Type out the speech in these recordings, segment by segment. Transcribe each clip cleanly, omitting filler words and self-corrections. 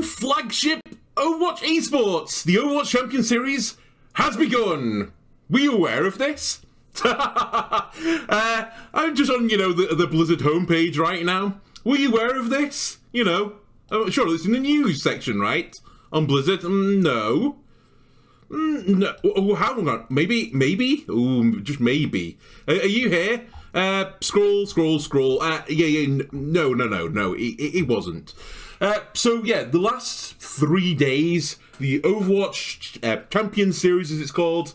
flagship Overwatch esports. The Overwatch Champion Series has begun. Were you aware of this? I'm just on, the Blizzard homepage right now. Were you aware of this? Sure, it's in the news section, right? On Blizzard? No. No. Oh, how long? Maybe? Ooh, just maybe. Are you here? Scroll. No. It wasn't. The last 3 days, the Overwatch Champion Series, as it's called,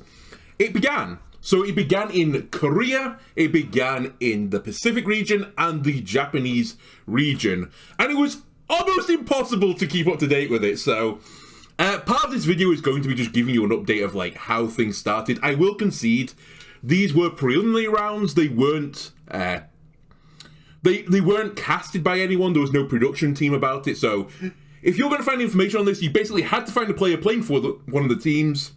it began. So it began in Korea, it began in the Pacific region, and the Japanese region. And it was almost impossible to keep up to date with it, so... part of this video is going to be just giving you an update of, how things started. I will concede, these were preliminary rounds, they weren't... They weren't casted by anyone, there was no production team about it, so... If you're going to find information on this, you basically had to find a player playing for one of the teams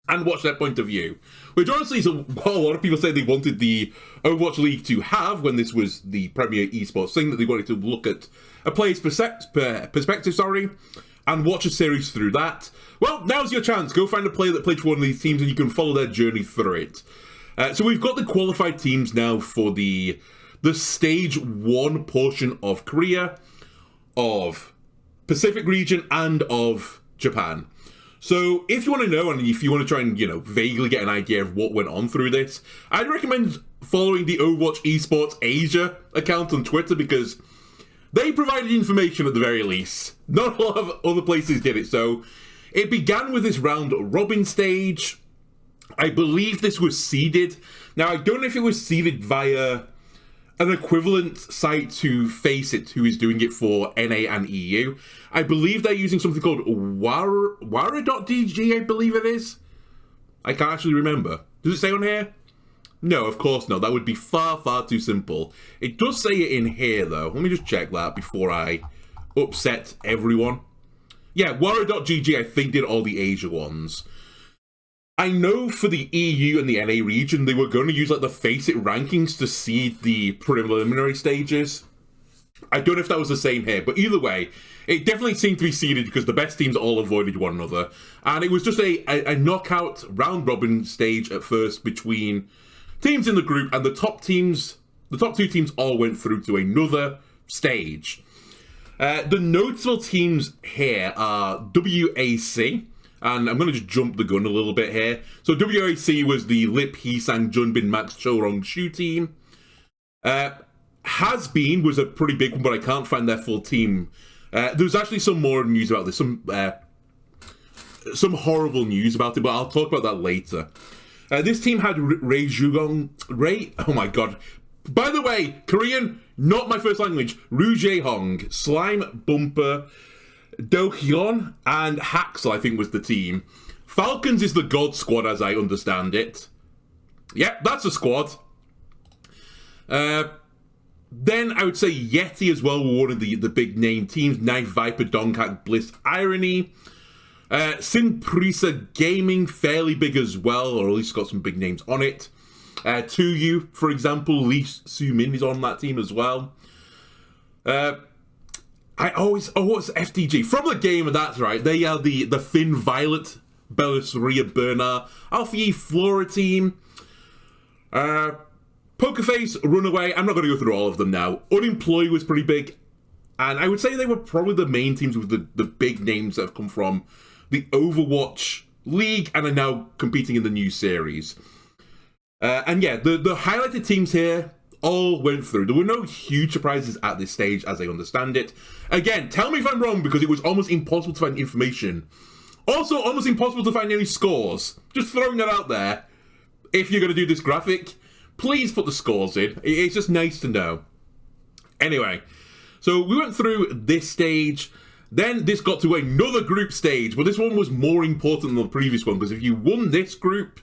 and watch their point of view. Which honestly is what a lot of people say they wanted the Overwatch League to have when this was the premier esports thing, that they wanted to look at a player's perspective, and watch a series through that. Well, now's your chance. Go find a player that played for one of these teams and you can follow their journey through it. So we've got the qualified teams now for the stage 1 portion of Korea, of Pacific region, and of Japan. So if you want to know, and if you want to try and, vaguely get an idea of what went on through this, I'd recommend following the Overwatch Esports Asia account on Twitter, because they provided information at the very least. Not a lot of other places did it. So it began with this round robin stage. I believe this was seeded. Now, I don't know if it was seeded via an equivalent site to Faceit, who is doing it for NA and EU. I believe they're using something called Wara.dg, I believe it is. I can't actually remember. Does it say on here? No, of course not. That would be far, far too simple. It does say it in here, though. Let me just check that before I upset everyone. Yeah, Wara.gg, I think, did all the Asia ones. I know for the EU and the NA region, they were going to use the Faceit rankings to seed the preliminary stages. I don't know if that was the same here, but either way, it definitely seemed to be seeded because the best teams all avoided one another. And it was just a knockout round-robin stage at first between teams in the group, and the top 2 teams all went through to another stage. The notable teams here are WAC, and I'm going to just jump the gun a little bit here. So WAC was the Lip, Heesang, Junbin, Max, Chorong, Shu team. Has Been was a pretty big one, but I can't find their full team. There's actually some more news about this, some horrible news about it, but I'll talk about that later. This team had oh my god. By the way, Korean, not my first language. Ru Jae-hong, Slime, Bumper, Do-hyun, and Haxel, I think, was the team. Falcons is the God Squad, as I understand it. Yep, that's a squad. Then I would say Yeti as well were one of the big name teams. Knife, Viper, Donghack, Bliss, Irony. Sinprisa Gaming, fairly big as well, or at least got some big names on it. 2U, for example, Lee Soo-min is on that team as well. What's FDG? From the game, that's right. They are the Thin Violet, Bellasaria Bernard, Alpha E Flora team. Pokerface, Runaway, I'm not going to go through all of them now. Unemployed was pretty big. And I would say they were probably the main teams with the big names that have come from the Overwatch League and are now competing in the new series. The highlighted teams here all went through. There were no huge surprises at this stage, as I understand it. Again, tell me if I'm wrong, because it was almost impossible to find information. Also, almost impossible to find any scores. Just throwing that out there. If you're going to do this graphic, please put the scores in. It's just nice to know. Anyway, so we went through this stage. Then this got to another group stage, but this one was more important than the previous one, because if you won this group,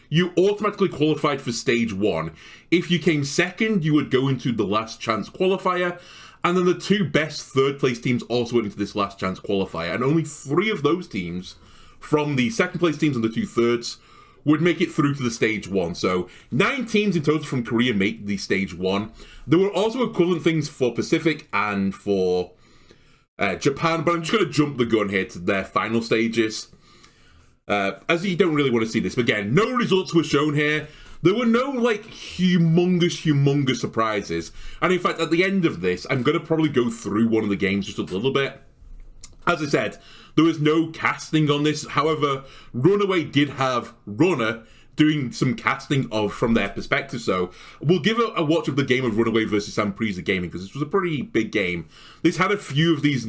you automatically qualified for stage 1. If you came second, you would go into the last chance qualifier, and then the 2 best third place teams also went into this last chance qualifier, and only 3 of those teams, from the second place teams and the 2 thirds, would make it through to the stage 1. So 9 teams in total from Korea make the stage 1. There were also equivalent things for Pacific and for Japan, but I'm just going to jump the gun here to their final stages. As you don't really want to see this, but again, no results were shown here. There were no, like, humongous surprises. And in fact, at the end of this, I'm going to probably go through one of the games just a little bit. As I said, there was no casting on this. However, Runaway did have Runner doing some casting from their perspective. So we'll give a watch of the game of Runaway versus Samprisa Gaming, because this was a pretty big game. This had a few of these,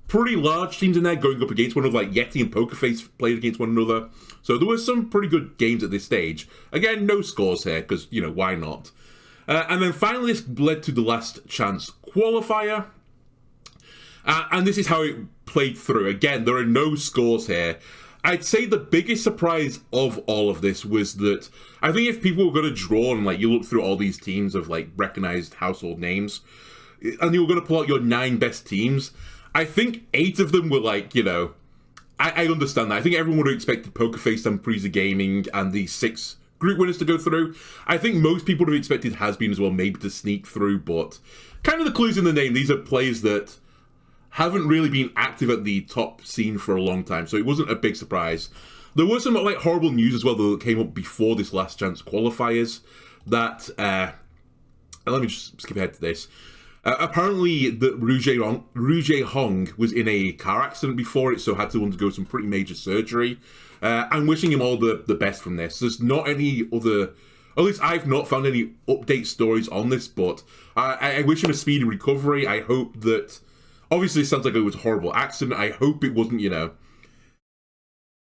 pretty large teams in there going up against one of, like, Yeti and Pokerface played against one another. So there were some pretty good games at this stage. Again, no scores here, because, why not? And then finally, this led to the last chance qualifier. And this is how it played through. Again, there are no scores here. I'd say the biggest surprise of all of this was that I think if people were going to draw and, like, you look through all these teams of, like, recognized household names, and you were going to pull out your 9 best teams, I think 8 of them were, like, I understand that. I think everyone would have expected Pokerface, Samprisa Gaming, and the 6 group winners to go through. I think most people would have expected Has-Been as well, maybe to sneak through, but kind of the clues in the name. These are players that haven't really been active at the top scene for a long time, so it wasn't a big surprise. There was some, like, horrible news as well that came up before this last chance qualifiers that, let me just skip ahead to this. Apparently, the Rouge Hong was in a car accident before it, so had to undergo some pretty major surgery. I'm wishing him all the best from this. There's not any other, at least I've not found any update stories on this, but I wish him a speedy recovery. I hope that, obviously it sounds like it was a horrible accident. I hope it wasn't,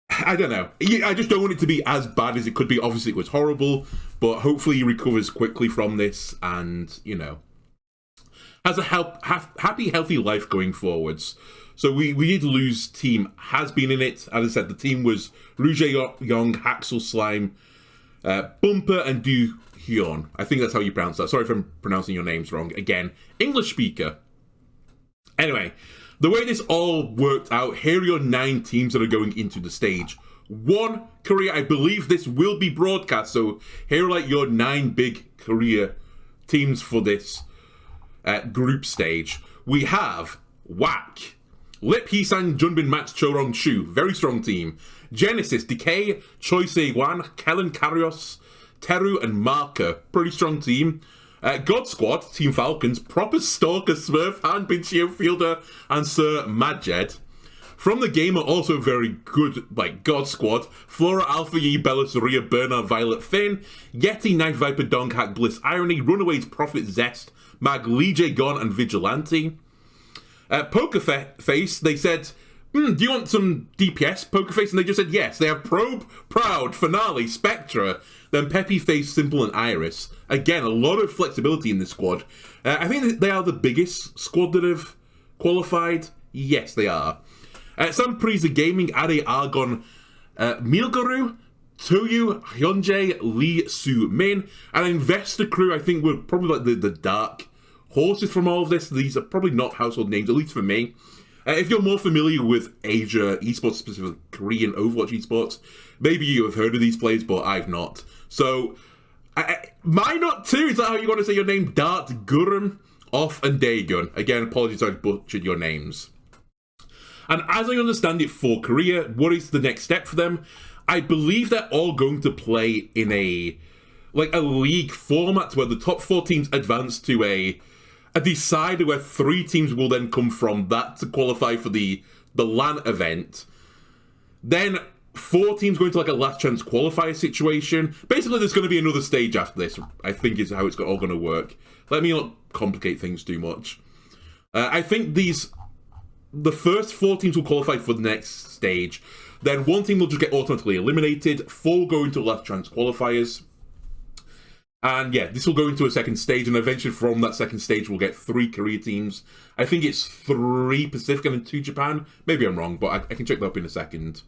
I don't know. I just don't want it to be as bad as it could be. Obviously it was horrible, but hopefully he recovers quickly from this and, has a happy, healthy life going forwards. So we did lose team Has-Been in it. As I said, the team was Rouge Young, Haxel Slime, Bumper, and Du Hyun. I think that's how you pronounce that. Sorry if I'm pronouncing your names wrong. Again, English speaker. Anyway, the way this all worked out, here are your 9 teams that are going into the stage. 1, Korea. I believe this will be broadcast, so here are, like, your 9 big Korea teams for this group stage. We have Whack, Lip Hee-sang, Junbin, Max, Chorong, Shu, very strong team. Genesis, Decay, Choi Se-wan, Kellen Karios, Teru, and Marker, pretty strong team. God Squad, Team Falcons, Proper Stalker, Smurf, Han, Binchio, Fielder, and Sir Madjed. From the game are also very good, like God Squad, Flora, Alpha Yi, Bella, Saria, Bernard, Violet, Finn, Yeti, Night Viper, Dong, Hack, Bliss, Irony, Runaways, Prophet, Zest, Mag, Lee J. Gon, and Vigilante. Pokerface, they said, do you want some DPS, Pokerface? And they just said yes. They have Probe, Proud, Finale, Spectra, then Peppy, Face, Simple, and Iris. Again, a lot of flexibility in this squad. I think they are the biggest squad that have qualified. Yes, they are. Samprisa Gaming, Ade Argon, Milgaru, Toyu, Hyunjae, Lee Soo Min, and Investor Crew, I think, were probably like the dark horses from all of this. These are probably not household names, at least for me. If you're more familiar with Asia esports, specifically Korean Overwatch esports, maybe you have heard of these players, but I've not. So, mine not too. Is that how you want to say your name? Dart, Gurum, Off, and Daegun. Again, apologies if I butchered your names. And as I understand it for Korea, what is the next step for them? I believe they're all going to play in a league format where the top 4 teams advance to a decider where 3 teams will then come from that to qualify for the LAN event. Then 4 teams going to like a last chance qualifier situation. Basically, there's going to be another stage after this, I think is how it's all going to work. Let me not complicate things too much. I think the first 4 teams will qualify for the next stage. Then 1 team will just get automatically eliminated. 4 will go into last chance qualifiers. And yeah, this will go into a second stage, and eventually from that second stage we'll get 3 Korea teams. I think it's 3 Pacific and 2 Japan. Maybe I'm wrong, but I can check that up in a second.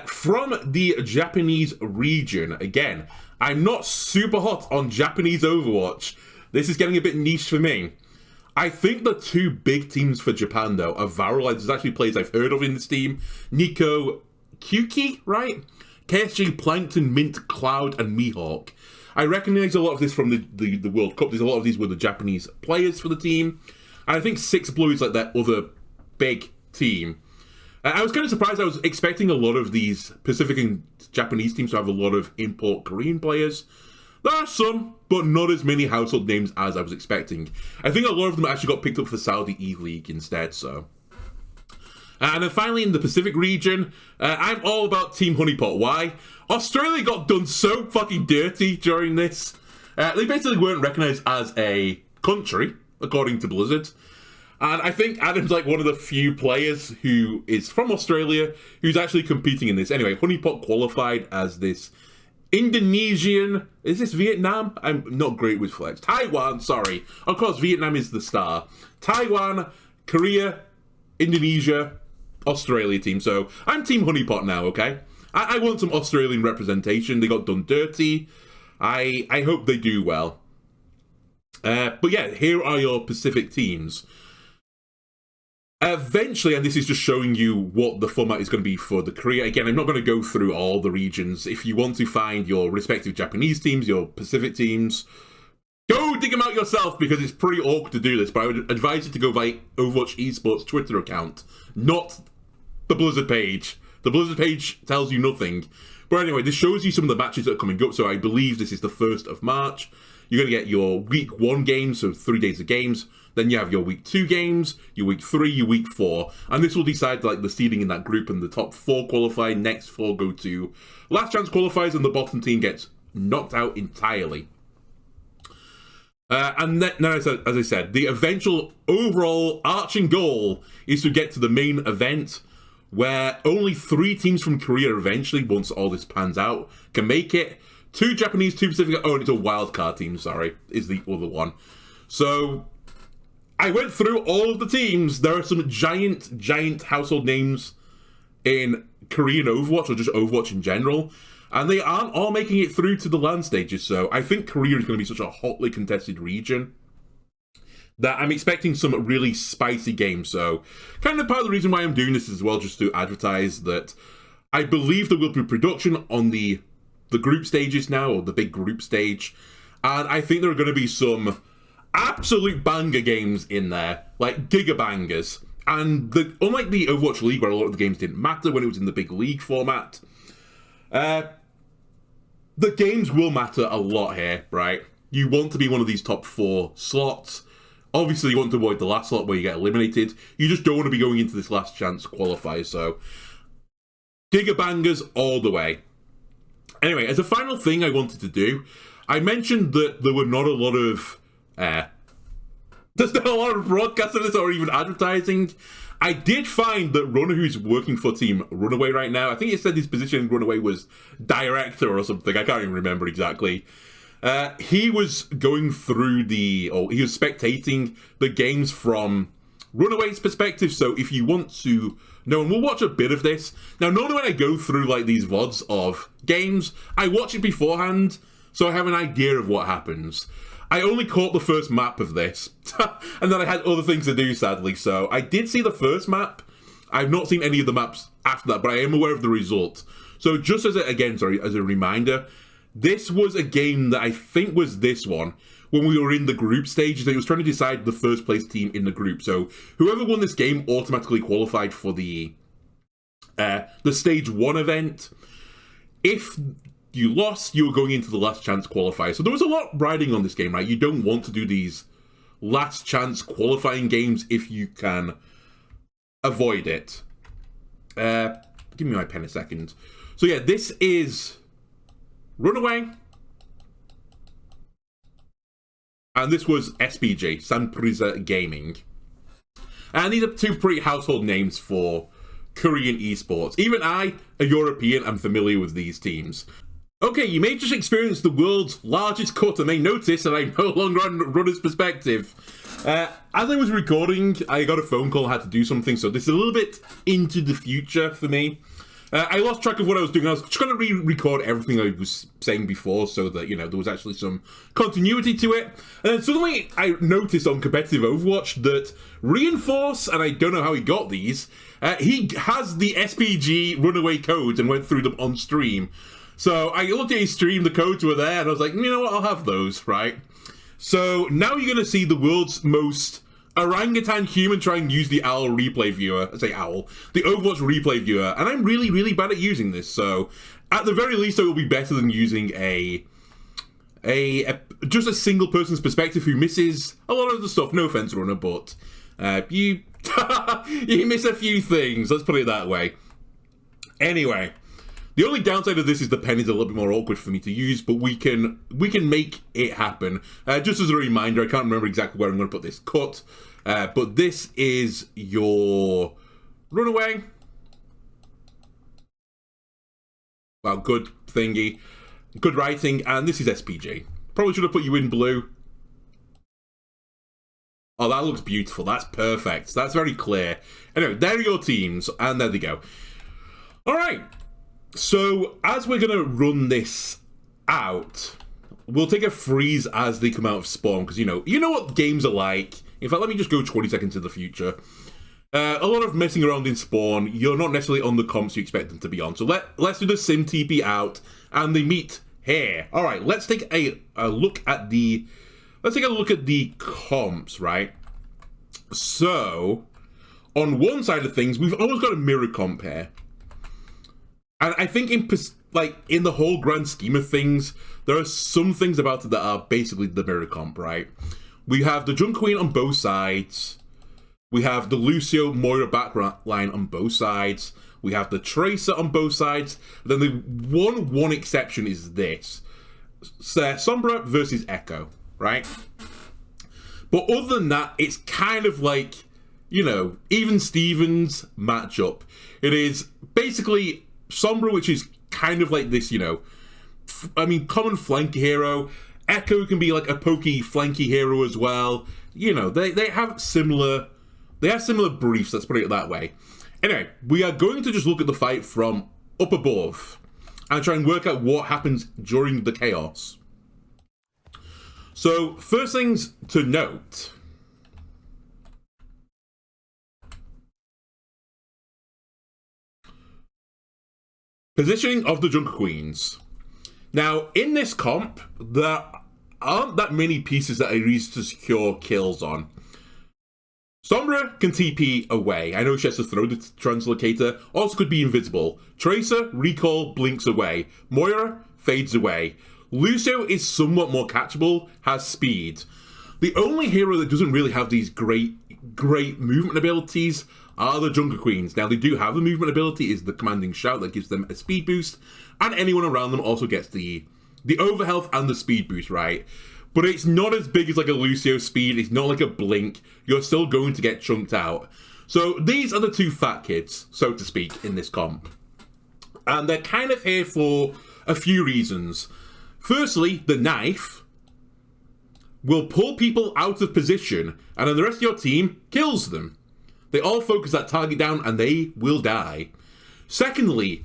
From the Japanese region, again, I'm not super hot on Japanese Overwatch. This is getting a bit niche for me. I think the 2 big teams for Japan, though, are viral. There's actually players I've heard of in this team. Nico Kyuki, right? KSG, Plankton, Mint, Cloud, and Mihawk. I recognise a lot of this from the World Cup. There's a lot of these were the Japanese players for the team. And I think 6 Blue is like that other big team. I was kind of surprised. I was expecting a lot of these Pacific and Japanese teams to have a lot of import Korean players. There are some, but not as many household names as I was expecting. I think a lot of them actually got picked up for Saudi E-League instead, so. And then finally in the Pacific region, I'm all about Team Honeypot. Why? Australia got done so fucking dirty during this. They basically weren't recognised as a country, according to Blizzard. And I think Adam's like one of the few players who is from Australia who's actually competing in this. Anyway, Honeypot qualified as this Indonesian... Is this Vietnam? I'm not great with flex. Taiwan, sorry. Of course, Vietnam is the star. Taiwan, Korea, Indonesia, Australia team. So I'm Team Honeypot now, okay? I want some Australian representation. They got done dirty. I hope they do well. But yeah, here are your Pacific teams. Eventually, and this is just showing you what the format is going to be for the Korea. Again, I'm not going to go through all the regions. If you want to find your respective Japanese teams, your Pacific teams, go dig them out yourself because it's pretty awkward to do this. But I would advise you to go by Overwatch Esports Twitter account, not the Blizzard page. The Blizzard page tells you nothing. But anyway, this shows you some of the matches that are coming up. So I believe this is the 1st of March. You're going to get your week 1 games, so 3 days of games. Then you have your week 2 games, your week 3, your week 4. And this will decide like the seeding in that group, and the top 4 qualify, next 4 go to last chance qualifiers, and the bottom team gets knocked out entirely. And then, as I said, the eventual overall arching goal is to get to the main event, where only 3 teams from Korea eventually, once all this pans out, can make it. 2 Japanese, 2 Pacific. Oh, and it's a wildcard team, sorry, is the other one. So I went through all of the teams. There are some giant household names in Korean Overwatch, or just Overwatch in general, and they aren't all making it through to the LAN stages. So I think Korea is going to be such a hotly contested region that I'm expecting some really spicy games. So kind of part of the reason why I'm doing this as well, just to advertise that I believe there will be production on the group stages now, or the big group stage, and I think there are going to be some absolute banger games in there, like giga bangers. And unlike the Overwatch League, where a lot of the games didn't matter when it was in the big league format, the games will matter a lot here, right? You want to be one of these top 4 slots. Obviously, you want to avoid the last slot where you get eliminated. You just don't want to be going into this last chance qualifier. So, giga bangers all the way. Anyway, as a final thing I wanted to do, I mentioned that there were not a lot of there's not a lot of broadcasts of this or even advertising. I did find that Runner, who's working for Team Runaway right now, I think it said his position in Runaway was director or something, I can't even remember exactly. He was going through he was spectating the games from Runaway's perspective, so if you want to know, and we'll watch a bit of this. Now, normally when I go through like these VODs of games, I watch it beforehand, so I have an idea of what happens. I only caught the first map of this, and then I had other things to do, sadly, so I did see the first map. I've not seen any of the maps after that, but I am aware of the result. So just as a reminder, this was a game that I think was this one, when we were in the group stage. It was trying to decide the first place team in the group. So whoever won this game automatically qualified for the stage 1 event. If you lost, you were going into the last chance qualifier. So there was a lot riding on this game, right? You don't want to do these last chance qualifying games if you can avoid it. Give me my pen a second. So yeah, this is Runaway. And this was SPG, Sanprisa Gaming. And these are 2 pretty household names for Korean esports. Even I, a European, am familiar with these teams. Okay, you may just experience the world's largest cut and may notice that I'm no longer on Runner's perspective. As I was recording, I got a phone call, I had to do something, so this is a little bit into the future for me. I lost track of what I was doing. I was just going to re-record everything I was saying before so that, you know, there was actually some continuity to it. And then suddenly I noticed on competitive Overwatch that Reinforce, and I don't know how he got these, he has the SPG Runaway codes and went through them on stream. So I looked at his stream, the codes were there, and I was like, you know what, I'll have those, right? So now you're going to see the world's most orangutan human try and use the owl replay viewer. I say owl. The Overwatch replay viewer. And I'm really, really bad at using this. So, at the very least, it will be better than using just a single person's perspective who misses a lot of the stuff. No offense, Runner, but you you miss a few things. Let's put it that way. Anyway, the only downside of this is the pen is a little bit more awkward for me to use, but we can make it happen. Just as a reminder, I can't remember exactly where I'm going to put this cut, but this is your Runaway. Well, good thingy. Good writing, and this is SPG. Probably should have put you in blue. Oh, that looks beautiful. That's perfect. That's very clear. Anyway, there are your teams, and there they go. All right. So, as we're going to run this out, we'll take a freeze as they come out of spawn, because, you know what games are like. In fact, let me just go 20 seconds in the future. A lot of messing around in spawn. You're not necessarily on the comps you expect them to be on. So let's do the sim TP out, and they meet here. All right, let's take a look at the comps, right? So on one side of things, we've almost got a mirror comp here, and I think in the whole grand scheme of things, there are some things about it that are basically the mirror comp, right? We have the Junk Queen on both sides. We have the Lucio Moira backline on both sides. We have the Tracer on both sides. Then the one exception is this. Sombra versus Echo, right? But other than that, it's kind of like, even Stevens matchup. It is basically Sombra, which is kind of like this, common flank hero. Echo can be like a pokey flanky hero as well. They have similar briefs, let's put it that way. Anyway, we are going to just look at the fight from up above and try and work out what happens during the chaos. So, first things to note. Positioning of the Junk Queens. Now, in this comp, there aren't that many pieces that are easy to secure kills on. Sombra can TP away. I know she has to throw the translocator. Also could be invisible. Tracer, recall, blinks away. Moira fades away. Lucio is somewhat more catchable, has speed. The only hero that doesn't really have these great movement abilities are the Junker Queens. Now, they do have the movement ability, is the commanding shout that gives them a speed boost, and anyone around them also gets the overhealth and the speed boost, right? But it's not as big as like a Lucio speed, it's not like a blink, you're still going to get chunked out. So these are the two fat kids, so to speak, in this comp. And they're kind of here for a few reasons. Firstly, the knife will pull people out of position, and then the rest of your team kills them. They all focus that target down and they will die. Secondly,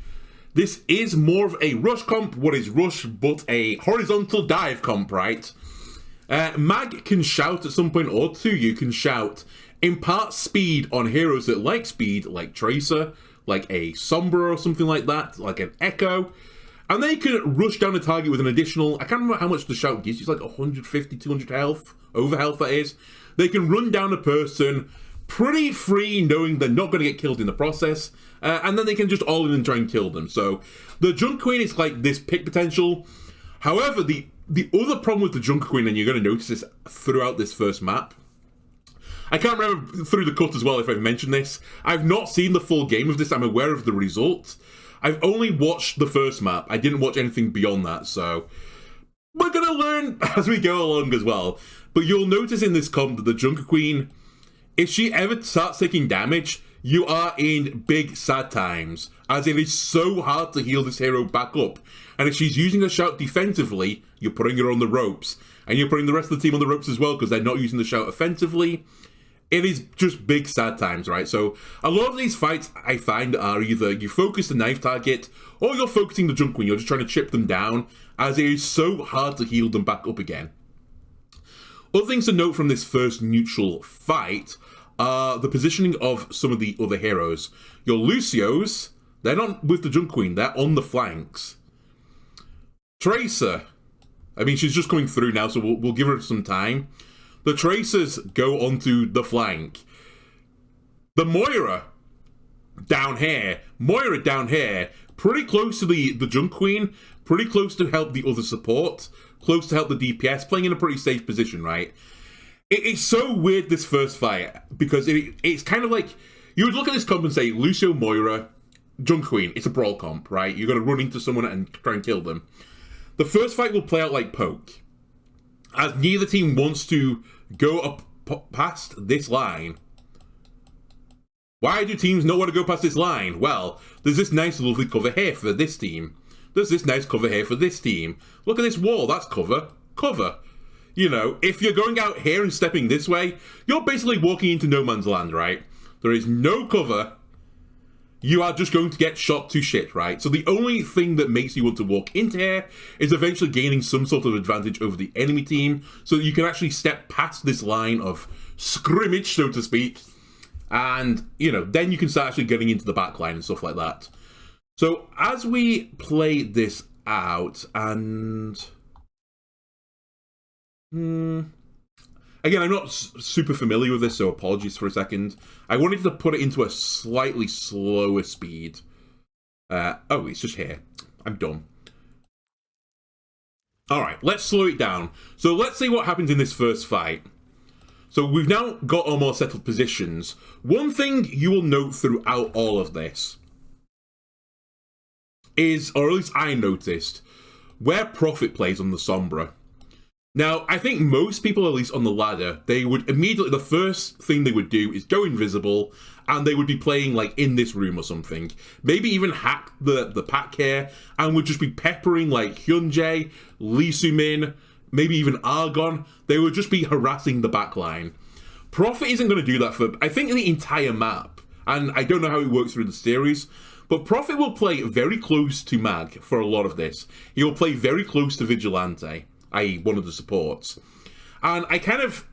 this is more of a rush comp. What is rush but a horizontal dive comp, right? Mag can shout at some point, or you can shout, impart speed on heroes that like speed, like Tracer, like a Sombra or something like that, like an Echo. And they can rush down a target with an additional, I can't remember how much the shout gives, it's like 150, 200 health, over health that is. They can run down a person pretty free, knowing they're not going to get killed in the process, and then they can just all in and try and kill them. So the Junk Queen is like this pick potential. However, the other problem with the Junk Queen, and you're going to notice this throughout this first map, I can't remember through the cut as well if I've mentioned this, I've not seen the full game of this, I'm aware of the results. I've only watched the first map, I didn't watch anything beyond that, so we're going to learn as we go along as well. But you'll notice in this comp that the Junker Queen, if she ever starts taking damage, you are in big sad times, as it is so hard to heal this hero back up. And if she's using a shout defensively, you're putting her on the ropes. And you're putting the rest of the team on the ropes as well, because they're not using the shout offensively. It is just big sad times, right? So a lot of these fights I find are either you focus the knife target, or you're focusing the Junk Queen, you're just trying to chip them down, as it is so hard to heal them back up again. Other things to note from this first neutral fight are the positioning of some of the other heroes. Your Lucios, they're not with the Junk Queen, they're on the flanks. Tracer, I mean, she's just coming through now, so we'll give her some time. The Tracers go onto the flank. The Moira down here, pretty close to the Junk Queen, pretty close to help the other support, close to help the DPS, playing in a pretty safe position, right? It's so weird, this first fight, because it's kind of like, you would look at this comp and say, Lucio, Moira, Junk Queen, it's a brawl comp, right? You're going to run into someone and try and kill them. The first fight will play out like poke, as neither team wants to go up past this line. Why do teams not want to go past this line? Well, there's this nice lovely cover here for this team. There's this nice cover here for this team. Look at this wall, that's cover. Cover. You know, if you're going out here and stepping this way, you're basically walking into no man's land, right? There is no cover. You are just going to get shot to shit, right? So the only thing that makes you want to walk into here is eventually gaining some sort of advantage over the enemy team, so that you can actually step past this line of scrimmage, so to speak, and, you know, then you can start actually getting into the back line and stuff like that. So as we play this out, and again, I'm not super familiar with this, so apologies for a second. I wanted to put it into a slightly slower speed. Oh, it's just here. I'm dumb. Alright, let's slow it down. So let's see what happens in this first fight. So we've now got our more settled positions. One thing you will note throughout all of this is, or at least I noticed, where Prophet plays on the Sombra. Now, I think most people, at least on the ladder, they would immediately, the first thing they would do is go invisible, and they would be playing, like, in this room or something. Maybe even hack the pack here, and would just be peppering, like, Hyunjae, Lee Sumin, maybe even Argon. They would just be harassing the backline. Prophet isn't going to do that for, I think, the entire map, and I don't know how it works through the series, but Prophet will play very close to Mag for a lot of this. He will play very close to Vigilante, i.e. one of the supports. And I kind of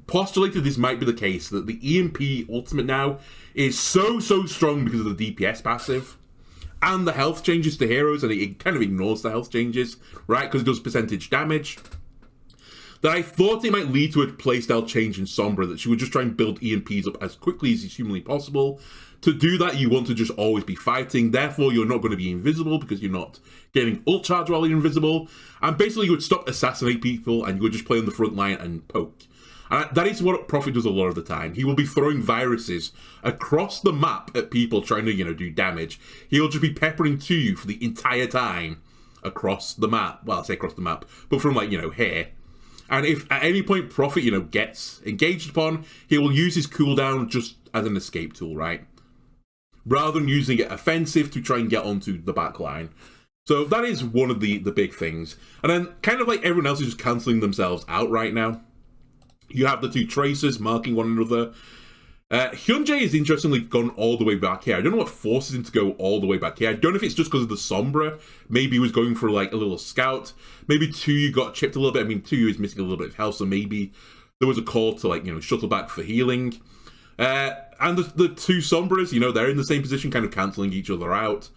postulated this might be the case, that the EMP ultimate now is so strong because of the DPS passive and the health changes to heroes, and it kind of ignores the health changes, right, because it does percentage damage, that I thought it might lead to a playstyle change in Sombra, that she would just try and build EMPs up as quickly as is humanly possible. To do that, you want to just always be fighting, therefore you're not going to be invisible because you're not getting ult charge while you're invisible, and basically you would stop assassinate people and you would just play on the front line and poke. And that is what Prophet does a lot of the time. He will be throwing viruses across the map at people trying to, you know, do damage. He'll just be peppering to you for the entire time across the map. Well, I say across the map, but from, like, you know, here. And if at any point Prophet, you know, gets engaged upon, he will use his cooldown just as an escape tool, right? Rather than using it offensive to try and get onto the back line. So that is one of the big things. And then kind of like everyone else is just cancelling themselves out right now. You have the two Tracers marking one another. Hyunjae has interestingly gone all the way back here. I don't know what forces him to go all the way back here. I don't know if it's just because of the Sombra. Maybe he was going for like a little scout. Maybe Tuyu got chipped a little bit. I mean, Tuyu is missing a little bit of health, so maybe there was a call to, like, you know, shuttle back for healing. And the two Sombras, you know, they're in the same position, kind of cancelling each other out.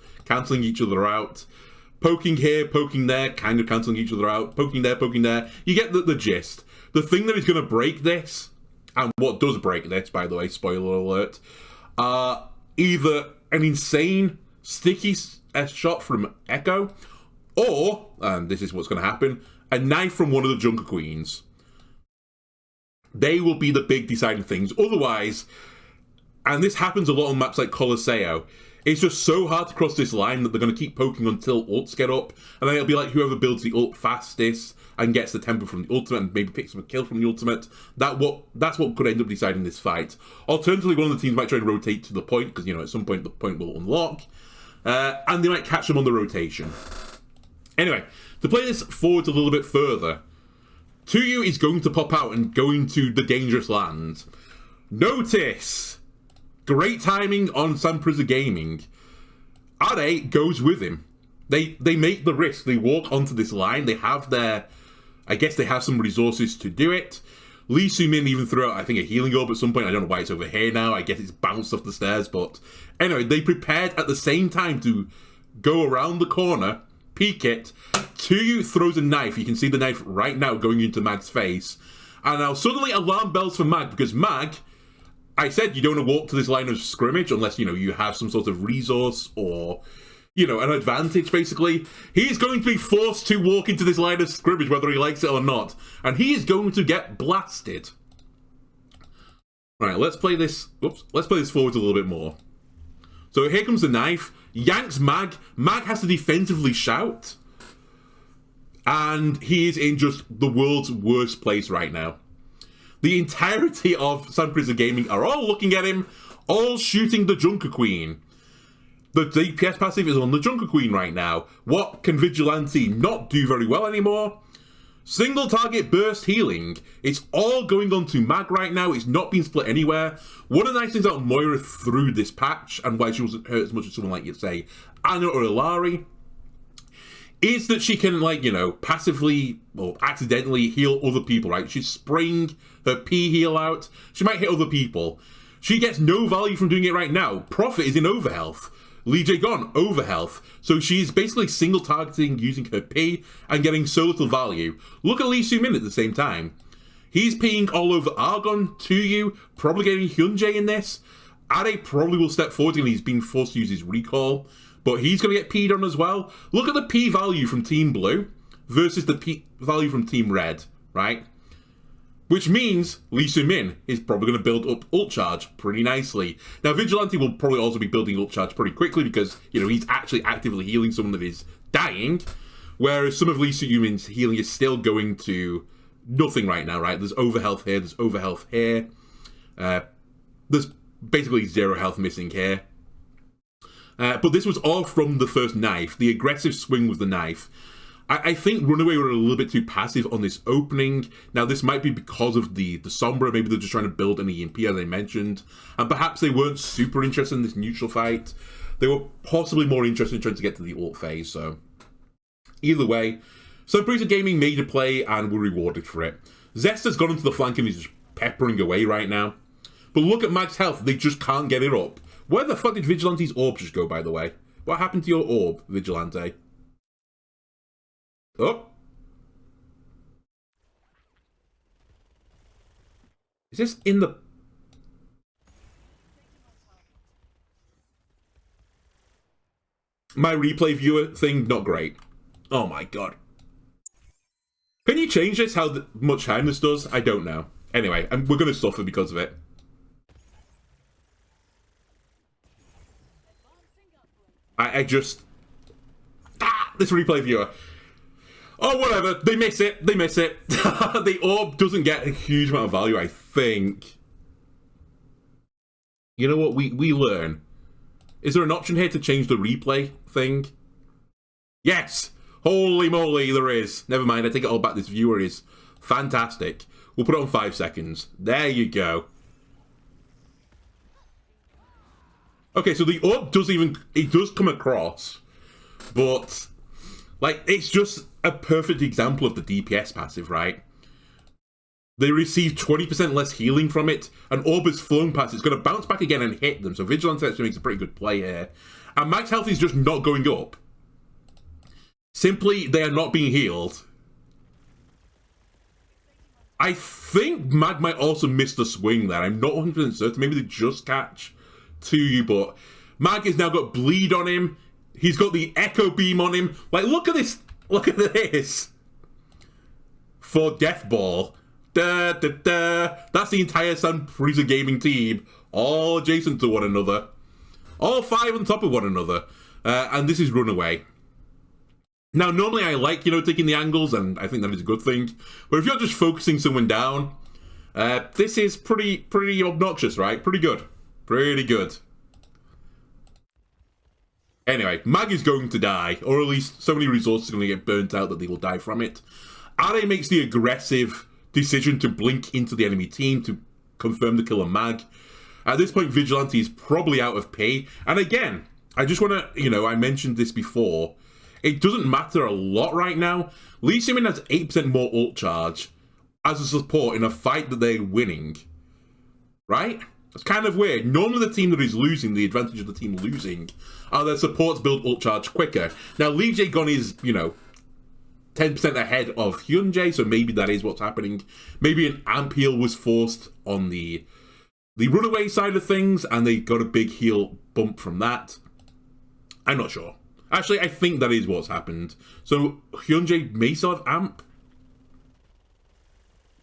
Poking here, poking there, kind of cancelling each other out. Poking there, poking there. You get the gist. The thing that is going to break this, and what does break this, by the way, spoiler alert, either an insane sticky shot from Echo, or, and this is what's going to happen, a knife from one of the Junker Queens. They will be the big deciding things. Otherwise, and this happens a lot on maps like Colosseo, it's just so hard to cross this line that they're going to keep poking until ults get up, and then it'll be like whoever builds the ult fastest and gets the tempo from the ultimate and maybe picks up a kill from the ultimate, that's what could end up deciding this fight. Alternatively, one of the teams might try and rotate to the point, because, you know, at some point the point will unlock, and they might catch them on the rotation. Anyway, to play this forward a little bit further, Tuyu is going to pop out and go into the dangerous lands. Notice! Great timing on Samprisa Gaming. Ade goes with him. They make the risk. They walk onto this line. They have their, I guess they have some resources to do it. Lee Sumin even threw out, I think, a healing orb at some point. I don't know why it's over here now. I guess it's bounced off the stairs. But anyway, they prepared at the same time to go around the corner, peek it. Tuyu throws a knife. You can see the knife right now going into Mag's face. And now suddenly alarm bells for Mag, because Mag, I said you don't want to walk to this line of scrimmage unless, you know, you have some sort of resource or, you know, an advantage, basically. He's going to be forced to walk into this line of scrimmage, whether he likes it or not. And he is going to get blasted. Alright, let's play this. Oops, let's play this forward a little bit more. So here comes the knife. Yanks Mag. Mag has to defensively shout. And he is in just the world's worst place right now. The entirety of Sun Prison Gaming are all looking at him, all shooting the Junker Queen. The DPS passive is on the Junker Queen right now. What can Vigilante not do very well anymore? Single target burst healing. It's all going on to Mag right now. It's not being split anywhere. One of the nice things about Moira through this patch, and why she wasn't hurt as much as someone like, you'd say, Anna or Ilari, is that she can, like, you know, passively or accidentally heal other people, right? She's spraying her P heal out. She might hit other people. She gets no value from doing it right now. Prophet is in overhealth. Lee J gone, overhealth. So she's basically single targeting using her P and getting so little value. Look at Lee Soo-min at the same time. He's peeing all over Argon to you, probably getting Hyunjae in this. Ade probably will step forward and he's being forced to use his recall. But he's going to get P'd on as well. Look at the P value from Team Blue versus the P value from Team Red, right? Which means Lee Soo-min is probably going to build up ult charge pretty nicely. Now, Vigilante will probably also be building ult charge pretty quickly because, you know, he's actually actively healing someone that is dying. Whereas some of Lee Soo-min's healing is still going to nothing right now, right? There's overhealth here, there's overhealth here. There's basically 0 health missing here. But this was all from the first knife, the aggressive swing with the knife. I think Runaway were a little bit too passive on this opening. Now, this might be because of the Sombra. Maybe they're just trying to build an EMP, as I mentioned. And perhaps they weren't super interested in this neutral fight. They were possibly more interested in trying to get to the ult phase, so... Either way, Sun Prison Gaming made a play and were rewarded for it. Zest has gone into the flank and he's just peppering away right now. But look at Mag's health. They just can't get it up. Where the fuck did Vigilante's orb just go, by the way? What happened to your orb, Vigilante? Oh. Is this in the... My replay viewer thing, not great. Oh my god. Can you change this, how much time this does? I don't know. Anyway, we're going to suffer because of it. I just... this replay viewer. Oh, whatever. They miss it. They miss it. The orb doesn't get a huge amount of value, I think. You know what? We learn. Is there an option here to change the replay thing? Yes! Holy moly, there is. Never mind, I take it all back. This viewer is fantastic. We'll put it on 5 seconds. There you go. Okay, so the orb does it does come across, but, like, it's just a perfect example of the DPS passive, right? They receive 20% less healing from it, and orb is flown past, it's going to bounce back again and hit them, so Vigilante actually makes a pretty good play here. And max health is just not going up. Simply, they are not being healed. I think Mag might also miss the swing there, I'm not 100% certain, maybe they just catch to you, but Mag has now got bleed on him. He's got the echo beam on him. Like, look at this. Look at this. For Death Ball. Da, da, da. That's the entire Sun Prison Gaming team. All adjacent to one another. All 5 on top of one another. And this is Runaway. Now, normally I like, you know, taking the angles, and I think that is a good thing. But if you're just focusing someone down, this is pretty obnoxious, right? Pretty good. Pretty good. Anyway, Mag is going to die, or at least so many resources are going to get burnt out that they will die from it. Are makes the aggressive decision to blink into the enemy team to confirm the kill on Mag. At this point, Vigilante is probably out of pay. And again, I just want to, you know, I mentioned this before. It doesn't matter a lot right now. Lee Soo-min has 8% more ult charge as a support in a fight that they're winning. Right? It's kind of weird. Normally the team that is losing, the advantage of the team losing, are their supports build ult charge quicker. Now, Lee Jae-gon is, you know, 10% ahead of Hyunjae, so maybe that is what's happening. Maybe an amp heal was forced on the Runaway side of things, and they got a big heal bump from that. I'm not sure. Actually, I think that is what's happened. So Hyunjae may still have amp.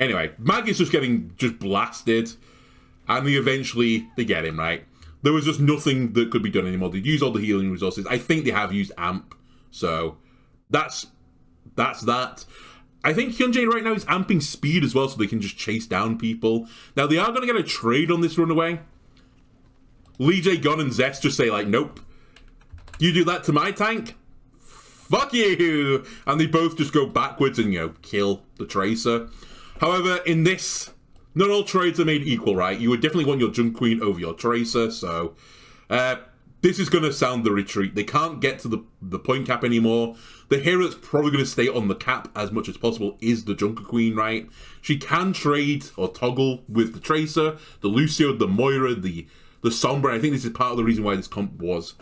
Anyway, Mag is just getting blasted, and they get him, right? There was just nothing that could be done anymore. They'd used all the healing resources. I think they have used amp, so that's that. I think Hyunjae right now is amping speed as well, so they can just chase down people. Now, they are going to get a trade on this Runaway. Lee Jae Gun and Zest just say, like, nope. You do that to my tank? Fuck you! And they both just go backwards and, kill the Tracer. However, in this, not all trades are made equal, right? You would definitely want your Junk Queen over your Tracer, so this is going to sound the retreat. They can't get to the point cap anymore. The hero that's probably going to stay on the cap as much as possible is the Junker Queen, right? She can trade or toggle with the Tracer, the Lucio, the Moira, the Sombra. I think this is part of the reason why this comp was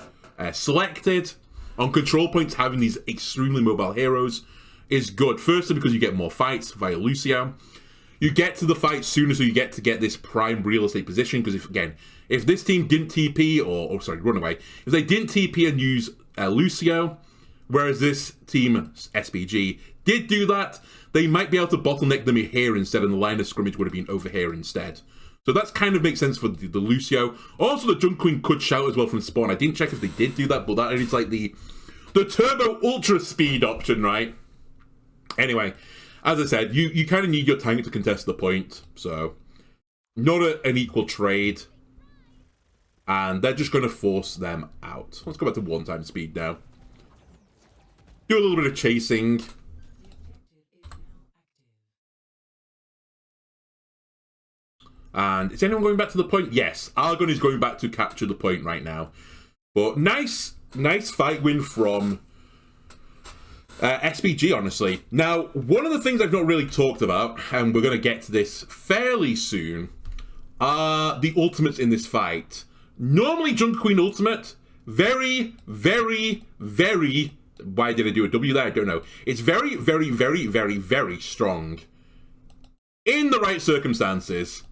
selected. On control points, having these extremely mobile heroes is good. Firstly, because you get more fights via Lucio. You get to the fight sooner, so you get to get this prime real estate position. Because if this team didn't TP, Runaway, if they didn't TP and use Lucio, whereas this team, SPG, did do that, they might be able to bottleneck them here instead, and the line of scrimmage would have been over here instead. So that's kind of makes sense for the Lucio. Also, the Junk Queen could shout as well from spawn. I didn't check if they did do that, but that is like the turbo ultra speed option, right? Anyway, as I said, you kind of need your tank to contest the point, so not an equal trade. And they're just going to force them out. Let's go back to one-time speed now. Do a little bit of chasing. And is anyone going back to the point? Yes, Argon is going back to capture the point right now. But nice fight win from SPG, honestly. Now, one of the things I've not really talked about, and we're going to get to this fairly soon, are the ultimates in this fight. Normally, Junk Queen ultimate, very, very, very... Why did I do a W there? I don't know. It's very, very, very, very, very strong. In the right circumstances.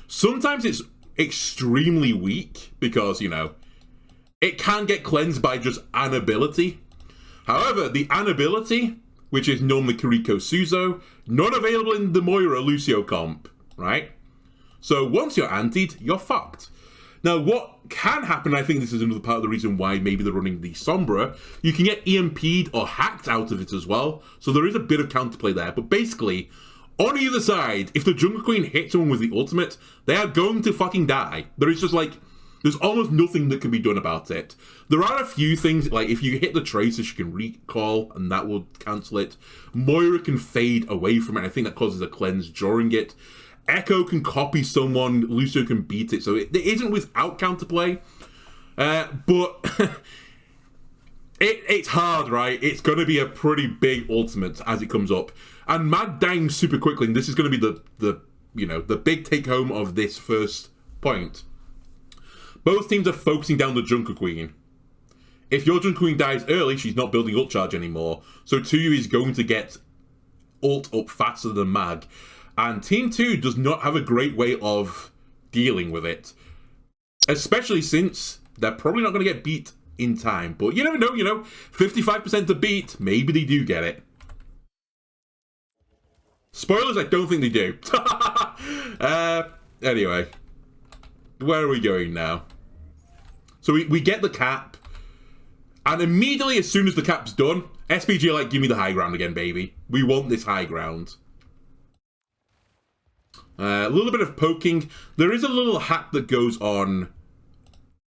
Sometimes it's extremely weak because, it can get cleansed by just an ability. However, the an ability, which is normally Kiriko Suzo, not available in the Moira Lucio comp, right? So once you're antied, you're fucked. Now, what can happen, I think this is another part of the reason why maybe they're running the Sombra, you can get EMP'd or hacked out of it as well. So there is a bit of counterplay there. But basically, on either side, if the Jungle Queen hits someone with the ultimate, they are going to fucking die. There is just there's almost nothing that can be done about it. There are a few things, like if you hit the Tracer, she can recall, and that will cancel it. Moira can fade away from it, I think that causes a cleanse during it. Echo can copy someone, Lucio can beat it, so it isn't without counterplay. But it's hard, right? It's going to be a pretty big ultimate as it comes up. And Mag dying super quickly, and this is going to be the big take home of this first point. Both teams are focusing down the Junker Queen. If your Junker Queen dies early, she's not building ult charge anymore. So 2 is going to get ult up faster than Mag. And Team 2 does not have a great way of dealing with it. Especially since they're probably not going to get beat in time. But you never know, 55% to beat, maybe they do get it. Spoilers, I don't think they do. Anyway. Where are we going now? So we get the cap. And immediately, as soon as the cap's done, SPG are like, give me the high ground again, baby. We want this high ground. A little bit of poking. There is a little hack that goes on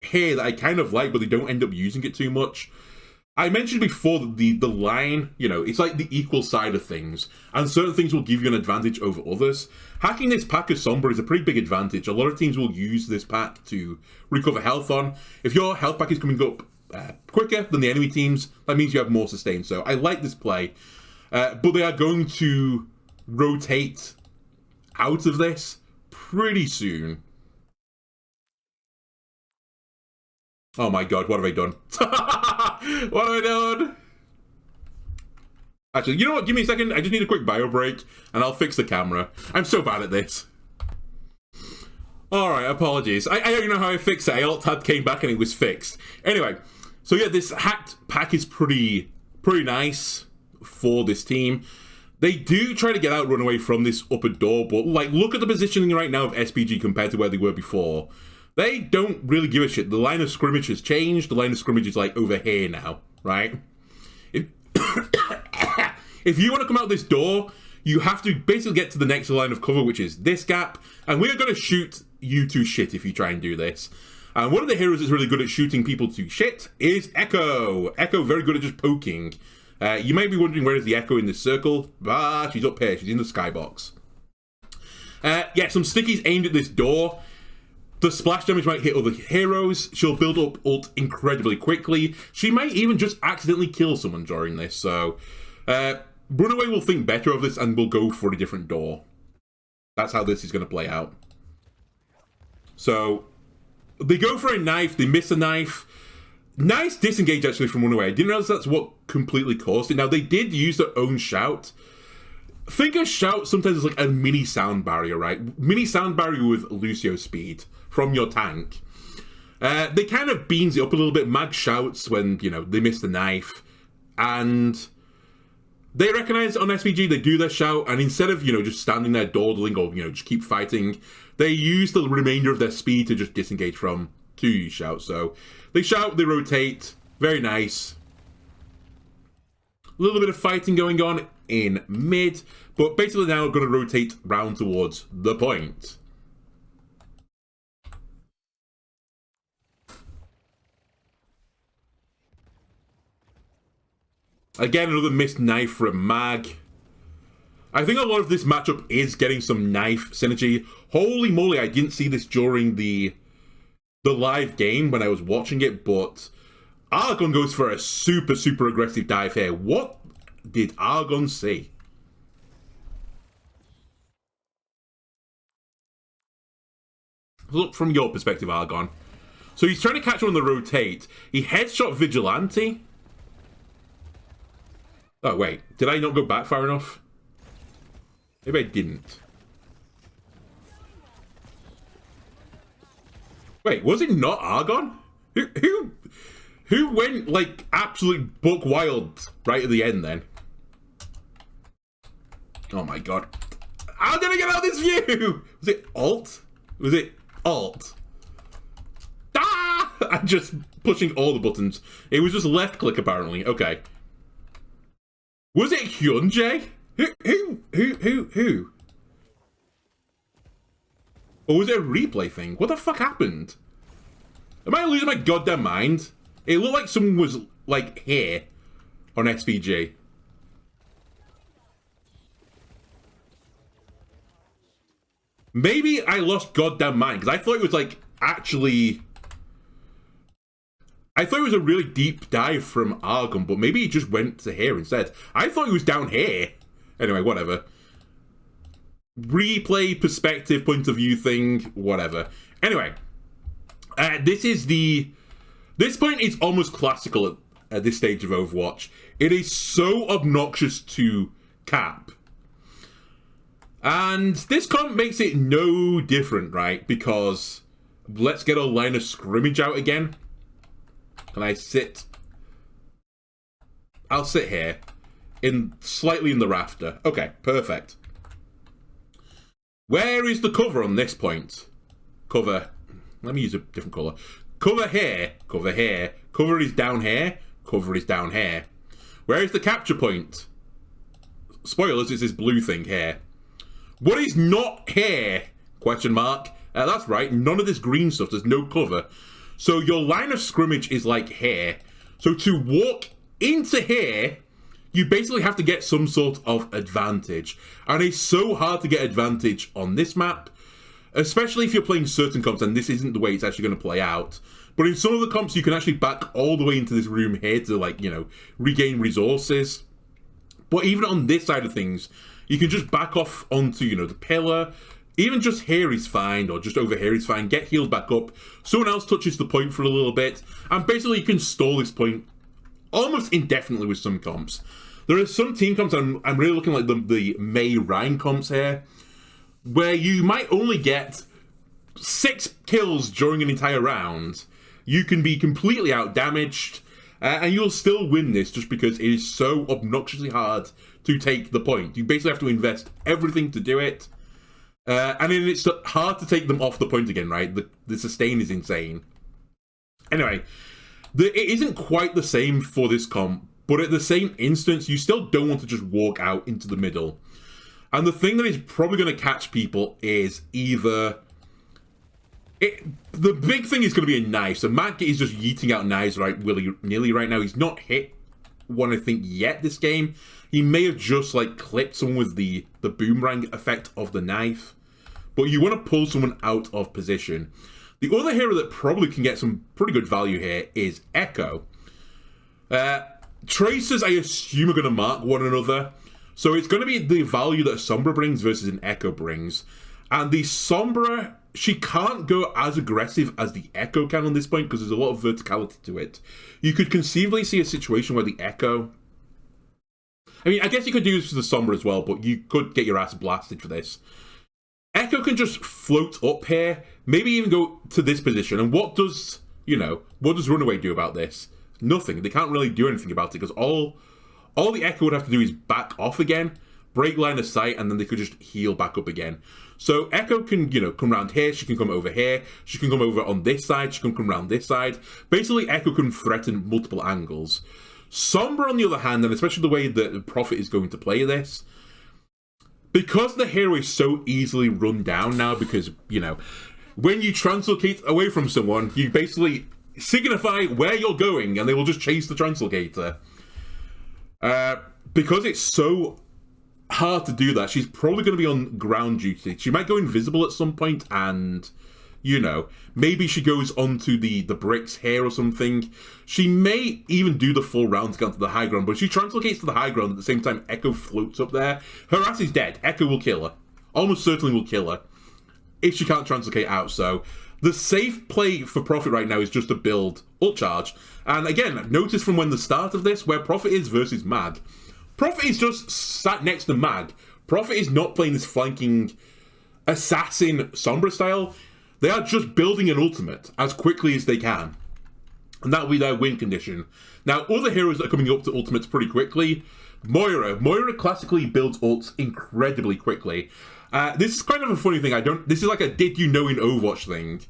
here that I kind of like, but they don't end up using it too much. I mentioned before that the line, it's like the equal side of things, and certain things will give you an advantage over others. Hacking this pack of Sombra is a pretty big advantage. A lot of teams will use this pack to recover health on. If your health pack is coming up quicker than the enemy teams, that means you have more sustain. So I like this play, but they are going to rotate out of this pretty soon. Oh my god, what have I done? What have I done? Actually, you know what? Give me a second. I just need a quick bio break, and I'll fix the camera. I'm so bad at this. Alright, apologies. I don't know how I fixed it. I alt-tab came back and it was fixed. Anyway, so yeah, this hacked pack is pretty nice for this team. They do try to get out Runaway from this upper door, but like, look at the positioning right now of SPG compared to where they were before. They don't really give a shit. The line of scrimmage has changed. The line of scrimmage is like over here now, right? If you want to come out this door, you have to basically get to the next line of cover, which is this gap, and we're going to shoot you to shit if you try and do this. And one of the heroes that's really good at shooting people to shit is Echo. Echo, very good at just poking. You may be wondering, where is the Echo in this circle? Ah, she's up here. She's in the skybox. Yeah, some stickies aimed at this door. The splash damage might hit other heroes. She'll build up ult incredibly quickly. She might even just accidentally kill someone during this, so... Runaway will think better of this and will go for a different door. That's how this is going to play out. So, they go for a knife, they miss a knife. Nice disengage actually from Runaway. I didn't realize that's what completely caused it. Now, they did use their own shout. Think of shout sometimes as like a mini sound barrier, right? Mini sound barrier with Lucio speed from your tank. They kind of beans it up a little bit. Mag shouts when, you know, they miss the knife. And... they recognize on SVG, they do their shout, and instead of, you know, just standing there dawdling or, you know, just keep fighting, they use the remainder of their speed to just disengage from to shout. So they shout, they rotate, very nice. A little bit of fighting going on in mid, but basically now we're going to rotate round towards the point. Again, another missed knife from Mag. I think a lot of this matchup is getting some knife synergy. Holy moly, I didn't see this during the live game when I was watching it, but Argon goes for a super aggressive dive here. What did Argon see? Look from your perspective, Argon. So he's trying to catch her on the rotate. He headshot Vigilante. Oh, wait. Did I not go back far enough? Maybe I didn't. Wait, was it not Argon? Who went, like, absolute buck wild right at the end, then? Oh, my God. How did I get out of this view? Was it alt? Was it alt? Ah! I'm just pushing all the buttons. It was just left click, apparently. Okay. Was it Hyunjae? Who? Or was it a replay thing? What the fuck happened? Am I losing my goddamn mind? It looked like someone was, like, here on SVG. Maybe I lost goddamn mind, because I thought it was, like, actually... I thought it was a really deep dive from Argon, but maybe he just went to here instead. I thought he was down here. Anyway, whatever. Replay, perspective, point of view thing, whatever. Anyway, this point is almost classical at this stage of Overwatch. It is so obnoxious to cap. And this comp makes it no different, right? Because let's get a line of scrimmage out again. Can I sit? I'll sit here, slightly in the rafter. Okay, perfect. Where is the cover on this point? Cover. Let me use a different color. Cover here. Cover here. Cover is down here. Cover is down here. Where is the capture point? Spoilers, it's this blue thing here. What is not here? Question mark. That's right. None of this green stuff. There's no cover. So your line of scrimmage is like here. So to walk into here, you basically have to get some sort of advantage. And it's so hard to get advantage on this map, especially if you're playing certain comps, and this isn't the way it's actually going to play out. But in some of the comps, you can actually back all the way into this room here to, like, you know, regain resources. But even on this side of things, you can just back off onto, you know, the pillar. Even just here is fine, or just over here is fine. Get healed back up. Someone else touches the point for a little bit. And basically you can stall this point almost indefinitely with some comps. There are some team comps, and I'm really looking like the May Ryan comps here, where you might only get 6 kills during an entire round. You can be completely out-damaged, and you'll still win this just because it is so obnoxiously hard to take the point. You basically have to invest everything to do it. And then it's hard to take them off the point again, right? The sustain is insane. Anyway, it isn't quite the same for this comp, but at the same instance, you still don't want to just walk out into the middle. And the thing that is probably going to catch people is either... the big thing is going to be a knife. So Matt is just yeeting out knives right willy-nilly right now. He's not hit one, I think, yet this game. He may have just, like, clipped someone with the boomerang effect of the knife. But you want to pull someone out of position. The other hero that probably can get some pretty good value here is Echo. Tracers, I assume, are going to mark one another. So it's going to be the value that a Sombra brings versus an Echo brings. And the Sombra, she can't go as aggressive as the Echo can on this point because there's a lot of verticality to it. You could conceivably see a situation where the Echo... I mean, I guess you could do this for the Sombra as well, but you could get your ass blasted for this. Echo can just float up here, maybe even go to this position. And what does, what does Runaway do about this? Nothing. They can't really do anything about it because all the Echo would have to do is back off again, break line of sight, and then they could just heal back up again. So Echo can, come around here, she can come over here, she can come over on this side, she can come around this side. Basically, Echo can threaten multiple angles. Sombra, on the other hand, and especially the way that the Prophet is going to play this, because the hero is so easily run down now, because, when you translocate away from someone, you basically signify where you're going, and they will just chase the translocator. Because it's so hard to do that, she's probably going to be on ground duty. She might go invisible at some point, and, maybe she goes onto the bricks here or something. She may even do the full round to get onto the high ground, but if she translocates to the high ground at the same time Echo floats up there, her ass is dead. Echo will kill her. Almost certainly will kill her if she can't translocate out. So the safe play for Prophet right now is just to build ult charge. And again, notice from when the start of this, where Prophet is versus Mag. Prophet is just sat next to Mag. Prophet is not playing this flanking assassin Sombra style. They are just building an ultimate as quickly as they can. And that'll be their win condition. Now, other heroes that are coming up to ultimates pretty quickly. Moira. Moira classically builds ults incredibly quickly. This is kind of a funny thing. This is like a did you know in Overwatch thing.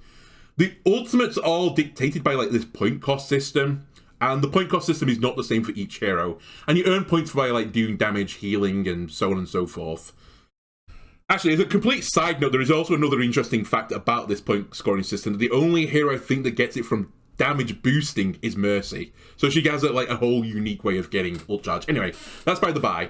The ultimates are all dictated by like this point cost system. And the point cost system is not the same for each hero. And you earn points by like doing damage, healing, and so on and so forth. Actually, as a complete side note, there is also another interesting fact about this point scoring system. The only hero I think that gets it from damage boosting is Mercy. So she has like a whole unique way of getting ult charge. Anyway, that's by the by.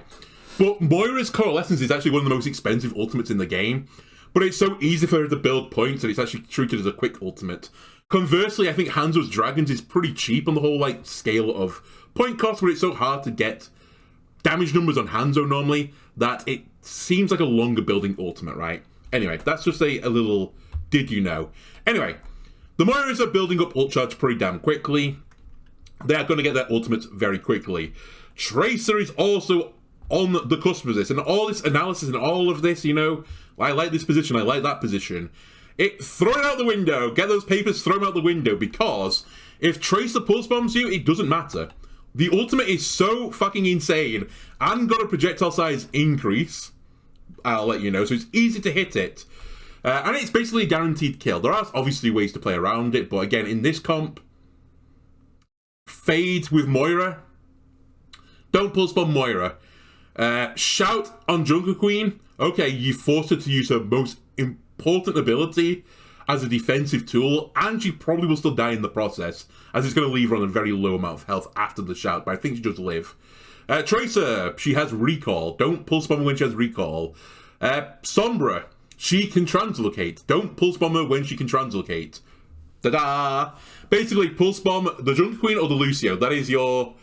But Moira's Coalescence is actually one of the most expensive ultimates in the game. But it's so easy for her to build points that it's actually treated as a quick ultimate. Conversely, I think Hanzo's Dragons is pretty cheap on the whole like scale of point cost, but it's so hard to get damage numbers on Hanzo normally that it seems like a longer building ultimate, right? Anyway, that's just a little did you know. Anyway, the Moiras are building up ult charge pretty damn quickly. They are going to get their ultimates very quickly. Tracer is also on the cusp of this, and all this analysis and all of this, I like this position, I like that position. Throw it out the window. Get those papers, throw them out the window, because if Tracer pulse bombs you, it doesn't matter. The ultimate is so fucking insane and got a projectile size increase. I'll let you know. So it's easy to hit it. And it's basically a guaranteed kill. There are obviously ways to play around it, but again, in this comp, Fade with Moira. Don't pulse bomb Moira. Shout on Jungle Queen. Okay, you forced her to use her most important ability as a defensive tool, and she probably will still die in the process, as it's going to leave her on a very low amount of health after the shout, but I think she does live. Tracer, she has recall. Don't pulse bomb her when she has recall. Sombra, she can translocate. Don't pulse bomb her when she can translocate. Ta-da! Basically, pulse bomb the Jungle Queen or the Lucio. That is your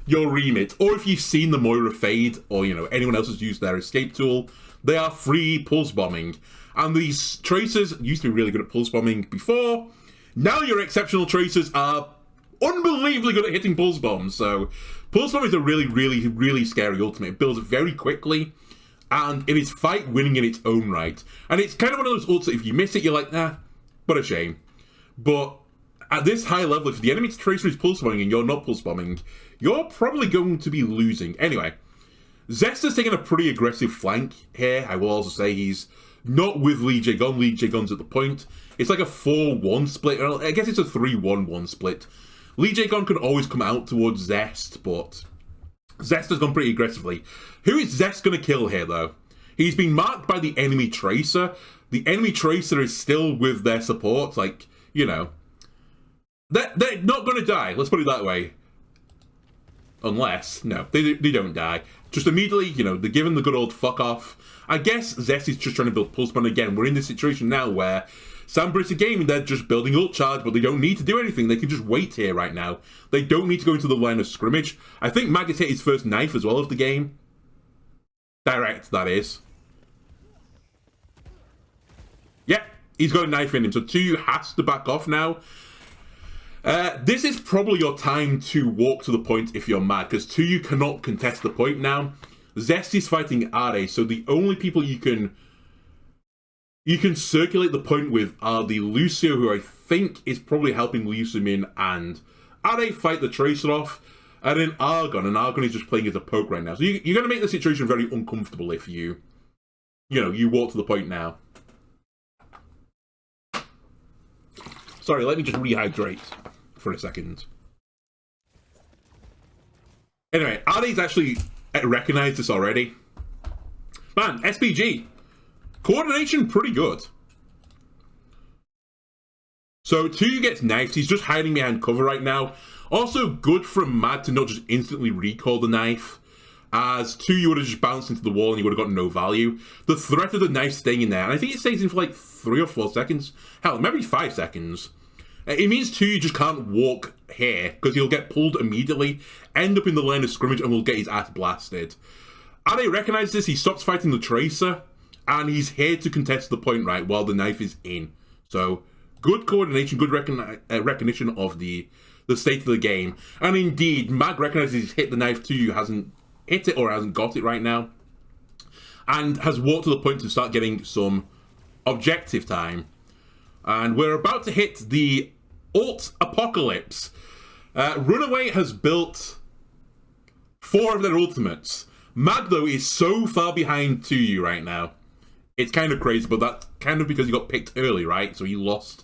remit. Or if you've seen the Moira Fade, or anyone else has used their escape tool, they are free pulse bombing. And these Tracers used to be really good at pulse bombing before. Now your exceptional Tracers are unbelievably good at hitting Pulse Bomb. So Pulse Bomb is a really, really, really scary ultimate. It builds very quickly, and it is fight winning in its own right. And it's kind of one of those ults that if you miss it, you're like, nah, what a shame. But at this high level, if the enemy tracer is pulse bombing and you're not pulse bombing, you're probably going to be losing. Anyway, Zest is taking a pretty aggressive flank here. I will also say he's not with Lee Jae-gon. Lee Jae-gon's at the point. It's like a 4-1 split. I guess it's a 3-1-1 split. Lee Jae-gon can always come out towards Zest, but Zest has gone pretty aggressively. Who is Zest going to kill here, though? He's been marked by the enemy tracer. The enemy tracer is still with their support. Like, you know, they're not going to die. Let's put it that way. Unless, no, they don't die. Just immediately, you know, they're given the good old fuck off. I guess Zest is just trying to build Pulse Bomb again. We're in this situation now where Sandbrissa Gaming, they're just building ult charge, but they don't need to do anything. They can just wait here right now. They don't need to go into the line of scrimmage. I think Mag has hit his first knife as well of the game. Direct, that is. Yeah, he's got a knife in him, so 2 has to back off now. This is probably your time to walk to the point if you're Mag, because 2 cannot contest the point now. Zest is fighting Are, so the only people you can circulate the point with are the Lucio, who I think is probably helping Liu Sumin and Are fight the Tracer off, and then Argon, and Argon is just playing as a poke right now. So you're going to make the situation very uncomfortable if you walk to the point now. Sorry, let me just rehydrate for a second. Anyway, Are's actually recognized this already. Man, SPG. Coordination, pretty good. So, 2 gets knifed. He's just hiding behind cover right now. Also, good from Mag to not just instantly recall the knife. As 2, you would have just bounced into the wall and you would have got no value. The threat of the knife staying in there, and I think it stays in for like 3 or 4 seconds. Hell, maybe 5 seconds. It means 2, you just can't walk here, because he'll get pulled immediately, end up in the line of scrimmage, and will get his ass blasted. Are recognizes this, he stops fighting the Tracer, and he's here to contest the point right while the knife is in. So, good coordination, good recognition of the state of the game. And indeed, Mag recognizes he's hit the knife, 2 hasn't hit it or hasn't got it right now, and has walked to the point to start getting some objective time. And we're about to hit the ult apocalypse. Runaway has built 4 of their ultimates. Mag, though, is so far behind 2 right now. It's kind of crazy, but that's kind of because he got picked early, right? So he lost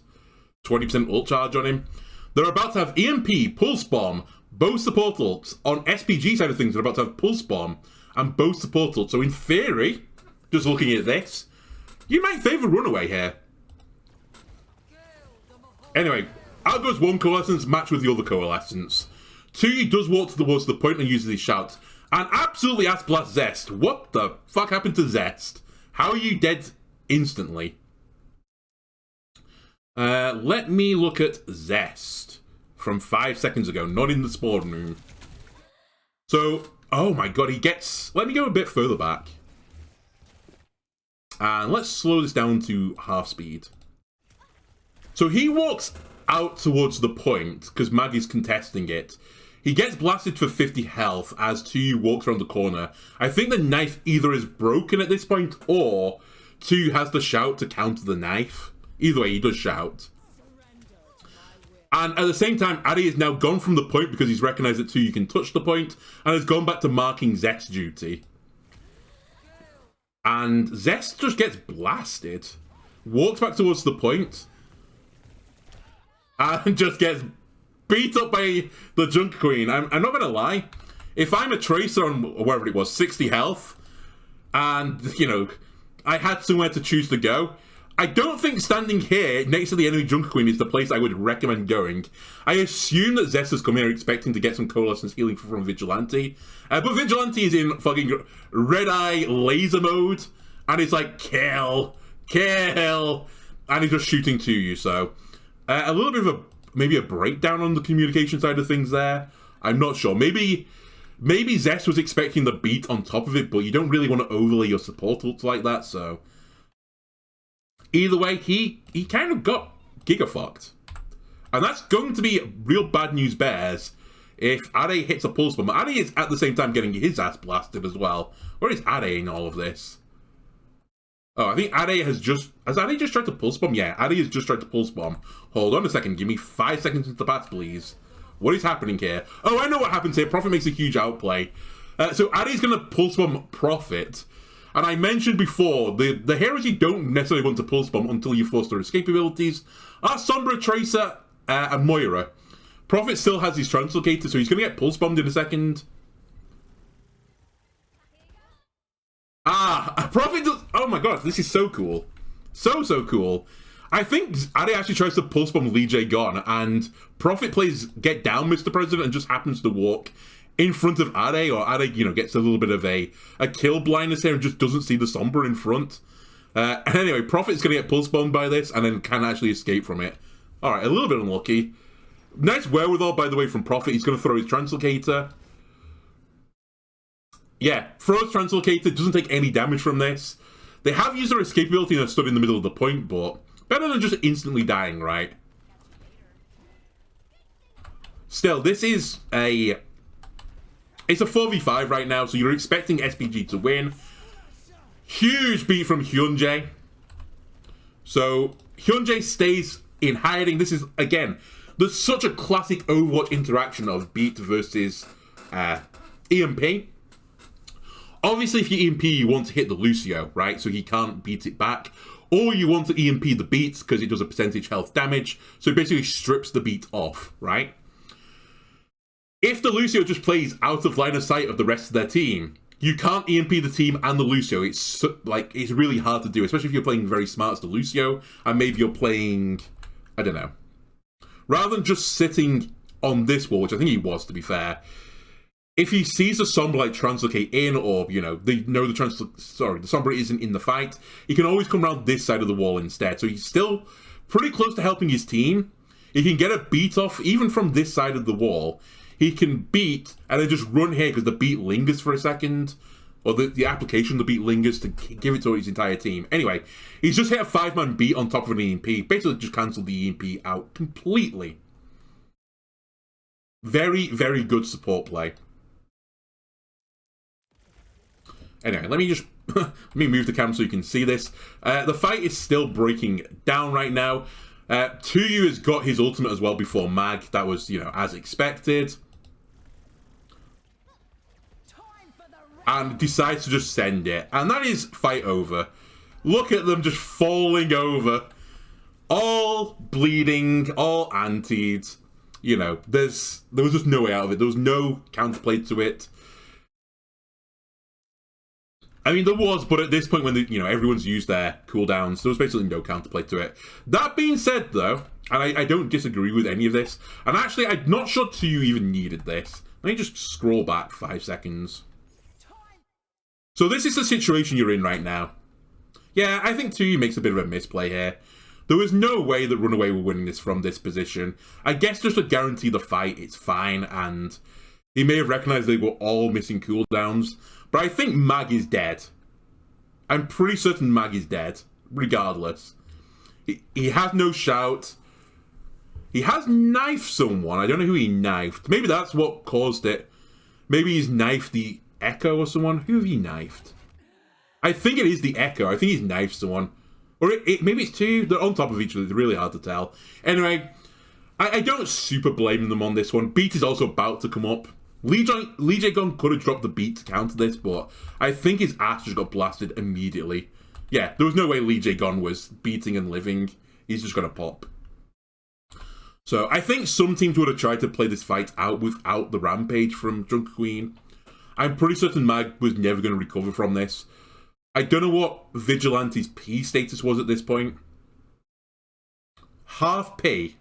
20% ult charge on him. They're about to have EMP, Pulse Bomb, both support ults. On SPG side of things, they're about to have Pulse Bomb and both support ults. So in theory, just looking at this, you might favour Runaway here. Anyway, out goes one Coalescence, match with the other Coalescence. 2 does walk towards the point and uses his shout. And absolutely ass blast Zest. What the fuck happened to Zest? How are you dead instantly? Let me look at Zest from 5 seconds ago, not in the spawn room. So, oh my god, he gets... Let me go a bit further back. And let's slow this down to half speed. So he walks out towards the point, because Maggie's contesting it. He gets blasted for 50 health as 2 walks around the corner. I think the knife either is broken at this point, or 2 has the shout to counter the knife. Either way, he does shout. And at the same time, Addy is now gone from the point because he's recognized that 2 you can touch the point, and has gone back to marking Zest's duty. And Zest just gets blasted. Walks back towards the point. And just gets beat up by the Junk Queen. I'm not going to lie. If I'm a Tracer on whatever it was, 60 health, and, you know, I had somewhere to choose to go, I don't think standing here next to the enemy Junk Queen is the place I would recommend going. I assume that Zest has come here expecting to get some Coalescence healing from Vigilante. But Vigilante is in fucking red eye laser mode. And it's like, kill. And he's just shooting to you, so... a little bit of maybe a breakdown on the communication side of things there. I'm not sure. Maybe Zest was expecting the beat on top of it, but you don't really want to overlay your support ults like that, so... Either way, he kind of got giga-fucked. And that's going to be real bad news bears if Ade hits a pulse bomb. Ade is at the same time getting his ass blasted as well. Where is Ade in all of this? Oh, I think Ade has Ade just tried to pulse bomb? Yeah, Ade has just tried to pulse bomb. Hold on a second, give me 5 seconds into the pass, please. What is happening here? Oh, I know what happens here. Prophet makes a huge outplay. So Ade's going to pulse bomb Prophet. And I mentioned before, the heroes you don't necessarily want to pulse bomb until you force their escape abilities are Sombra, Tracer, and Moira. Prophet still has his Translocator, so he's going to get pulse bombed in a second. Prophet does... Oh my god, this is so cool. So cool. I think Ade actually tries to pulse bomb Lee J. Gon, and Prophet plays Get Down, Mr. President, and just happens to walk in front of Ade, or Ade, you know, gets a little bit of a kill blindness here and just doesn't see the Sombra in front. And anyway, Prophet's going to get pulse bombed by this, and then can actually escape from it. Alright, a little bit unlucky. Nice wherewithal, by the way, from Prophet. He's going to throw his Translocator. Yeah, throws Translocator, doesn't take any damage from this. They have used their escape ability and have stood in the middle of the point, but better than just instantly dying, right? Still, this is a... It's a 4v5 right now, so you're expecting SPG to win. Huge beat from Hyunjae. So, Hyunjae stays in hiding. This is, again, there's such a classic Overwatch interaction of beat versus EMP. Obviously, if you EMP, you want to hit the Lucio, right? So he can't beat it back. Or you want to EMP the beats because it does a percentage health damage. So it basically strips the beat off, right? If the Lucio just plays out of line of sight of the rest of their team, you can't EMP the team and the Lucio. It's it's really hard to do, especially if you're playing very smart as the Lucio, and maybe you're playing, I don't know. Rather than just sitting on this wall, which I think he was, to be fair, if he sees a Sombra like translocate in, or, you know, they know the Sombra isn't in the fight, he can always come around this side of the wall instead. So he's still pretty close to helping his team. He can get a beat off, even from this side of the wall. He can beat, and then just run here because the beat lingers for a second. Or the application of the beat lingers to give it to his entire team. Anyway, he's just hit a 5-man beat on top of an EMP. Basically just cancelled the EMP out completely. Very, very good support play. Anyway, let me just let me move the camera so you can see this. The fight is still breaking down right now. Tuyu has got his ultimate as well before Mag. That was, you know, as expected. And decides to just send it. And that is fight over. Look at them just falling over. All bleeding, all antied. You know, there was just no way out of it. There was no counterplay to it. I mean, there was, but at this point when, you know, everyone's used their cooldowns, there was basically no counterplay to it. That being said, though, and I don't disagree with any of this, and actually, I'm not sure Tuyu even needed this. Let me just scroll back 5 seconds. So this is the situation you're in right now. Yeah, I think Tuyu makes a bit of a misplay here. There was no way that Runaway were winning this from this position. I guess just to guarantee the fight, it's fine, and he may have recognized they were all missing cooldowns. But I think Mag is dead. I'm pretty certain Mag is dead, regardless. He has no shout. He has knifed someone. I don't know who he knifed. Maybe that's what caused it. Maybe he's knifed the Echo or someone. Who have he knifed? I think it is the Echo. I think he's knifed someone. Or maybe it's two. They're on top of each other. It's really hard to tell. Anyway, I don't super blame them on this one. Beat is also about to come up. Lee Jae-gon could have dropped the beat to counter this, but I think his ass just got blasted immediately. Yeah, there was no way Lee Jae-gon was beating and living. He's just going to pop. So I think some teams would have tried to play this fight out without the rampage from Drunk Queen. I'm pretty certain Mag was never going to recover from this. I don't know what Vigilante's P status was at this point. Half P?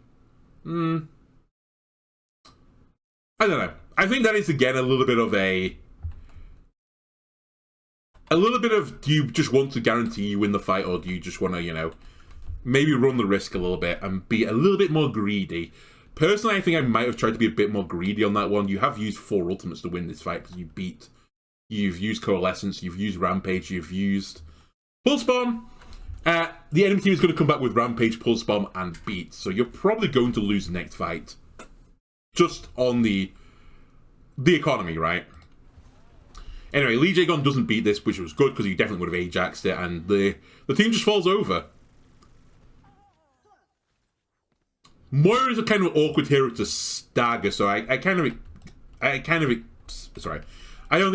I don't know. I think that is, again, a little bit of, do you just want to guarantee you win the fight, or do you just want to, you know, maybe run the risk a little bit and be a little bit more greedy? Personally, I think I might have tried to be a bit more greedy on that one. You have used 4 ultimates to win this fight because you've used Coalescence, you've used Rampage, you've used Pulse Bomb. The enemy team is going to come back with Rampage, Pulse Bomb, and Beat. So you're probably going to lose the next fight. Just on the economy, right? Anyway, Lee Jae-gon doesn't beat this, which was good because he definitely would have Ajaxed it, and the team just falls over. Moira is a kind of awkward hero to stagger, so I don't think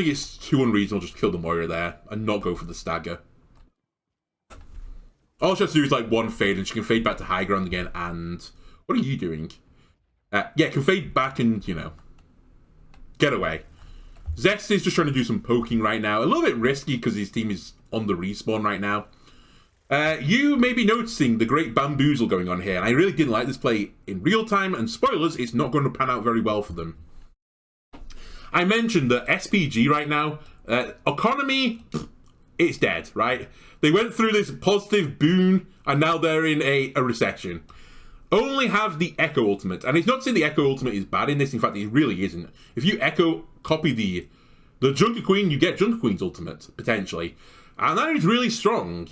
it's too unreasonable just kill the Moira there and not go for the stagger. All she has to do is like one fade, and she can fade back to high ground again. And what are you doing? Yeah, can fade back and, you know, get away. Zest is just trying to do some poking right now. A little bit risky because his team is on the respawn right now. You may be noticing the great bamboozle going on here, and I really didn't like this play in real time, and spoilers, it's not going to pan out very well for them. I mentioned that SPG right now, economy, it's dead, right? They went through this positive boon, and now they're in a recession. Only have the Echo Ultimate, and it's not saying the Echo Ultimate is bad in this, in fact it really isn't. If you Echo copy the Junker Queen, you get Junker Queen's Ultimate, potentially. And that is really strong.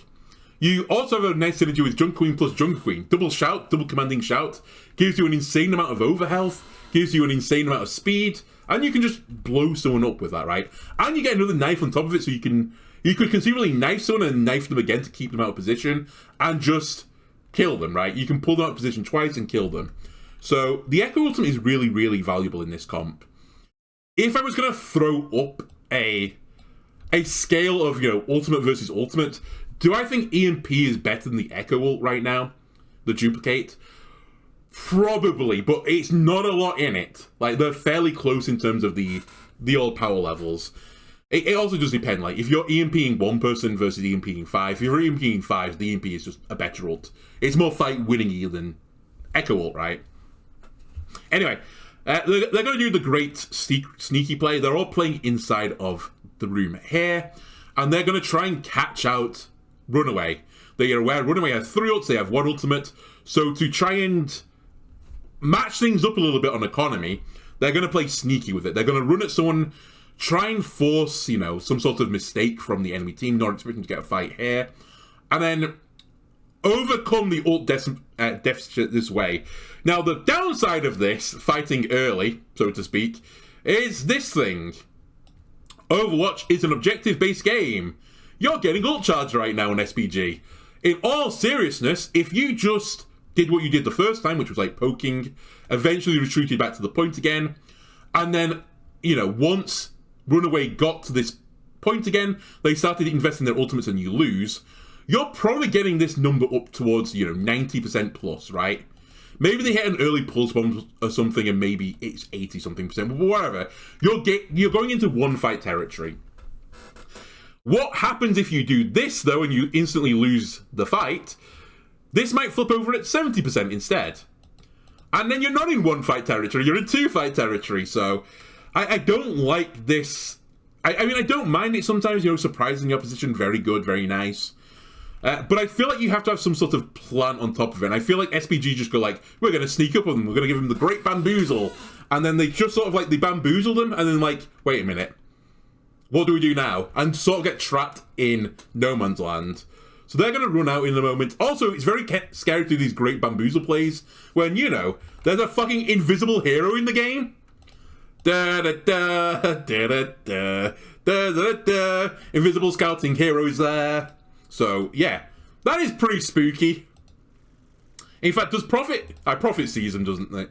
You also have a nice synergy with Junker Queen plus Junker Queen. Double shout, double commanding shout, gives you an insane amount of overhealth, gives you an insane amount of speed, and you can just blow someone up with that, right? And you get another knife on top of it, so you could conceivably knife someone and knife them again to keep them out of position, and just kill them, right? You can pull them out of position twice and kill them. So the Echo Ultimate is really, really valuable in this comp. If I was going to throw up a scale of, you know, Ultimate versus Ultimate, do I think EMP is better than the Echo Ult right now? The duplicate? Probably, but it's not a lot in it. Like, they're fairly close in terms of the old power levels. It also does depend, like, if you're EMPing one person versus EMPing five, if you're EMPing five, the EMP is just a better ult. It's more fight-winning than Echo Ult, right? Anyway, they're going to do the great sneaky play. They're all playing inside of the room here, and they're going to try and catch out Runaway. They are aware Runaway has 3 ults, they have 1 ultimate, so to try and match things up a little bit on economy, they're going to play sneaky with it. They're going to run at someone, try and force, you know, some sort of mistake from the enemy team, not expecting to get a fight here, and then overcome the ult deficit this way. Now, the downside of this, fighting early, so to speak, is this thing. Overwatch is an objective-based game. You're getting ult charge right now on SPG. In all seriousness, if you just did what you did the first time, which was like poking, eventually retreated back to the point again, and then, you know, once Runaway got to this point again, they started investing their ultimates and you lose, you're probably getting this number up towards, you know, 90% plus, right? Maybe they hit an early pulse bomb or something and maybe it's 80-something percent, but whatever. You're going into one fight territory. What happens if you do this, though, and you instantly lose the fight? This might flip over at 70% instead. And then you're not in one fight territory, you're in 2 fight territory, so I don't like this. I mean, I don't mind it sometimes, you know, surprising the opposition, very good, very nice. But I feel like you have to have some sort of plan on top of it. And I feel like SPG just go like, we're going to sneak up on them, we're going to give them the great bamboozle. And then they just sort of like, they bamboozle them, and then like, wait a minute. What do we do now? And sort of get trapped in no man's land. So they're going to run out in a moment. Also, it's very scary to do these great bamboozle plays when, you know, there's a fucking invisible hero in the game. Da da da da da da da da da. Invisible scouting hero is there. So yeah, that is pretty spooky. In fact, does Prophet? Prophet sees them, doesn't they?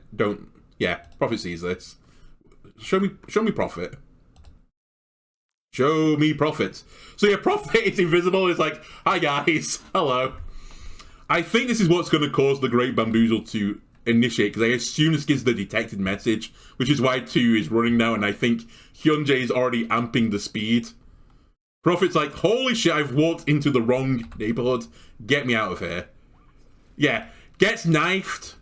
Yeah, Prophet sees this. Show me Prophet. Show me Prophet. So yeah, Prophet is invisible. It's like, hi guys, hello. I think this is what's going to cause the Great Bamboozle to initiate, because I assume this gives the detected message, which is why 2 is running now, and I think Hyunjae is already amping the speed. Prophet's like, holy shit, I've walked into the wrong neighborhood. Get me out of here. Yeah, gets knifed.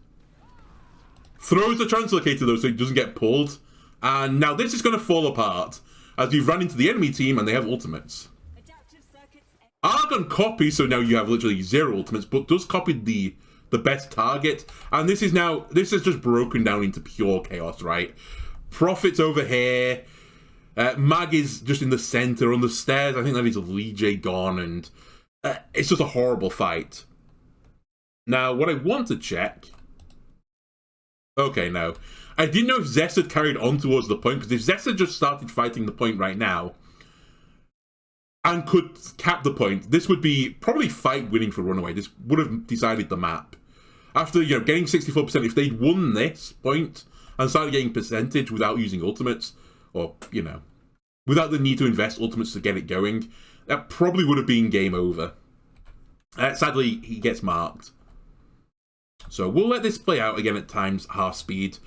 Throws the translocator though so he doesn't get pulled. And now this is going to fall apart as we've run into the enemy team and they have ultimates. Argon copies, so now you have literally 0 ultimates, but does copy the best target. And this is just broken down into pure chaos, right? Prophet's over here. Mag is just in the center on the stairs. I think that is Lee Jae gone, and It's just a horrible fight. Now, what I want to check... Okay, no. I didn't know if Zest had carried on towards the point, because if Zest had just started fighting the point right now, and could cap the point, this would be probably fight winning for Runaway. This would have decided the map. After, you know, getting 64%, if they'd won this point and started getting percentage without using ultimates, or, you know, without the need to invest ultimates to get it going, that probably would have been game over. Sadly, he gets marked. So we'll let this play out again at times half speed.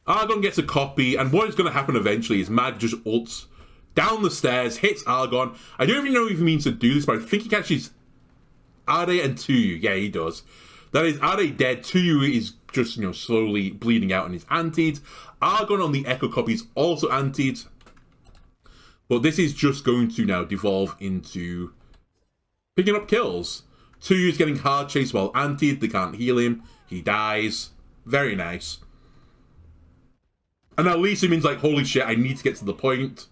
Argon gets a copy, and what is going to happen eventually is Mag just ults down the stairs, hits Argon. I don't even know if he means to do this, but I think he catches Ade and Tuyu. Yeah, he does. That is Ade dead. Tuyu is just, you know, slowly bleeding out and is antied. Argon on the Echo copy is also antied. But this is just going to now devolve into picking up kills. Tuyu is getting hard chased while antied. They can't heal him. He dies. Very nice. And now Lee Simmons like, holy shit, I need to get to the point.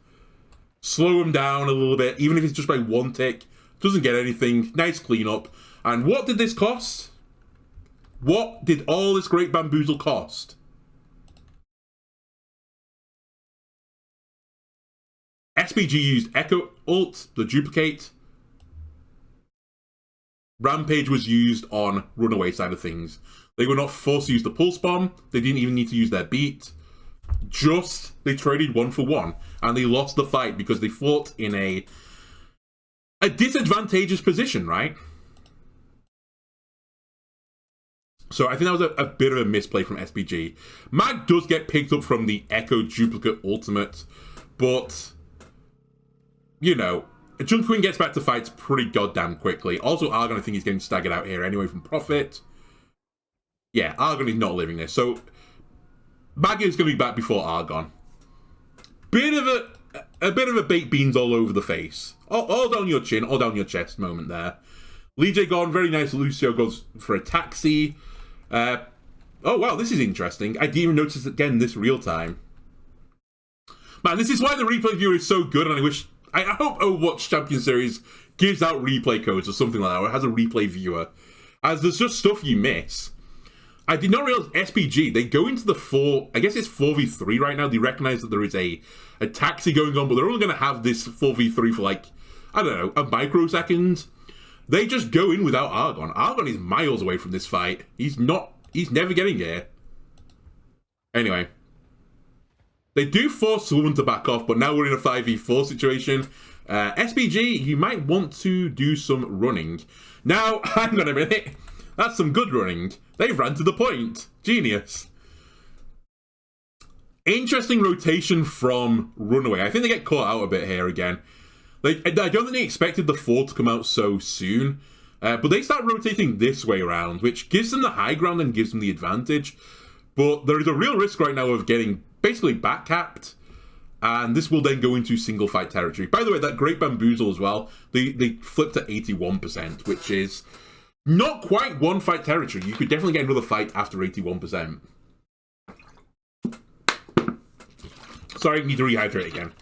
Slow him down a little bit, even if it's just by one tick. Doesn't get anything. Nice cleanup. And what did this cost? What did all this great bamboozle cost? SPG used Echo ult, the duplicate. Rampage was used on Runaway side of things. They were not forced to use the pulse bomb. They didn't even need to use their beat. Just, they traded 1-for-1. And they lost the fight because they fought in a disadvantageous position, right? So I think that was a bit of a misplay from SPG. Mag does get picked up from the Echo duplicate ultimate, but, you know, Junk Queen gets back to fights pretty goddamn quickly. Also, Argon, I think he's getting staggered out here anyway from Prophet. Yeah, Argon is not living this. So, Mag is going to be back before Argon. Bit of a baked beans all over the face. All down your chin, all down your chest moment there. Lee J gone, very nice. Lucio goes for a taxi. Oh, wow, this is interesting. I didn't even notice again this real time. Man, this is why the replay viewer is so good, and I hope Overwatch Champion Series gives out replay codes or something like that, or it has a replay viewer, as there's just stuff you miss. I did not realize SPG, they go into the I guess it's 4v3 right now. They recognize that there is a taxi going on, but they're only going to have this 4v3 for like, I don't know, a microsecond. They just go in without Argon. Argon is miles away from this fight. He's never getting here. Anyway. They do force someone to back off, but now we're in a 5v4 situation. SPG, you might want to do some running. Now, hang on a minute. That's some good running. They've ran to the point. Genius. Interesting rotation from Runaway. I think they get caught out a bit here again. I don't think they expected the 4 to come out so soon. But they start rotating this way around, which gives them the high ground and gives them the advantage. But there is a real risk right now of getting basically back-capped. And this will then go into single fight territory. By the way, that great bamboozle as well, they flipped to 81%, which is not quite one fight territory. You could definitely get another fight after 81%. Sorry, I need to rehydrate again.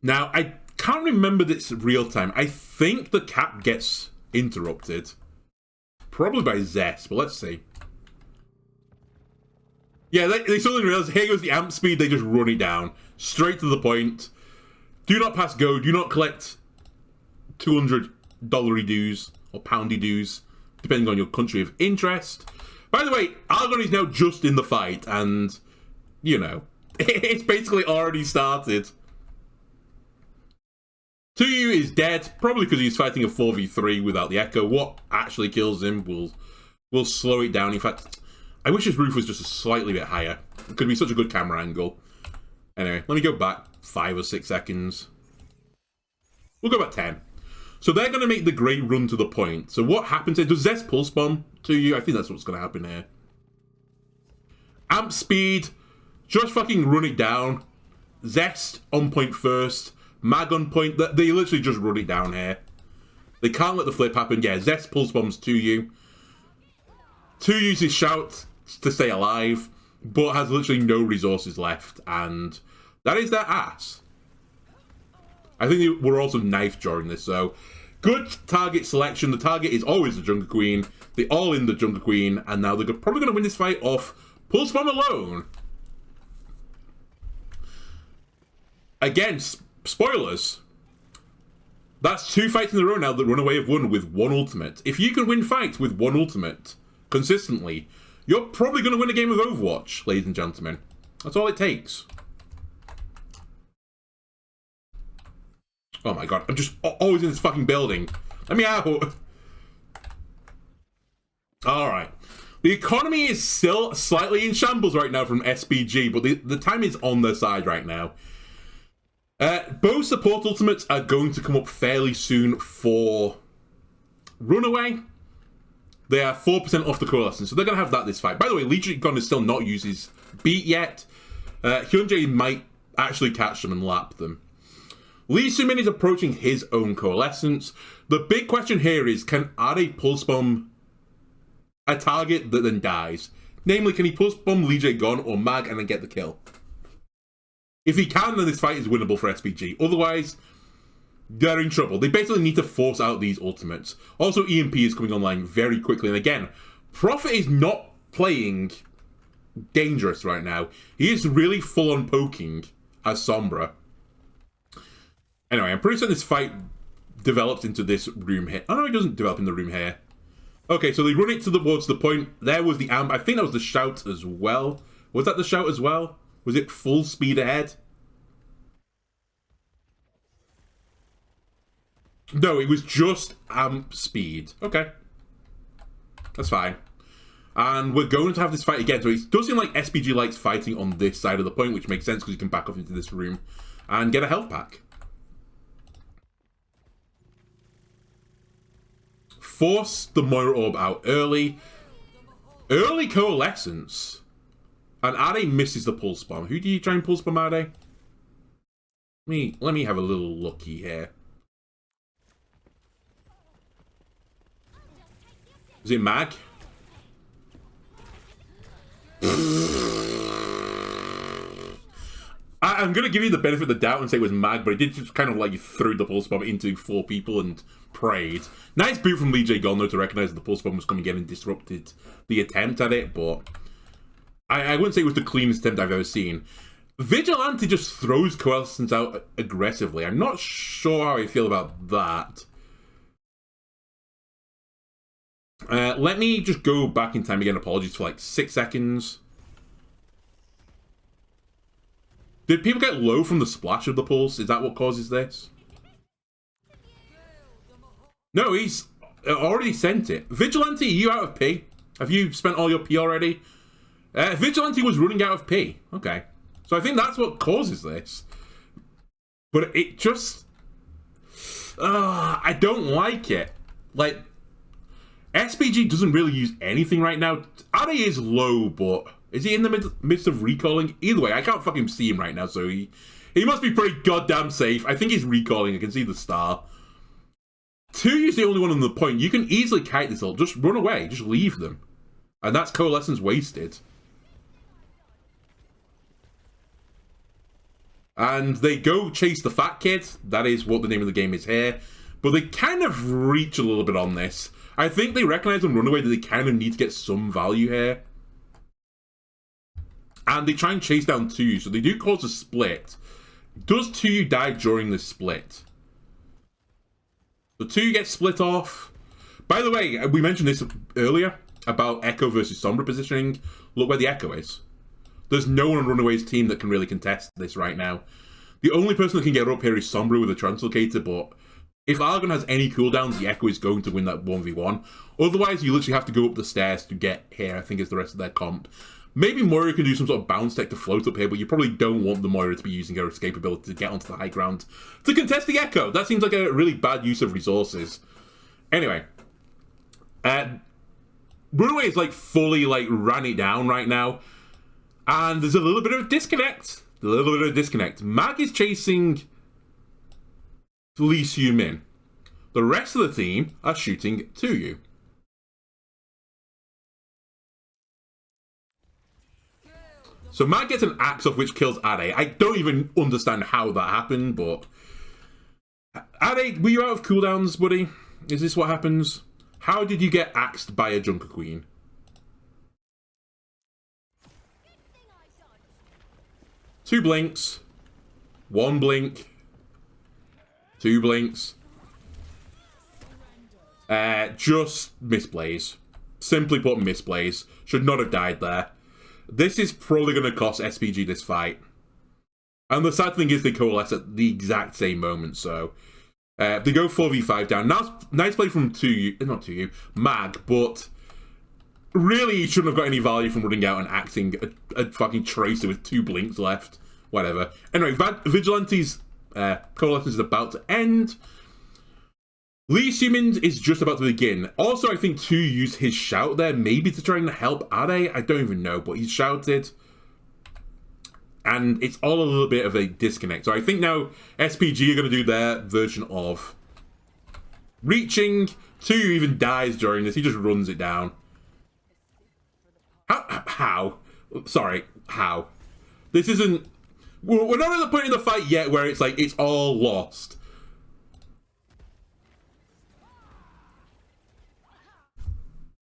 Now, I can't remember this real time. I think the cap gets interrupted. Probably by Zest, but let's see. Yeah, they suddenly realize, here goes the amp speed, they just run it down. Straight to the point. Do not pass go, do not collect $200 dues, or poundy dues, depending on your country of interest. By the way, Argon is now just in the fight, and, you know, it's basically already started. Tuyu is dead, probably because he's fighting a 4v3 without the Echo. What actually kills him will slow it down. In fact, I wish his roof was just a slightly bit higher. It could be such a good camera angle. Anyway, let me go back 5 or 6 seconds. We'll go back 10. So they're going to make the great run to the point. So what happens here? Does Zest pulse bomb Tuyu? I think that's what's going to happen here. Amp speed. Just fucking run it down. Zest on point first. Mag on point. They literally just run it down here. They can't let the flip happen. Yeah, Zest pulse bombs Tuyu. Tuyu uses shout to stay alive, but has literally no resources left, and that is their ass. I think they were also knifed during this, so Good target selection. The target is always the Jungle Queen. They all in the Jungle Queen, and now they're probably going to win this fight off Pulse Bomb alone. Again, spoilers. That's 2 fights in a row now that Runaway have won with 1 ultimate. If you can win fights with 1 ultimate consistently, you're probably going to win a game of Overwatch, ladies and gentlemen. That's all it takes. Oh my god, I'm just always in this fucking building. Let me out. Alright. The economy is still slightly in shambles right now from SPG, but the time is on their side right now. Both support ultimates are going to come up fairly soon for Runaway. They are 4% off the coalescence, so they're going to have that this fight. By the way, Legion Gun is still not used his beat yet. Hyunjae might actually catch them and lap them. Lee Sumin is approaching his own coalescence. The big question here is, can Ade pulse bomb a target that then dies? Namely, can he pulse bomb Lee Jae-gon or Mag and then get the kill? If he can, then this fight is winnable for SPG. Otherwise, they're in trouble. They basically need to force out these ultimates. Also, EMP is coming online very quickly. And again, Prophet is not playing dangerous right now. He is really full-on poking as Sombra. Anyway, I'm pretty certain this fight develops into this room here. Oh no, it doesn't develop in the room here. Okay, so they run it towards the point. There was the amp. I think that was the shout as well. Was that the shout as well? Was it full speed ahead? No, it was just amp speed. Okay. That's fine. And we're going to have this fight again. So it does seem like SPG likes fighting on this side of the point, which makes sense because you can back off into this room and get a health pack. Force the Moira Orb out early. Early coalescence. And Ade misses the pulse bomb. Who do you try and pulse bomb, Ade? Let me have a little looky here. Is it Mag? I'm going to give you the benefit of the doubt and say it was Mag, but it did just kind of like threw the pulse bomb into 4 people and prayed. Nice boot from Lee Jae-gon though to recognize that the pulse bomb was coming in and disrupted the attempt at it, but I wouldn't say it was the cleanest attempt I've ever seen. Vigilante just throws coalescence out aggressively. I'm not sure how I feel about that. Let me just go back in time again. Apologies for like 6 seconds. Did people get low from the splash of the pulse? Is that what causes this? No, he's already sent it. Vigilante, are you out of P? Have you spent all your P already? Vigilante was running out of P. Okay. So I think that's what causes this. But it just... I don't like it. Like, SPG doesn't really use anything right now. Ade is low, but... Is he in the midst of recalling? Either way, I can't fucking see him right now, so he must be pretty goddamn safe. I think he's recalling. I can see the star. 2 is the only one on the point. You can easily kite this all. Just run away. Just leave them. And that's coalescence wasted. And they go chase the fat kid. That is what the name of the game is here. But they kind of reach a little bit on this. I think they recognize on Runaway that they kind of need to get some value here. And they try and chase down 2, so they do cause a split. Does 2 die during the split? The 2 gets split off. By the way, we mentioned this earlier about Echo versus Sombra positioning. Look where the Echo is. There's no one on Runaway's team that can really contest this right now. The only person that can get up here is Sombra with a Translocator, but if Argon has any cooldowns, the Echo is going to win that 1v1. Otherwise, you literally have to go up the stairs to get here, I think is the rest of their comp. Maybe Moira can do some sort of bounce tech to float up here, but you probably don't want the Moira to be using her escape ability to get onto the high ground to contest the Echo. That seems like a really bad use of resources. Anyway. Runaway is like fully like ran it down right now. And there's a little bit of a disconnect. Mag is chasing Lee Soo-min. The rest of the team are shooting to you. So Mag gets an axe off which kills Ade. I don't even understand how that happened, but Ade, were you out of cooldowns, buddy? Is this what happens? How did you get axed by a Junker Queen? Two blinks. One blink. Two blinks. Just misplays. Simply put, misplays. Should not have died there. This is probably going to cost SPG this fight. And the sad thing is they coalesce at the exact same moment, so... they go 4v5 down. Now, nice play from Mag, but... Really, he shouldn't have got any value from running out and axing a fucking Tracer with 2 blinks left. Whatever. Anyway, Vigilante's coalescence is about to end. Lee Siemens is just about to begin. Also, I think 2 used his shout there, maybe to try and help Ade. I don't even know, but he shouted. And it's all a little bit of a disconnect. So I think now SPG are going to do their version of reaching. 2 even dies during this. He just runs it down. How? Sorry, how? This isn't... We're not at the point in the fight yet where it's like, it's all lost.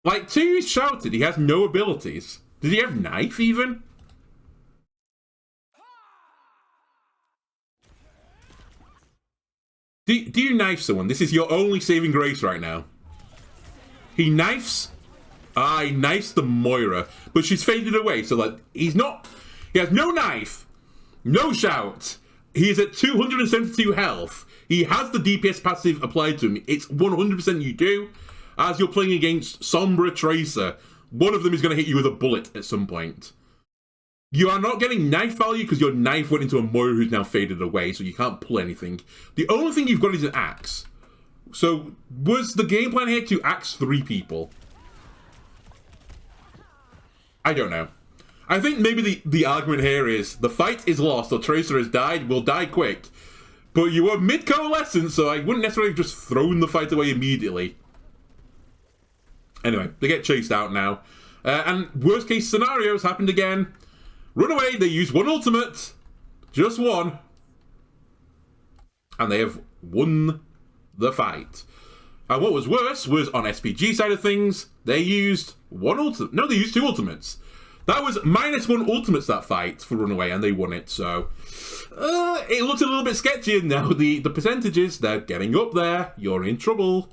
Like, 2 shouted, he has no abilities. Did he have knife, even? Do you knife someone? This is your only saving grace right now. He knifes... he knifes the Moira, but she's faded away, so, like, he's not... He has no knife, no shout. He is at 272 health. He has the DPS passive applied to him. It's 100% you do. As you're playing against Sombra Tracer, one of them is going to hit you with a bullet at some point. You are not getting knife value because your knife went into a Moira who's now faded away, so you can't pull anything. The only thing you've got is an axe. So, was the game plan here to axe 3 people? I don't know. I think maybe the argument here is the fight is lost, or Tracer has died, will die quick. But you were mid-coalescence, so I wouldn't necessarily have just thrown the fight away immediately. Anyway, they get chased out now. And worst case scenarios happened again. Runaway, they use 1 ultimate. Just 1. And they have won the fight. And what was worse was on SPG side of things, they used 1 ultimate. No, they used 2 ultimates. That was -1 ultimates that fight for Runaway, and they won it, so... it looks a little bit sketchy now. The percentages, they're getting up there. You're in trouble.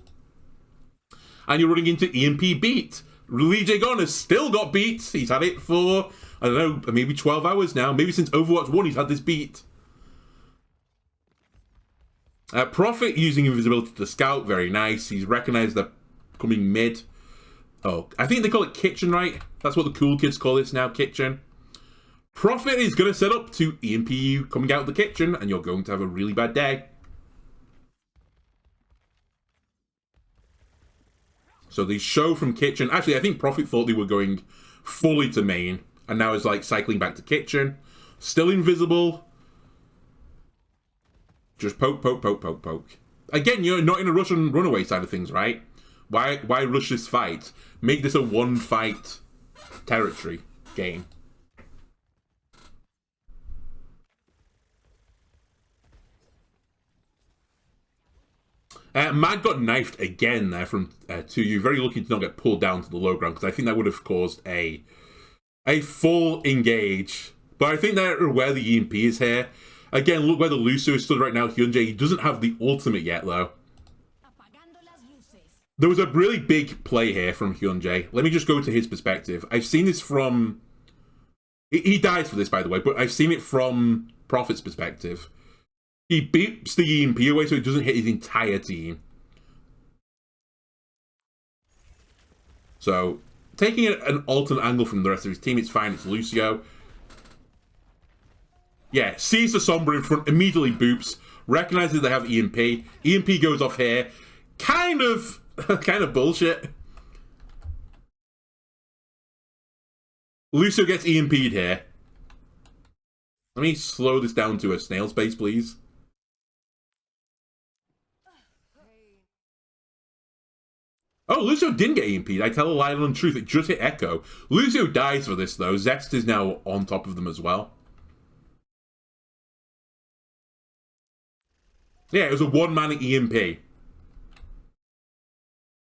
And you're running into EMP beat. Lee Jae-gon has still got beats. He's had it for, I don't know, maybe 12 hours now. Maybe since Overwatch 1 he's had this beat. Prophet using invisibility to scout. Very nice. He's recognized they're coming mid. Oh, I think they call it kitchen, right? That's what the cool kids call this now, kitchen. Prophet is going to set up to EMP you coming out of the kitchen, and you're going to have a really bad day. So they show from kitchen. Actually, I think Prophet thought they were going fully to main, and now is like cycling back to kitchen. Still invisible. Just poke, poke, poke, poke, poke. Again, you're not in a rush on Runaway side of things, right? Why rush this fight? Make this a 1-fight territory game. Mag got knifed again there from 2U. Very lucky to not get pulled down to the low ground, because I think that would have caused a full engage. But I think they're aware the EMP is here. Again, look where the Lucio is stood right now. Hyunjae, he doesn't have the ultimate yet, though. There was a really big play here from Hyunjae. Let me just go to his perspective. I've seen this from... He dies for this, by the way, but I've seen it from Prophet's perspective. He beeps the EMP away so it doesn't hit his entire team. So, taking an alternate angle from the rest of his team, it's fine. It's Lucio. Yeah, sees the Sombra in front, immediately boops, recognizes they have EMP. EMP goes off here. Kind of bullshit. Lucio gets EMP'd here. Let me slow this down to a snail's pace, please. Oh, Lucio didn't get EMP'd. I tell a lie and untruth. It just hit Echo. Lucio dies for this, though. Zest is now on top of them as well. Yeah, it was a one-man EMP.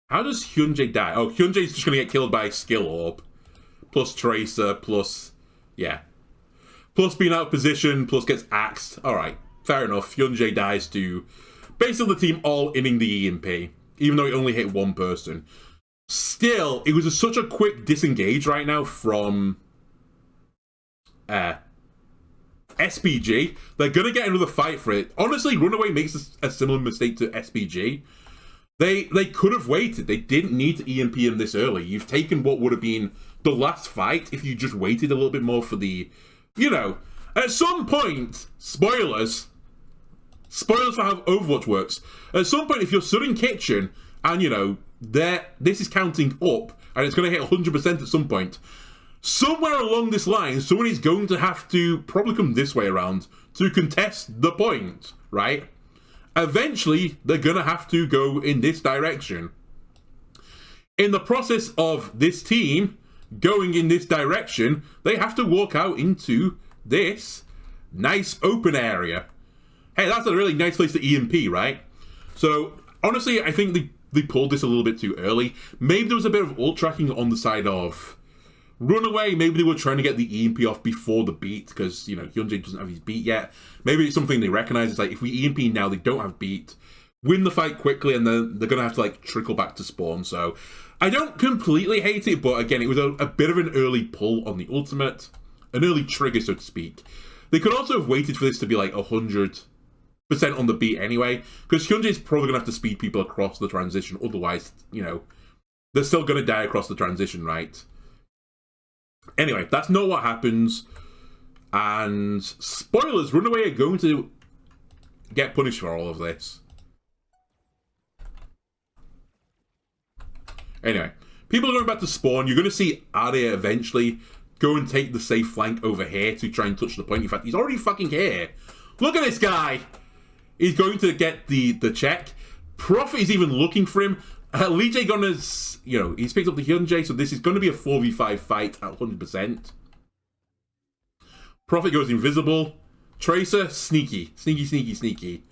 How does Hyunjae die? Oh, Hyunjae's just gonna get killed by Skill Orb. Plus Tracer, plus... yeah. Plus being out of position, plus gets axed. Alright, fair enough. Hyunjae dies to basically the team all inning the EMP. Even though it only hit one person. Still, it was such a quick disengage right now from... SPG. They're gonna get another fight for it. Honestly, Runaway makes a similar mistake to SPG. They could have waited. They didn't need to EMP him this early. You've taken what would have been the last fight if you just waited a little bit more for the... you know, at some point, spoilers for how Overwatch works. At some point, if you're stood in kitchen and, you know, this is counting up and it's going to hit 100% at some point, somewhere along this line, someone is going to have to probably come this way around to contest the point, right? Eventually, they're going to have to go in this direction. In the process of this team going in this direction, they have to walk out into this nice open area. Hey, that's a really nice place to EMP, right? So, honestly, I think they pulled this a little bit too early. Maybe there was a bit of ult tracking on the side of Runaway. Maybe they were trying to get the EMP off before the beat, because, you know, Hyunjae doesn't have his beat yet. Maybe it's something they recognize. It's like, if we EMP now, they don't have beat. Win the fight quickly, and then they're going to have to, like, trickle back to spawn. So, I don't completely hate it, but again, it was a bit of an early pull on the ultimate. An early trigger, so to speak. They could also have waited for this to be, like, 100% on the beat anyway, because Hyunjae's probably going to have to speed people across the transition. Otherwise, you know, they're still going to die across the transition, right? Anyway, that's not what happens. And spoilers, Runaway are going to get punished for all of this. Anyway, people are going back to spawn. You're going to see Arya eventually go and take the safe flank over here to try and touch the point. In fact, he's already fucking here. Look at this guy. He's going to get the check. Prophet is even looking for him. Lee Jae Gunner's, you know, he's picked up the Hyunjae, so this is going to be a 4v5 fight at 100%. Prophet goes invisible. Tracer, sneaky. Sneaky.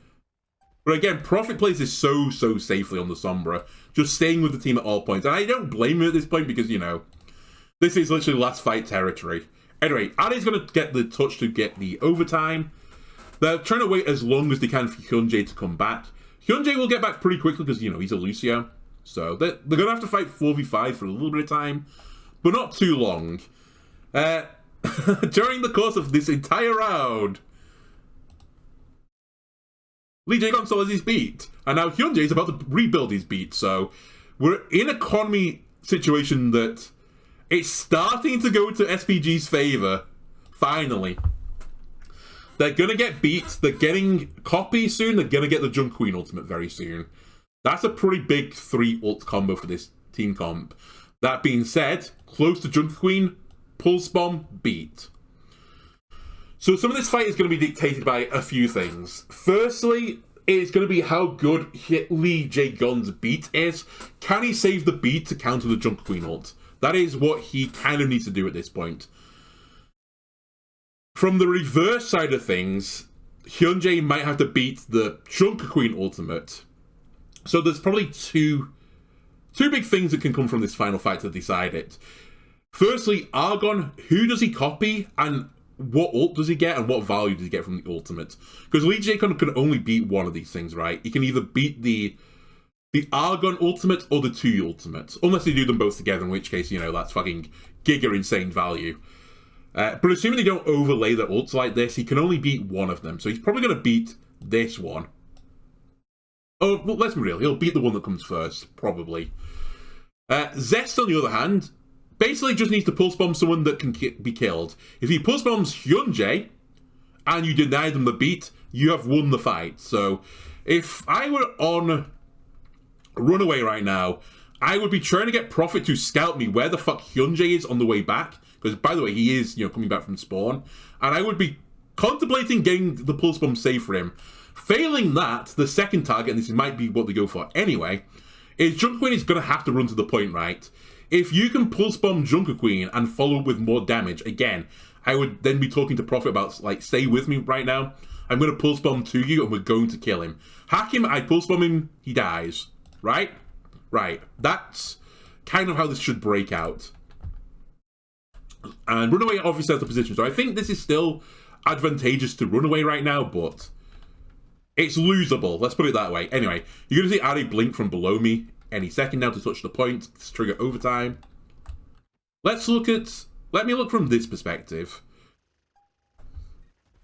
But again, Prophet plays this so safely on the Sombra, just staying with the team at all points. And I don't blame him at this point because, you know, this is literally last fight territory. Anyway, Addy's going to get the touch to get the overtime. They're trying to wait as long as they can for Hyunjae to come back. Hyunjae will get back pretty quickly because, you know, he's a Lucio. So they're going to have to fight 4v5 for a little bit of time, but not too long. During the course of this entire round, Lee Jae Gun still has his beat, and now Hyunjae is about to rebuild his beat, so we're in an economy situation that it's starting to go to SPG's favour, finally. They're going to get beat, they're getting copy soon, they're going to get the Junk Queen ultimate very soon. That's a pretty big 3 ult combo for this team comp. That being said, close to Junk Queen, Pulse Bomb, beat. So some of this fight is going to be dictated by a few things. Firstly, it's going to be how good Lee Jae Gun's beat is. Can he save the beat to counter the Junk Queen ult? That is what he kind of needs to do at this point. From the reverse side of things, Hyunjae might have to beat the Junk Queen ultimate. So there's probably two big things that can come from this final fight to decide it. Firstly, Argon, who does he copy, and what ult does he get, and what value does he get from the ultimate? Because Lee Jae Gun can only beat one of these things, right? He can either beat the Argon ultimate or the 2 ultimates. Unless they do them both together, in which case, you know, that's fucking giga insane value. But assuming they don't overlay the ults like this, he can only beat one of them. So he's probably going to beat this one. Oh, well, let's be real. He'll beat the one that comes first, probably. Zest, on the other hand, basically just needs to pulse bomb someone that can be killed. If he pulse bombs Hyunjae, and you deny them the beat, you have won the fight. So, if I were on Runaway right now, I would be trying to get Prophet to scout me where the fuck Hyunjae is on the way back. Because, by the way, he is, you know, coming back from spawn. And I would be contemplating getting the pulse bomb save for him. Failing that, the second target, and this might be what they go for anyway, is Junker Queen is going to have to run to the point, right? If you can pulse bomb Junker Queen and follow up with more damage, again, I would then be talking to Prophet about, like, stay with me right now. I'm going to pulse bomb to you, and we're going to kill him. Hack him, I pulse bomb him, he dies. Right? Right. That's kind of how this should break out. And Runaway obviously has the position, so I think this is still advantageous to Runaway right now, but it's losable. Let's put it that way. Anyway, you're going to see Ari blink from below me any second now to touch the point. Let's trigger overtime. Let me look from this perspective.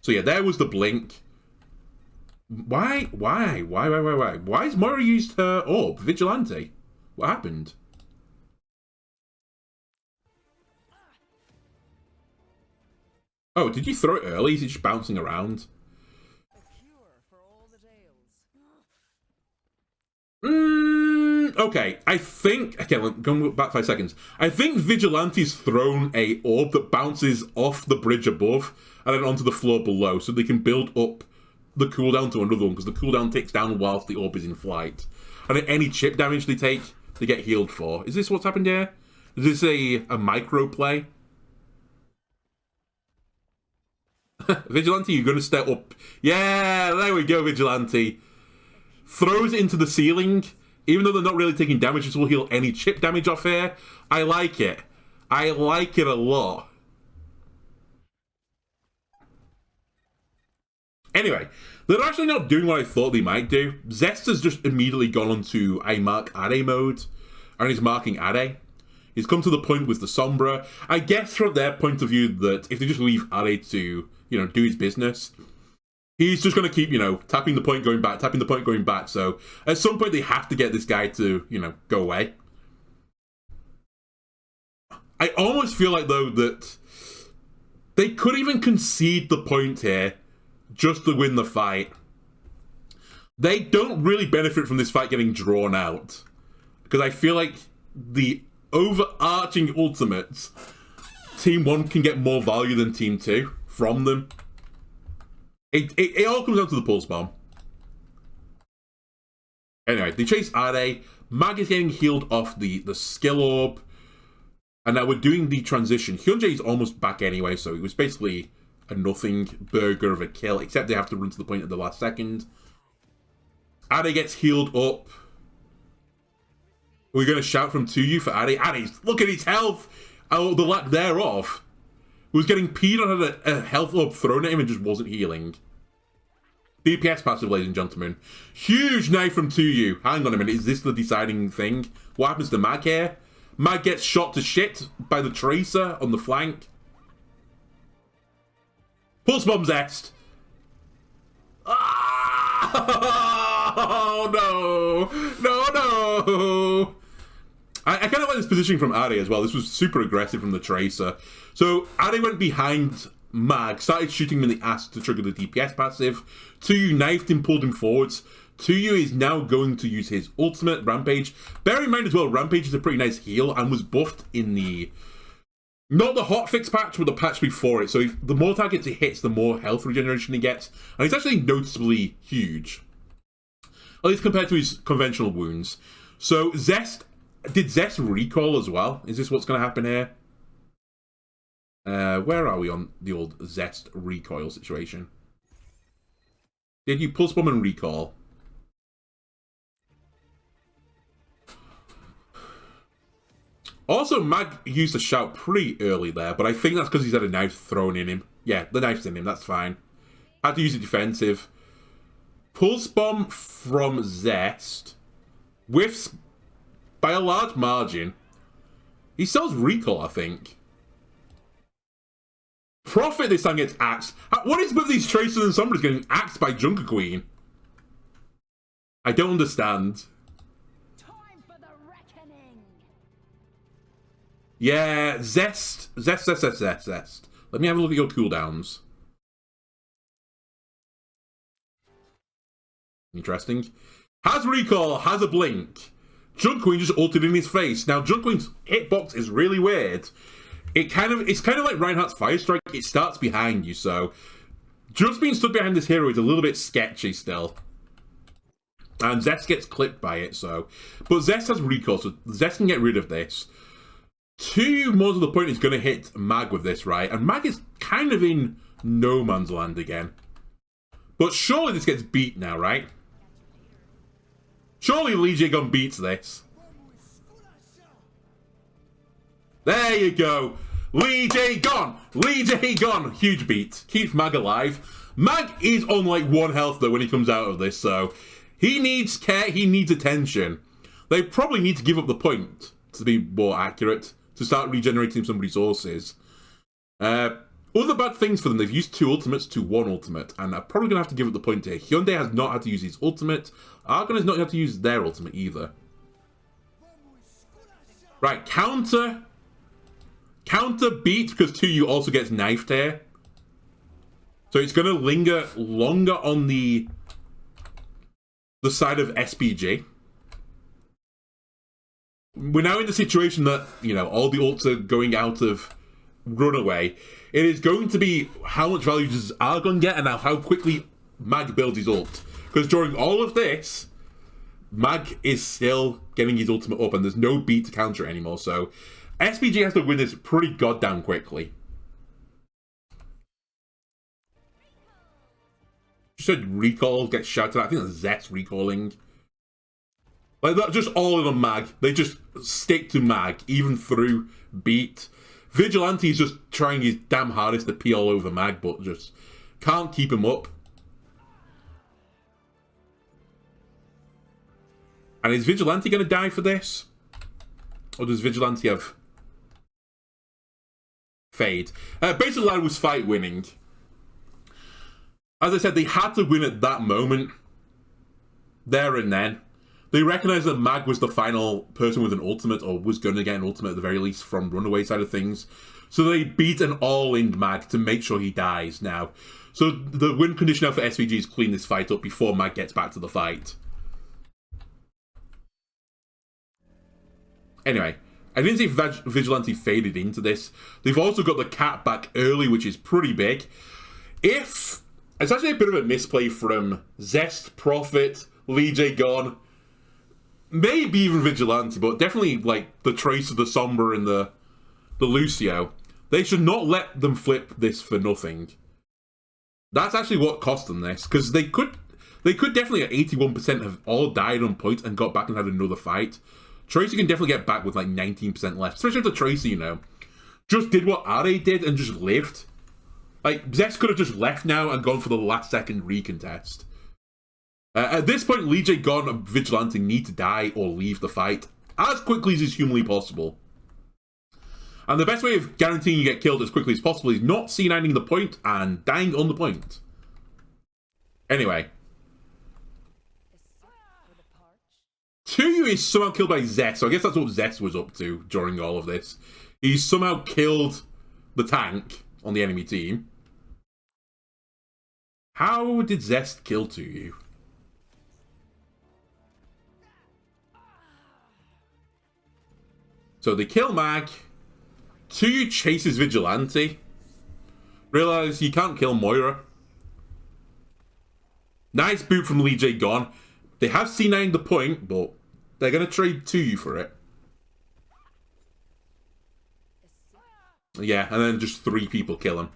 So yeah, there was the blink. Why has Moira used her orb? Vigilante? What happened? Oh, did you throw it early? Is it just bouncing around? Okay, I think... Okay, going back 5 seconds. I think Vigilante's thrown a orb that bounces off the bridge above and then onto the floor below, so they can build up the cooldown to another one, because the cooldown ticks down whilst the orb is in flight. And then any chip damage they take, they get healed for. Is this what's happened here? Is this a micro play? Vigilante, you're going to step up. Yeah, there we go, Vigilante. Throws it into the ceiling. Even though they're not really taking damage, this will heal any chip damage off here. I like it. I like it a lot. Anyway, they're actually not doing what I thought they might do. Zest has just immediately gone onto I mark Ade mode, and he's marking Ade. He's come to the point with the Sombra. I guess from their point of view that if they just leave Ade to, do his business, he's just going to keep, tapping the point, going back, tapping the point, going back. So at some point they have to get this guy to, go away. I almost feel like, though, that they could even concede the point here just to win the fight. They don't really benefit from this fight getting drawn out, because I feel like the overarching ultimates, Team 1 can get more value than Team 2 from them. It all comes down to the pulse bomb. Anyway, they chase Ade. Mag is getting healed off the skill orb. And now we're doing the transition. Hyunjae is almost back anyway, so it was basically a nothing burger of a kill, except they have to run to the point at the last second. Ade gets healed up. We're going to shout from 2U for Ade. Ade, look at his health! Oh, the lack thereof. He was getting peed on, had a health orb thrown at him and just wasn't healing. DPS passive, ladies and gentlemen. Huge knife from 2U. Hang on a minute, is this the deciding thing? What happens to Mag here? Mag gets shot to shit by the Tracer on the flank. Pulse bomb Zest. Oh, no. No. I kind of like this positioning from Ade as well. This was super aggressive from the Tracer. So Ade went behind Mag, started shooting him in the ass to trigger the DPS passive. 2U knifed him, pulled him forwards. 2U is now going to use his ultimate, Rampage. Bear in mind as well, Rampage is a pretty nice heal and was buffed in the... Not the hotfix patch, but the patch before it. So if the more targets he hits, the more health regeneration he gets. And it's actually noticeably huge. At least compared to his conventional wounds. So Zest... Did Zest recoil as well? Is this what's going to happen here? Where are we on the old Zest recoil situation? Did you pulse bomb and recoil? Also, Mag used a shout pretty early there, but I think that's because he's had a knife thrown in him. Yeah, the knife's in him, that's fine. Had to use it defensive. Pulse bomb from Zest. Whiffs by a large margin. He sells recall, I think. Prophet this time gets axed. What is with these Tracers and Sombras getting axed by Junker Queen? I don't understand. Time for the reckoning. Yeah, Zest. Let me have a look at your cooldowns. Interesting. Has recall, has a blink. Junk Queen just ulted in his face. Now, Junk Queen's hitbox is really weird. It's kind of like Reinhardt's Fire Strike. It starts behind you, so just being stood behind this hero is a little bit sketchy still. And Zest gets clipped by it, so... But Zest has recall, so Zest can get rid of this. 2 more to the point is going to hit Mag with this, right? And Mag is kind of in no man's land again. But surely this gets beat now, right? Surely Lee Jae-gun beats this. There you go. Lee Jae-gun! Lee Jae-gun! Huge beat. Keeps Mag alive. Mag is on like 1 health though when he comes out of this, so he needs care, he needs attention. They probably need to give up the point, to be more accurate, to start regenerating some resources. Other bad things for them, they've used 2 ultimates to 1 ultimate, and are probably going to have to give up the point here. Hyundai has not had to use his ultimate. Argon has not had to use their ultimate either. Right, counter beat, because 2U also gets knifed here. So it's going to linger longer on the side of SPG. We're now in the situation that, you know, all the ults are going out of Runaway. It is going to be how much value does Argon get and how quickly Mag builds his ult. Because during all of this, Mag is still getting his ultimate up and there's no beat to counter it anymore. So SPG has to win this pretty goddamn quickly. You said recall gets shouted at. I think that's Zest recalling. Like, that's just all in on Mag. They just stick to Mag, even through beat. Vigilante is just trying his damn hardest to pee all over Mag, but just can't keep him up. And is Vigilante going to die for this? Or does Vigilante have Fade? Basically, that was fight winning. As I said, they had to win at that moment. There and then. They recognised that Mag was the final person with an ultimate, or was going to get an ultimate at the very least from Runaway side of things. So they beat an all-in Mag to make sure he dies now. So the win condition now for SVG is clean this fight up before Mag gets back to the fight. Anyway, I didn't see Vigilante faded into this. They've also got the cat back early, which is pretty big. It's actually a bit of a misplay from Zest, Prophet, Lee Jae-gun, maybe even Vigilante, but definitely like the Tracer, the Sombra, and the Lucio. They should not let them flip this for nothing. That's actually what cost them this, because they could definitely at 81% have all died on point and got back and had another fight. Tracer can definitely get back with like 19% left, especially if the Tracer, you know, just did what Are did and just lived. Like, Zest could have just left now and gone for the last second recontest. At this point, Lee Jae-gun and Vigilante need to die or leave the fight as quickly as is humanly possible. And the best way of guaranteeing you get killed as quickly as possible is not C9ing the point and dying on the point. Anyway. 2U is somehow killed by Zest, so I guess that's what Zest was up to during all of this. He somehow killed the tank on the enemy team. How did Zest kill 2U? So they kill Mag. 2U chases Vigilante. Realize you can't kill Moira. Nice boot from Lee Jae-gun. They have C9'd the point, but they're going to trade 2U for it. Yeah, and then just 3 people kill him.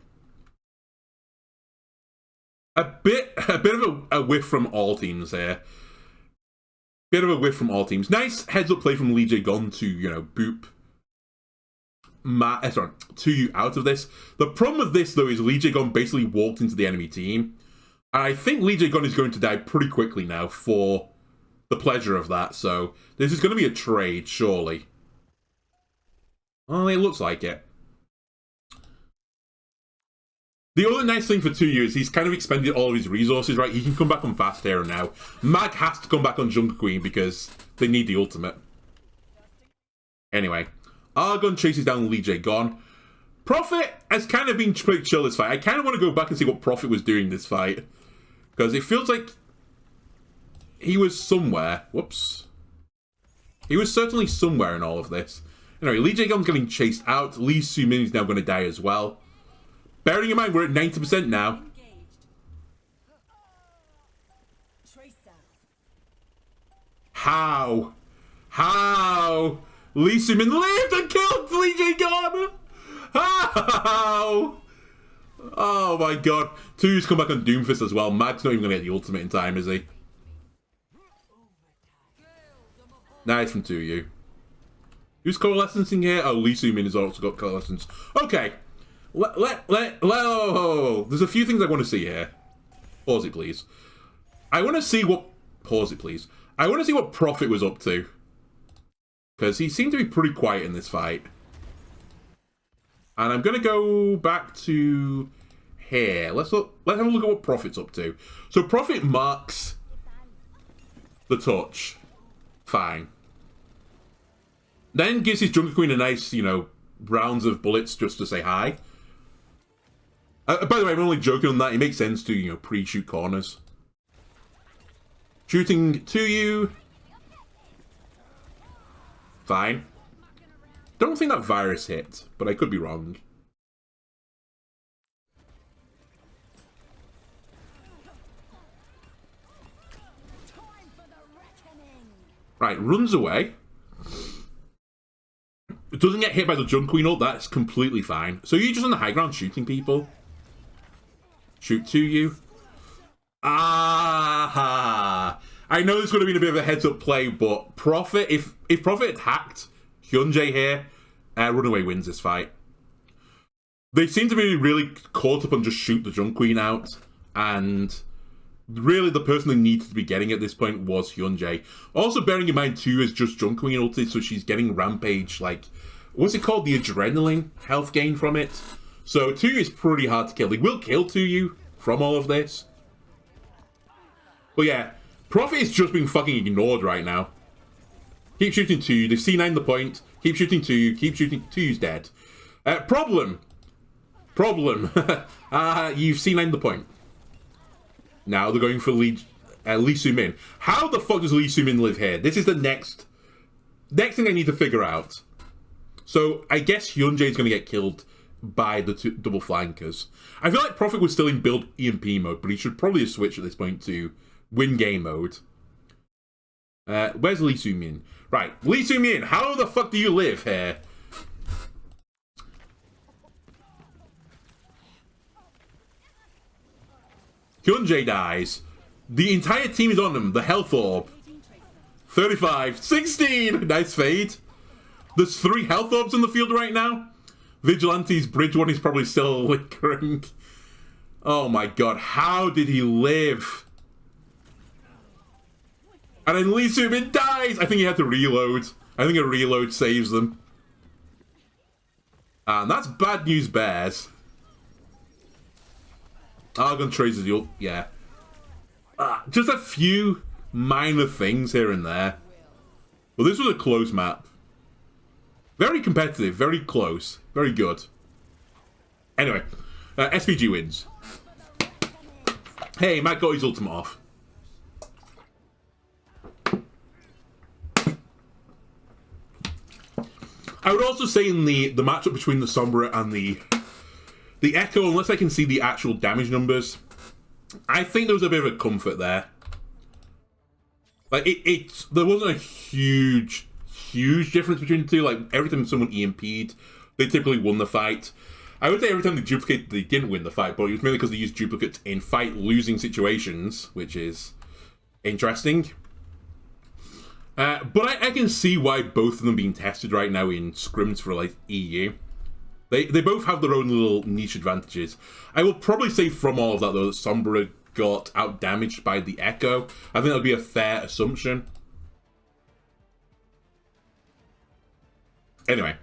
A bit of a whiff from all teams here. Bit of a whiff from all teams. Nice heads-up play from Lee Jae-gun to, you know, boop 2U out of this. The problem with this, though, is Lee Jae-gun basically walked into the enemy team. And I think Lee Jae-gun is going to die pretty quickly now for the pleasure of that. So this is going to be a trade, surely. Oh, it looks like it. The other nice thing for 2U is he's kind of expended all of his resources, right? He can come back on fast here and now. Mag has to come back on Jungle Queen because they need the ultimate. Anyway, Argon chases down Lee Jae-gun. Prophet has kind of been pretty chill this fight. I kind of want to go back and see what Prophet was doing this fight. Because it feels like he was somewhere. Whoops. He was certainly somewhere in all of this. Anyway, Lee Jae-gun's getting chased out. Lee Su-min is now going to die as well. Bearing in mind, we're at 90% now. How? How? Lee Su-min lived and killed Lee Jae-gun! How? Oh my god. Two's come back on Doomfist as well. Mag's not even gonna get the ultimate in time, is he? Nice from Tuyu. Who's coalescing here? Oh, Lee Sumin has also got coalescence. Okay. There's a few things I want to see here. Pause it, please. I want to see what... Pause it, please. I want to see what Prophet was up to. Because he seemed to be pretty quiet in this fight. And I'm going to go back to here. Let's have a look at what Prophet's up to. So Prophet marks the touch. Fine. Then gives his Jungle Queen a nice, you know, rounds of bullets just to say hi. By the way, I'm only joking on that. It makes sense to, you know, pre-shoot corners. Shooting to you. Fine. Don't think that virus hit, but I could be wrong. Right, runs away. It doesn't get hit by the Junk Queen ult, that's completely fine. So you're just on the high ground shooting people. Shoot to you. Ah! I know this would have been a bit of a heads-up play, but Prophet, if Prophet had hacked Hyunjae here, Runaway wins this fight. They seem to be really caught up on just shoot the Junk Queen out, and really the person who needs to be getting at this point was Hyunjae. Also bearing in mind too is just Junk Queen ulted, so she's getting Rampage, like, what's it called? The adrenaline health gain from it. So Tuyu is pretty hard to kill. They will kill Tuyu from all of this. But yeah, Prophet is just being fucking ignored right now. Keep shooting Tuyu. They've C9 the point. Keep shooting Tuyu. Keep shooting. Tuyu's dead. Problem. You've C9 the point. Now they're going for Lee Sumin. How the fuck does Lee Sumin live here? This is the next thing I need to figure out. So I guess Hyunjae is going to get killed by the two double flankers. I feel like Prophet was still in build EMP mode, but he should probably have switched at this point to win game mode. Where's Lee Sumin? Right, Lee Sumin, how the fuck do you live here? Hyunjae dies. The entire team is on him. The health orb. 35. 16! Nice fade. There's 3 health orbs in the field right now. Vigilante's bridge one is probably still lingering. Oh my god, how did he live? And then Lee Sumin dies! I think he had to reload. I think a reload saves them. And that's bad news bears. Argon traces you'll... yeah. Just a few minor things here and there. Well, this was a close map. Very competitive, very close, very good. Anyway, SPG wins. Hey, Matt got his ultimate off. I would also say in the matchup between the Sombra and the Echo, unless I can see the actual damage numbers, I think there was a bit of a comfort there. Like, there wasn't a huge difference between the two. Like, every time someone EMP'd, they typically won the fight. I would say every time they duplicated, they didn't win the fight, but it was mainly because they used duplicates in fight-losing situations, which is interesting. But I can see why both of them being tested right now in scrims for, like, EU. They both have their own little niche advantages. I will probably say from all of that, though, that Sombra got out-damaged by the Echo. I think that would be a fair assumption. Anyway,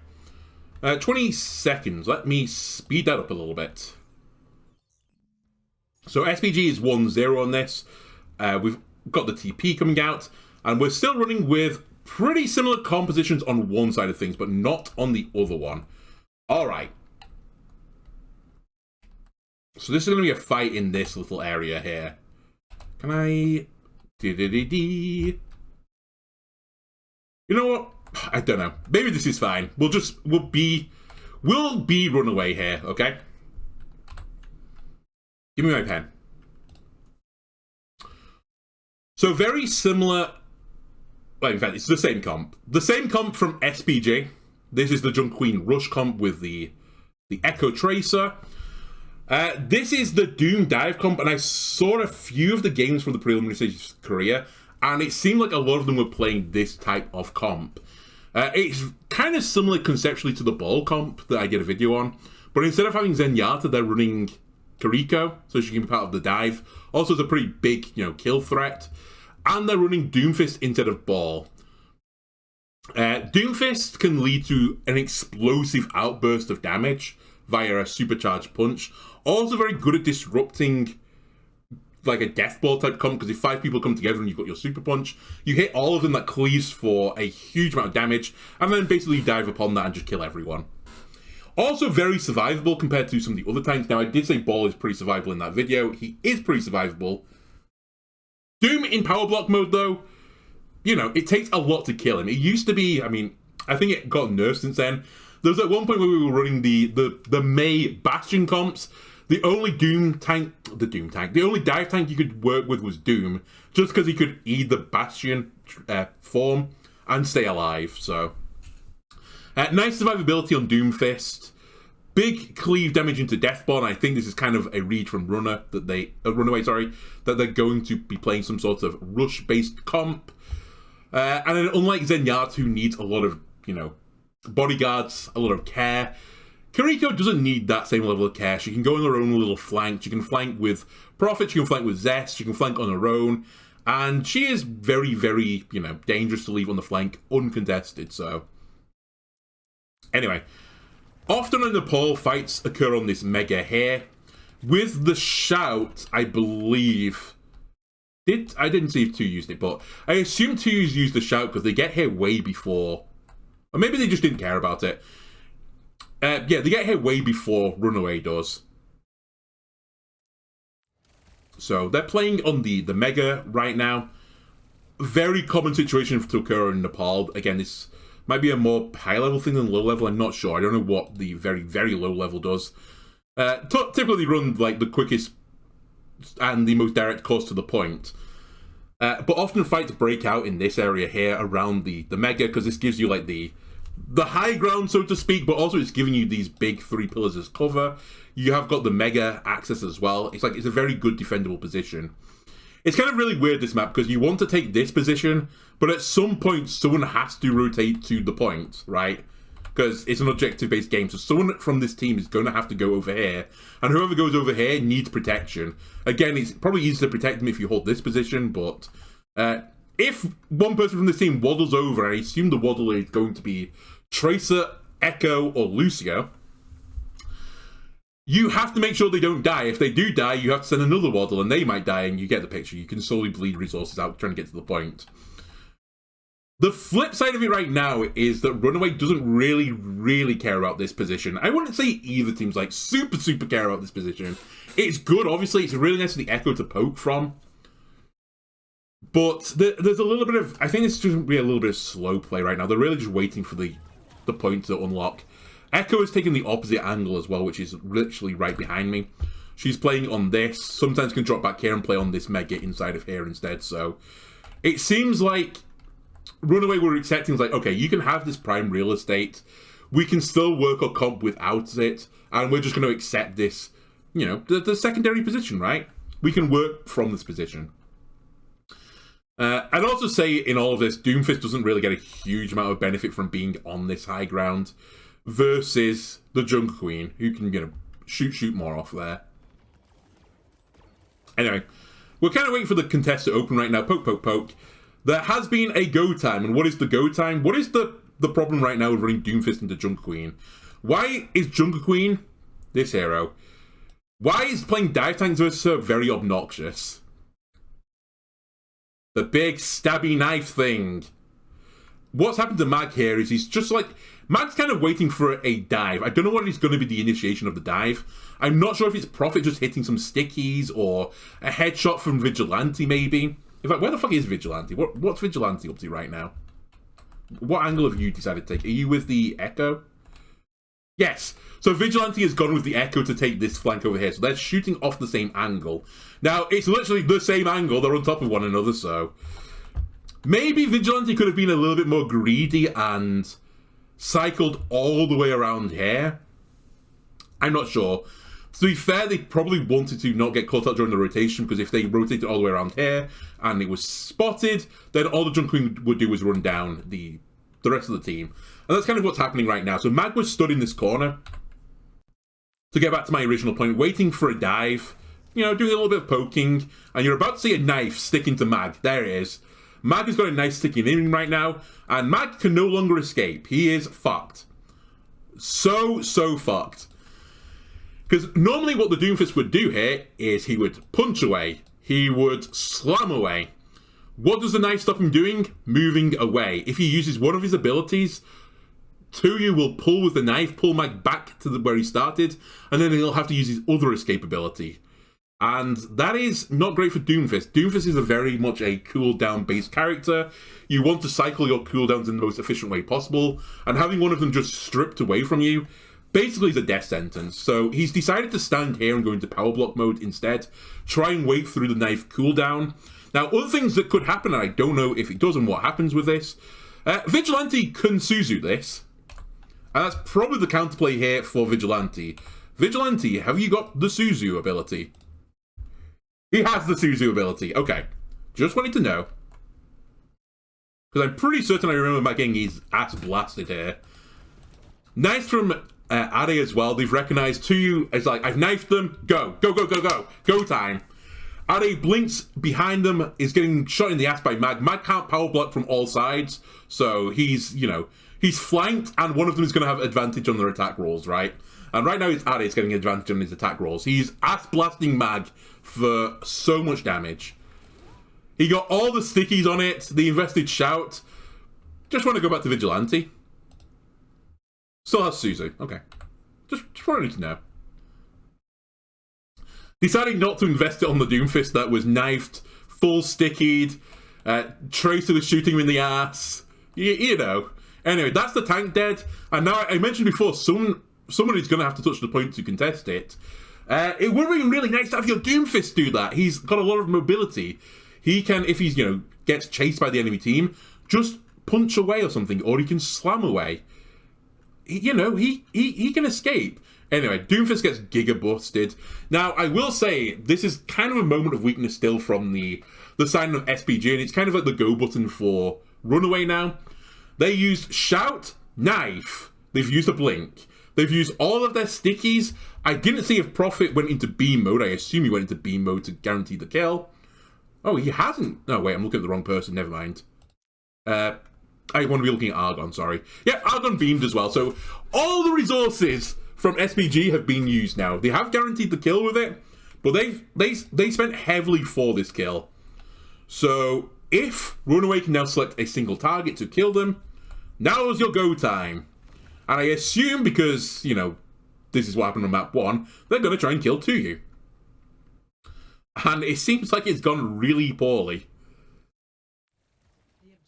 20 seconds. Let me speed that up a little bit. So SPG is 1-0 on this. We've got the TP coming out, and we're still running with pretty similar compositions on one side of things, but not on the other one. Alright. So this is going to be a fight in this little area here. Can I... You know what? I don't know. Maybe this is fine. We'll be Runaway here, okay? Give me my pen. So very similar... Well, in fact, it's the same comp. The same comp from SPG. This is the Junk Queen Rush comp with the Echo Tracer. This is the Doom dive comp, and I saw a few of the games from the preliminary stage of Korea, and it seemed like a lot of them were playing this type of comp. It's kind of similar conceptually to the ball comp that I did a video on, but instead of having Zenyatta, they're running Kiriko, so she can be part of the dive. Also, it's a pretty big, kill threat. And they're running Doomfist instead of ball. Doomfist can lead to an explosive outburst of damage via a supercharged punch. Also very good at disrupting like a death ball type comp, because if 5 people come together and you've got your super punch, you hit all of them, that cleaves for a huge amount of damage, and then basically dive upon that and just kill everyone. Also very survivable compared to some of the other tanks. Now, I did say Ball is pretty survivable in that video. He is pretty survivable. Doom in power block mode, though, it takes a lot to kill him. It used to be, I think it got nerfed since then. There was at one point where we were running the May Bastion comps. The only the only dive tank you could work with was Doom, just because he could eat the Bastion form and stay alive, so... nice survivability on Doomfist. Big cleave damage into Deathborn. I think this is kind of a read from Runaway, that they're going to be playing some sort of rush-based comp. And then unlike Zenyatta, who needs a lot of, bodyguards, a lot of care, Kiriko doesn't need that same level of care. She can go on her own little flank. She can flank with Prophet, she can flank with Zest, she can flank on her own. And she is very, very, dangerous to leave on the flank uncontested, so... Anyway, often in Nepal, fights occur on this mega here. With the shout, I believe... I didn't see if 2 used it, but I assume 2 used the shout because they get here way before... Or maybe they just didn't care about it. Yeah, they get here way before Runaway does. So they're playing on the Mega right now. Very common situation to occur in Nepal. Again, this might be a more high-level thing than low-level. I'm not sure. I don't know what the very, very low-level does. Typically run like the quickest and the most direct course to the point. But often fights break out in this area here around the Mega, because this gives you like the high ground, so to speak, but also it's giving you these big 3 pillars as cover. You have got the Mega access as well. It's a very good defendable position. It's kind of really weird, this map, because you want to take this position, but at some point someone has to rotate to the point, right? Because it's an objective-based game, so someone from this team is going to have to go over here, and whoever goes over here needs protection. Again, it's probably easier to protect them if you hold this position, but if one person from this team waddles over, and I assume the waddle is going to be Tracer, Echo, or Lucio, you have to make sure they don't die. If they do die, you have to send another waddle, and they might die, and you get the picture. You can slowly bleed resources out trying to get to the point. The flip side of it right now is that Runaway doesn't really, really care about this position. I wouldn't say either team's super, super care about this position. It's good, obviously. It's really nice for the Echo to poke from. But there's a little bit of... I think it's just going to be a little bit of slow play right now. They're really just waiting for the point to unlock. Echo is taking the opposite angle as well, which is literally right behind me. She's playing on this. Sometimes can drop back here and play on this Mega inside of here instead. So it seems like Runaway were accepting, okay, you can have this prime real estate. We can still work our comp without it. And we're just going to accept this, the secondary position, right? We can work from this position. I'd also say in all of this, Doomfist doesn't really get a huge amount of benefit from being on this high ground versus the Jungle Queen, who can, shoot more off there. Anyway, we're kind of waiting for the contest to open right now. Poke, poke, poke. There has been a go time, and what is the go time? What is the problem right now with running Doomfist into Jungle Queen? Why is Jungle Queen, this hero, why is playing dive tanks versus her very obnoxious? The big stabby knife thing. What's happened to Mag here is he's just Mag's kind of waiting for a dive. I don't know what is going to be the initiation of the dive. I'm not sure if it's Prophet just hitting some stickies or a headshot from Vigilante maybe. In fact, where the fuck is Vigilante? What's Vigilante up to right now? What angle have you decided to take? Are you with the Echo? Yes. So Vigilante has gone with the Echo to take this flank over here. So they're shooting off the same angle. Now, it's literally the same angle. They're on top of one another, so... Maybe Vigilante could have been a little bit more greedy and cycled all the way around here. I'm not sure. To be fair, they probably wanted to not get caught out during the rotation, because if they rotated all the way around here and it was spotted, then all the Junk Queen would do was run down the rest of the team. And that's kind of what's happening right now. So Mag was stood in this corner. To get back to my original point, waiting for a dive, you know, doing a little bit of poking, and you're about to see a knife stick into Mag. There it is. Mag has got a knife sticking in him right now, and Mag can no longer escape. He is fucked. So fucked. Because normally what the Doomfist would do here is he would punch away. He would slam away. What does the knife stop him doing? Moving away. If he uses one of his abilities, Tuyu will pull with the knife, pull Mag back to where he started, and then he'll have to use his other escape ability. And that is not great for Doomfist. Doomfist is a very much a cooldown based character. You want to cycle your cooldowns in the most efficient way possible, and having one of them just stripped away from you basically is a death sentence. So he's decided to stand here and go into power block mode instead, try and wait through the knife cooldown. Now, other things that could happen, and I don't know if it does and what happens with this, Vigilante can Suzu this. And that's probably the counterplay here for Vigilante. Vigilante, have you got the Suzu ability? He has the Suzu ability. Okay. Just wanted to know. Because I'm pretty certain I remember Matt getting his ass blasted here. Nice from Ade as well. They've recognized Tuyu as like, I've knifed them. Go. Go, go, go, go. Go time. Ade blinks behind them, is getting shot in the ass by Mag. Mag can't power block from all sides. So he's, you know, he's flanked, and one of them is going to have advantage on their attack rolls, right? And right now it's Ade's getting advantage on his attack rolls. He's ass blasting Mag for so much damage. He got all the stickies on it. The invested shout. Just want to go back to Vigilante. Still has Suzu. Okay. Just wanted to know. Deciding not to invest it on the Doomfist that was knifed, full stickied. Tracer was shooting him in the ass. You know. Anyway, that's the tank dead. And now, I mentioned before, someone is going to have to touch the point to contest it. It would be really nice to have your Doomfist do that. He's got a lot of mobility. He can, if he's, you know, gets chased by the enemy team, just punch away or something, or he can slam away. You know, he can escape. Anyway, Doomfist gets giga busted. Now, I will say, this is kind of a moment of weakness still from the signing of SPG, and it's kind of like the go button for Runaway now. They used Shout, Knife. They've used a Blink. They've used all of their stickies. I didn't see if Prophet went into beam mode. I assume he went into beam mode to guarantee the kill. Oh, he hasn't. No, wait, I'm looking at the wrong person. Never mind. I want to be looking at Argon, sorry. Yeah, Argon beamed as well. So all the resources from SPG have been used now. They have guaranteed the kill with it, but they spent heavily for this kill. So if Runaway can now select a single target to kill them, now is your go time. And I assume because, you know, this is what happened on map 1, they're going to try and kill Tuyu. And it seems like it's gone really poorly.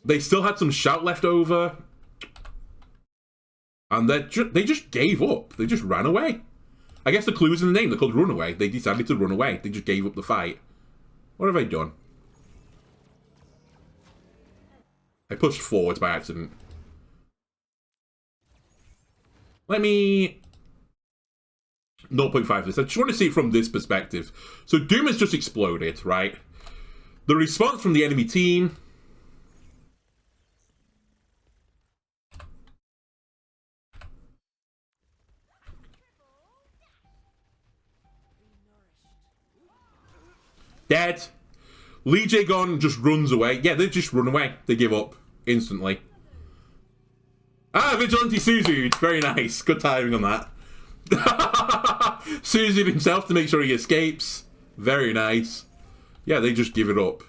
They still had some shout left over. And they just gave up. They just ran away. I guess the clue is in the name. They're called Runaway. They decided to run away. They just gave up the fight. What have I done? I pushed forward by accident. Let me 0.5 this. I just want to see it from this perspective. So Doom has just exploded, right? The response from the enemy team. Dead. Lee Jae-gon just runs away. Yeah, they just run away. They give up instantly. Ah, Vigilante Suzu'd. Very nice. Good timing on that. Suzu'd himself to make sure he escapes. Very nice. Yeah, they just give it up.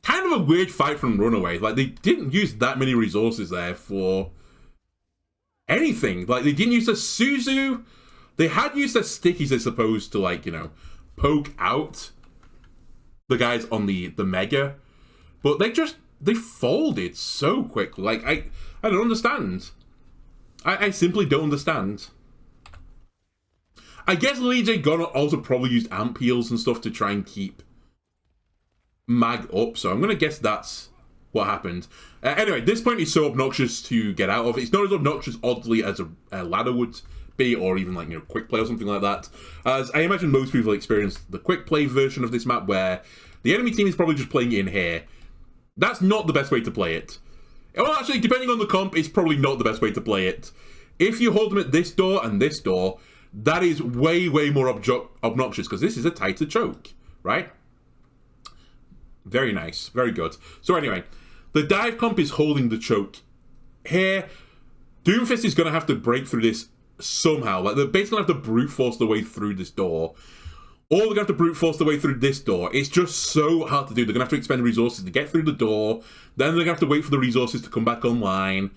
Kind of a weird fight from Runaway. Like, they didn't use that many resources there for anything. Like, they didn't use the Suzu. They had used their stickies, I suppose, to, like, you know, poke out the guys on the Mega. But they folded so quickly. Like, I don't understand. I simply don't understand. I guess Lee Jae-gon also probably used amp heals and stuff to try and keep Mag up. So I'm going to guess that's what happened. Anyway, this point is so obnoxious to get out of. It's not as obnoxious, oddly, as a ladder would be, or even like, quick play or something like that. As I imagine most people experienced the quick play version of this map where the enemy team is probably just playing in here. That's not the best way to play it. Well, actually, depending on the comp, it's probably not the best way to play it. If you hold them at this door and this door, that is way, way more obnoxious, because this is a tighter choke, right? Very nice. Very good. So anyway, the dive comp is holding the choke. Here, Doomfist is going to have to break through this somehow. Like, they're basically going to have to brute force their way through this door. Or they're going to have to brute force their way through this door. It's just so hard to do. They're going to have to expend resources to get through the door. Then they're going to have to wait for the resources to come back online.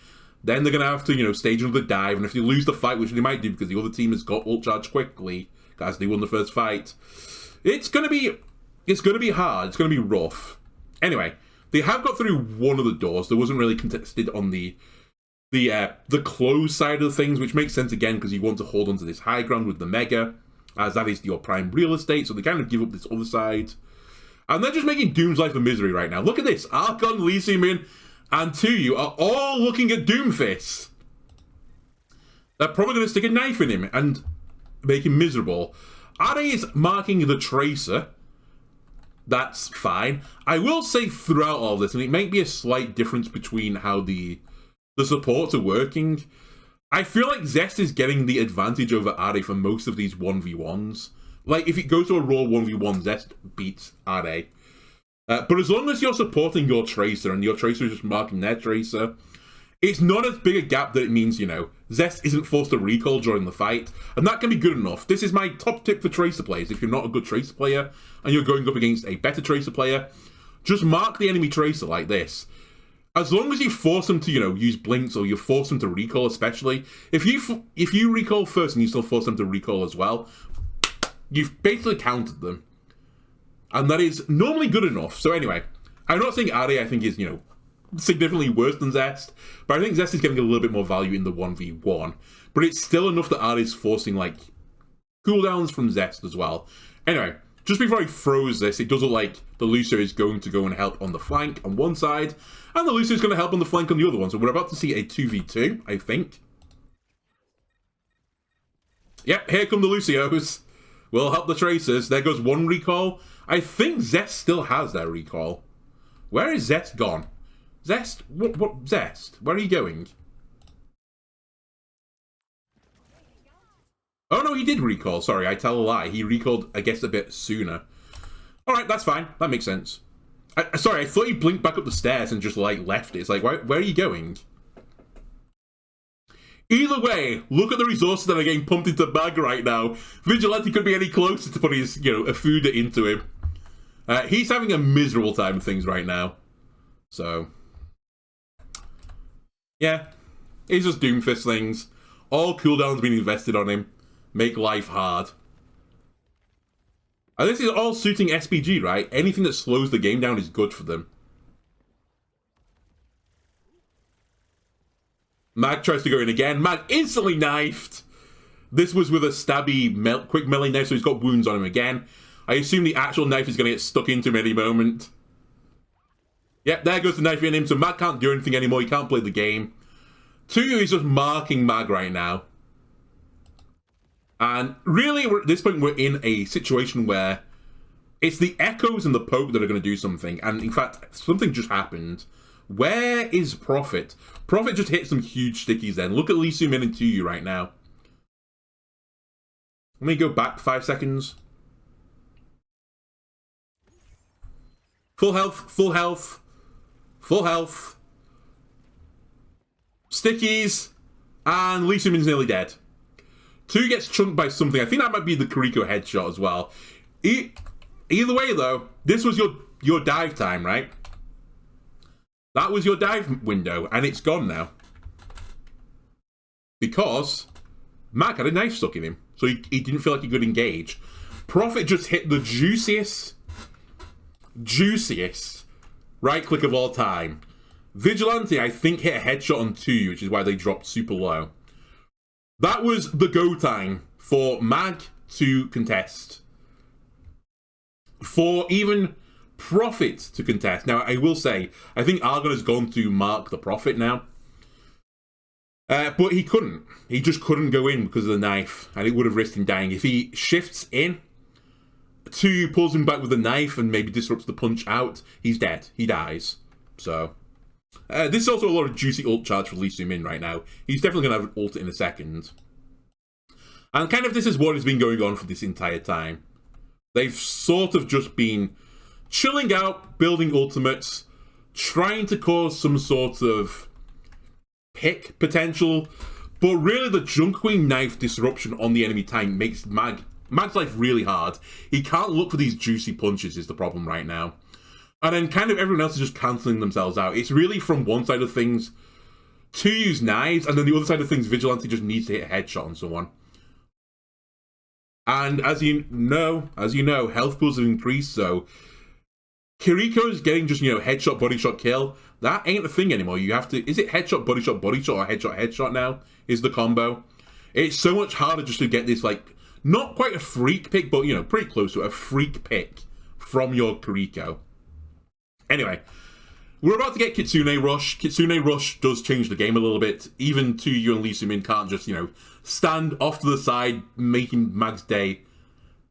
Then they're going to have to, stage another dive. And if they lose the fight, which they might do because the other team has got ult charge quickly, as they won the first fight, it's going to be hard. It's going to be rough. Anyway, they have got through one of the doors. There wasn't really contested on the closed side of things, which makes sense again because you want to hold onto this high ground with the Mega, as that is your prime real estate, so they kind of give up this other side. And they're just making Doom's life a misery right now. Look at this. Archon, Lee Min, and Tuyu are all looking at Doomfist. They're probably going to stick a knife in him and make him miserable. Are is marking the Tracer. That's fine. I will say throughout all this, and it might be a slight difference between how the supports are working, I feel like Zest is getting the advantage over Are for most of these 1v1s. Like, if it goes to a raw 1v1, Zest beats Are. But as long as you're supporting your Tracer, and your Tracer is just marking their Tracer, it's not as big a gap that it means, Zest isn't forced to recall during the fight, and that can be good enough. This is my top tip for Tracer players. If you're not a good Tracer player, and you're going up against a better Tracer player, just mark the enemy Tracer like this. As long as you force them to, use blinks, or you force them to recall especially, if you recall first and you still force them to recall as well, you've basically countered them. And that is normally good enough. So anyway, I'm not saying Are, I think, is, significantly worse than Zest, but I think Zest is getting a little bit more value in the 1v1. But it's still enough that Are is forcing, cooldowns from Zest as well. Anyway, just before I froze this, it does look like the Lucio is going to go and help on the flank on one side, and the Lucio is going to help on the flank on the other one. So we're about to see a 2v2, I think. Yep, here come the Lucios. We'll help the Tracers. There goes one recall. I think Zest still has their recall. Where is Zest gone? Zest? What Zest? Where are you going? Oh no, he did recall. Sorry, I tell a lie. He recalled, I guess, a bit sooner. Alright, that's fine. That makes sense. Sorry, I thought he blinked back up the stairs and just, left it. It's like, where are you going? Either way, look at the resources that are getting pumped into Mag right now. Vigilante could be any closer to putting his, a food into him. He's having a miserable time with things right now. So, yeah. He's just Doomfist things. All cooldowns being invested on him. Make life hard. And this is all suiting SPG, right? Anything that slows the game down is good for them. Mag tries to go in again. Mag instantly knifed. This was with a stabby, quick melee knife, so he's got wounds on him again. I assume the actual knife is going to get stuck into him any moment. Yep, there goes the knife in him, so Mag can't do anything anymore. He can't play the game. Tuyu is just marking Mag right now. And really, at this point, we're in a situation where it's the Echoes and the Poke that are going to do something. And in fact, something just happened. Where is Prophet? Prophet just hit some huge stickies then. Look at Lee Min and Tuyu right now. Let me go back 5 seconds. Full health, full health, full health. Stickies. And Lee Min's nearly dead. Tuyu gets chunked by something. I think that might be the Kiriko headshot as well. Either way, though, this was your dive time, right? That was your dive window, and it's gone now. Because Mac had a knife stuck in him, so he didn't feel like he could engage. Prophet just hit the juiciest right click of all time. Vigilante, I think, hit a headshot on Tuyu, which is why they dropped super low. That was the go time for Mag to contest. For even Prophet to contest. Now, I will say, I think Argon has gone to mark the Prophet now. But he couldn't. He just couldn't go in because of the knife, and it would have risked him dying. If he shifts in, 2 pulls him back with the knife and maybe disrupts the punch out, he's dead. He dies. So, this is also a lot of juicy ult charge for Lee Soo-min right now. He's definitely going to have an ult in a second. And kind of this is what has been going on for this entire time. They've sort of just been chilling out, building ultimates, trying to cause some sort of pick potential, but really the Junk Queen knife disruption on the enemy tank makes Mag's life really hard. He can't look for these juicy punches is the problem right now. And then kind of everyone else is just cancelling themselves out. It's really from one side of things to use knives, and then the other side of things, Vigilante just needs to hit a headshot on someone. And as you know, health pools have increased, so Kiriko's getting just, headshot, body shot, kill. That ain't a thing anymore. You have to... Is it headshot, body shot, or headshot, headshot now? Is the combo. It's so much harder just to get this, not quite a freak pick, but, pretty close to a freak pick from your Kiriko. Anyway, we're about to get Kitsune Rush. Kitsune Rush does change the game a little bit. Even 2U and Lee Soo-min can't just, stand off to the side, making Mag's day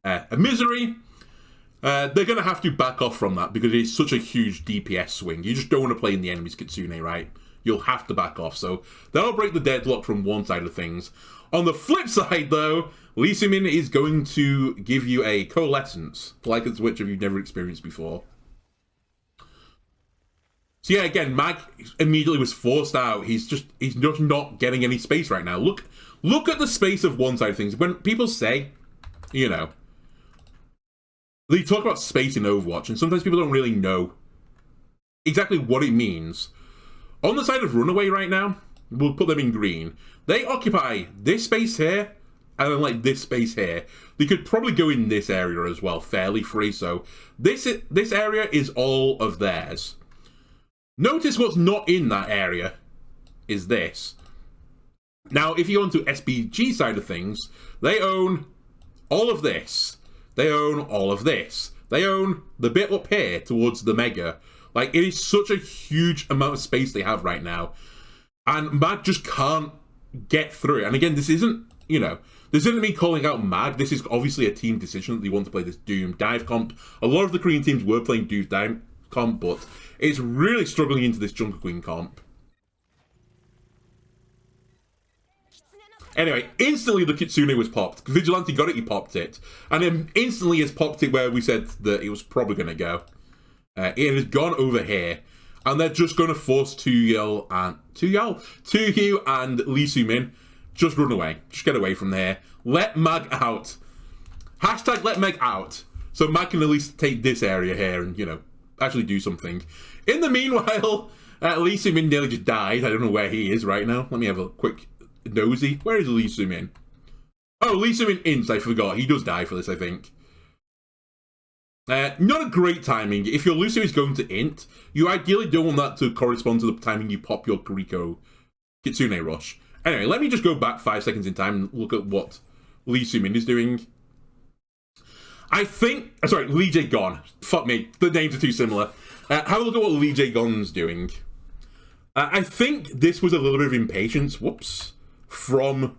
a misery. They're going to have to back off from that because it's such a huge DPS swing. You just don't want to play in the enemy's Kitsune, right? You'll have to back off. So that'll break the deadlock from one side of things. On the flip side, though, Lee Soo-min is going to give you a coalescence, like it's which you've never experienced before. So yeah, again, Mag immediately was forced out. He's just not getting any space right now. Look at the space of one side of things. When people say, they talk about space in Overwatch, and sometimes people don't really know exactly what it means. On the side of Runaway right now, we'll put them in green. They occupy this space here, and then this space here. They could probably go in this area as well, fairly free. So this area is all of theirs. Notice what's not in that area is this. Now, if you go on to SBG side of things, they own all of this. They own all of this. They own the bit up here towards the Mega. It is such a huge amount of space they have right now. And Mag just can't get through it. And again, this isn't, this isn't me calling out Mag. This is obviously a team decision that they want to play this Doom dive comp. A lot of the Korean teams were playing Doom dive comp, but it's really struggling into this Junker Queen comp. Anyway, instantly the Kitsune was popped. Vigilante got it, he popped it. And then instantly has popped it where we said that it was probably going to go. It has gone over here. And they're just going to force 2U and Lee Soo-min just run away. Just get away from there. Let Mag out. Hashtag let Mag out. So Mag can at least take this area here and, actually do something. In the meanwhile, Lee Soo-min nearly just died. I don't know where he is right now. Let me have a quick nosy. Where is Lee Soo-min? Oh, Lee Soo-min ints, I forgot. He does die for this, I think. Not a great timing. If your Lucio is going to int, you ideally don't want that to correspond to the timing you pop your Kiriko Kitsune Rush. Anyway, let me just go back 5 seconds in time and look at what Lee Soo-min is doing. I think... Sorry, Lee Jae-gon. Fuck me. The names are too similar. Have a look at what Lee Jae-gon's doing. I think this was a little bit of impatience, from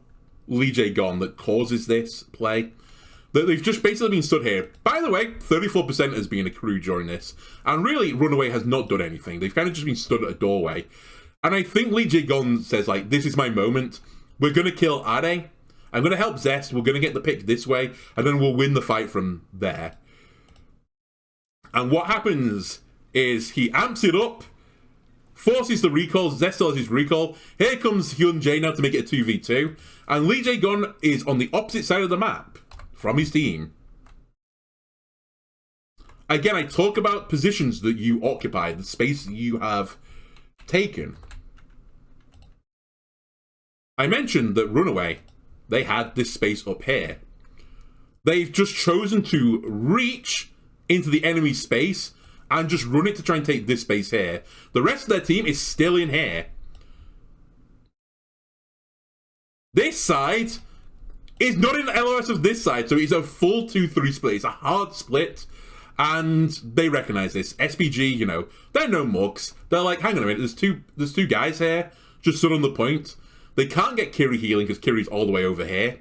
Lee Jae-gon that causes this play. They've just basically been stood here. By the way, 34% has been accrued during this. And really, Runaway has not done anything. They've kind of just been stood at a doorway. And I think Lee Jae-gon says, this is my moment. We're going to kill Ade. I'm going to help Zest. We're going to get the pick this way. And then we'll win the fight from there. And what happens is he amps it up. Forces the recall. Zest still has his recall. Here comes Hyun Jae now to make it a 2v2. And Lee Jae-gon is on the opposite side of the map from his team. Again, I talk about positions that you occupy, the space that you have taken. I mentioned that Runaway, they had this space up here. They've just chosen to reach into the enemy space and just run it to try and take this space here. The rest of their team is still in here. This side is not in the LOS of this side, so it's a full 2-3 split. It's a hard split. And they recognize this. SPG, you know, they're no mugs. They're like, hang on a minute, there's two guys here just stood on the point. They can't get Kiri healing because Kiri's all the way over here.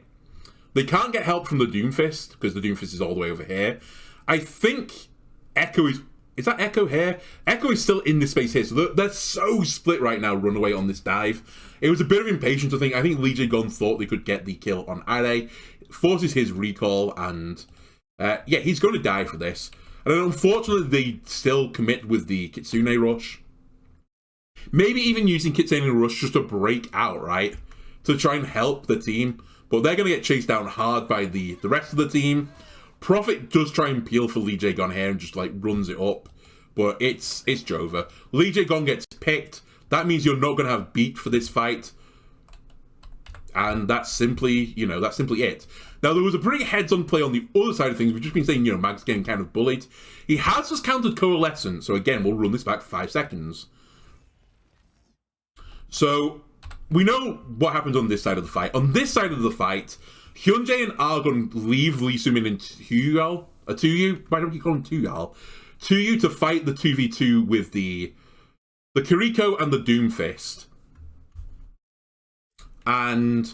They can't get help from the Doomfist because the Doomfist is all the way over here. I think Echo is that Echo here? Echo is still in this space here, so they're so split right now, Runaway on this dive. It was a bit of impatience, I think. I think Lee Jae Gon thought they could get the kill on Are, forces his recall, and yeah, he's going to die for this. And unfortunately, they still commit with the Kitsune Rush. Maybe even using Kitsune Rush just to break out, right? To try and help the team. But they're going to get chased down hard by the rest of the team. Prophet does try and peel for Lee Jae Gon here and just like runs it up. But it's Jova. Lee Jae Gon gets picked. That means you're not going to have beat for this fight. And that's simply, you know, that's simply it. Now, there was a pretty heads-on play on the other side of things. We've just been saying, you know, Mag's getting kind of bullied. He has just countered Coalescence. So again, we'll run this back 5 seconds. So we know what happens on this side of the fight. On this side of the fight, Hyunjae and Argon leave Lee Sumin and Tuyu. Why don't you call him Tuyal? Tuyu to fight the 2v2 with the Kiriko and the Doomfist. And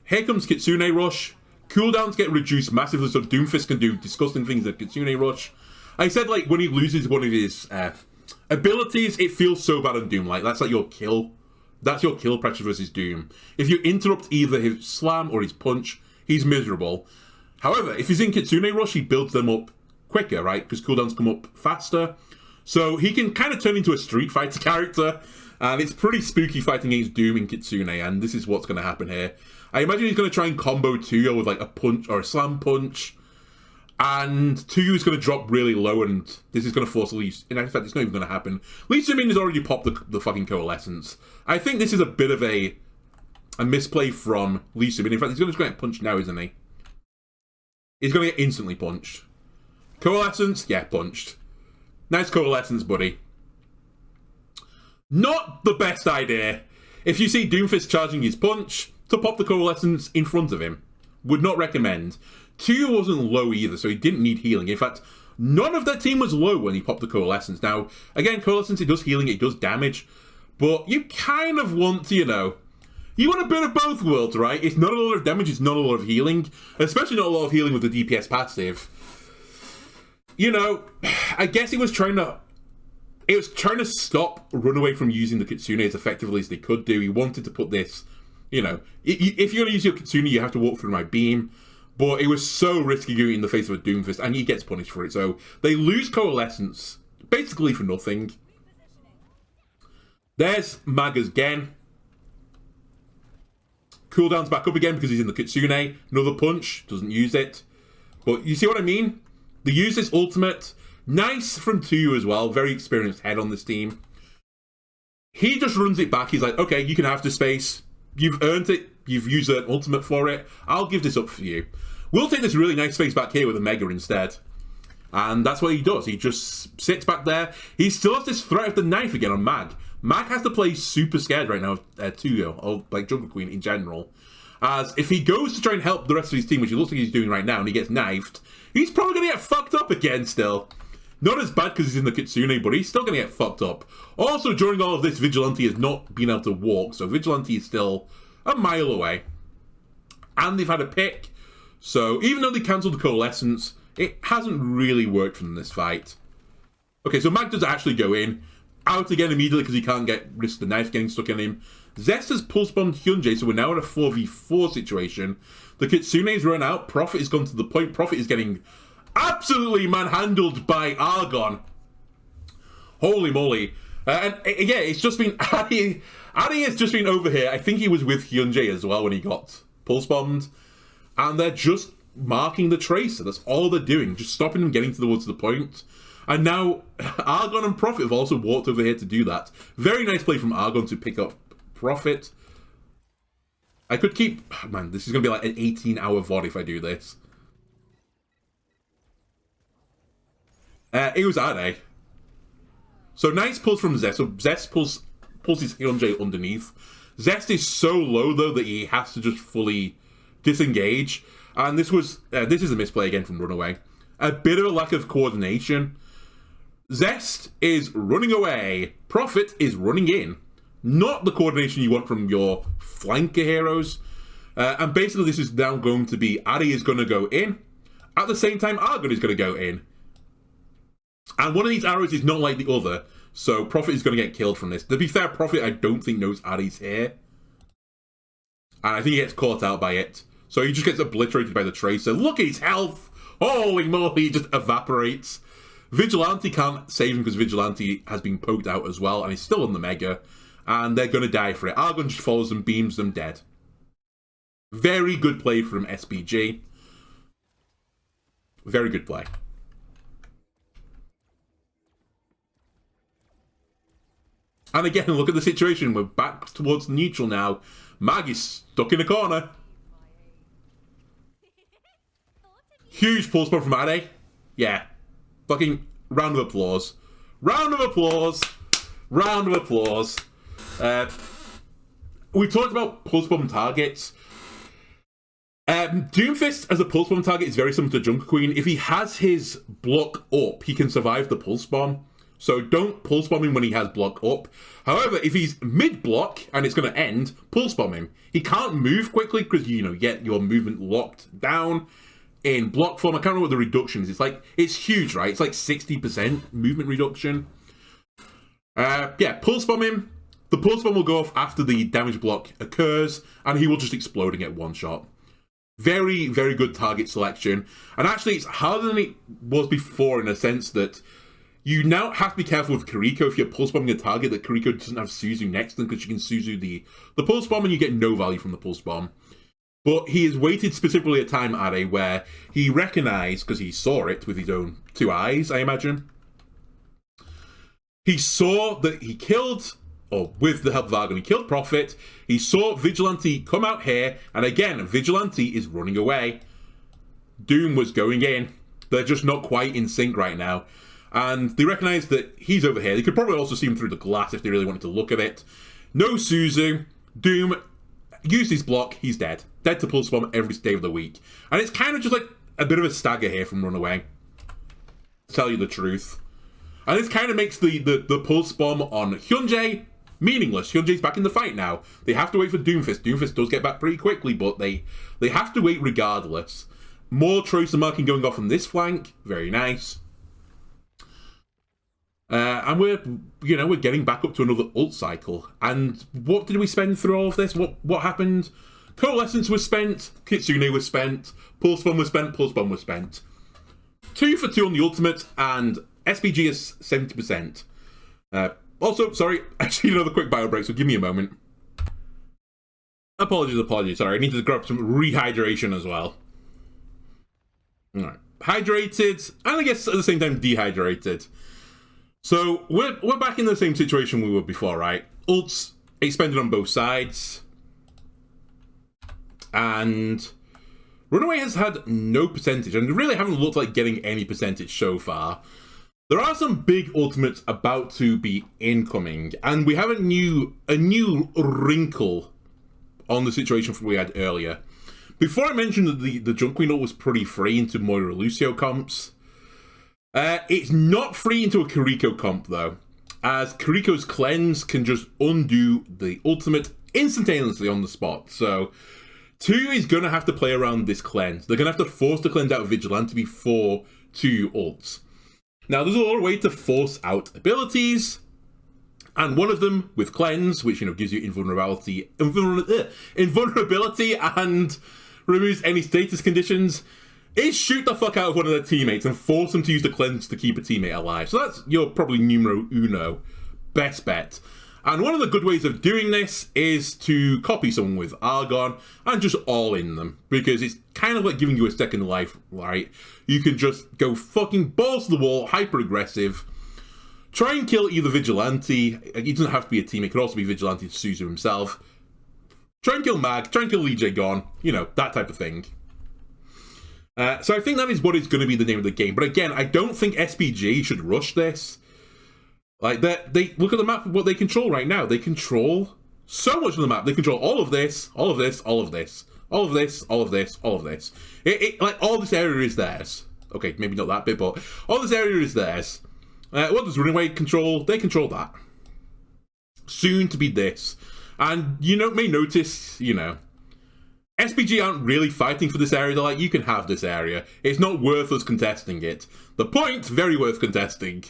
here comes Kitsune Rush. Cooldowns get reduced massively, so Doomfist can do disgusting things at Kitsune Rush. I said, like, when he loses one of his abilities, it feels so bad on Doom. Like, that's like your kill. That's your kill pressure versus Doom. If you interrupt either his slam or his punch, he's miserable. However, if he's in Kitsune Rush, he builds them up quicker, right? Because cooldowns come up faster. So he can kind of turn into a Street Fighter character. And it's pretty spooky fighting against Doom in Kitsune, and this is what's going to happen here. I imagine he's going to try and combo Tuyo with like a punch or a slam punch. And Tuyo is going to drop really low, and this is going to force Lee. In fact, it's not even going to happen. Lee Sumin has already popped the fucking Coalescence. I think this is a bit of a misplay from Lee Sumin. In fact, he's going to get punched now, isn't he? He's going to get instantly punched. Coalescence, yeah, punched. Nice Coalescence, buddy. Not the best idea. If you see Doomfist charging his punch, to pop the Coalescence in front of him. Would not recommend. Tuyo wasn't low either, so he didn't need healing. In fact, none of their team was low when he popped the Coalescence. Now, again, Coalescence, it does healing, it does damage, but you kind of want to, you know, you want a bit of both worlds, right? It's not a lot of damage, it's not a lot of healing, especially not a lot of healing with the DPS passive. You know, I guess he was trying to... It was trying to stop Runaway from using the Kitsune as effectively as they could do. He wanted to put this, you know, if you're going to use your Kitsune, you have to walk through my beam. But it was so risky going in the face of a Doomfist, and he gets punished for it. So they lose Coalescence, basically for nothing. There's Mag again. Cooldown's back up again because he's in the Kitsune. Another punch, doesn't use it. But you see what I mean? They use this ultimate. Nice from Tuyu as well. Very experienced head on this team. He just runs it back. He's like, okay, you can have the space. You've earned it. You've used an ultimate for it. I'll give this up for you. We'll take this really nice space back here with a Mega instead. And that's what he does. He just sits back there. He still has this threat of the knife again on Mag. Mag has to play super scared right now, Tuyu, or like Jungle Queen in general. As if he goes to try and help the rest of his team, which he looks like he's doing right now, and he gets knifed, he's probably going to get fucked up again still. Not as bad because he's in the Kitsune, but he's still going to get fucked up. Also, during all of this, Vigilante has not been able to walk, so Vigilante is still a mile away. And they've had a pick, so even though they cancelled the Coalescence, it hasn't really worked for them this fight. Okay, so Mag does actually go in. Out again immediately because he can't risk the knife getting stuck in him. Zest has pulse bombed Hyunjae, so we're now in a 4v4 situation. The Kitsune's run out. Prophet has gone to the point. Prophet is getting absolutely manhandled by Argon. Holy moly. And yeah, it's just been... Adi has just been over here. I think he was with Hyunjae as well when he got pulse bombed. And they're just marking the tracer. That's all they're doing. Just stopping him getting towards the point. And now Argon and Prophet have also walked over here to do that. Very nice play from Argon to pick up Prophet. I could keep... Oh, man, this is going to be like an 18-hour VOD if I do this. It was Ade. So nice pulls from Zest. So Zest pulls his Hyunjae underneath. Zest is so low, though, that he has to just fully disengage. And this is a misplay again from Runaway. a bit of a lack of coordination. Zest is running away. Prophet is running in. Not the coordination you want from your flanker heroes. And basically this is now going to be Addy is going to go in. At the same time, Argon is going to go in. And one of these arrows is not like the other. So Prophet is going to get killed from this. To be fair, Prophet I don't think knows Addy's here. And I think he gets caught out by it. So he just gets obliterated by the Tracer. Look at his health! Holy moly, he just evaporates. Vigilante can't save him because Vigilante has been poked out as well. And he's still on the Mega. And they're going to die for it. Argon just follows them, beams them dead. Very good play from SPG. Very good play. And again, look at the situation. We're back towards neutral now. Mag is stuck in a corner. Huge pulse bomb from Ade. Yeah. Fucking round of applause. Round of applause. Round of applause. We talked about pulse bomb targets. Doomfist as a pulse bomb target is very similar to Junker Queen. If he has his block up, he can survive the pulse bomb. So don't pulse bomb him when he has block up. However, if he's mid-block and it's going to end, pulse bomb him. He can't move quickly because, you get your movement locked down in block form. I can't remember what the reduction is. It's huge, right? It's like 60% movement reduction. Yeah, pulse bomb him. The pulse bomb will go off after the damage block occurs and he will just explode and get one shot. Very, very good target selection. And actually, it's harder than it was before in a sense that you now have to be careful with Kiriko if you're pulse bombing a target that Kiriko doesn't have Suzu next to them because she can Suzu the pulse bomb and you get no value from the pulse bomb. But he has waited specifically a time, Ade, where he recognized, because he saw it with his own two eyes, I imagine. He saw that he killed, or with the help of Argon, he killed Prophet. He saw Vigilante come out here, and again, Vigilante is running away. Doom was going in. They're just not quite in sync right now. And they recognize that he's over here. They could probably also see him through the glass if they really wanted to look at it. No Suzu. Doom used his block. He's dead. Dead to pulse bomb every day of the week. And it's kind of just like a bit of a stagger here from Runaway. To tell you the truth. And this kind of makes the pulse bomb on Hyunjae meaningless. Hyunjae's back in the fight now. They have to wait for Doomfist. Doomfist does get back pretty quickly, but they have to wait regardless. More Tracer marking going off on this flank. Very nice. And we're getting back up to another ult cycle. And what did we spend through all of this? What happened? Coalescence was spent. Kitsune was spent. Pulse bomb was spent. Pulse bomb was spent. 2 for 2 on the ultimate, and SPG is 70%. Also, sorry, actually another quick bio break, so give me a moment. Apologies, sorry, I need to grab some rehydration as well. Alright, hydrated, and I guess at the same time dehydrated. So, we're back in the same situation we were before, right? Ults expended on both sides. And Runaway has had no percentage, and they really haven't looked like getting any percentage so far. There are some big ultimates about to be incoming, and we have a new wrinkle on the situation from what we had earlier. Before I mentioned that the Junk Queen ult was pretty free into Moira Lucio comps, it's not free into a Kiriko comp though, as Kiriko's cleanse can just undo the ultimate instantaneously on the spot. So 2 is going to have to play around this cleanse. They're going to have to force the cleanse out of Vigilante before 2 ults. Now, there's a lot of ways to force out abilities, and one of them with cleanse, which gives you invulnerability and removes any status conditions, is shoot the fuck out of one of their teammates and force them to use the cleanse to keep a teammate alive. So that's your probably numero uno best bet. And one of the good ways of doing this is to copy someone with Argon and just all in them, because it's kind of like giving you a second life, right? You can just go fucking balls to the wall, hyper aggressive, try and kill either Vigilante. It doesn't have to be a team, it could also be Vigilante Suzu himself. Try and kill Mag, try and kill Lee J Gon, that type of thing. So I think that is what is going to be the name of the game. But again, I don't think SPG should rush this. Like, they look at the map of what they control right now. They control so much of the map. They control all of this, all of this, all of this, all of this, all of this, all of this. Like, all this area is theirs. Okay, maybe not that bit, but all this area is theirs. What does Runaway control? They control that. Soon to be this. And you may notice, SPG aren't really fighting for this area. They're like, you can have this area. It's not worth us contesting it. The point, very worth contesting.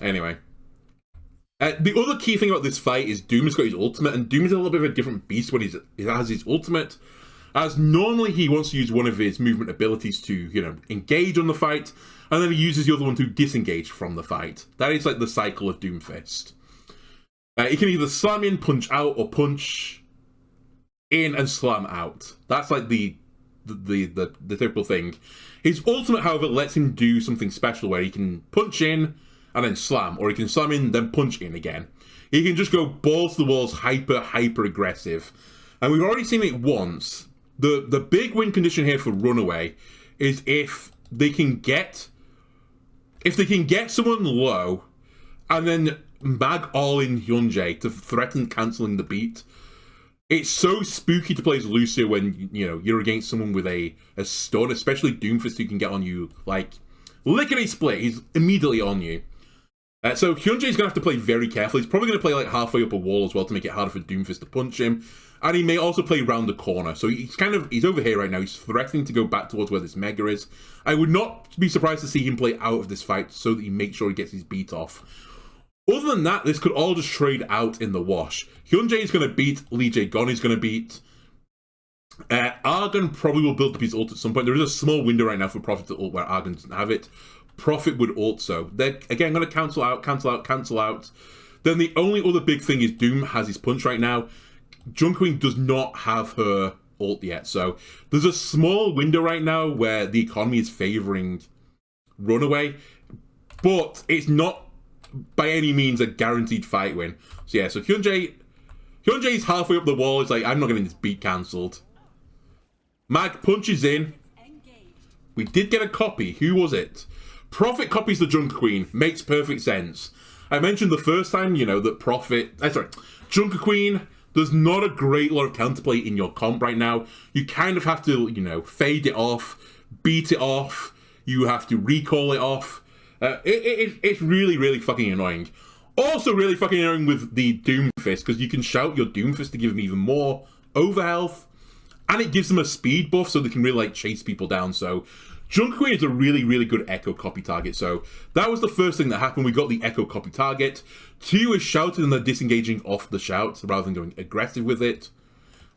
Anyway. The other key thing about this fight is Doom has got his ultimate, and Doom is a little bit of a different beast when he has his ultimate, as normally he wants to use one of his movement abilities to, engage on the fight, and then he uses the other one to disengage from the fight. That is like the cycle of Doomfist. He can either slam in, punch out, or punch in and slam out. That's like the typical thing. His ultimate, however, lets him do something special where he can punch in and then slam, or he can slam in, then punch in again. He can just go balls to the walls, hyper aggressive. And we've already seen it once. The big win condition here for Runaway is if they can get someone low and then mag all in Hyunjae to threaten cancelling the beat. It's so spooky to play as Lucio when you're against someone with a stun, especially Doomfist, who can get on you like lickety split. He's immediately on you. So Hyunjae's gonna have to play very carefully. He's probably gonna play like halfway up a wall as well to make it harder for Doomfist to punch him. And he may also play round the corner. So he's over here right now. He's threatening to go back towards where this Mega is. I would not be surprised to see him play out of this fight so that he makes sure he gets his beat off. Other than that, this could all just trade out in the wash. Hyunjae is going to beat, Lee Jae-gon is going to beat. Argon probably will build up his ult at some point. There is a small window right now for Prophet to ult where Argon doesn't have it. Prophet would also. They're, again, going to cancel out. Then the only other big thing is Doom has his punch right now. Junqueen does not have her ult yet. So there's a small window right now where the economy is favoring Runaway. But it's not by any means a guaranteed fight win. So yeah, so Hyunjae's halfway up the wall. It's like, I'm not getting this beat cancelled. Mag punches in. We did get a copy. Who was it? Prophet copies the Junker Queen. Makes perfect sense. I mentioned the first time, that Junker Queen, there's not a great lot of counterplay in your comp right now. You kind of have to, fade it off, beat it off. You have to recall it off. It's really, really fucking annoying. Also really fucking annoying with the Doomfist, because you can shout your Doomfist to give them even more overhealth, and it gives them a speed buff so they can really, chase people down. So Junker Queen is a really, really good Echo copy target. So that was the first thing that happened. We got the Echo copy target. 2 is shouted and they're disengaging off the shout rather than going aggressive with it.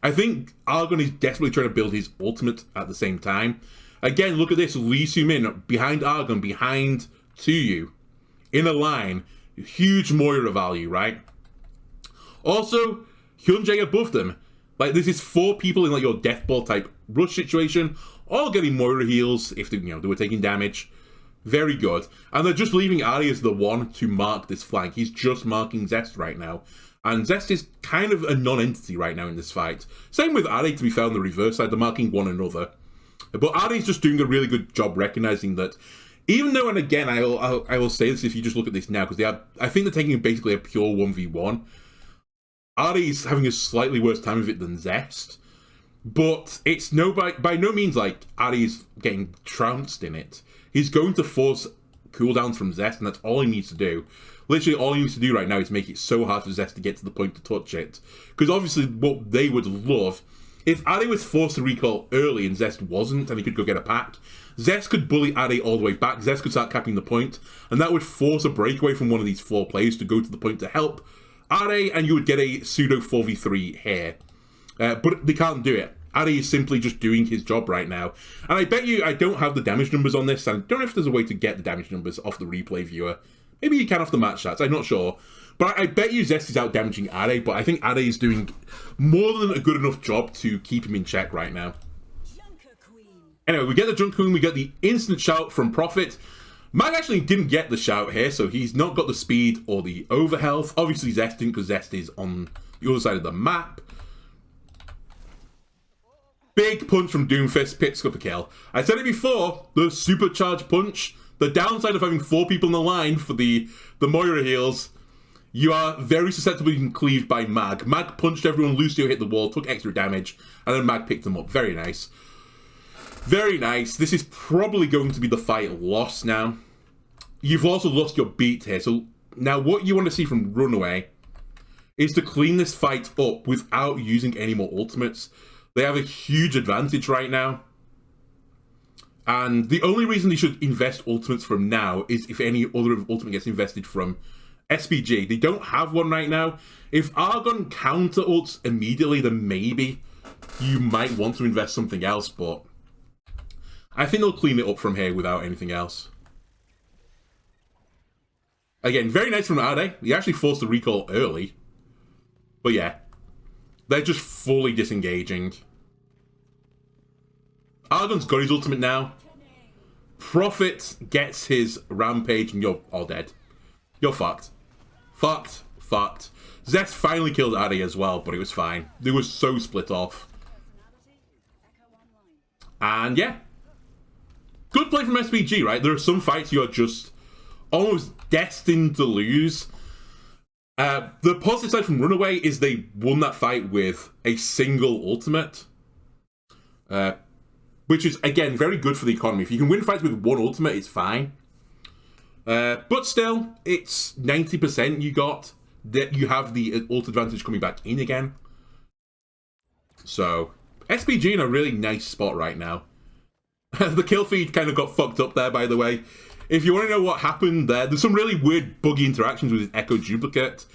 I think Argon is desperately trying to build his ultimate at the same time. Again, look at this. Lee Soo-min behind Argon, behind Tsuyu, in a line. Huge Moira value, right? Also, Hyunjae above them. This is 4 people in your death ball type rush situation, all getting Moira heals if they were taking damage. Very good. And they're just leaving Ari as the one to mark this flank. He's just marking Zest right now. And Zest is kind of a non-entity right now in this fight. Same with Ari, to be fair, on the reverse side. They're marking one another. But Ari's just doing a really good job recognizing that, even though, and again, I will say this if you just look at this now, because I think they're taking basically a pure 1v1. Ari's having a slightly worse time of it than Zest. But it's by no means like Ari's getting trounced in it. He's going to force cooldowns from Zest, and that's all he needs to do. Literally, all he needs to do right now is make it so hard for Zest to get to the point to touch it. Because obviously, what they would love, if Ari was forced to recall early and Zest wasn't, and he could go get a pack, Zest could bully Ari all the way back. Zest could start capping the point, and that would force a breakaway from one of these 4 players to go to the point to help Ari, and you would get a pseudo 4v3 here. But they can't do it. Ari is simply just doing his job right now. And I bet you I don't have the damage numbers on this, and I don't know if there's a way to get the damage numbers off the replay viewer. Maybe you can off the match stats, I'm not sure. But I bet you Zest is out damaging Ari, but I think Ari is doing more than a good enough job to keep him in check right now. Anyway, we get the Junker Queen, we get the instant shout from Prophet. Mag actually didn't get the shout here, so he's not got the speed or the overhealth. Obviously Zest didn't, because Zest is on the other side of the map. Big punch from Doomfist, picks up a kill. I said it before, the supercharged punch, the downside of having 4 people in the line for the Moira heals, you are very susceptible to being cleaved by Mag. Mag punched everyone, Lucio hit the wall, took extra damage, and then Mag picked him up. Very nice. Very nice. This is probably going to be the fight lost now. You've also lost your beat here. So now what you want to see from Runaway is to clean this fight up without using any more ultimates. They have a huge advantage right now. And the only reason they should invest ultimates from now is if any other ultimate gets invested from SPG. They don't have one right now. If Argon counter ults immediately, then maybe you might want to invest something else, but I think they'll clean it up from here without anything else. Again, very nice from Ade. He actually forced the recall early. But yeah, they're just fully disengaging. Argon's got his ultimate now. Prophet gets his rampage and you're all dead. You're fucked. Fucked. Fucked. Zest finally killed Ade as well, but it was fine. They were so split off. And yeah. Good play from SPG, right? There are some fights you're just almost destined to lose. The positive side from Runaway is they won that fight with a single ultimate. Which is, again, very good for the economy. If you can win fights with one ultimate, it's fine. But still, it's 90% you got. That you have the ult advantage coming back in again. So, SPG in a really nice spot right now. The kill feed kind of got fucked up there, by the way. If you want to know what happened there, there's some really weird buggy interactions with his Echo Duplicate.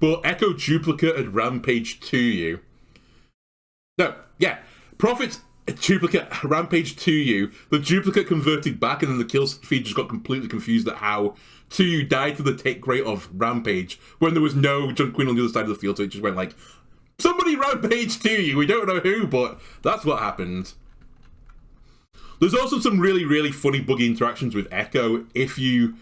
But Echo Duplicate had rampaged to you. No, yeah. Prophet's Duplicate rampaged to you. The Duplicate converted back, and then the kill feed just got completely confused at how to you died to the take rate of Rampage when there was no Junk Queen on the other side of the field, so it just went like, somebody rampaged to you, we don't know who, but that's what happened. There's also some really, really funny buggy interactions with Echo. If you...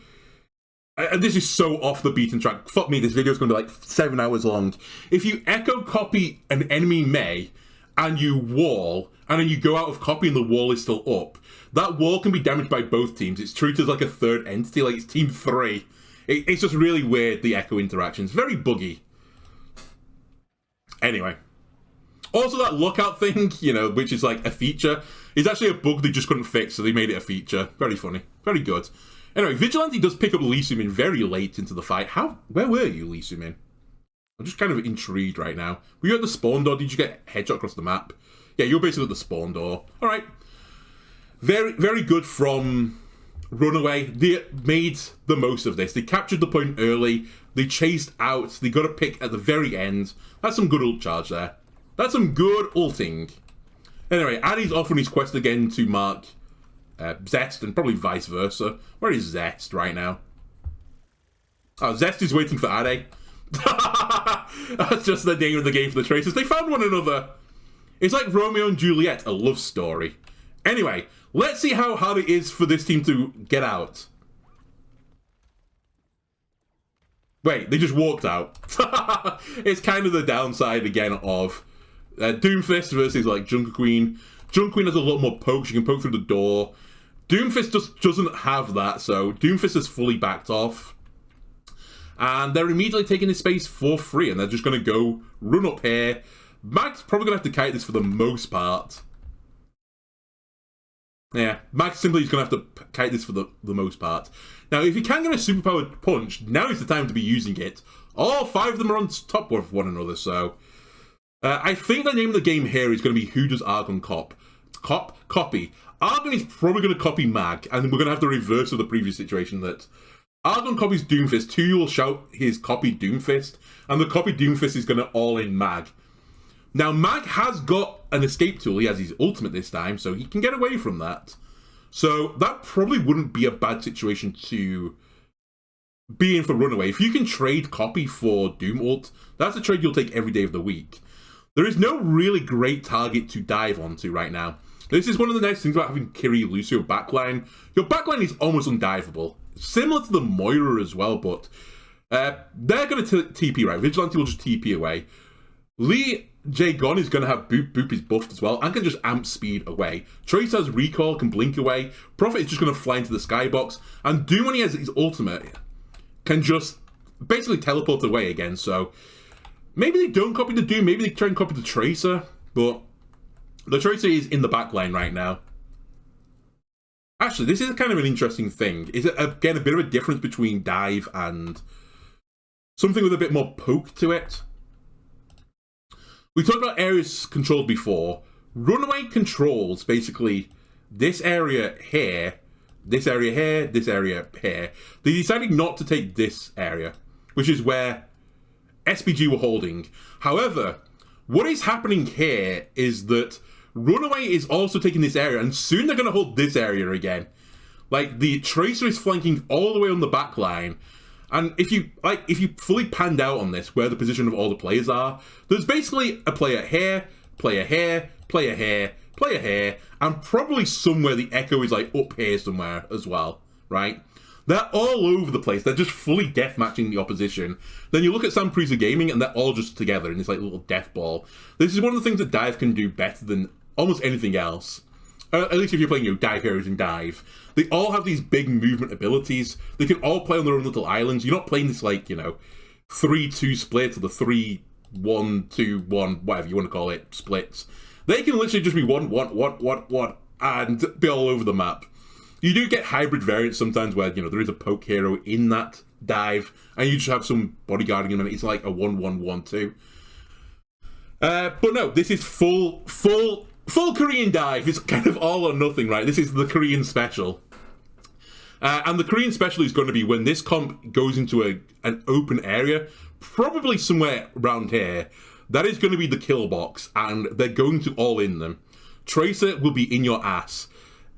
And this is so off the beaten track. Fuck me, this video is going to be like 7 hours long. If you Echo copy an enemy Mei, and you wall, and then you go out of copy and the wall is still up, that wall can be damaged by both teams. It's treated as like a third entity, like it's team 3. It's just really weird, the Echo interactions. Very buggy. Anyway. Also that lookout thing, you know, which is like a feature, is actually a bug they just couldn't fix, so they made it a feature. Very funny. Very good. Anyway, Vigilante does pick up Lee Sumin very late into the fight. Where were you, Lee Sumin? I'm just kind of intrigued right now. Were you at the spawn door? Did you get headshot across the map? Yeah, you're basically at the spawn door. Alright. Very, very good from Runaway. They made the most of this. They captured the point early. They chased out. They got a pick at the very end. That's some good ult charge there. That's some good ulting. Anyway, Addy's off on his quest again to mark Zest, and probably vice versa. Where is Zest right now? Oh, Zest is waiting for Addy. That's just the name of the game for the Tracers. They found one another. It's like Romeo and Juliet, a love story. Anyway, let's see how hard it is for this team to get out. Wait, they just walked out. It's kind of the downside again of Doomfist versus like Junker Queen. Junker Queen has a lot more pokes. You can poke through the door. Doomfist just doesn't have that, so Doomfist is fully backed off. And they're immediately taking his space for free, and they're just going to go run up here. Mag's probably going to have to kite this for the most part. Yeah, Mag simply is going to have to kite this for the most part. Now, if you can get a superpowered punch, now is the time to be using it. All 5 of them are on top of one another, so... I think the name of the game here is going to be Who Does Argon Copy. Argon is probably going to copy Mag, and we're going to have the reverse of the previous situation that Argon copies Doomfist, Tuyu will shout his copy Doomfist, and the copy Doomfist is going to all-in Mag. Now, Mag has got an escape tool. He has his ultimate this time, so he can get away from that. So that probably wouldn't be a bad situation to be in for Runaway. If you can trade copy for Doom ult, that's a trade you'll take every day of the week. There is no really great target to dive onto right now. This is one of the nice things about having Kiri Lucio backline. Your backline is almost undiveable. Similar to the Moira as well, but they're going to TP, right? Vigilante will just TP away. Lee J. Gon is going to have Boop. Boop is buffed as well and can just amp speed away. Trace has recall, can blink away. Prophet is just going to fly into the skybox. And Doom, when he has his ultimate, can just basically teleport away again. So maybe they don't copy the Doom. Maybe they try and copy the Tracer. But the Tracer is in the backline right now. Actually, this is kind of an interesting thing. Is it, again, a bit of a difference between dive and something with a bit more poke to it. We talked about areas controlled before. Runaway controls, basically, this area here, this area here, this area here. They decided not to take this area, which is where SPG were holding. However, what is happening here is that Runaway is also taking this area, and soon they're going to hold this area again. Like, the Tracer is flanking all the way on the back line. And if you fully panned out on this, where the position of all the players are, there's basically a player here, player here, player here, player here, and probably somewhere the Echo is like up here somewhere as well, right? They're all over the place. They're just fully deathmatching the opposition. Then you look at Sam Priza Gaming, and they're all just together in this like little death ball. This is one of the things that Dive can do better than almost anything else. At least if you're playing, Dive Heroes and Dive. They all have these big movement abilities. They can all play on their own little islands. You're not playing this, like, 3-2 split or the 3-1-2-1, whatever you want to call it, splits. They can literally just be 1-1-1-1-1 and be all over the map. You do get hybrid variants sometimes where, there is a poke hero in that dive, and you just have some bodyguarding him, and it's like a 1-1-1-2. But no, this is full Korean dive. It's kind of all or nothing, right? This is the Korean special. And the Korean special is going to be when this comp goes into an open area, probably somewhere around here. That is going to be the kill box, and they're going to all in them. Tracer will be in your ass.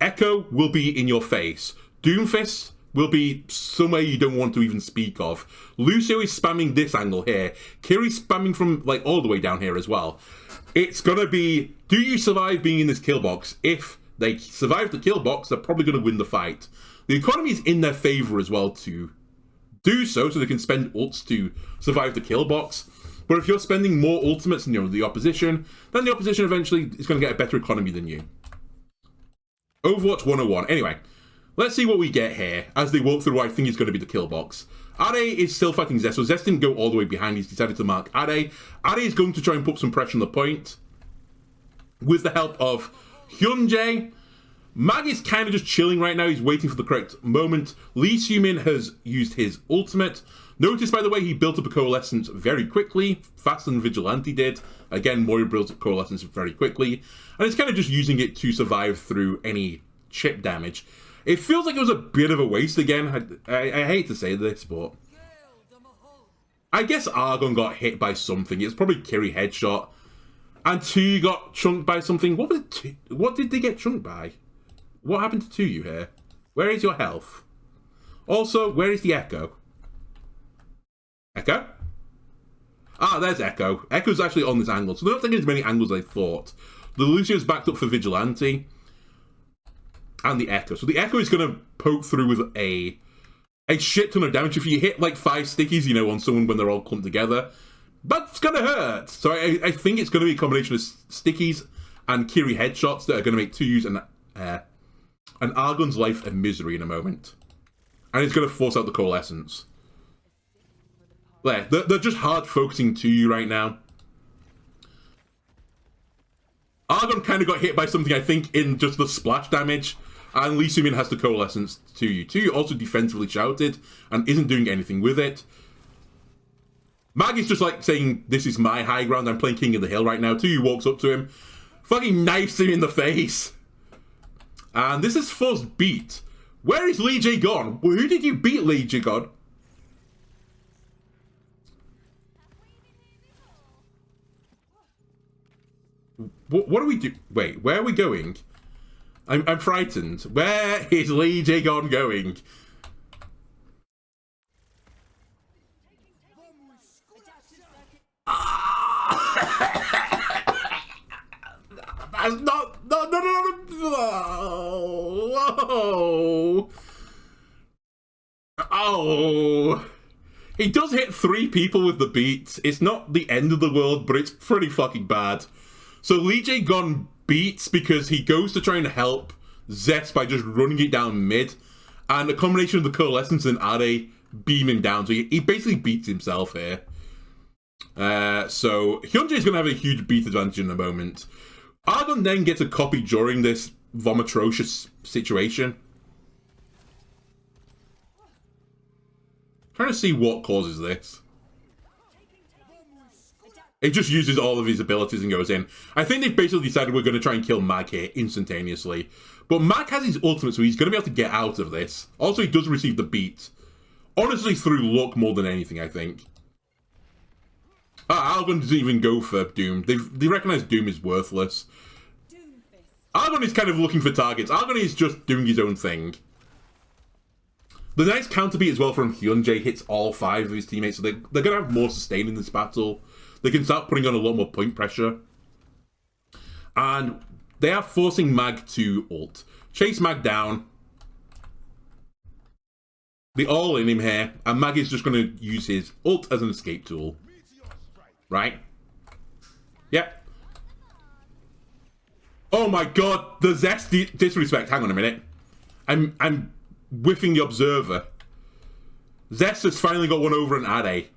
Echo will be in your face. Doomfist will be somewhere you don't want to even speak of. Lucio is spamming this angle here. Kiri's spamming from like all the way down here as well. It's gonna be, do you survive being in this kill box? If they survive the kill box, they're probably gonna win the fight. The economy is in their favor as well to do so they can spend ults to survive the kill box. But if you're spending more ultimates than the opposition, then the opposition eventually is gonna get a better economy than you. Overwatch 101. Anyway, let's see what we get here as they walk through what I think is going to be the kill box. Ade is still fighting Zest, so Zest didn't go all the way behind. He's decided to mark Ade. Ade is going to try and put some pressure on the point with the help of Hyunjae. Mag is kind of just chilling right now. He's waiting for the correct moment. Lee Sumin has used his ultimate. Notice, by the way, he built up a Coalescence very quickly, faster than Vigilante did. Again, Moira built up Coalescence very quickly. And it's kind of just using it to survive through any chip damage. It feels like it was a bit of a waste again. I hate to say this, but I guess Argon got hit by something. It's probably Kiri headshot. And Tu got chunked by something. What did they get chunked by? What happened to Tu here? Where is your health? Also, where is the Echo? Echo? Ah, there's Echo. Echo's actually on this angle, so they're not taking as many angles as I thought. The Lucio's backed up for Vigilante. And the Echo. So the Echo is going to poke through with a shit ton of damage. If you hit like 5 stickies, on someone when they're all clumped together, that's going to hurt. So I think it's going to be a combination of stickies and Kiri headshots that are going to make Tuyu's and Argon's life a misery in a moment. And it's going to force out the Coalescence. They're just hard focusing Tuyu right now. Argon kind of got hit by something, I think, in just the splash damage. And Lee Sumin has the Coalescence Tuyu. Tuyu also defensively shouted and isn't doing anything with it. Mag is just like saying, this is my high ground, I'm playing King of the Hill right now. Tuyu walks up to him, fucking knifes him in the face. And this is first beat. Where is Lee J gone? Who did you beat, Lee J gone? What do we do? Wait, where are we going? I'm frightened. Where is Lee Jagon going? That's not... No. Oh. He does hit 3 people with the beats. It's not the end of the world, but it's pretty fucking bad. So Lee J Gon beats because he goes to try and help Zest by just running it down mid. And a combination of the Coalescence and Ade beam him down. So he basically beats himself here. So Hyunjae is going to have a huge beat advantage in a moment. Argon then gets a copy during this vomitrocious situation. Trying to see what causes this. It just uses all of his abilities and goes in. I think they've basically decided we're going to try and kill Mag here instantaneously. But Mag has his ultimate, so he's going to be able to get out of this. Also, he does receive the beat. Honestly, through luck more than anything, I think. Algon doesn't even go for Doom. They recognize Doom is worthless. Algon is kind of looking for targets. Algon is just doing his own thing. The nice counter beat as well from Hyunjae hits all 5 of his teammates, so they're going to have more sustain in this battle. They can start putting on a lot more point pressure. And they are forcing Mag to ult. Chase Mag down. They all in him here, and Mag is just going to use his ult as an escape tool. Right? Yep. Oh my god, the Zest disrespect. Hang on a minute. I'm whiffing the observer. Zest has finally got one over an Ade.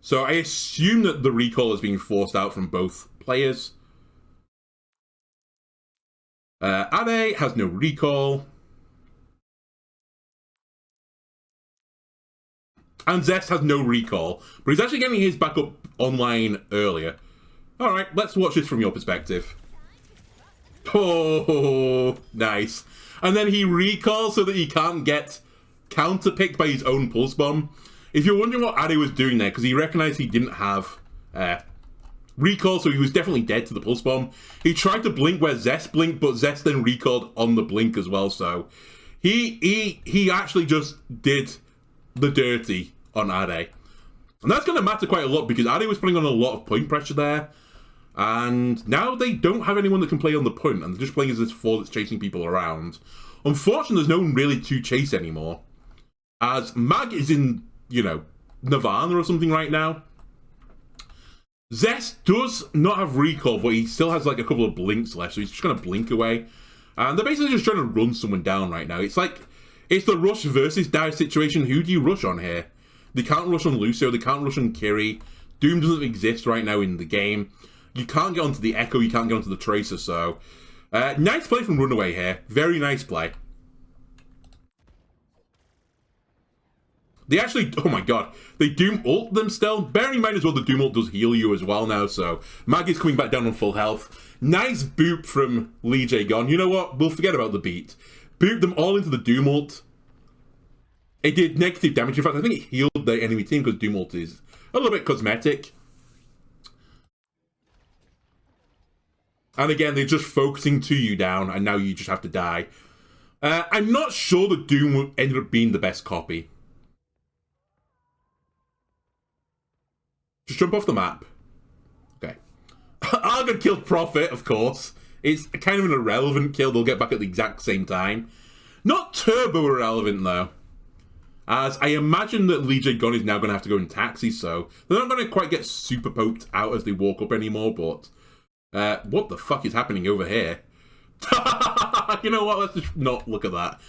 So I assume that the recall is being forced out from both players. Ade has no recall. And Zest has no recall. But he's actually getting his back up online earlier. Alright, let's watch this from your perspective. Oh, nice. And then he recalls so that he can't get counterpicked by his own pulse bomb. If you're wondering what Ade was doing there, because he recognized he didn't have recall, so he was definitely dead to the pulse bomb. He tried to blink where Zest blinked, but Zest then recalled on the blink as well, so he actually just did the dirty on Ade. And that's going to matter quite a lot, because Ade was putting on a lot of point pressure there, and now they don't have anyone that can play on the point, and they're just playing as this 4 that's chasing people around. Unfortunately, there's no one really to chase anymore, as Mag is in, you know, Nirvana or something right now. Zest does not have recall, but he still has like a couple of blinks left, so he's just going to blink away. And they're basically just trying to run someone down right now. It's like, it's the rush versus dive situation. Who do you rush on here? They can't rush on Lucio, they can't rush on Kiri. Doom doesn't exist right now in the game. You can't get onto the Echo, you can't get onto the Tracer, so... nice play from Runaway here. Very nice play. They actually, oh my god, they Doom ult them still. Bearing in mind as well, the Doom ult does heal you as well now, so Mag is coming back down on full health. Nice boop from Lee Jae-gon. You know what? We'll forget about the beat. Boop them all into the Doom ult. It did negative damage. In fact, I think it healed the enemy team because Doom ult is a little bit cosmetic. And again, they're just focusing to you down, and now you just have to die. I'm not sure that Doom ended up being the best copy. Just jump off the map. Okay. Argon killed Prophet, of course. It's kind of an irrelevant kill. They'll get back at the exact same time. Not turbo irrelevant, though. As I imagine that Lee Jae-gon is now going to have to go in taxi, so they're not going to quite get super poked out as they walk up anymore, but... what the fuck is happening over here? You know what? Let's just not look at that.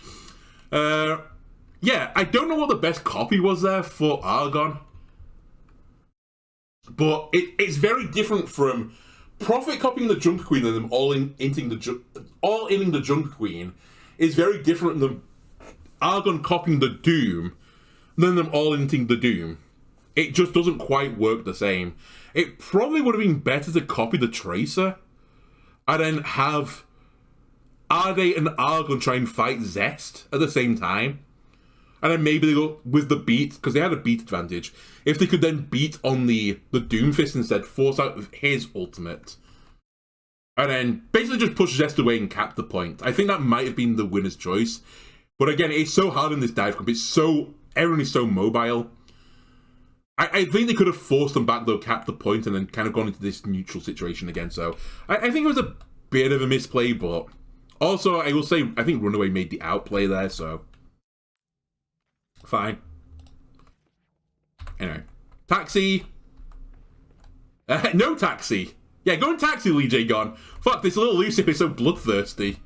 Yeah, I don't know what the best copy was there for Argon. But it's very different from Prophet copying the Junk Queen and them all inning the Junk Queen is very different than Argon copying the Doom than them all inting the Doom. It just doesn't quite work the same. It probably would have been better to copy the Tracer and then have Ade and Argon try and fight Zest at the same time. And then maybe they go with the beat, because they had a beat advantage. If they could then beat on the Doomfist instead, force out his ultimate. And then basically just push Zest away and cap the point. I think that might have been the winner's choice. But again, it's so hard in this dive comp. Everyone is so mobile. I think they could have forced them back though, capped the point, and then kind of gone into this neutral situation again. So I think it was a bit of a misplay, but also I will say I think Runaway made the outplay there, so fine. Anyway, taxi. No taxi. Yeah, go and taxi, Lee Jae-gon. Fuck, this little Lucifer is so bloodthirsty.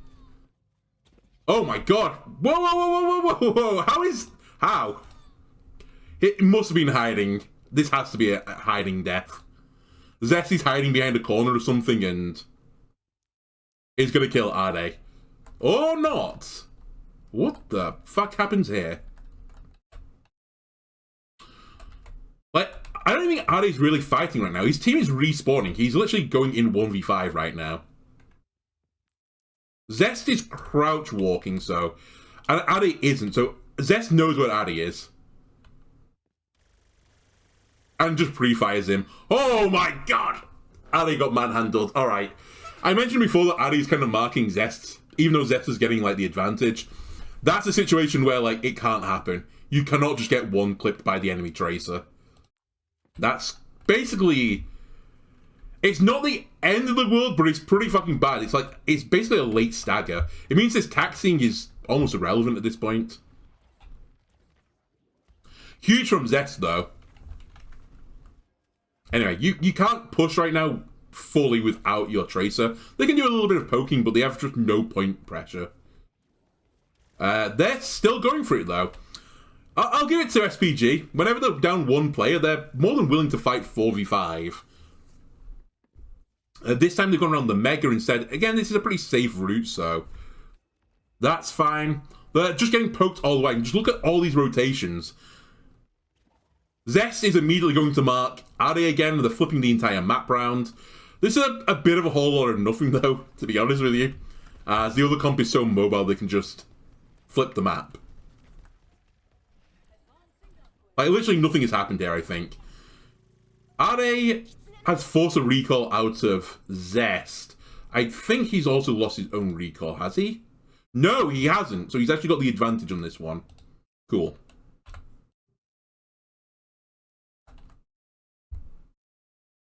Oh my god. Whoa, whoa, whoa, whoa, whoa, whoa. How? It must have been hiding. This has to be a hiding death. Zest is hiding behind a corner or something and is going to kill Ade. Or not. What the fuck happens here? Like, I don't think Ari's really fighting right now. His team is respawning. He's literally going in 1v5 right now. Zest is crouch walking, so... And Ari isn't, so Zest knows what Ari is. And just pre-fires him. Oh my god! Ari got manhandled. Alright. I mentioned before that Ari's kind of marking Zest, even though Zest is getting, like, the advantage. That's a situation where, like, it can't happen. You cannot just get one clipped by the enemy tracer. That's basically... It's not the end of the world, but it's pretty fucking bad. It's like, it's basically a late stagger. It means this taxing is almost irrelevant at this point. Huge from Zest, though. Anyway, you can't push right now fully without your tracer. They can do a little bit of poking, but they have just no point pressure. They're still going for it, though. I'll give it to SPG. Whenever they're down one player, they're more than willing to fight 4v5. This time they've gone around the Mega instead. Again, this is a pretty safe route, so that's fine. They're just getting poked all the way. Just look at all these rotations. Zest is immediately going to mark Ari again. They're flipping the entire map round. This is a bit of a whole lot of nothing, though, to be honest with you. As the other comp is so mobile, they can just flip the map. Like, literally nothing has happened here, I think. Ari has forced a recall out of Zest. I think he's also lost his own recall, has he? No, he hasn't. So he's actually got the advantage on this one. Cool.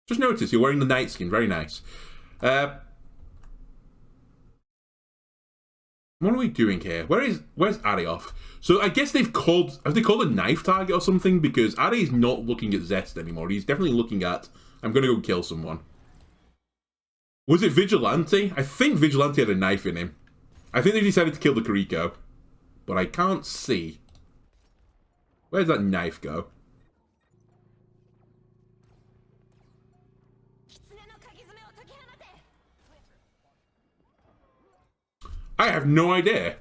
Just notice you're wearing the night skin. Very nice. What are we doing here? Where's Ari off? So I guess have they called a knife target or something? Because Ari is not looking at Zest anymore. He's definitely looking at, I'm going to go kill someone. Was it Vigilante? I think Vigilante had a knife in him. I think they decided to kill the Kiriko. But I can't see. Where's that knife go? I have no idea.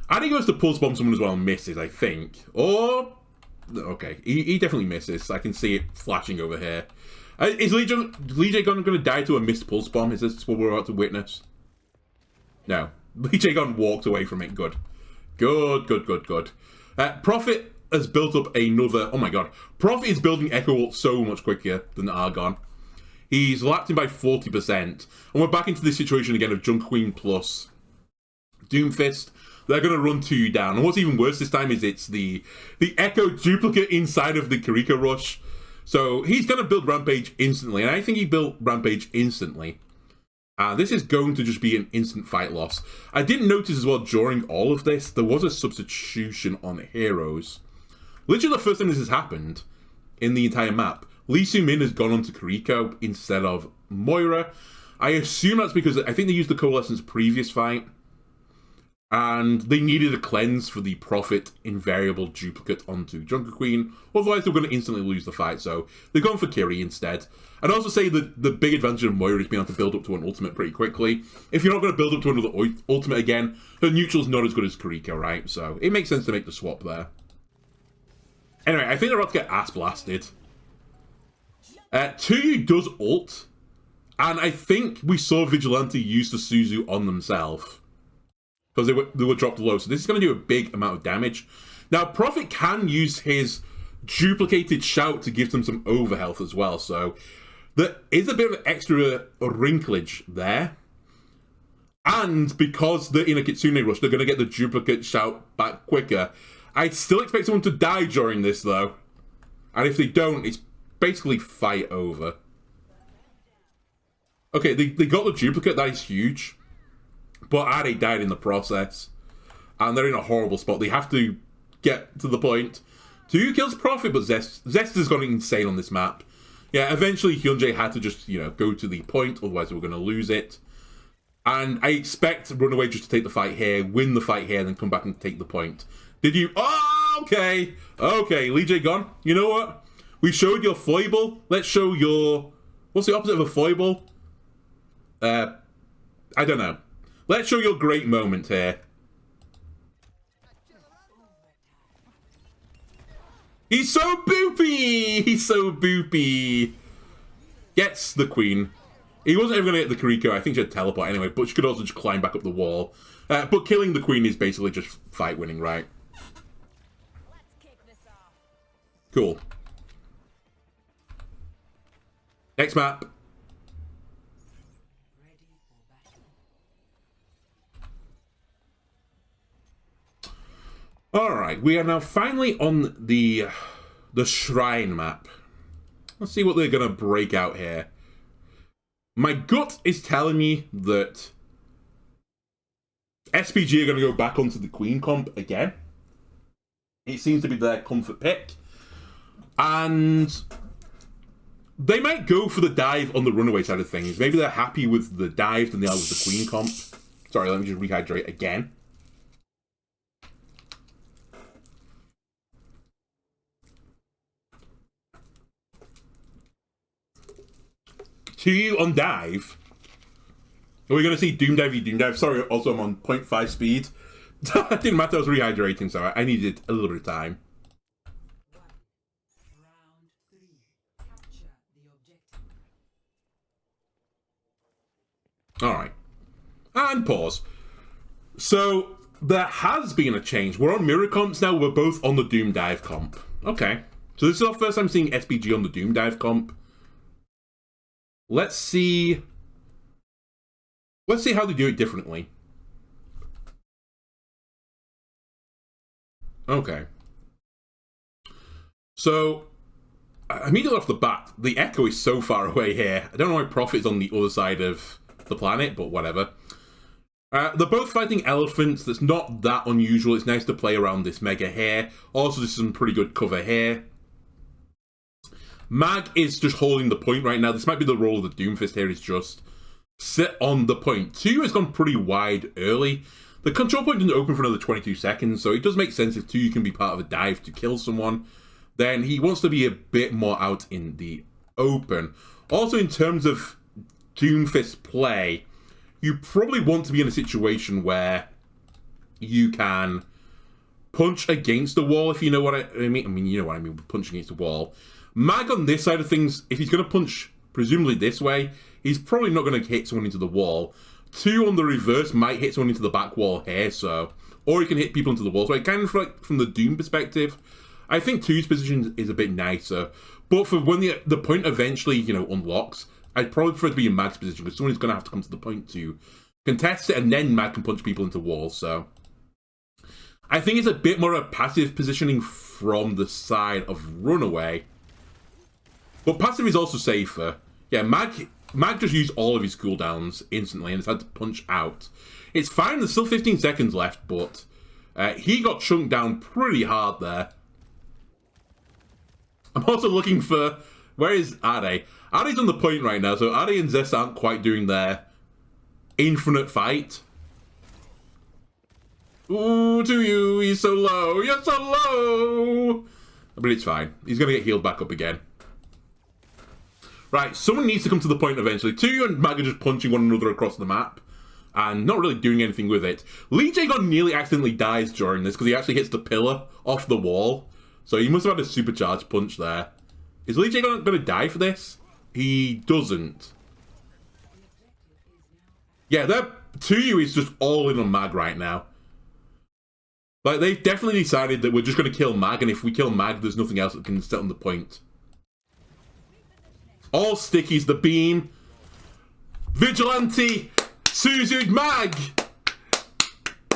Ari goes to pulse bomb someone as well and misses, I think. Or... Okay, he definitely misses. I can see it flashing over here. Is Lee going to die to a missed pulse bomb? Is this what we're about to witness? No. Lee Gon walked away from it. Good. Good. Prophet has built up another... Oh my god. Prophet is building Echo Ult so much quicker than Argon. He's lapped him by 40%. And we're back into this situation again of Junk Queen plus Doomfist. They're going to run 2 down. And what's even worse this time is it's the Echo duplicate inside of the Kiriko Rush. So he's going to build Rampage instantly. And I think he built Rampage instantly. This is going to just be an instant fight loss. I didn't notice as well during all of this, there was a substitution on heroes. Literally the first time this has happened in the entire map. Lee Soo-min has gone on to Kiriko instead of Moira. I assume that's because I think they used the Coalescence previous fight. And they needed a cleanse for the Prophet invariable duplicate onto Junker Queen. Otherwise, they were going to instantly lose the fight. So they've gone for Kiri instead. I'd also say that the big advantage of Moira is being able to build up to an ultimate pretty quickly. If you're not going to build up to another ultimate again, her neutral's not as good as Kiriko, right? So it makes sense to make the swap there. Anyway, I think they're about to get ass blasted. Tuyu does ult. And I think we saw Vigilante use the Suzu on themselves. Because they were dropped low. So this is going to do a big amount of damage. Now, Prophet can use his duplicated shout to give them some overhealth as well. So there is a bit of extra wrinklage there. And because they're in a Kitsune rush, they're going to get the duplicate shout back quicker. I'd still expect someone to die during this, though. And if they don't, it's basically fight over. Okay, they got the duplicate. That is huge. But Ari died in the process. And they're in a horrible spot. They have to get to the point. 2 kills Prophet, but Zest has gone insane on this map. Yeah, eventually Hyunjae had to just, go to the point. Otherwise, they were going to lose it. And I expect Runaway just to take the fight here, win the fight here, and then come back and take the point. Did you... Oh, okay. Okay, Lee Jae gone. You know what? We showed your foible. Let's show your... What's the opposite of a foible? I don't know. Let's show you a great moment here. He's so boopy! He's so boopy. Gets the queen. He wasn't even going to hit the Kiriko. I think she had teleport anyway, but she could also just climb back up the wall. But killing the queen is basically just fight winning, right? Let's kick this off. Cool. Next map. Alright, we are now finally on the shrine map. Let's see what they're going to break out here. My gut is telling me that SPG are going to go back onto the Queen comp again. It seems to be their comfort pick. And they might go for the dive on the Runaway side of things. Maybe they're happy with the dive than they are with the Queen comp. Sorry, let me just rehydrate again. To you on dive. Are we going to see Doom Dive v Doom Dive? Sorry, also I'm on 0.5 speed. It didn't matter, I was rehydrating, so I needed a little bit of time. Round 3. Capture the objective. Alright. And pause. So, there has been a change. We're on mirror comps now, we're both on the Doom Dive comp. Okay. So this is our first time seeing SPG on the Doom Dive comp. Let's see how they do it differently. Okay. So, immediately off the bat, the echo is so far away here. I don't know why Prophet is on the other side of the planet, but whatever. They're both fighting elephants. That's not that unusual. It's nice to play around this mega here. Also, there's some pretty good cover here. Mag is just holding the point right now. This might be the role of the Doomfist here, is just sit on the point. 2 has gone pretty wide early. The control point didn't open for another 22 seconds, so it does make sense if 2 can be part of a dive to kill someone. Then he wants to be a bit more out in the open. Also, in terms of Doomfist play, you probably want to be in a situation where you can punch against the wall, if you know what I mean. I mean, you know what I mean, punching against the wall. Mag on this side of things, if he's going to punch presumably this way, he's probably not going to hit someone into the wall. 2 on the reverse might hit someone into the back wall here, so... Or he can hit people into the wall. So I kind of like, from the Doom perspective, I think 2's position is a bit nicer. But for when the point eventually, you know, unlocks, I'd probably prefer to be in Mag's position, because someone's going to have to come to the point to contest it, and then Mag can punch people into walls, so... I think it's a bit more a passive positioning from the side of Runaway. But passive is also safer. Yeah, Mag just used all of his cooldowns instantly and has had to punch out. It's fine, there's still 15 seconds left, but he got chunked down pretty hard there. I'm also looking for... Where is Ade? Ade's on the point right now, so Ade and Zest aren't quite doing their infinite fight. Ooh, to you, he's so low, you're so low! But it's fine, he's going to get healed back up again. Right, someone needs to come to the point eventually. 2 and Mag are just punching one another across the map and not really doing anything with it. Lee Jae-gon nearly accidentally dies during this because he actually hits the pillar off the wall. So he must have had a supercharged punch there. Is Lee Jae-gon going to die for this? He doesn't. Yeah, that 2U is just all in on Mag right now. Like, they've definitely decided that we're just going to kill Mag, and if we kill Mag, there's nothing else that can set on the point. All stickies, the beam. Vigilante! Suzu Mag!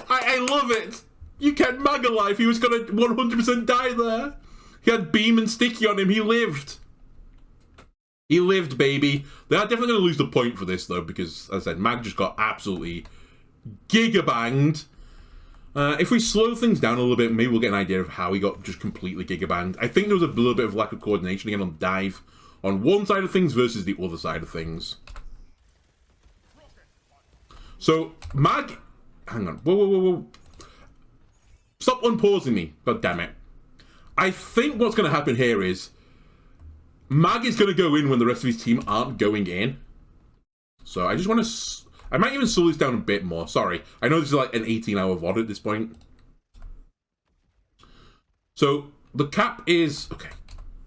I love it! You kept Mag alive, he was gonna 100% die there. He had beam and sticky on him, he lived. He lived, baby. They are definitely gonna lose the point for this though, because, as I said, Mag just got absolutely gigabanged. If we slow things down a little bit, maybe we'll get an idea of how he got just completely gigabanged. I think there was a little bit of lack of coordination again on dive on one side of things versus the other side of things. So, Mag... Hang on. Whoa, whoa, whoa, whoa. Stop unpausing me. God damn it. I think what's going to happen here is Mag is going to go in when the rest of his team aren't going in. So, I just want to... I might even slow this down a bit more. Sorry. I know this is like an 18-hour VOD at this point. So, the cap is... Okay.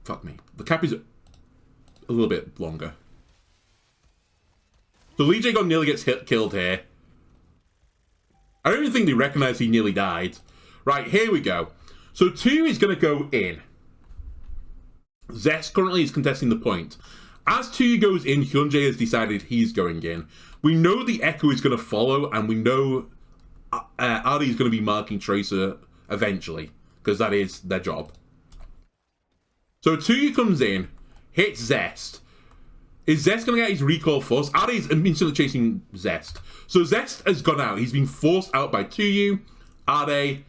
Fuck me. The cap is a little bit longer. So, Lee J. Gon nearly gets killed here. I don't even think they recognize he nearly died. Right, here we go. So, 2 is going to go in. Zest currently is contesting the point. As 2 goes in, Hyunjae has decided he's going in. We know the Echo is going to follow, and we know Ari is going to be marking Tracer eventually, because that is their job. So 2 comes in, hits Zest. Is Zest going to get his recall first? Ari is instantly chasing Zest. So Zest has gone out. He's been forced out by 2U, Ari,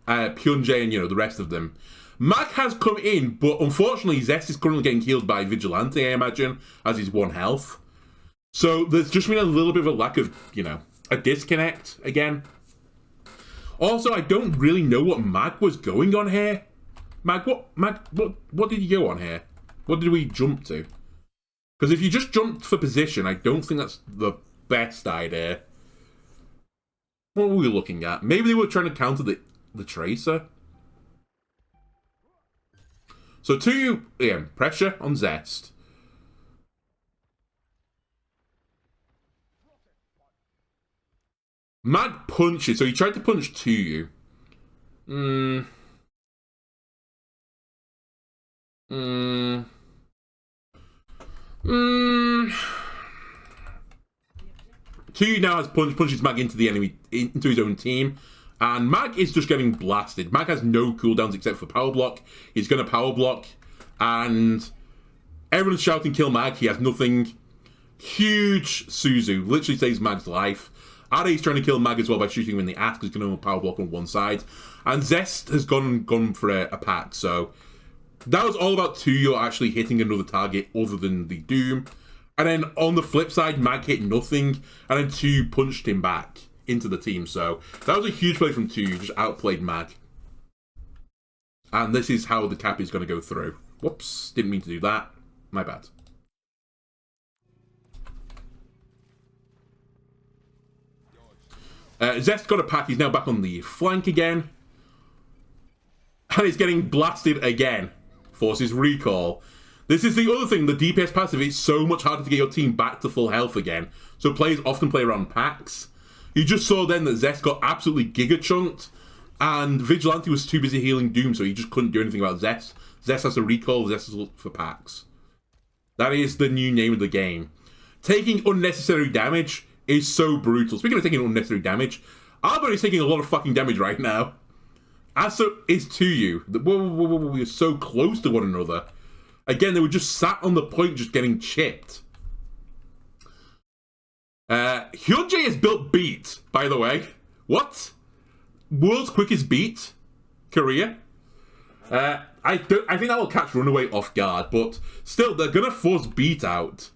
Hyunjae, and, you know, the rest of them. Mag has come in, but unfortunately Zest is currently getting healed by Vigilante, I imagine, as he's 1 health. So there's just been a little bit of a lack of, you know, a disconnect again. Also, I don't really know what Mag was going on here. Mag, what did you go on here? What did we jump to? Because if you just jumped for position, I don't think that's the best idea. What were we looking at? Maybe they were trying to counter the Tracer. So 2, yeah, pressure on Zest. Mag punches, so he tried to punch 2U. Two now has punches Mag into the enemy, into his own team, and Mag is just getting blasted. Mag has no cooldowns except for power block. He's going to power block, and everyone's shouting kill Mag. He has nothing. Huge Suzu literally saves Mag's life. Ari's trying to kill Mag as well by shooting him in the ass because he's going to power block on one side, and Zest has gone for a pack. So that was all about 2U actually hitting another target other than the Doom. And then on the flip side, Mag hit nothing, and then 2 punched him back into the team. So that was a huge play from 2, just outplayed Mag. And this is how the cap is going to go through. Whoops, didn't mean to do that. My bad. Zest got a pack, he's now back on the flank again. And he's getting blasted again. Forces recall. This is the other thing, the DPS passive is so much harder to get your team back to full health again. So players often play around packs. You just saw then that Zest got absolutely giga-chunked, and Vigilante was too busy healing Doom, so he just couldn't do anything about Zest. Zest has a recall, Zest has looked for packs. That is the new name of the game. Taking unnecessary damage is so brutal. Speaking of taking unnecessary damage, Arbor is taking a lot of fucking damage right now. As so is 2U. We are so close to one another. Again, they were just sat on the point, just getting chipped. Hyunjae has built Beat, by the way. What? World's quickest Beat? Korea? I think that will catch Runaway off guard, but still, they're going to force Beat out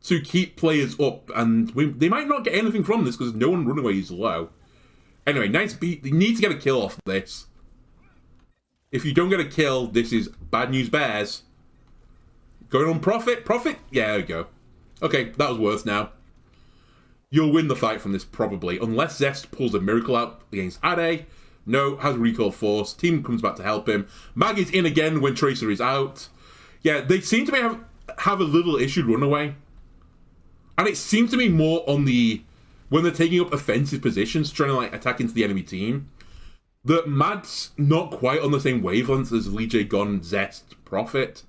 to keep players up, and they might not get anything from this because no one Runaway is low. Anyway, nice Beat. They need to get a kill off this. If you don't get a kill, this is bad news bears. Going on Profit? Profit? Yeah, there we go. Okay, that was worth now. You'll win the fight from this, probably. Unless Zest pulls a miracle out against Ade. No, has recall force. Team comes back to help him. Mag is in again when Tracer is out. Yeah, they seem to have a little issue Runaway. And it seems to be more on the... when they're taking up offensive positions, trying to like attack into the enemy team. That Mag's not quite on the same wavelength as Lee J. Gon, Zest, Profit.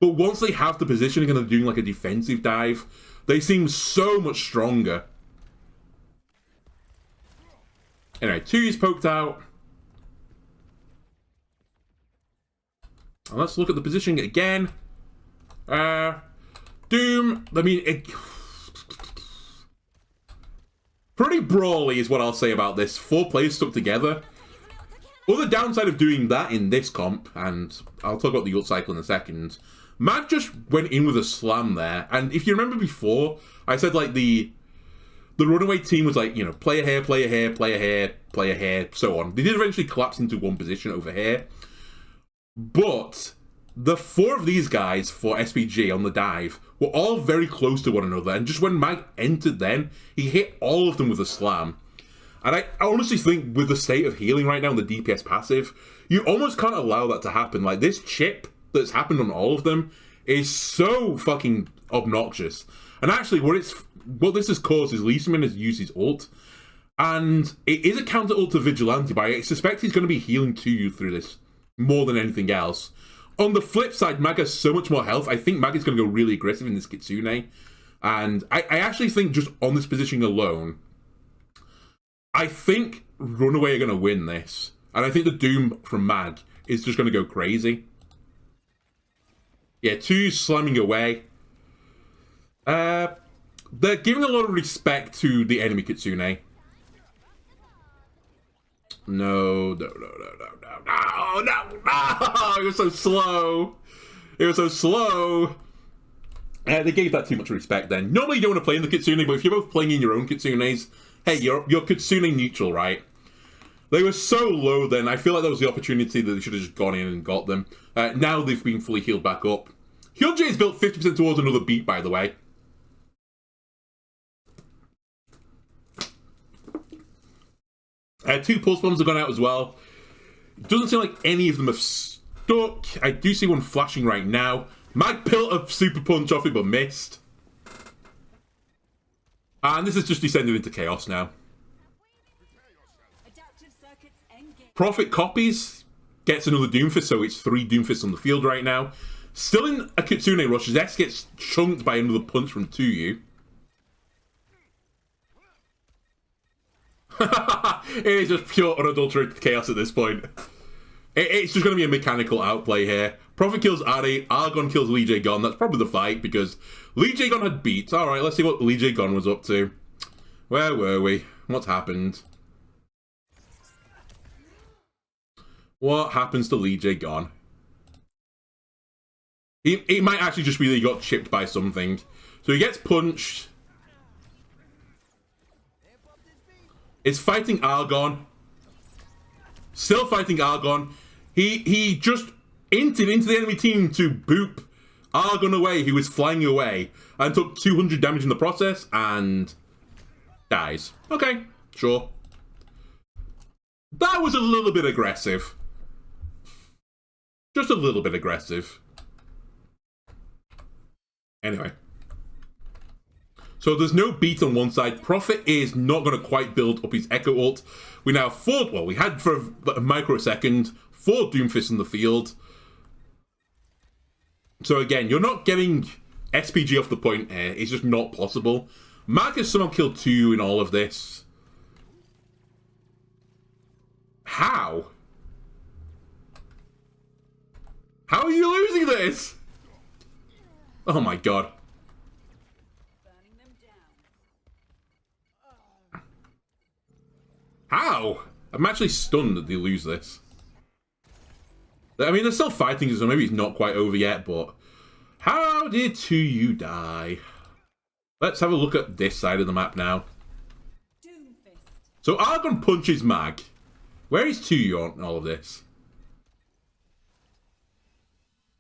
But once they have the positioning and they're doing like a defensive dive, they seem so much stronger. Anyway, 2 is poked out. And let's look at the positioning again. Doom, I mean, pretty brawly is what I'll say about this. 4 players stuck together. Other downside of doing that in this comp, and I'll talk about the ult cycle in a second, Mag just went in with a slam there, and if you remember before, I said like the Runaway team was like, you know, player here, player here, player here, player here, so on. They did eventually collapse into one position over here, but the 4 of these guys for SPG on the dive were all very close to one another, and just when Mag entered then, he hit all of them with a slam. And I honestly think with the state of healing right now and the DPS passive, you almost can't allow that to happen. Like, this chip that's happened on all of them is so fucking obnoxious. And actually, what this has caused is Lee Sin-min has used his ult, and it is a counter ult to Vigilante, but I suspect he's going to be healing to you through this more than anything else. On the flip side, Mag has so much more health. I think Mag is going to go really aggressive in this Kitsune. And I actually think just on this positioning alone, I think Runaway are going to win this. And I think the Doom from Mag is just going to go crazy. Yeah, 2 slamming away. They're giving a lot of respect to the enemy Kitsune. No. It was so slow. They gave that too much respect then. Normally you don't want to play in the Kitsune, but if you're both playing in your own Kitsunes, hey, you're Kitsune neutral, right? They were so low then, I feel like that was the opportunity that they should have just gone in and got them. Now they've been fully healed back up. Hyunjae is built 50% towards another beat, by the way. Two pulse bombs have gone out as well. It doesn't seem like any of them have stuck. I do see one flashing right now. Mag built a super punch off it, but missed. And this is just descended into chaos now. Prophet copies, gets another Doomfist, so it's 3 Doomfists on the field right now. Still in a Kitsune rush, Zest gets chunked by another punch from Tuyu. It is just pure unadulterated chaos at this point. It's just going to be a mechanical outplay here. Prophet kills Ari, Argon kills Lee Jae-gon. That's probably the fight, because Lee Jae-gon had beats. Alright, let's see what Lee Jae-gon was up to. Where were we? What's happened? What happens to Lee Jae-gon? He might actually just be that he got chipped by something. So he gets punched. Is fighting Argon. Still fighting Argon. He just entered into the enemy team to boop Argon away, who was flying away, and took 200 damage in the process, and dies. Okay, sure. That was a little bit aggressive. Just a little bit aggressive. Anyway. So there's no beat on one side. Prophet is not going to quite build up his Echo ult. We now have 4, well, we had for a microsecond 4 Doomfists in the field. So again, you're not getting SPG off the point here. It's just not possible. Mark has somehow killed 2 in all of this. How? How are you losing this? Oh my god. How? I'm actually stunned that they lose this. I mean, they're still fighting, so maybe it's not quite over yet, but... How did Tuyu die? Let's have a look at this side of the map now. So Argon punches Mag. Where is Tuyu on all of this?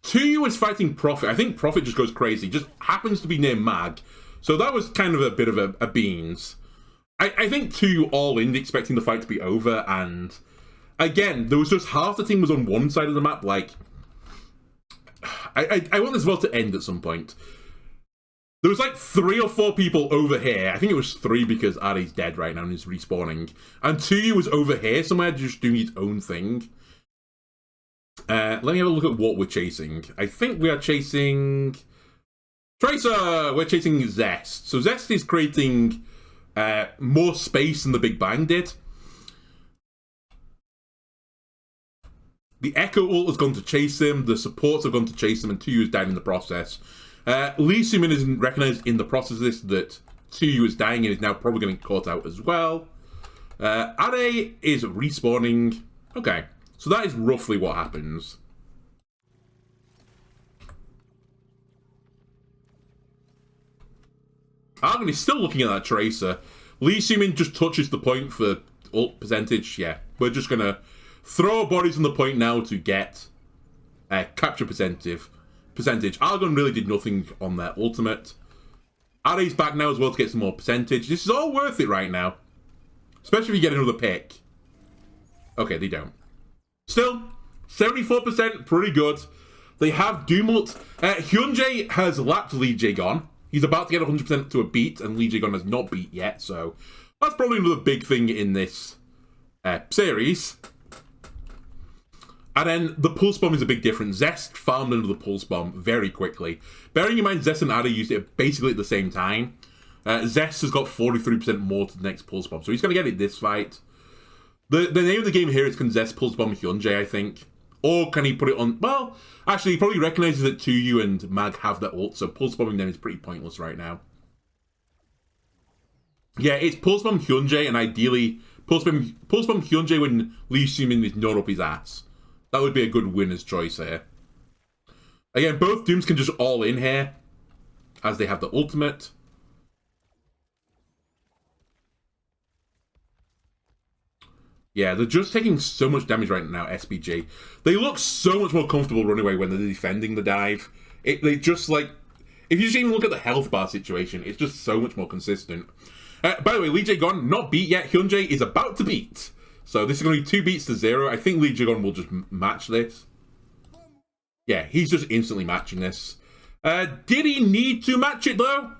Tuyu is fighting Prophet. I think Prophet just goes crazy. Just happens to be near Mag. So that was kind of a bit of a beans. I think Tuyu all in, expecting the fight to be over, and again, there was just half the team was on one side of the map. Like, I want this world to end at some point. There was like 3 or 4 people over here. I think it was 3 because Ari's dead right now and is respawning. And Tuyu was over here somewhere just doing its own thing. Let me have a look at what we're chasing. I think we are chasing... Tracer! We're chasing Zest. So Zest is creating more space than the Big Bang did. The Echo ult has gone to chase him, the supports have gone to chase him, and Tuyu is down in the process. Lee Sin-min isn't recognised in the process of this that Tuyu is dying and is now probably getting caught out as well. Are is respawning. Okay, so that is roughly what happens. Argon is still looking at that Tracer. Lee Sin-min just touches the point for ult percentage. Yeah, we're just going to throw bodies on the point now to get capture percentage. Argon really did nothing on their ultimate. Are's back now as well to get some more percentage. This is all worth it right now. Especially if you get another pick. Okay, they don't. Still, 74%, pretty good. They have Doom ult. Hyunjae has lapped Lee Jae-gon. He's about to get 100% to a beat, and Lee Jae-gon has not beat yet, so that's probably another big thing in this series. And then the Pulse Bomb is a big difference. Zest farmed under the Pulse Bomb very quickly. Bearing in mind, Zest and Ada used it basically at the same time. Zest has got 43% more to the next Pulse Bomb, so he's going to get it this fight. The name of the game here is, can Zest Pulse Bomb Hyunjae, I think. Or can he put it on... Well, actually, he probably recognizes that Tuyu and Mag have their ult, so Pulse Bombing them is pretty pointless right now. Yeah, it's Pulse Bomb Hyunjae, and ideally, Pulse Bomb Hyunjae when Lee Sumin is not up his ass. That would be a good winner's choice here. Again, both Dooms can just all in here, as they have the ultimate. Yeah, they're just taking so much damage right now, SPG. They look so much more comfortable Runaway when they're defending the dive. They just, like... If you just even look at the health bar situation, it's just so much more consistent. By the way, Lee Jae-gon, not beat yet. Hyunjae is about to beat. So this is going to be 2 beats to 0. I think Lee Jae-gon will just match this. Yeah, he's just instantly matching this. Did he need to match it, though?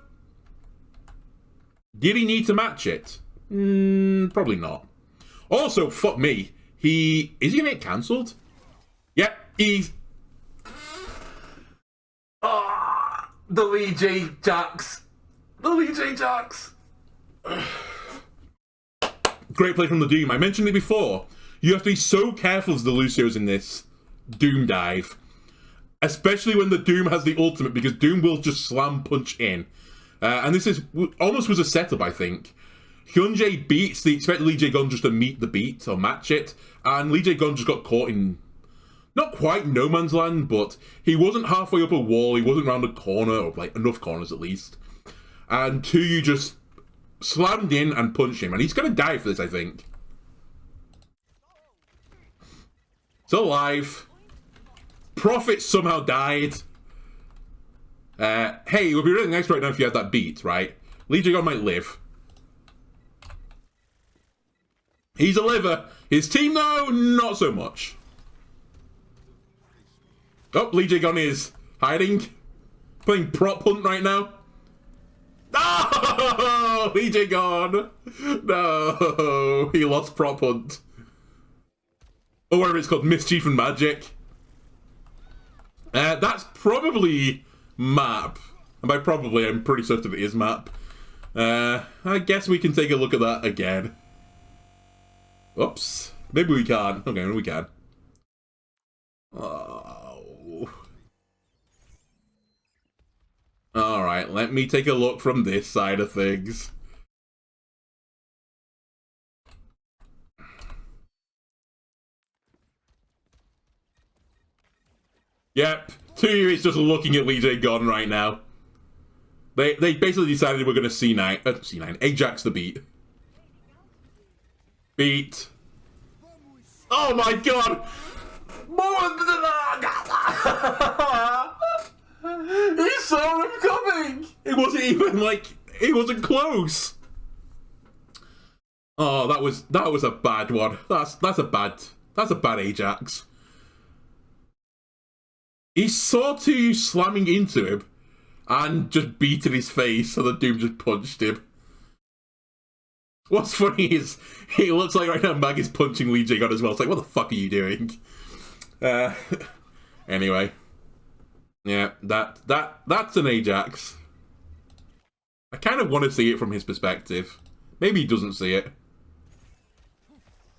Did he need to match it? Probably not. Also, fuck me. Is he gonna get cancelled? Yep, he's... Ah, the Lee J Jax. The Lee J Jax. Great play from the Doom. I mentioned it before. You have to be so careful as the Lucios in this Doom dive. Especially when the Doom has the ultimate, because Doom will just slam punch in. And this is almost was a setup, I think. Hyunjae beats, they expected Lee Jae-gon just to meet the beat or match it, and Lee Jae-gon just got caught in, not quite no man's land, but he wasn't halfway up a wall, he wasn't around a corner, or like enough corners at least, and Tuyu just slammed in and punched him, and he's gonna die for this, I think. Still alive. Prophet somehow died. Hey, it would be really nice right now if you had that beat, right? Lee Jae-gon might live. He's a liver. His team, though, not so much. Oh, Lee Jae-gon is hiding. Playing prop hunt right now. No! Lee Jae-gon. No. He lost prop hunt. Or whatever it's called, Mischief and Magic. That's probably map. And by probably, I'm pretty certain it is map. I guess we can take a look at that again. Oops. Maybe we can. Okay, maybe we can. Oh. Alright, let me take a look from this side of things. Yep. Tuyu is just looking at Lee Jae-gon right now. They basically decided we're going to C9, Ajax the beat. Beat. Oh my god! He saw him coming! It wasn't even like, it wasn't close. Oh, that was a bad one. That's a bad Ajax. He saw Tuyu slamming into him and just beating his face, so the Doom just punched him. What's funny is, he looks like right now Mag is punching Lee Jae-gon as well. It's like, what the fuck are you doing? Anyway. Yeah, that's an Ajax. I kind of want to see it from his perspective. Maybe he doesn't see it.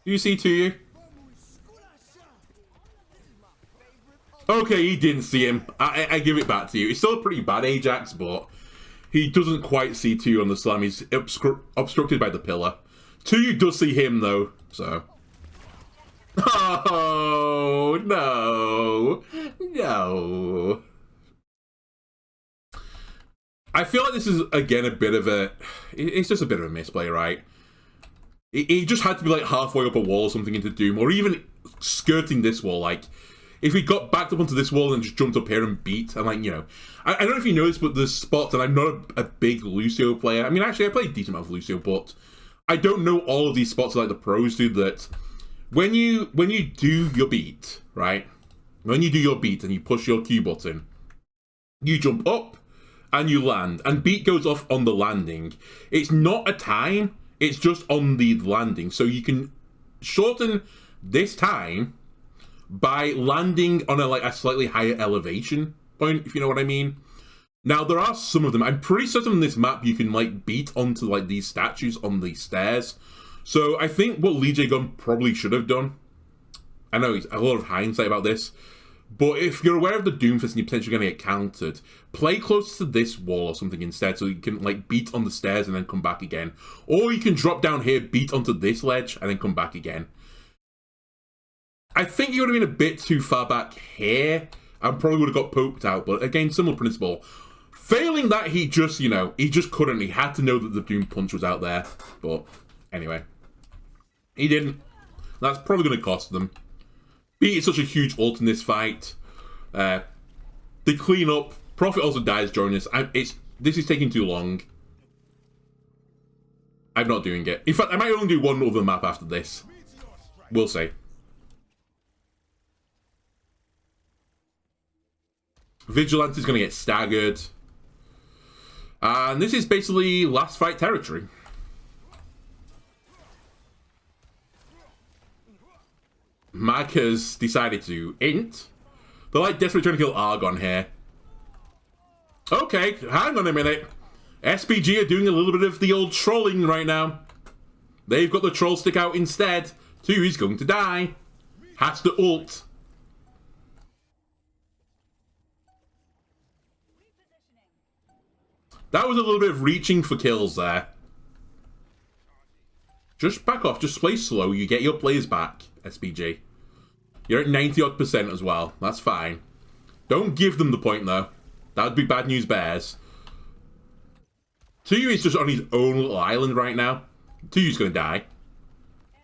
Do you see Tuyu? Okay, he didn't see him. I give it back to you. It's still a pretty bad Ajax, but he doesn't quite see Tuyu on the slam. He's obstructed by the pillar. Tuyu does see him, though, so... Oh, no. No. I feel like this is, again, a bit of a... It's just a bit of a misplay, right? He just had to be, like, halfway up a wall or something into Doom, or even skirting this wall, like... if he got backed up onto this wall and just jumped up here and beat, and like, you know, I don't know if you noticed, but there's spots, and I'm not a big Lucio player. I mean, actually, I play a decent amount of Lucio, but I don't know all of these spots like the pros do. That when you do your beat, right? When you do your beat and you push your Q button, you jump up and you land, and beat goes off on the landing. It's not a time, it's just on the landing. So you can shorten this time by landing on a slightly higher elevation point, if you know what I mean. Now, there are some of them. I'm pretty certain on this map you can like beat onto like these statues on the stairs. So I think what Lee J Gun probably should have done, I know it's a lot of hindsight about this, but if you're aware of the Doomfist and you're potentially going to get countered, play close to this wall or something instead, so you can like beat on the stairs and then come back again. Or you can drop down here, beat onto this ledge, and then come back again. I think he would have been a bit too far back here, and probably would have got poked out, but again, similar principle. Failing that, he just, you know, he just couldn't. He had to know that the Doom Punch was out there, but anyway. He didn't. That's probably going to cost them. Beat is such a huge ult in this fight. They clean up. Prophet also dies during this. This is taking too long. I'm not doing it. In fact, I might only do one other map after this. We'll see. Vigilante's going to get staggered. And this is basically last fight territory. Mag has decided to int. They're like desperately trying to kill Argon here. Okay, hang on a minute. SPG are doing a little bit of the old trolling right now. They've got the troll stick out instead. Two is going to die. Has to ult. That was a little bit of reaching for kills there. Just back off. Just play slow. You get your players back, SPG. You're at 90-odd% as well. That's fine. Don't give them the point, though. That would be bad news bears. Tuyu is just on his own little island right now. Tuyu's going to die.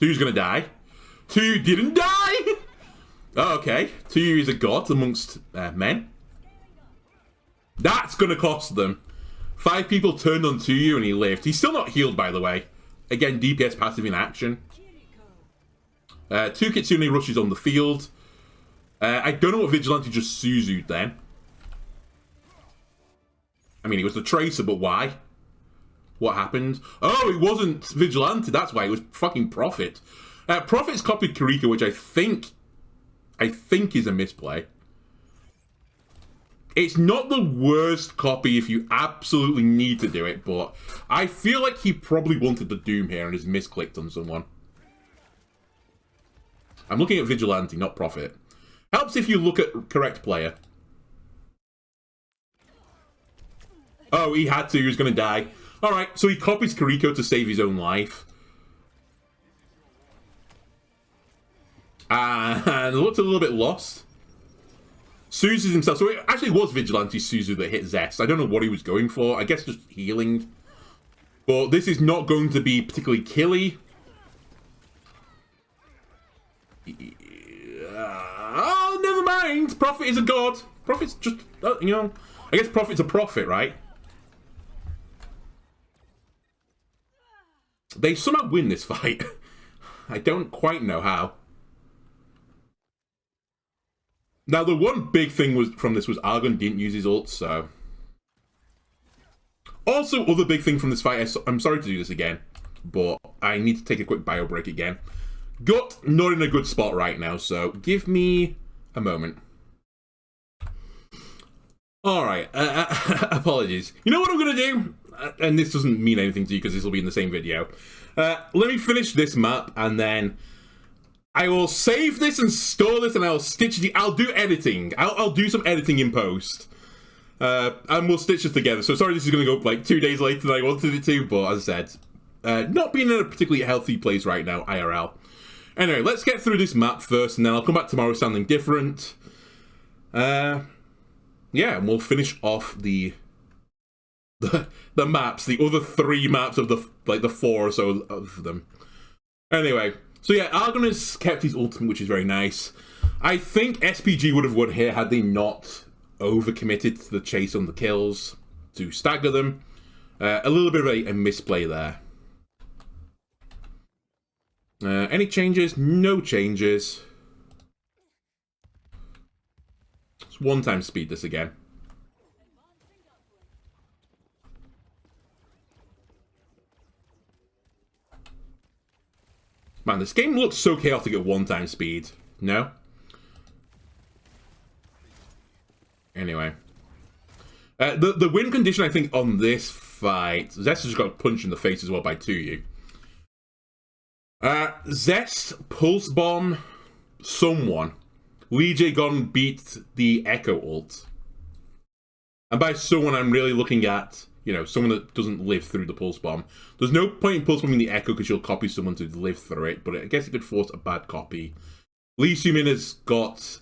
Tuyu's going to die. Tuyu didn't die! Oh, okay. Tuyu is a god amongst men. That's going to cost them. 5 people turned on Tuyu and he lived. He's still not healed, by the way. Again, DPS passive in action. 2 Kitsune rushes on the field. I don't know what Vigilante just Suzu'd then. I mean, it was the Tracer, but why? What happened? Oh, it wasn't Vigilante, that's why. It was fucking Prophet. Prophet's copied Kiriko, which I think is a misplay. It's not the worst copy if you absolutely need to do it, but I feel like he probably wanted the Doom here and has misclicked on someone. I'm looking at Vigilante, not Prophet. Helps if you look at correct player. Oh, he had to. He was going to die. Alright, so he copies Kiriko to save his own life. And looked a little bit lost. Suzu's himself. So it actually was Vigilante Suzu that hit Zest. I don't know what he was going for. I guess just healing. But this is not going to be particularly killy. Oh, never mind. Prophet is a god. Prophet's just, you know, I guess Prophet's a prophet, right? They somehow win this fight. I don't quite know how. Now, the one big thing from this was Argon didn't use his ult, so... Also, other big thing from this fight, I'm sorry to do this again, but I need to take a quick bio break again. Gut, not in a good spot right now, so give me a moment. Alright, apologies. You know what I'm going to do? And this doesn't mean anything to you because this will be in the same video. Let me finish this map and then I will save this and store this and I'll stitch the... I'll do editing. I'll do some editing in post. And we'll stitch this together. So sorry this is going to go up like 2 days later than I wanted it to, but as I said, not being in a particularly healthy place right now, IRL. Anyway, let's get through this map first and then I'll come back tomorrow with something different. Yeah, and we'll finish off the maps, the other 3 maps of the 4 or so of them. Anyway, So yeah, Argon has kept his ultimate, which is very nice. I think SPG would have won here had they not overcommitted to the chase on the kills to stagger them. A little bit of a misplay there. Any changes? No changes. It's 1 time speed this again. Man, this game looks so chaotic at 1 time speed. No? Anyway. The win condition, I think, on this fight... Zest just got punched in the face as well by 2U. Zest, Pulse Bomb, someone. Lee J Gon beat the Echo ult. And by someone, I'm really looking at, you know, someone that doesn't live through the Pulse Bomb. There's no point in Pulse Bombing the Echo because you'll copy someone to live through it, but I guess it could force a bad copy. Lee Sumin has got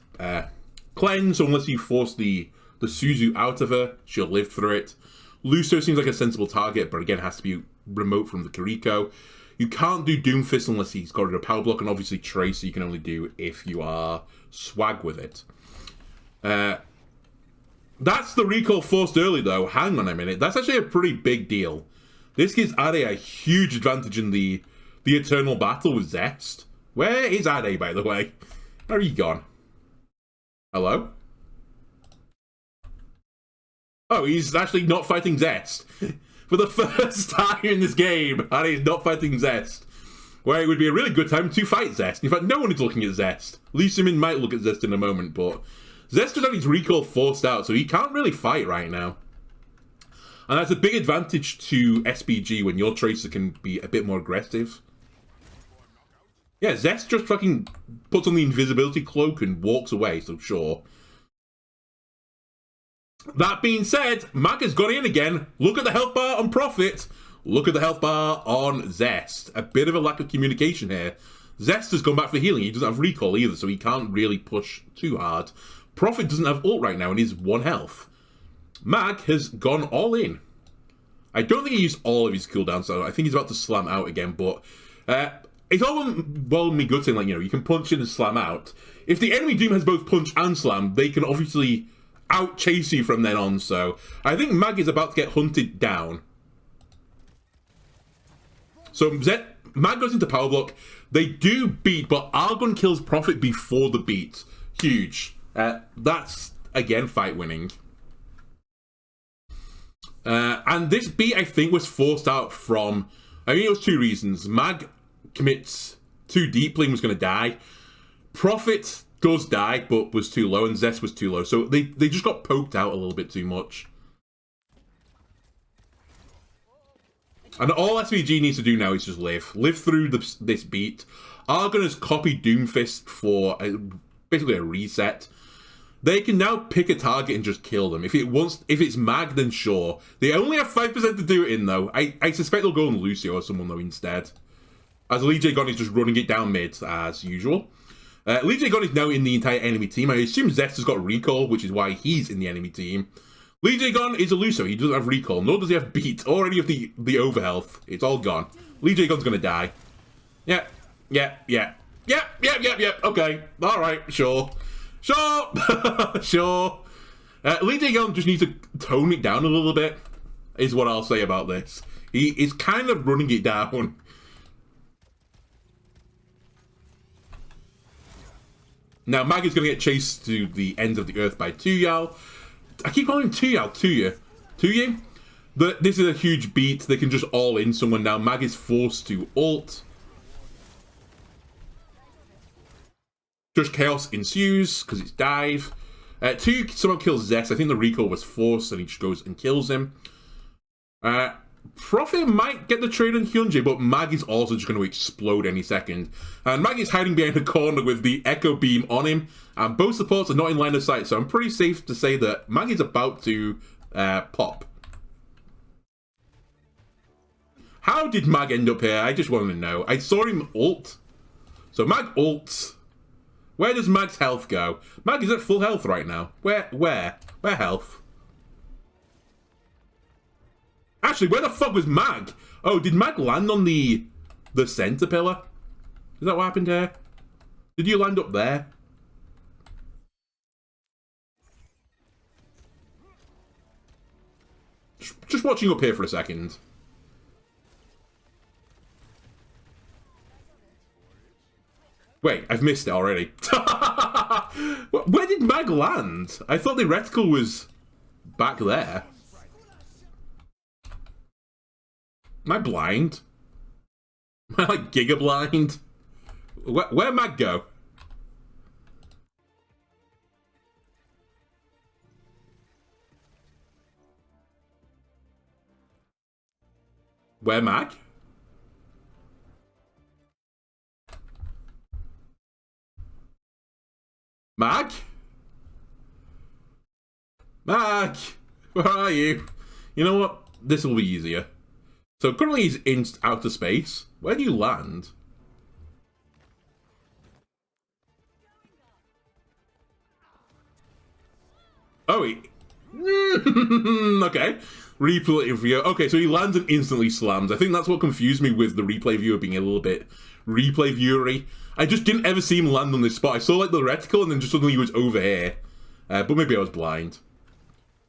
Cleanse, so unless you force the Suzu out of her, she'll live through it. Lucio seems like a sensible target, but again, has to be remote from the Kiriko. You can't do Doomfist unless he's got a power block, and obviously Tracer you can only do if you are swag with it. That's the recall forced early, though. Hang on a minute. That's actually a pretty big deal. This gives Ade a huge advantage in the Eternal Battle with Zest. Where is Ade, by the way? Where are you gone? Hello? Oh, he's actually not fighting Zest. For the first time in this game, Ade is not fighting Zest. Where it would be a really good time to fight Zest. In fact, no one is looking at Zest. Lee Sumin might look at Zest in a moment, but Zest has had his recall forced out, so he can't really fight right now. And that's a big advantage to SPG when your Tracer can be a bit more aggressive. Yeah, Zest just fucking puts on the invisibility cloak and walks away, so sure. That being said, Mag has gone in again. Look at the health bar on Prophet. Look at the health bar on Zest. A bit of a lack of communication here. Zest has gone back for healing. He doesn't have recall either, so he can't really push too hard. Prophet doesn't have ult right now and he's 1 health. Mag has gone all in. I don't think he used all of his cooldowns, so I think he's about to slam out again, but it's all well me good saying, like, you know, you can punch in and slam out. If the enemy Doom has both punch and slam, they can obviously out-chase you from then on, so I think Mag is about to get hunted down. So Mag goes into power block. They do beat, but Argon kills Prophet before the beat. Huge. That's, again, fight winning. And this beat, I think, was forced out from... I mean, it was 2 reasons. Mag commits too deeply and was going to die. Prophet does die, but was too low, and Zest was too low. So they just got poked out a little bit too much. And all SVG needs to do now is just live. Live through this beat. Argon has copied Doomfist for basically a reset. They can now pick a target and just kill them. If it's Mag, then sure. They only have 5% to do it in, though. I suspect they'll go on Lucio or someone, though, instead. As Lee J Gon is just running it down mid, as usual. Lee J Gon is now in the entire enemy team. I assume Zest has got recall, which is why he's in the enemy team. Lee J Gon is a Lucio. He doesn't have recall, nor does he have beat or any of the overhealth. It's all gone. Lee J Gon's gonna die. Yep. Okay. Alright, sure. Sure. Lee J Gon just needs to tone it down a little bit, is what I'll say about this. He is kind of running it down. Now, Mag is going to get chased to the ends of the earth by 2U. I keep calling him 2U. 2U? But this is a huge beat. They can just all in someone now. Mag is forced to ult. Just chaos ensues because it's dive. 2 somehow kills Zest. I think the recall was forced and he just goes and kills him. Prophet might get the trade on Hyunjae, but Mag is also just going to explode any second. And Mag is hiding behind a corner with the Echo Beam on him. And both supports are not in line of sight, so I'm pretty safe to say that Mag is about to pop. How did Mag end up here? I just want to know. I saw him ult. So Mag ults. Where does Mag's health go? Mag is at full health right now. Where health? Actually, where the fuck was Mag? Oh, did Mag land on the center pillar? Is that what happened here? Did you land up there? Just watching up here for a second. Wait, I've missed it already. Where did Mag land? I thought the reticle was back there. Am I blind? Am I like giga blind? Where'd Mag go? Where Mag? Mag? Mag! Where are you? You know what? This will be easier. So currently he's in outer space. Where do you land? Oh, he... okay. Replay viewer. Okay, so he lands and instantly slams. I think that's what confused me with the replay viewer being a little bit replay viewery. I just didn't ever see him land on this spot. I saw like the reticle and then just suddenly he was over here. But maybe I was blind.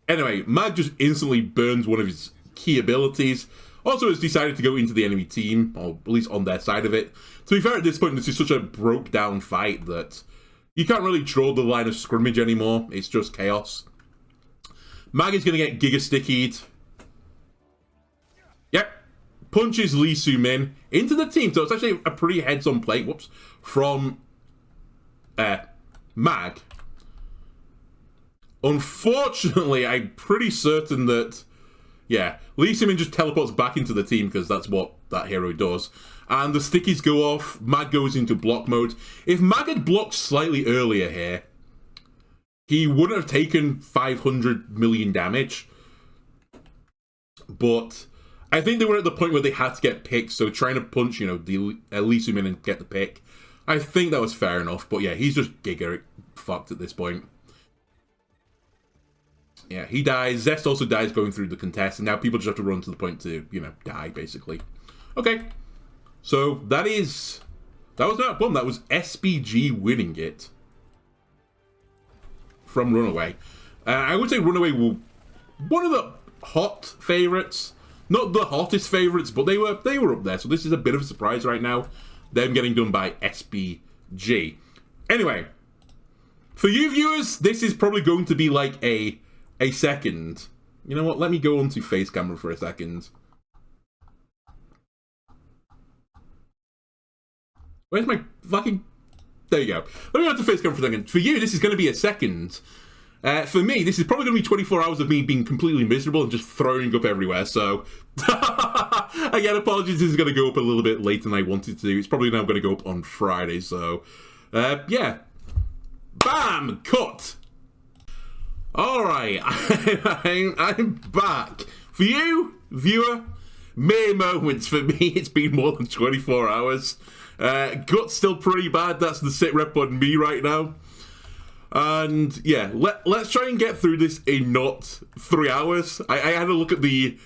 Anyway, Mag just instantly burns one of his key abilities. Also has decided to go into the enemy team, or at least on their side of it. To be fair, at this point, this is such a broke down fight that you can't really draw the line of scrimmage anymore. It's just chaos. Mag is going to get Giga Stickied. Yep. Punches Lee Soo-min into the team. So it's actually a pretty heads-on play. Whoops. From Mag. Unfortunately, I'm pretty certain that, yeah, Lee Soo-min just teleports back into the team because that's what that hero does. And the stickies go off. Mag goes into block mode. If Mag had blocked slightly earlier here, he wouldn't have taken 500 million damage. But I think they were at the point where they had to get picked, so trying to punch, you know, the Lee Soo-min and get the pick, I think that was fair enough. But yeah, he's just giga fucked at this point. Yeah, he dies. Zest also dies going through the contest, and now people just have to run to the point to, you know, die, basically. Okay. So that was not one. That was SBG winning it from Runaway. I would say Runaway were one of the hot favourites. Not the hottest favourites, but they were up there. So this is a bit of a surprise right now. Them getting done by SBG. Anyway, for you viewers, this is probably going to be like a second. You know what? Let me go onto face camera for a second. Where's my fucking... There you go. Let me go to face camera for a second. For you, this is going to be a second. For me, this is probably going to be 24 hours of me being completely miserable and just throwing up everywhere. So, again, apologies. This is going to go up a little bit later than I wanted to. It's probably now going to go up on Friday. So, yeah. Bam! Cut! Alright. I'm back. For you, viewer, mere moments. For me, it's been more than 24 hours. Gut's still pretty bad. That's the sit rep on me right now. And yeah, let's try and get through this in not 3 hours. I had a look at the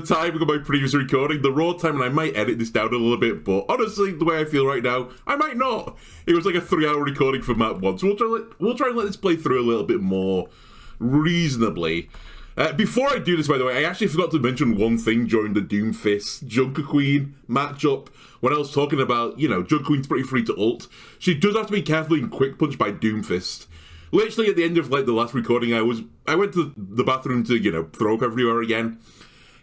timing of my previous recording, the raw time, and I might edit this down a little bit, but honestly, the way I feel right now, I might not. It was like a 3-hour recording for map 1, so we'll try and let this play through a little bit more reasonably. Before I do this, by the way, I actually forgot to mention one thing during the Doomfist Junker Queen matchup. When I was talking about, you know, Junker Queen's pretty free to ult, she does have to be carefully and quick punch by Doomfist. Literally at the end of like the last recording, I went to the bathroom to, you know, throw up everywhere again.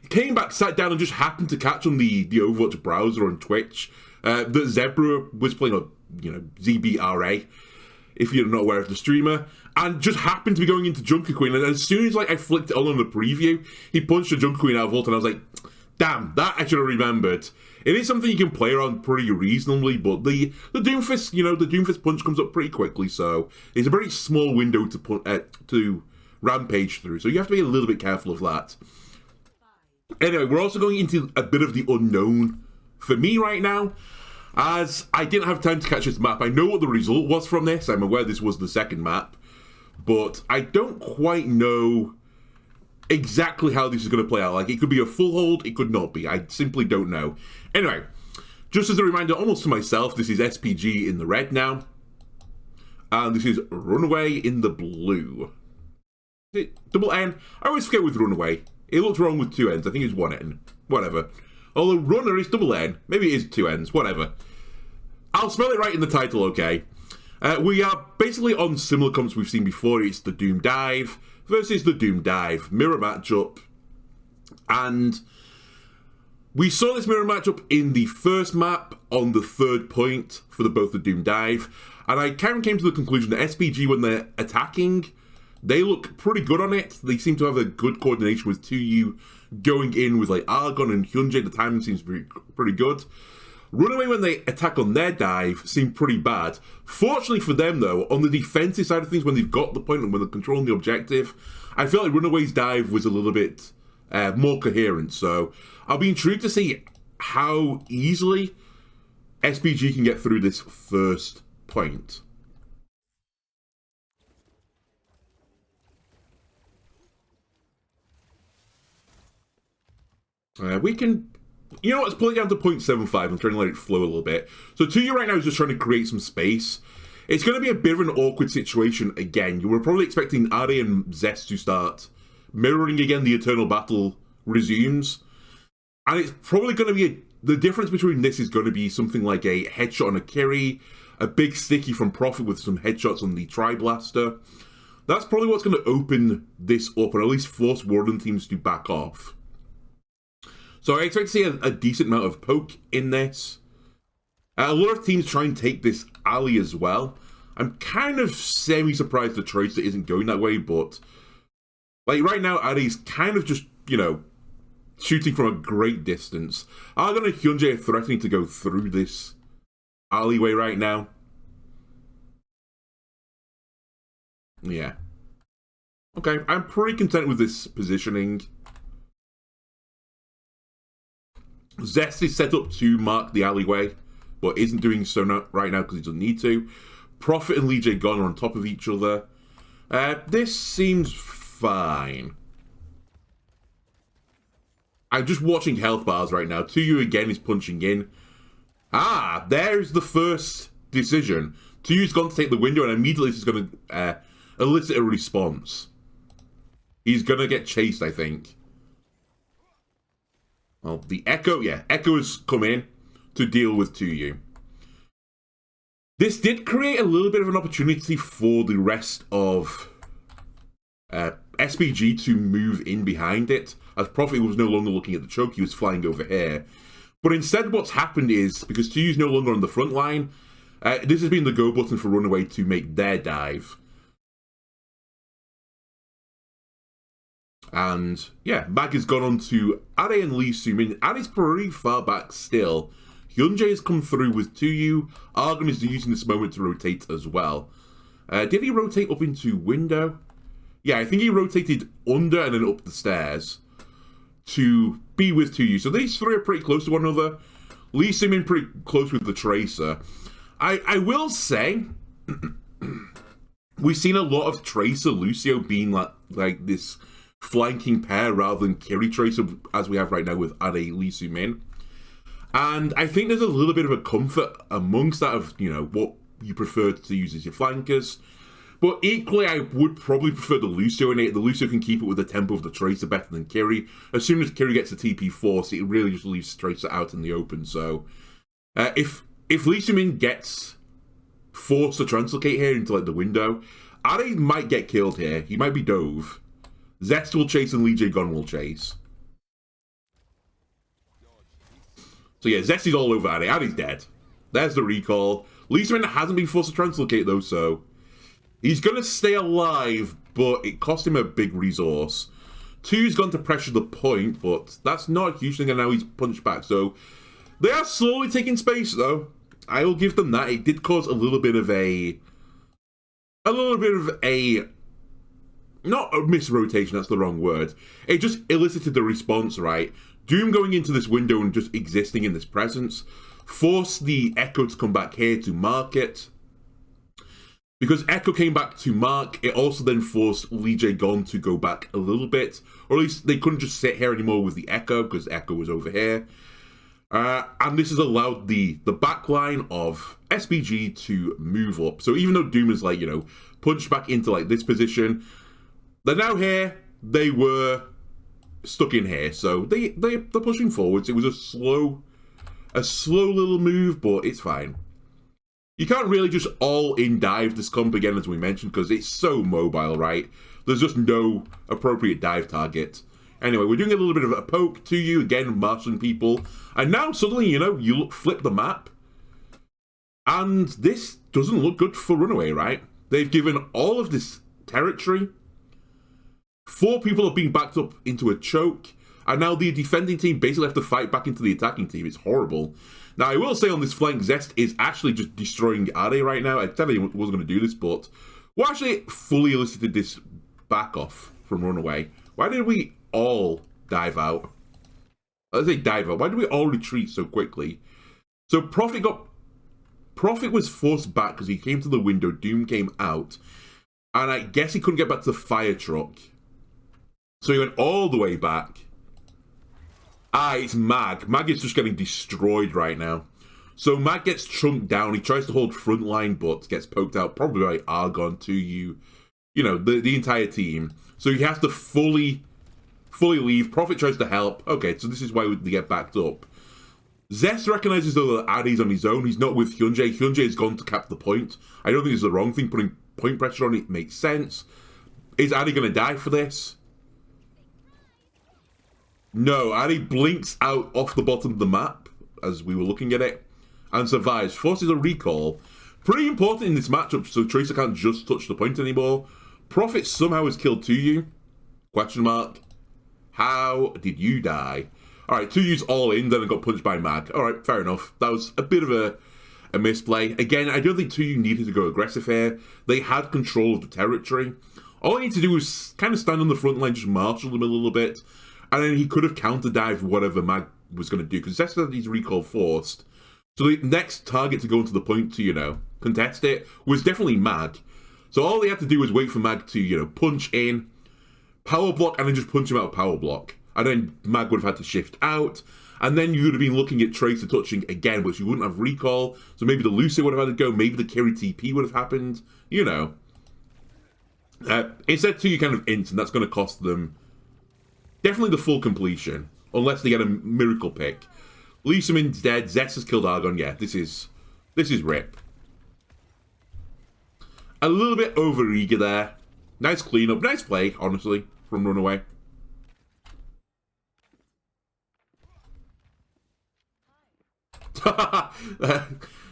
Came back, sat down, and just happened to catch on the Overwatch browser on Twitch that Zebra was playing on, you know, ZBRA, if you're not aware of the streamer, and just happened to be going into Junker Queen, and as soon as like I flicked it on the preview, he punched the Junker Queen out of ult, and I was like, damn, that I should have remembered. It is something you can play around pretty reasonably, but the Doomfist, you know, the Doomfist punch comes up pretty quickly, so it's a very small window to rampage through, so you have to be a little bit careful of that. Anyway, we're also going into a bit of the unknown for me right now, as I didn't have time to catch this map. I know what the result was from this. I'm aware this was the second map, but I don't quite know exactly how this is going to play out. Like, it could be a full hold, it could not be. I simply don't know. Anyway, Just as a reminder, almost to myself, this is SPG in the red now. And this is Runaway in the blue. Is it double N? I always forget with Runaway. It looks wrong with 2 N's. I think it's 1 N. Whatever. Although Runner is double N. Maybe it is 2 N's. Whatever. I'll spell it right in the title, okay? We are basically on similar comps we've seen before. It's the Doom Dive versus the Doom Dive. Mirror matchup. And we saw this mirror matchup in the first map on the 3rd point for both the Doom Dive. And I kind of came to the conclusion that SPG, when they're attacking, they look pretty good on it. They seem to have a good coordination with 2U going in with like Argon and Hyunjae. The timing seems pretty good. Runaway, when they attack on their dive, seem pretty bad. Fortunately for them, though, on the defensive side of things, when they've got the point and when they're controlling the objective, I feel like Runaway's dive was a little bit more coherent. So I'll be intrigued to see how easily SPG can get through this first point. We can, you know what, let's pull it down to 0.75 and try and let it flow a little bit. So 2U right now is just trying to create some space. It's going to be a bit of an awkward situation again. You were probably expecting Ari and Zest to start mirroring again. The Eternal Battle resumes. And it's probably going to be, the difference between this is going to be something like a headshot on a Kiri, a big sticky from Prophet with some headshots on the Tri-Blaster. That's probably what's going to open this up, and at least force Warden teams to back off. So I expect to see a decent amount of poke in this. A lot of teams try and take this alley as well. I'm kind of semi-surprised the Tracer isn't going that way, but like right now, Ari's kind of just, you know, shooting from a great distance. Argon and Hyunjae are threatening to go through this alleyway right now. Yeah. Okay, I'm pretty content with this positioning. Zest is set up to mark the alleyway, but isn't doing so right now because he doesn't need to. Prophet and Lee Jae Gon are on top of each other. This seems fine. I'm just watching health bars right now. 2U again is punching in. Ah, there's the first decision. 2U's gone to take the window, and immediately this is going to elicit a response. He's going to get chased, I think. Well, the Echo, yeah, Echo has come in to deal with 2U. This did create a little bit of an opportunity for the rest of SPG to move in behind it, as Prophet was no longer looking at the choke, he was flying over here. But instead what's happened is, because 2U's no longer on the front line, this has been the go button for Runaway to make their dive. And yeah, Mag has gone on to Are and Lee Sumin. Are's pretty far back still. Hyunjae has come through with 2U. Argon is using this moment to rotate as well. Did he rotate up into window? Yeah, I think he rotated under and then up the stairs to be with 2U. So these three are pretty close to one another. Lee Sumin pretty close with the Tracer. I will say, we've seen a lot of Tracer Lucio being like this flanking pair rather than Kiri Tracer as we have right now with Are Lee Sumin. And I think there's a little bit of a comfort amongst that of, you know, what you prefer to use as your flankers. But equally, I would probably prefer the Lucio in it. The Lucio can keep it with the tempo of the Tracer better than Kiri. As soon as Kiri gets a TP force, it really just leaves Tracer out in the open. So if Lee Sumin gets forced to translocate here into like the window, Are might get killed here. He might be dove. Zest will chase and Lee Jae Gon will chase. So yeah, Zest is all over Are. Are's dead. There's the recall. Lee Sumin hasn't been forced to translocate though, so he's going to stay alive, but it cost him a big resource. 2's gone to pressure the point, but that's not a huge thing, and now he's punched back. So they are slowly taking space though. I will give them that. It did cause a little bit of a not a misrotation, that's the wrong word. It just elicited the response, right? Doom going into this window and just existing in this presence forced the Echo to come back here to mark it. Because Echo came back to mark, it also then forced Lee Jae Gon to go back a little bit. Or at least they couldn't just sit here anymore with the Echo, because Echo was over here. And this has allowed the backline of SPG to move up. So even though Doom is like, you know, punched back into like this position, they're now here. They were stuck in here. So they're pushing forwards. It was a slow little move, but it's fine. You can't really just all-in dive this comp again, as we mentioned, because it's so mobile, right? There's just no appropriate dive target. Anyway, we're doing a little bit of a poke to you, again, marshalling people. And now, suddenly, you know, you flip the map. And this doesn't look good for Runaway, right? They've given all of this territory. 4 people have been backed up into a choke. And now the defending team basically have to fight back into the attacking team. It's horrible. Now, I will say on this flank, Zest is actually just destroying Ade right now. I said I wasn't going to do this, but we actually fully elicited this back off from Runaway. Why did we all dive out? Let's say dive out. Why did we all retreat so quickly? So Prophet was forced back because he came to the window. Doom came out. And I guess he couldn't get back to the fire truck. So he went all the way back. It's Mag. Mag is just getting destroyed right now. So Mag gets chunked down. He tries to hold front line, but gets poked out probably by Argon to you know, the entire team. So he has to fully leave. Prophet tries to help. Okay, so this is why they get backed up. Zest recognizes though that Ade's on his own. He's not with Hyunjae. Hyunjae has gone to cap the point. I don't think it's the wrong thing. Putting point pressure on it makes sense. Is Ade going to die for this? No, Ade blinks out off the bottom of the map as we were looking at it and survives. Forces a recall. Pretty important in this matchup, so Tracer can't just touch the point anymore. Prophet somehow has killed 2U. Question mark. How did you die? Alright, 2U's all in, then it got punched by Mag. Alright, fair enough. That was a bit of a misplay. Again, I don't think 2U needed to go aggressive here. They had control of the territory. All I need to do is kind of stand on the front line, just marshal them a little bit. And then he could have counter-dived whatever Mag was going to do, because that's that he's recall forced. So the next target to go into the point to, you know, contest it was definitely Mag. So all they had to do was wait for Mag to, you know, punch in, power block, and then just punch him out of power block. And then Mag would have had to shift out. And then you would have been looking at Tracer touching again, but you wouldn't have recall. So maybe the Lucio would have had to go, maybe the Kiri TP would have happened, you know. Instead, 2U kind of int, and that's going to cost them definitely the full completion, unless they get a miracle pick. Lee Sumin's dead. Zest has killed Argon. Yeah, this is rip. A little bit over-eager there. Nice cleanup. Nice play, honestly, from Runaway.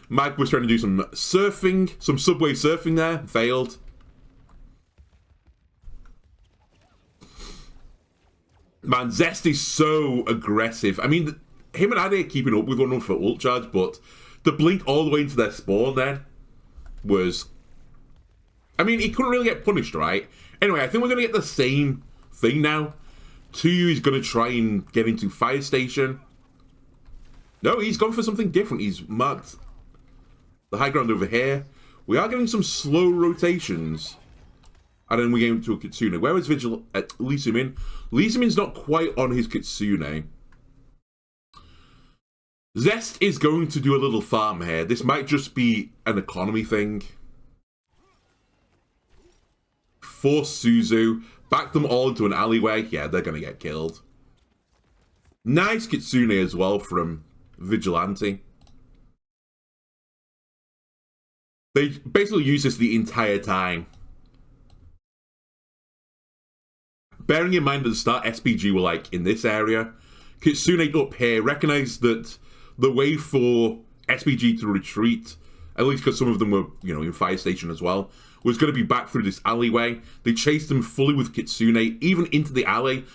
Mag was trying to do some surfing, some subway surfing there. Failed. Man, Zest is so aggressive. I mean, him and Ade are keeping up with one another for ult charge, but the blink all the way into their spawn then was... I mean, he couldn't really get punished, right? Anyway, I think we're going to get the same thing now. 2U is going to try and get into fire station. No, he's gone for something different. He's marked the high ground over here. We are getting some slow rotations. And then we get into a Kitsune. Where is Vigil at Lee Sumin? Lee Sumin's not quite on his Kitsune. Zest is going to do a little farm here. This might just be an economy thing. Force Suzu. Back them all into an alleyway. Yeah, they're going to get killed. Nice Kitsune as well from Vigilante. They basically use this the entire time. Bearing in mind at the start, SPG were like in this area. Kitsune up here recognized that the way for SPG to retreat, at least because some of them were, you know, in fire station as well, was going to be back through this alleyway. They chased them fully with Kitsune, even into the alley.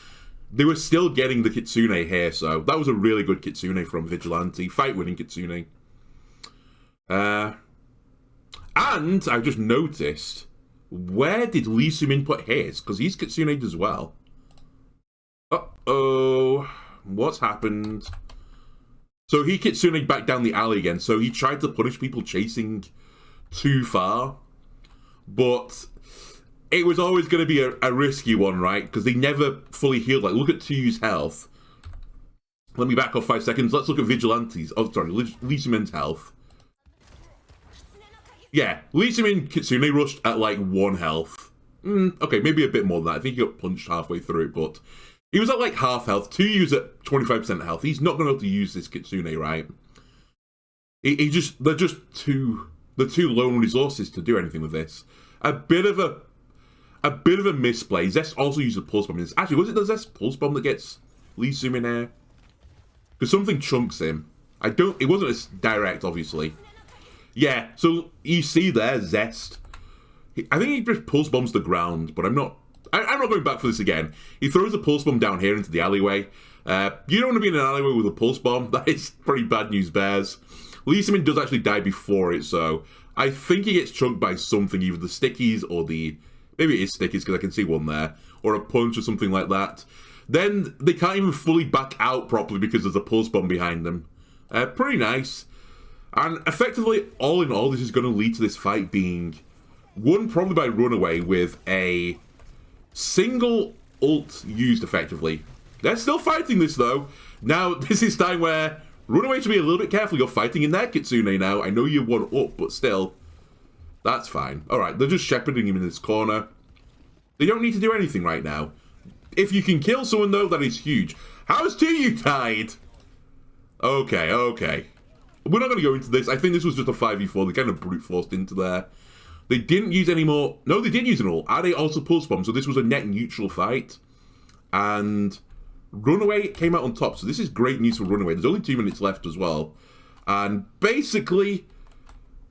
They were still getting the Kitsune here, so that was a really good Kitsune from Vigilante. Fight-winning Kitsune. And I've just noticed... Where did Lee Sumin put his? Because he's Kitsune'd as well. Uh-oh. What's happened? So he Kitsune'd back down the alley again. So he tried to punish people chasing too far. But it was always going to be a risky one, right? Because they never fully healed. Like, look at 2U's health. Let me back off 5 seconds. Let's look at Vigilantes. Oh, sorry, Lee Min health. Yeah, Lee Min Kitsune rushed at like 1 health. Okay, maybe a bit more than that. I think he got punched halfway through it, but he was at like half health. 2 use at 25% health. He's not going to be able to use this Kitsune, right? They're just too lone resources to do anything with this. A bit of a misplay. Zest also used a pulse bomb in this. Actually, was it the Zest pulse bomb that gets Lee Min here? Because something chunks him. It wasn't as direct, obviously. Yeah, so you see there, Zest. I think he just pulse bombs the ground, but I'm not going back for this again. He throws a pulse bomb down here into the alleyway. You don't want to be in an alleyway with a pulse bomb. That is pretty bad news, Bears. Lee Min does actually die before it, so I think he gets chunked by something, either the stickies or the... Maybe it is stickies, because I can see one there. Or a punch or something like that. Then they can't even fully back out properly because there's a pulse bomb behind them. Pretty nice. And effectively, all in all, this is going to lead to this fight being won probably by Runaway with a single ult used effectively. They're still fighting this, though. Now, this is time where Runaway should be a little bit careful. You're fighting in their Kitsune now. I know you're 1 up, but still, that's fine. All right, they're just shepherding him in this corner. They don't need to do anything right now. If you can kill someone, though, that is huge. How's you tied? Okay. We're not going to go into this. I think this was just a 5v4. They kind of brute forced into there. They didn't use any more. No, they did use an ult. Ade also pulse bomb. So this was a net neutral fight. And Runaway came out on top. So this is great news for Runaway. There's only 2 minutes left as well. And basically,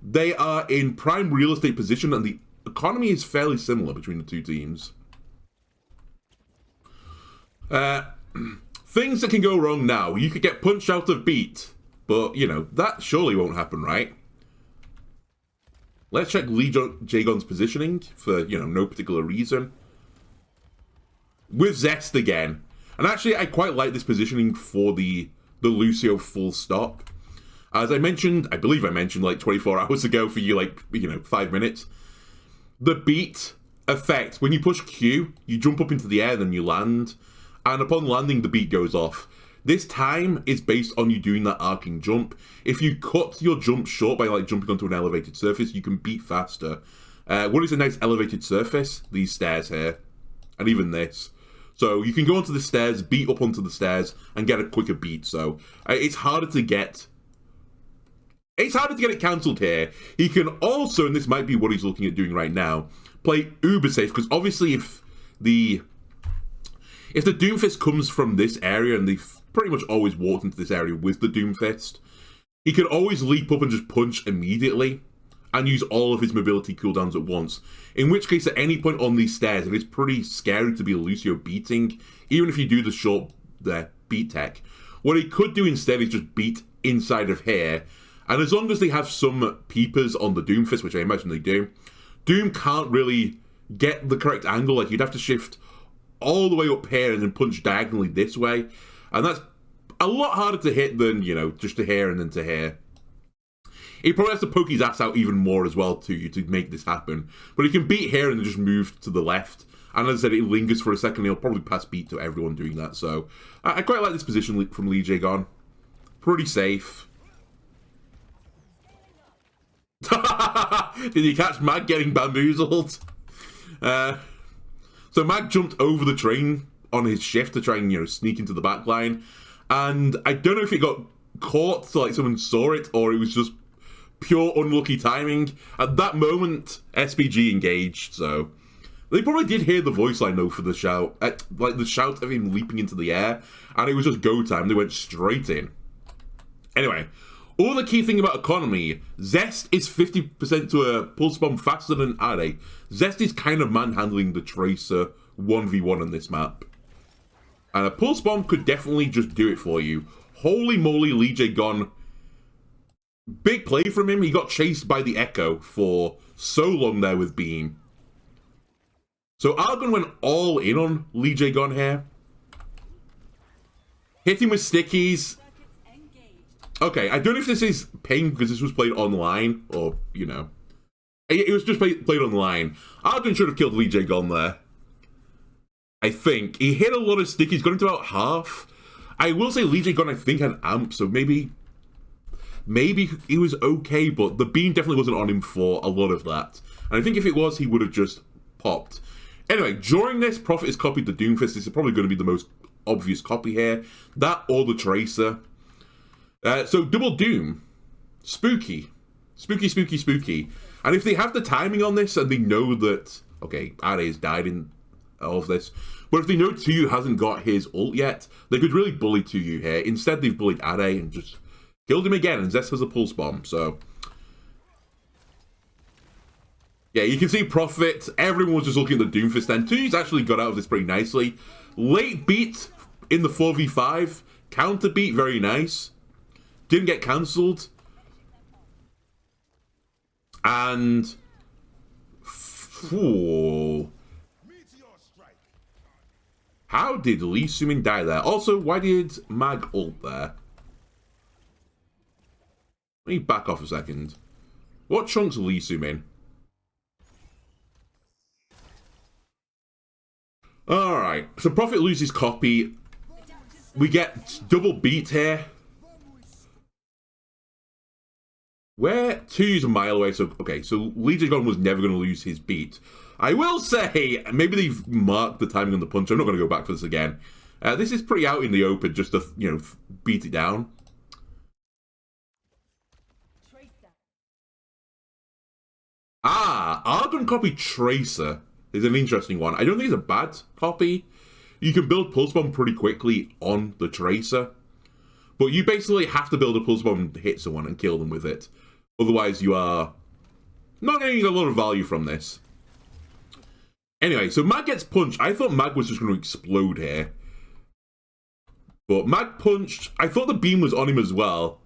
they are in prime real estate position. And the economy is fairly similar between the 2 teams. Things that can go wrong now. You could get punched out of beat. But, you know, that surely won't happen, right? Let's check Lee Jae-gon's positioning for, you know, no particular reason. With Zest again. And actually, I quite like this positioning for the Lucio full stop. As I mentioned, I believe I mentioned like 24 hours ago for you, like, you know, 5 minutes. The beat effect, when you push Q, you jump up into the air, then you land. And upon landing, the beat goes off. This time is based on you doing that arcing jump. If you cut your jump short by like jumping onto an elevated surface, you can beat faster. What is a nice elevated surface? These stairs here. And even this. So you can go onto the stairs, beat up onto the stairs, and get a quicker beat. So it's harder to get... It's harder to get it cancelled here. He can also, and this might be what he's looking at doing right now, play uber safe. Because obviously if the Doomfist comes from this area, and they've pretty much always walked into this area with the Doomfist, he can always leap up and just punch immediately, and use all of his mobility cooldowns at once. In which case, at any point on these stairs, it is pretty scary to be Lucio beating, even if you do the short beat tech. What he could do instead is just beat inside of here, and as long as they have some peepers on the Doomfist, which I imagine they do, Doom can't really get the correct angle. Like, you'd have to shift all the way up here and then punch diagonally this way. And that's a lot harder to hit than, you know, just to here and then to here. He probably has to poke his ass out even more as well to make this happen. But he can beat here and then just move to the left. And as I said, it lingers for a second. He'll probably pass beat to everyone doing that. So I quite like this position from Lee Jae-gon. Pretty safe. Did you catch Mag getting bamboozled? So Mag jumped over the train on his shift to try and, you know, sneak into the back line. And I don't know if it got caught, so like someone saw it, or it was just pure unlucky timing. At that moment, SPG engaged, so they probably did hear the voice line though for the shout, like the shout of him leaping into the air, and it was just go time. They went straight in. Anyway, all the key thing about economy, Zest is 50% to a pulse bomb faster than Ade. Zest is kind of manhandling the Tracer 1v1 on this map. And a pulse bomb could definitely just do it for you. Holy moly, Lee Jae-gon. Big play from him. He got chased by the Echo for so long there with Beam. So Argon went all in on Lee Jae-gon here. Hit him with stickies. Okay, I don't know if this is ping because this was played online, or, you know. It was just played online. Argon should have killed Lee Jae-gon there. I think. He hit a lot of stickies, got into about half. I will say Legion Gun, I think, had amp, so maybe he was okay, but the beam definitely wasn't on him for a lot of that. And I think if it was, he would have just popped. Anyway, during this, Prophet has copied the Doomfist. This is probably going to be the most obvious copy here. That or the Tracer. So double Doom. Spooky. Spooky, spooky, spooky. And if they have the timing on this and they know that, okay, RA has died in all of this, but if they know 2U hasn't got his ult yet, they could really bully 2U here. Instead, they've bullied RA and just killed him again, and Zest has a pulse bomb, so... Yeah, you can see Prophet, everyone was just looking at the Doomfist then. 2U's actually got out of this pretty nicely. Late beat in the 4v5. Counter beat, very nice. Didn't get cancelled. And... Ooh. How did Lee Sumin die there? Also, why did Mag ult there? Let me back off a second. What chunks Lee Sumin? Alright, so Prophet loses copy. We get double beat here. Where 2U's a mile away, so okay, so Legion Gun was never going to lose his beat. I will say, maybe they've marked the timing on the punch. I'm not going to go back for this again. This is pretty out in the open, just to, you know, beat it down. Ah, Argon copy Tracer is an interesting one. I don't think it's a bad copy. You can build Pulse Bomb pretty quickly on the Tracer. But you basically have to build a Pulse Bomb to hit someone and kill them with it. Otherwise, you are not getting a lot of value from this. Anyway, so Mag gets punched. I thought Mag was just going to explode here. But Mag punched. I thought the beam was on him as well.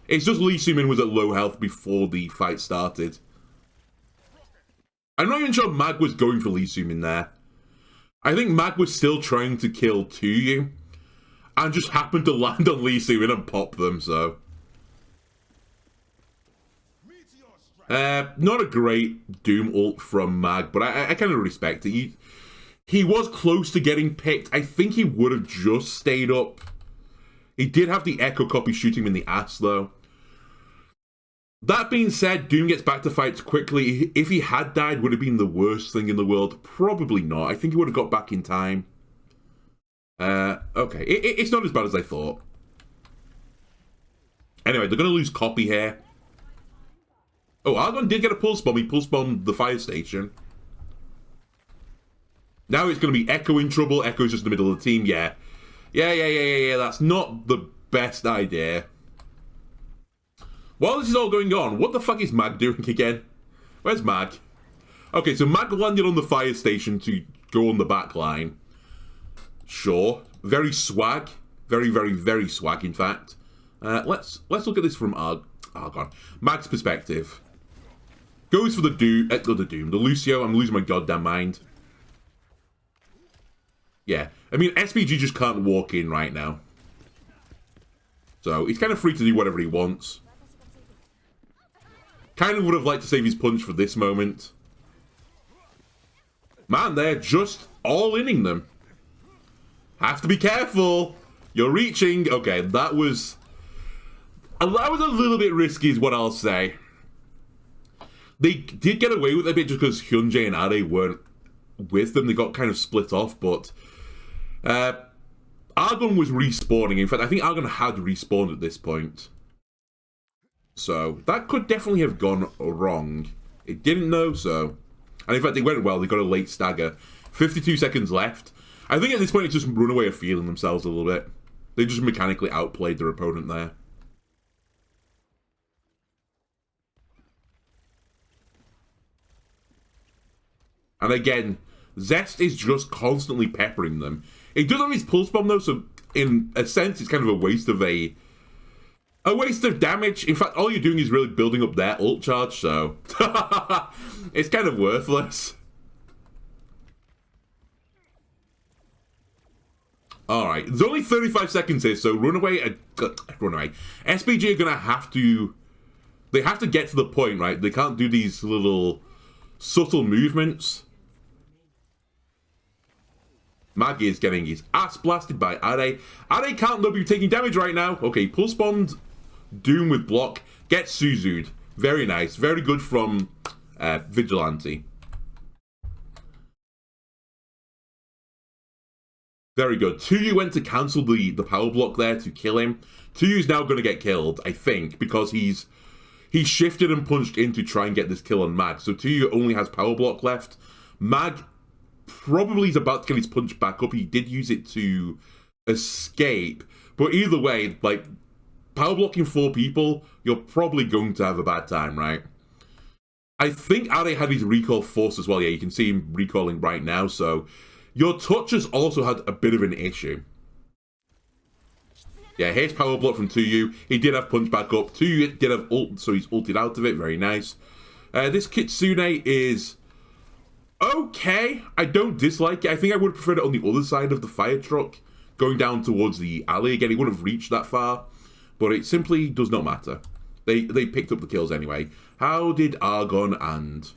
It's just Lee Sumin was at low health before the fight started. I'm not even sure Mag was going for Lee Sumin there. I think Mag was still trying to kill 2U. And just happened to land on Lee Sumin and pop them, so... not a great Doom ult from Mag, but I kind of respect it. He was close to getting picked. I think he would have just stayed up. He did have the Echo copy shooting him in the ass, though. That being said, Doom gets back to fights quickly. If he had died, would have been the worst thing in the world? Probably not. I think he would have got back in time. Okay. It's not as bad as I thought. Anyway, they're going to lose copy here. Oh, Argon did get a pulse bomb. He pulse bombed the fire station. Now it's going to be Echo in trouble. Echo's just in the middle of the team. Yeah. Yeah. That's not the best idea. While this is all going on, what the fuck is Mag doing again? Where's Mag? Okay, so Mag landed on the fire station to go on the back line. Sure. Very swag. Very swag, in fact. Let's look at this from Argon. Mag's perspective. Goes for the Doom. The Lucio. I'm losing my goddamn mind. Yeah. I mean, SPG just can't walk in right now. So, he's kind of free to do whatever he wants. Kind of would have liked to save his punch for this moment. Man, they're just all-inning them. Have to be careful. You're reaching. Okay, that was a little bit risky is what I'll say. They did get away with it a bit just because Hyunjae and Are weren't with them. They got kind of split off, but Argon was respawning. In fact, I think Argon had respawned at this point. So, that could definitely have gone wrong. It didn't know, so... And in fact, it went well. They got a late stagger. 52 seconds left. I think at this point, it's just Runaway are feeling themselves a little bit. They just mechanically outplayed their opponent there. And again, Zest is just constantly peppering them. It does have his pulse bomb though, so in a sense, it's kind of a waste of damage. In fact, all you're doing is really building up their ult charge, so it's kind of worthless. Alright, there's only 35 seconds here, so Runaway, SPG are gonna have to, they have to get to the point, right? They can't do these little subtle movements. Mag is getting his ass blasted by Are. Are can't not be taking damage right now. Okay, pulse bombed Doom with block. Gets Suzu'd. Very nice. Very good from Vigilante. Very good. 2U went to cancel the power block there to kill him. 2U's now going to get killed, I think, because he's shifted and punched in to try and get this kill on Mag. So 2U only has power block left. Mag probably is about to get his punch back up. He did use it to escape. But either way, like, power blocking 4 people, you're probably going to have a bad time, right? I think Are had his recall force as well. Yeah, you can see him recalling right now. So your touch has also had a bit of an issue. Yeah, here's power block from 2U. He did have punch back up. 2U did have ult, so he's ulted out of it. Very nice. This Kitsune is okay. I don't dislike it. I think I would have preferred it on the other side of the fire truck, going down towards the alley. Again, he wouldn't have reached that far, but it simply does not matter. They picked up the kills anyway. How did Argon and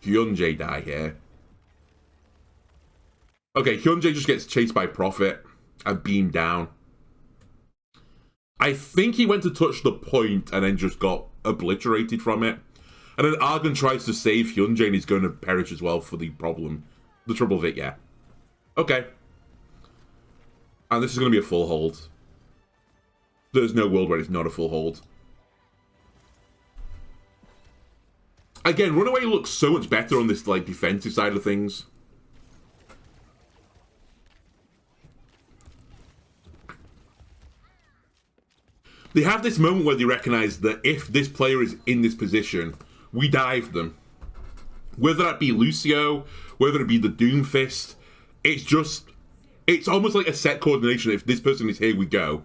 Hyunjae die here? Okay, Hyunjae just gets chased by Prophet and beamed down. I think he went to touch the point and then just got obliterated from it. And then Argon tries to save Hyunjae and he's going to perish as well for the problem. The trouble of it, yeah. Okay. And this is going to be a full hold. There's no world where it's not a full hold. Again, Runaway looks so much better on this like defensive side of things. They have this moment where they recognize that if this player is in this position, we dive them. Whether that be Lucio, whether it be the Doomfist, it's almost like a set coordination. If this person is here, we go.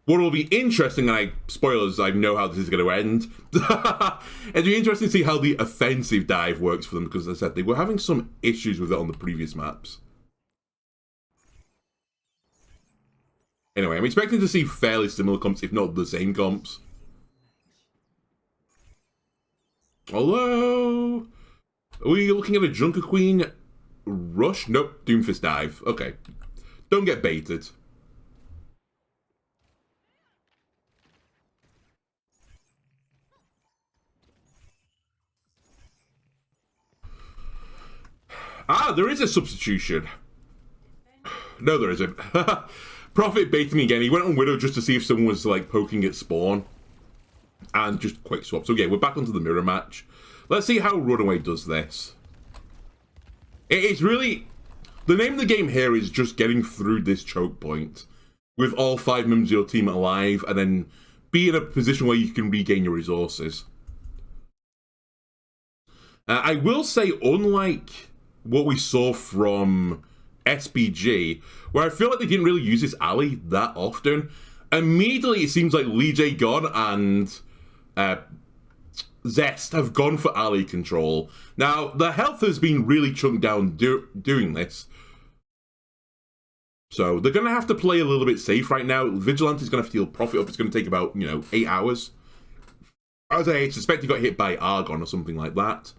What will be interesting, and spoilers, I know how this is going to end. It'll be interesting to see how the offensive dive works for them, because as I said, they were having some issues with it on the previous maps. Anyway, I'm expecting to see fairly similar comps, if not the same comps. Although, are we looking at a Junker Queen rush? Nope, Doomfist dive. Okay. Don't get baited. Ah, there is a substitution. No, there isn't. Prophet baited me again. He went on Widow just to see if someone was like poking at spawn. And just quick swap. So yeah, we're back onto the mirror match. Let's see how Runaway does this. It's really... The name of the game here is just getting through this choke point with all 5 members of your team alive and then be in a position where you can regain your resources. I will say, unlike what we saw from SBG, where I feel like they didn't really use this alley that often, immediately it seems like Lee J. Gon and Zest have gone for alley control. Now, the health has been really chunked down doing this, so they're going to have to play a little bit safe right now. Vigilante's going to have to heal Prophet up. It's going to take about, 8 hours. As I suspect he got hit by Argon or something like that.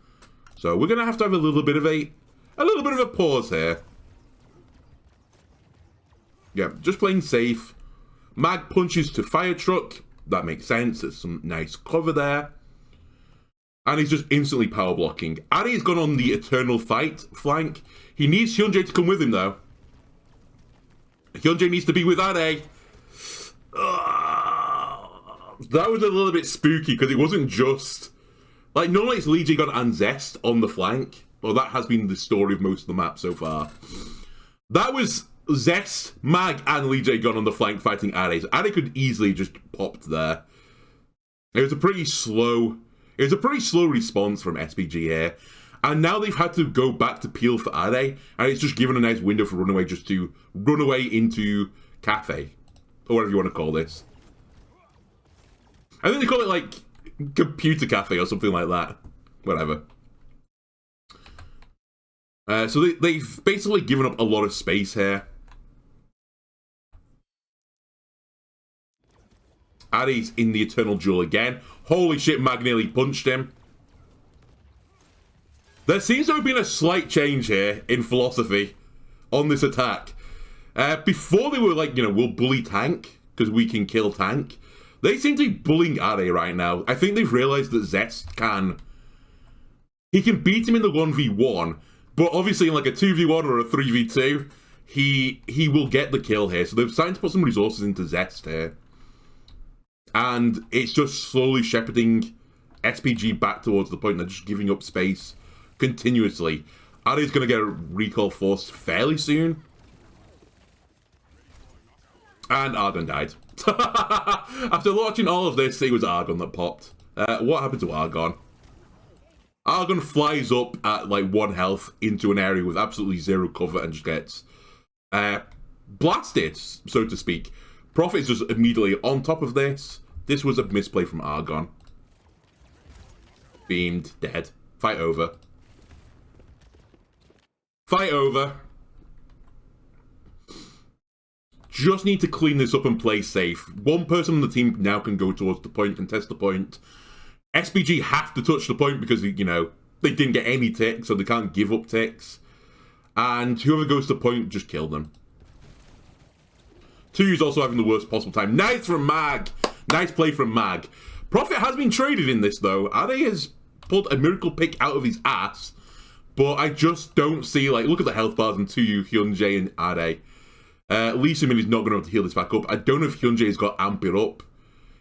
So we're going to have a little bit of a pause here. Yeah, just playing safe. Mag punches to fire truck. That makes sense. There's some nice cover there. And he's just instantly power blocking. Ari's gone on the Eternal Fight flank. He needs Hyunjae to come with him, though. Hyunjae needs to be with Ari. That was a little bit spooky, because it wasn't just... Like, normally it's Lee J-Gon and Zest on the flank. Well, that has been the story of most of the map so far. That was Zest, Mag, and Lee J-Gon on the flank fighting Ari. So Ari could easily just popped there. It was a pretty slow response from SPG here. And now they've had to go back to peel for Are, and it's just given a nice window for Runaway just to run away into Cafe. Or whatever you want to call this. I think they call it, like, Computer Cafe or something like that. Whatever. So they've basically given up a lot of space here. Ari's in the Eternal Duel again. Holy shit, Mag nearly punched him. There seems to have been a slight change here in philosophy on this attack. Before they were like, we'll bully tank because we can kill tank. They seem to be bullying Are right now. I think they've realized that Zest can... He can beat him in the 1v1, but obviously in like a 2v1 or a 3v2, he will get the kill here. So they're starting to put some resources into Zest here. And it's just slowly shepherding SPG back towards the point. They're just giving up space continuously. Are's going to get a recall force fairly soon. And Argon died. After watching all of this, it was Argon that popped. What happened to Argon? Argon flies up at like 1 health into an area with absolutely 0 cover and just gets blasted, so to speak. Prophet is just immediately on top of this. This was a misplay from Argon. Beamed, dead. Fight over. Fight over. Just need to clean this up and play safe. One person on the team now can go towards the point, contest the point. SPG have to touch the point because, they didn't get any ticks, so they can't give up ticks. And whoever goes to the point, just kill them. 2 is also having the worst possible time. Nice from Mag! Nice play from Mag. Prophet has been traded in this, though. Are has pulled a miracle pick out of his ass. But I just don't see, look at the health bars in 2U, Hyunjae, and Are. Lee Sumin is not going to be able to heal this back up. I don't know if Hyunjae has got Ampere up.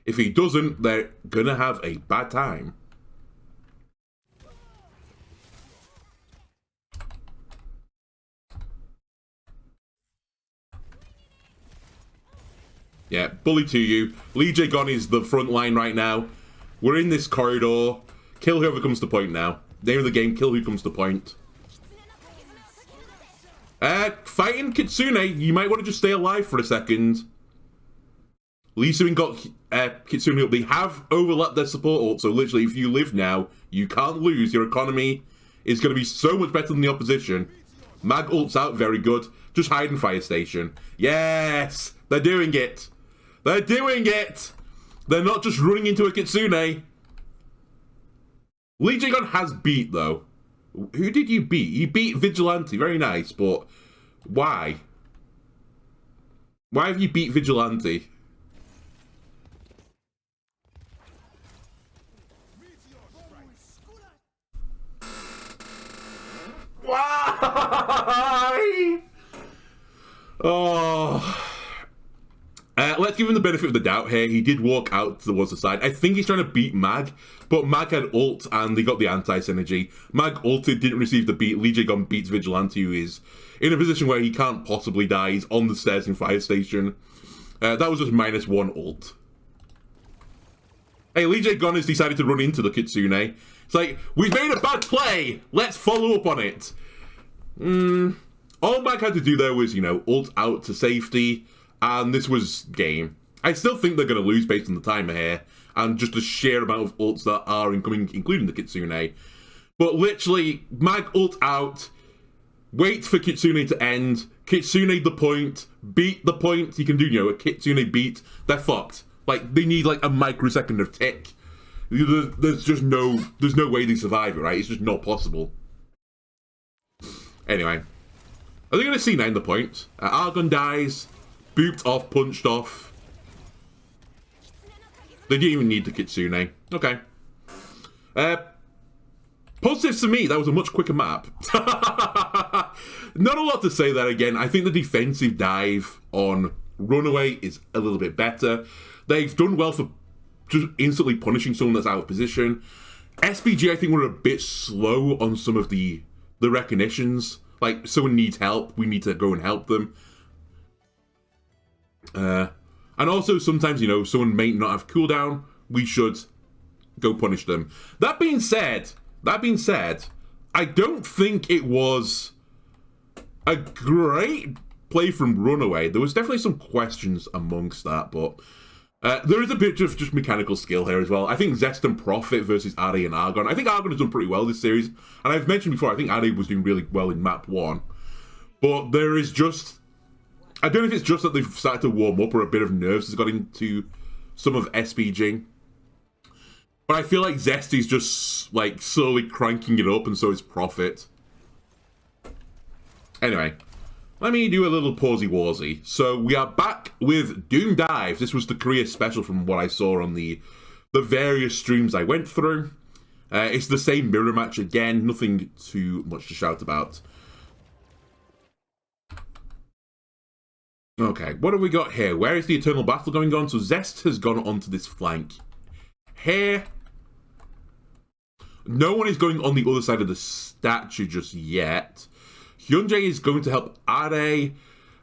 If he doesn't, they're going to have a bad time. Yeah, bully to you. Lee Jae-gon is the front line right now. We're in this corridor. Kill whoever comes to point now. Name of the game, kill who comes to point. Fighting Kitsune, you might want to just stay alive for a second. Lee Suin got Kitsune up. They have overlapped their support ult, so literally if you live now, you can't lose. Your economy is going to be so much better than the opposition. Mag ult's out, very good. Just hide in fire station. Yes! They're doing it! They're doing it! They're not just running into a Kitsune. Lee Jae-gon has beat, though. Who did you beat? You beat Vigilante, very nice, but why? Why have you beat Vigilante? Why? Oh. Let's give him the benefit of the doubt here. He did walk out towards the side. I think he's trying to beat Mag, but Mag had ult and they got the anti-synergy. Mag ulted, didn't receive the beat. Lee Jae-gon beats Vigilante, who is in a position where he can't possibly die. He's on the stairs in fire station. That was just -1 ult. Hey, Lee Jae-gon has decided to run into the Kitsune. It's like, we've made a bad play! Let's follow up on it. All Mag had to do there was, ult out to safety, and this was game. I still think they're going to lose based on the timer here, and just the sheer amount of ults that are incoming, including the Kitsune. But literally, Mag ult out, wait for Kitsune to end, Kitsune the point, beat the point. You can do, a Kitsune beat. They're fucked. They need a microsecond of tick. There's just there's no way they survive it, right? It's just not possible. Anyway, are they going to C9 the point? Argon dies, booped off, punched off. They didn't even need the Kitsune. Okay. Positives to me, that was a much quicker map. Not a lot to say there again. I think the defensive dive on Runaway is a little bit better. They've done well for just instantly punishing someone that's out of position. SPG, I think, were a bit slow on some of the recognitions. Someone needs help, we need to go and help them. And also, sometimes, someone may not have cooldown, we should go punish them. That being said, I don't think it was a great play from Runaway. There was definitely some questions amongst that, but there is a bit of just mechanical skill here as well. I think Zest and Prophet versus Ari and Argon. I think Argon has done pretty well this series. And I've mentioned before, I think Ari was doing really well in map 1. But there is just... I don't know if it's just that they've started to warm up or a bit of nerves has got into some of SPG. But I feel like Zesty's just, like, slowly cranking it up, and so is Prophet. Anyway, let me do a little pausey-warsy. So we are back with Doom Dive. This was the Korea special from what I saw on the various streams I went through. It's the same mirror match again, nothing too much to shout about. Okay, what have we got here? Where is the Eternal Battle going on? So Zest has gone onto this flank. Here, no one is going on the other side of the statue just yet. Hyunjae is going to help Are. Lee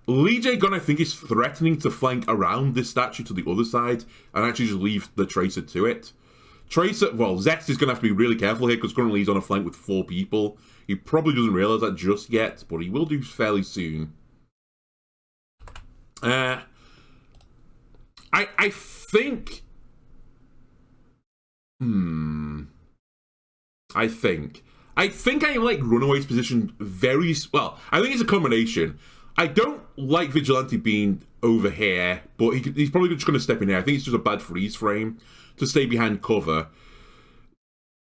Jae-gun, I think, is threatening to flank around this statue to the other side and actually just leave the Tracer to it. Tracer, well, Zest is going to have to be really careful here because currently he's on a flank with 4 people. He probably doesn't realize that just yet, but he will do fairly soon. I think... I think I like Runaway's position very... Well, I think it's a combination. I don't like Vigilante being over here, but he's probably just going to step in here. I think it's just a bad freeze frame to stay behind cover.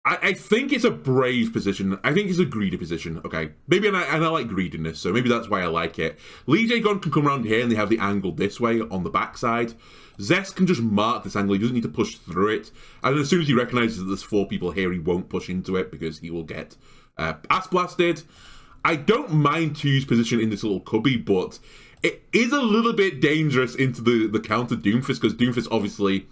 I think it's a brave position. I think it's a greedy position. Okay, maybe, and I like greediness, so maybe that's why I like it. Lee Jae-gun can come around here and they have the angle this way on the backside. Zest can just mark this angle. He doesn't need to push through it. And as soon as he recognizes that there's 4 people here, he won't push into it because he will get ass blasted. I don't mind 2's position in this little cubby, but it is a little bit dangerous into the counter Doomfist because Doomfist obviously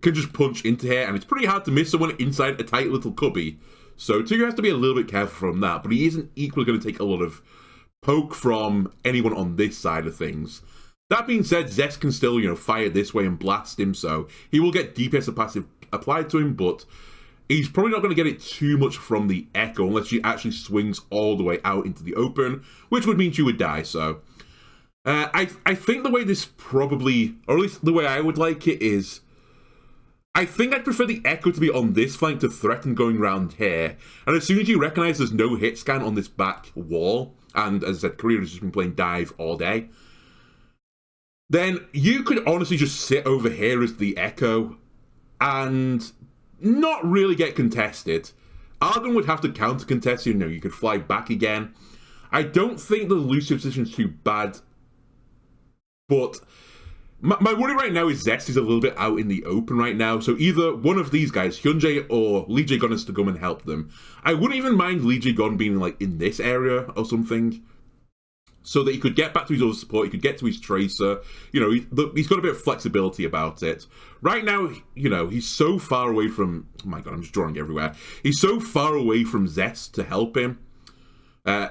can just punch into here, and it's pretty hard to miss someone inside a tight little cubby. So 2 has to be a little bit careful from that, but he isn't equally going to take a lot of poke from anyone on this side of things. That being said, Zest can still, fire this way and blast him, so he will get DPS passive applied to him, but he's probably not going to get it too much from the Echo unless she actually swings all the way out into the open, which would mean she would die, so... I think the way this probably, or at least the way I would like it is... I think I'd prefer the Echo to be on this flank to threaten going around here. And as soon as you recognize there's no hit scan on this back wall, and as I said, Korea has just been playing dive all day, then you could honestly just sit over here as the Echo and not really get contested. Argon would have to counter contest you, you could fly back again. I don't think the Lucio position's too bad, but... My worry right now is Zest is a little bit out in the open right now, so either one of these guys, Hyunjae or Lee Jae-gun, has to come and help them. I wouldn't even mind Lee Jae-gun being like in this area or something, so that he could get back to his other support, he could get to his Tracer, he's got a bit of flexibility about it. Right now, he's so far away from, oh my god, I'm just drawing everywhere. He's so far away from Zest to help him.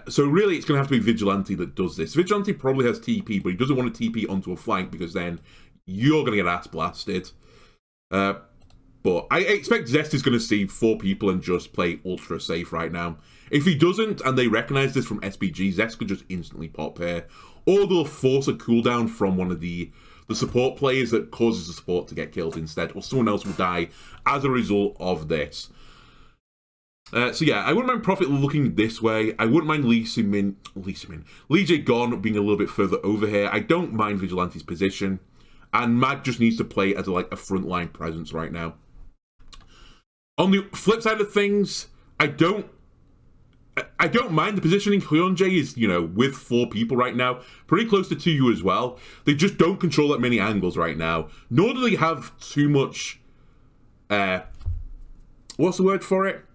So really, it's going to have to be Vigilante that does this. Vigilante probably has TP, but he doesn't want to TP onto a flank because then you're going to get ass blasted. But I expect Zest is going to see 4 people and just play ultra safe right now. If he doesn't, and they recognize this from SPG, Zest could just instantly pop here. Or they'll force a cooldown from one of the support players that causes the support to get killed instead, or someone else will die as a result of this. So yeah, I wouldn't mind Prophet looking this way. I wouldn't mind Lee Jae-gun being a little bit further over here. I don't mind Vigilante's position. And Mag just needs to play as a frontline presence right now. On the flip side of things, I don't mind the positioning. Hyunjae is, with 4 people right now, pretty close to 2U as well. They just don't control that many angles right now. Nor do they have too much, what's the word for it?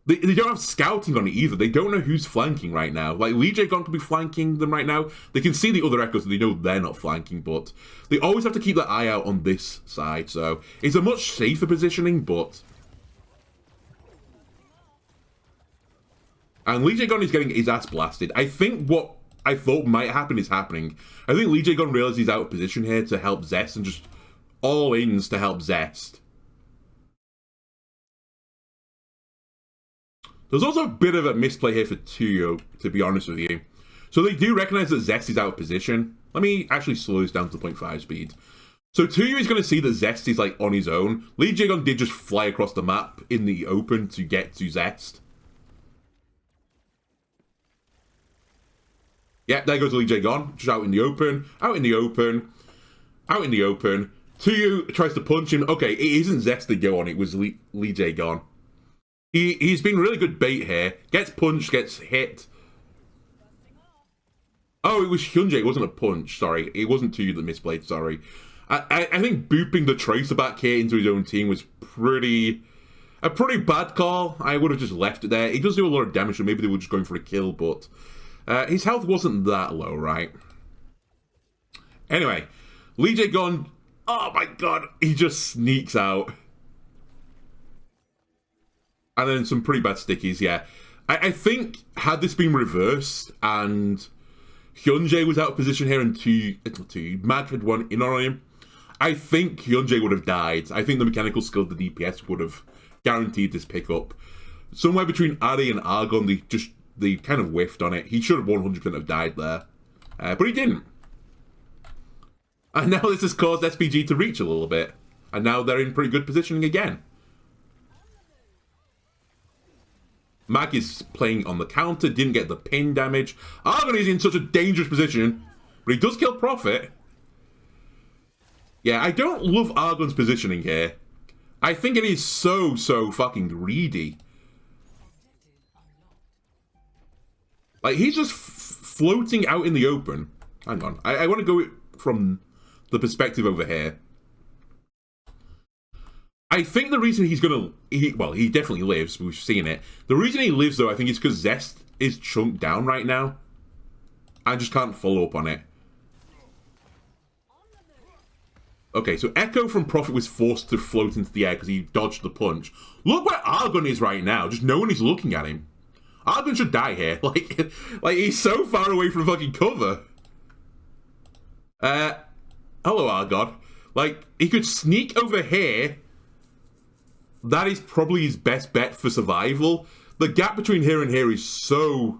They don't have scouting on it either. They don't know who's flanking right now. Like, Lee Jae-gun could be flanking them right now. They can see the other Echoes, and they know they're not flanking, but they always have to keep their eye out on this side, so it's a much safer positioning, but... And Lee Jae-gun is getting his ass blasted. I think what I thought might happen is happening. I think Lee Jae-gun realizes he's out of position here to help Zest, and just all-ins to help Zest. There's also a bit of a misplay here for 2U, to be honest with you. So they do recognize that Zest is out of position. Let me actually slow this down to 0.5 speed. So 2U is going to see that Zest is on his own. Lee Jae-gun did just fly across the map in the open to get to Zest. Yeah, there goes Lee Jae-gun, just out in the open, out in the open, out in the open. Tuyu tries to punch him. Okay, it isn't Zest to go on. It was Lee J gone. He's been really good bait here. Gets punched, gets hit. Oh, it was Hyunjae. It wasn't a punch. Sorry. It wasn't Tuyu that misplayed. Sorry. I think booping the Tracer back here into his own team was a pretty bad call. I would have just left it there. He does do a lot of damage, so maybe they were just going for a kill, but his health wasn't that low, right? Anyway, Lee J gone. Oh my god, he just sneaks out. And then some pretty bad stickies, yeah. I think, had this been reversed, and Hyunjae was out of position here, and Mag had one in on him, I think Hyunjae would have died. I think the mechanical skill of the DPS would have guaranteed this pickup. Somewhere between Ari and Argon, they kind of whiffed on it. He should have 100% have died there. But he didn't. And now this has caused SPG to reach a little bit. And now they're in pretty good positioning again. Mag is playing on the counter, didn't get the pin damage. Argon is in such a dangerous position, but he does kill Prophet. Yeah, I don't love Argon's positioning here. I think it is so fucking greedy. Like, he's just floating out in the open. Hang on, I want to go from the perspective over here. I think the reason he's gonna... well, he definitely lives. We've seen it. The reason he lives, though, I think is because Zest is chunked down right now. I just can't follow up on it. Okay, so Echo from Prophet was forced to float into the air because he dodged the punch. Look where Argon is right now. Just no one is looking at him. Argon should die here. Like he's so far away from fucking cover. Hello, Argon. Like, he could sneak over here. That is probably his best bet for survival. The gap between here and here is so,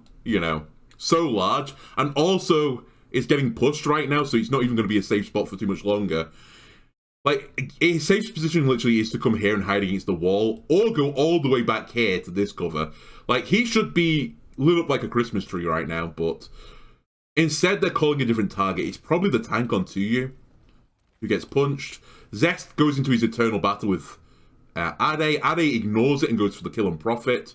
so large. And also, it's getting pushed right now, so it's not even going to be a safe spot for too much longer. Like, a safe position literally is to come here and hide against the wall, or go all the way back here to this cover. Like, he should be lit up like a Christmas tree right now, but instead they're calling a different target. It's probably the tank on Tuyu, who gets punched. Zest goes into his eternal battle with Ade. Ade ignores it and goes for the kill on Prophet.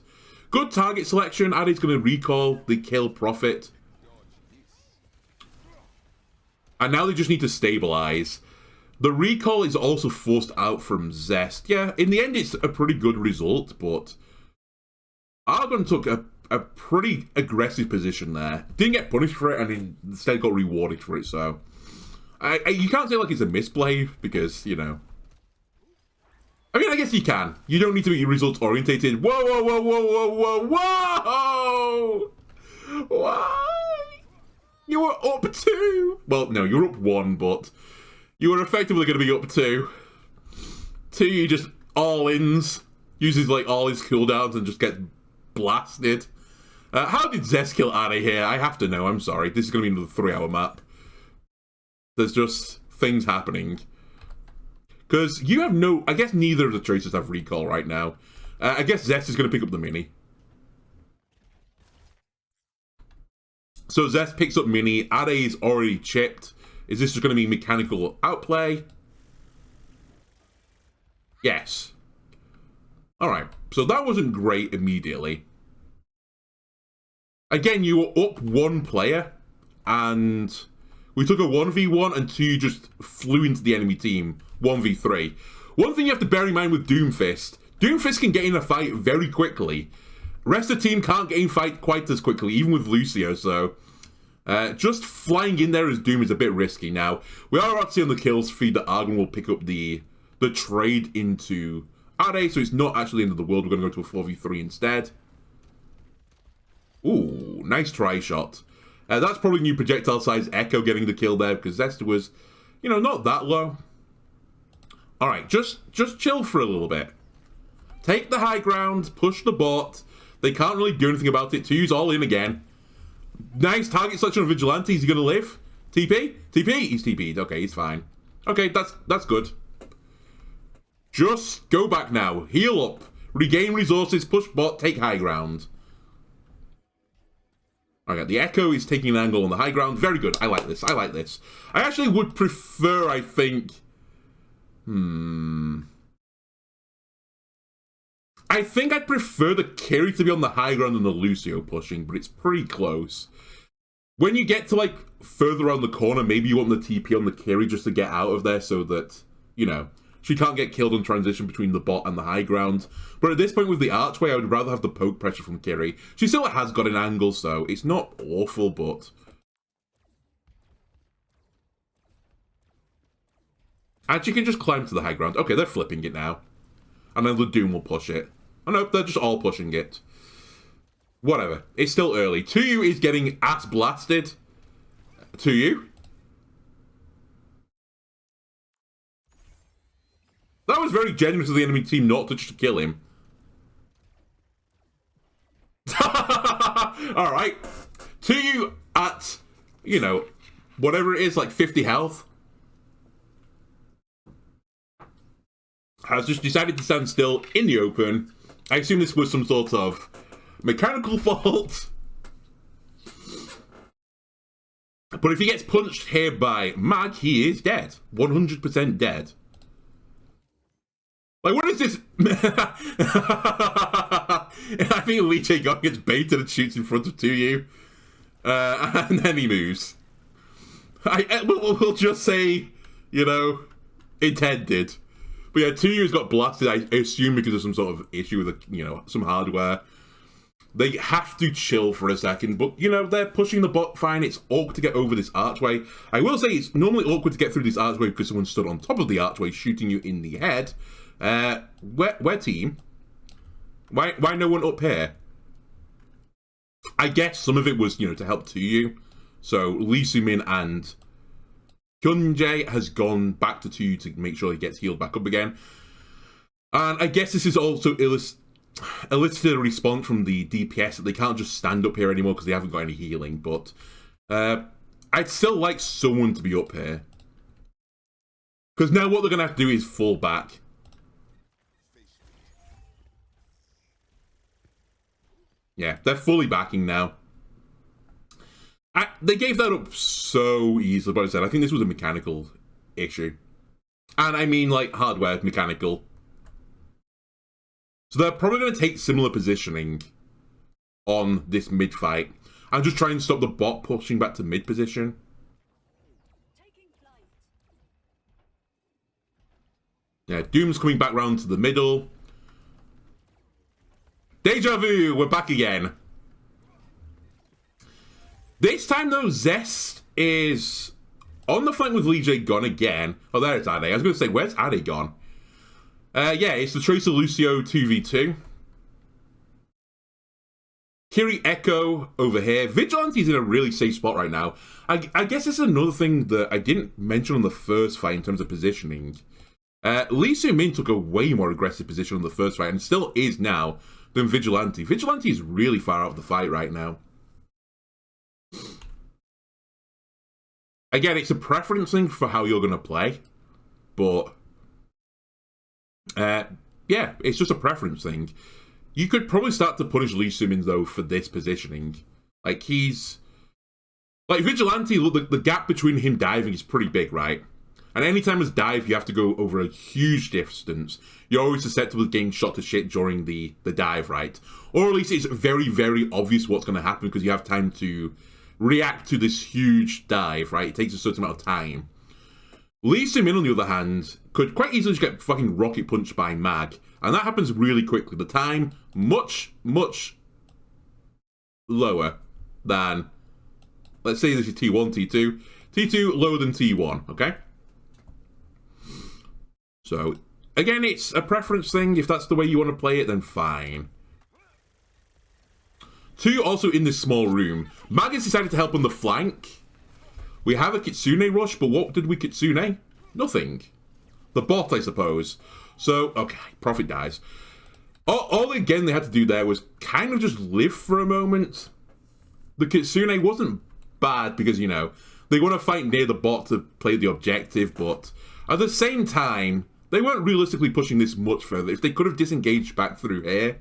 Good target selection. Ade's going to recall the kill Prophet. And now they just need to stabilize. The recall is also forced out from Zest. Yeah, in the end it's a pretty good result, but Argon took a pretty aggressive position there. Didn't get punished for it, and instead got rewarded for it, so... you can't say like it's a misplay, because, I mean, I guess you can. You don't need to be result-orientated. Whoa, whoa, whoa, whoa, whoa, whoa, whoa! Why? You were up 2! Well, no, you were up 1, but... you were effectively going to be up 2. 2, you just all-ins. Uses, like, all his cooldowns and just gets blasted. How did Zest kill Ari here? I have to know, I'm sorry. This is going to be another 3-hour map. There's just things happening. Because you have no... I guess neither of the Tracers have recall right now. I guess Zest is going to pick up the Mini. So Zest picks up Mini. Ade is already chipped. Is this just going to be mechanical outplay? Yes. Alright, so that wasn't great immediately. Again, you were up 1 player, and we took a 1v1, and 2 just flew into the enemy team, 1v3. One thing you have to bear in mind with Doomfist, Doomfist can get in a fight very quickly. Rest of the team can't get in fight quite as quickly, even with Lucio, so... just flying in there as Doom is a bit risky. Now, we are about to see on the kills feed that Argon will pick up the trade into Ade, so it's not actually the end of the world. We're going to go to a 4v3 instead. Ooh, nice try shot. That's probably new projectile size Echo getting the kill there, because Zesta was, not that low. Alright, just chill for a little bit. Take the high ground, push the bot. They can't really do anything about it. Tuyu's all in again. Nice target selection of Vigilante. Is he going to live? TP? TP? He's TP'd. Okay, he's fine. Okay, that's good. Just go back now. Heal up. Regain resources. Push bot. Take high ground. Okay, the Echo is taking an angle on the high ground. Very good. I like this. I like this. I actually would prefer, I think, I think I'd prefer the Kiri to be on the high ground than the Lucio pushing, but it's pretty close. When you get to, like, further around the corner, maybe you want the TP on the Kiri just to get out of there so that, you know, she can't get killed on transition between the bot and the high ground. But at this point with the Archway, I would rather have the poke pressure from Kiri. She still has got an angle, so it's not awful, but... And she can just climb to the high ground. Okay, they're flipping it now. And then the Doom will push it. Oh no, they're just all pushing it. Whatever. It's still early. 2U is getting ass blasted. 2U. That was very generous of the enemy team not to just kill him. Alright. 2U at, you know, whatever it is, like 50 health. Has just decided to stand still in the open. I assume this was some sort of mechanical fault. But if he gets punched here by Mag, he is dead. 100% dead. Like, what is this? I think Lee Jae-gong gets baited and shoots in front of 2U. And then he moves. We'll just say, you know, intended. But yeah, 2U's got blasted, I assume because of some sort of issue with, you know, some hardware. They have to chill for a second, but, you know, they're pushing the bot fine. It's awkward to get over this archway. I will say it's normally awkward to get through this archway because someone stood on top of the archway shooting you in the head. Where team? Why no one up here? I guess some of it was, you know, to help 2U. So Lee Soo-min and Hyunjae has gone back to 2U to make sure he gets healed back up again. And I guess this is also elicited a response from the DPS that they can't just stand up here anymore because they haven't got any healing. But I'd still like someone to be up here. Because now what they're going to have to do is fall back. Yeah, they're fully backing now. They gave that up so easily, but I said, I think this was a mechanical issue. And I mean, like, hardware, mechanical. So they're probably going to take similar positioning on this mid-fight. And just try and stop the bot pushing back to mid-position. Yeah, Doom's coming back round to the middle. Deja vu, we're back again. This time, though, Zest is on the flank with Lee Jae-gong again. Oh, there's Ade. I was going to say, where's Ade gone? Yeah, it's the Tracer Lucio 2v2. Kiri Echo over here. Vigilante's in a really safe spot right now. I guess this is another thing that I didn't mention on the first fight in terms of positioning. Lee Soo-min took a way more aggressive position on the first fight, and still is now, than Vigilante. Vigilante is really far out of the fight right now. Again, it's a preference thing for how you're going to play, but yeah, it's just a preference thing. You could probably start to punish Lee Soo-min, though, for this positioning. Like, he's... Like, Vigilante, look, the gap between him diving is pretty big, right? And anytime as dive, you have to go over a huge distance. You're always susceptible to getting shot to shit during the dive, right? Or at least it's very, very obvious what's going to happen because you have time to react to this huge dive, right? It takes a certain amount of time. Lee Soo-min, on the other hand, could quite easily just get fucking rocket punched by Mag. And that happens really quickly. The time, much, much lower than, let's say this is T1, T2. T2 lower than T1, okay? So, again, it's a preference thing. If that's the way you want to play it, then fine. 2 also in this small room. Mag has decided to help on the flank. We have a Kitsune rush, but what did we Kitsune? Nothing. The bot, I suppose. So, okay, Prophet dies. All again they had to do there was kind of just live for a moment. The Kitsune wasn't bad because, you know, they want to fight near the bot to play the objective, but at the same time, they weren't realistically pushing this much further. If they could have disengaged back through here,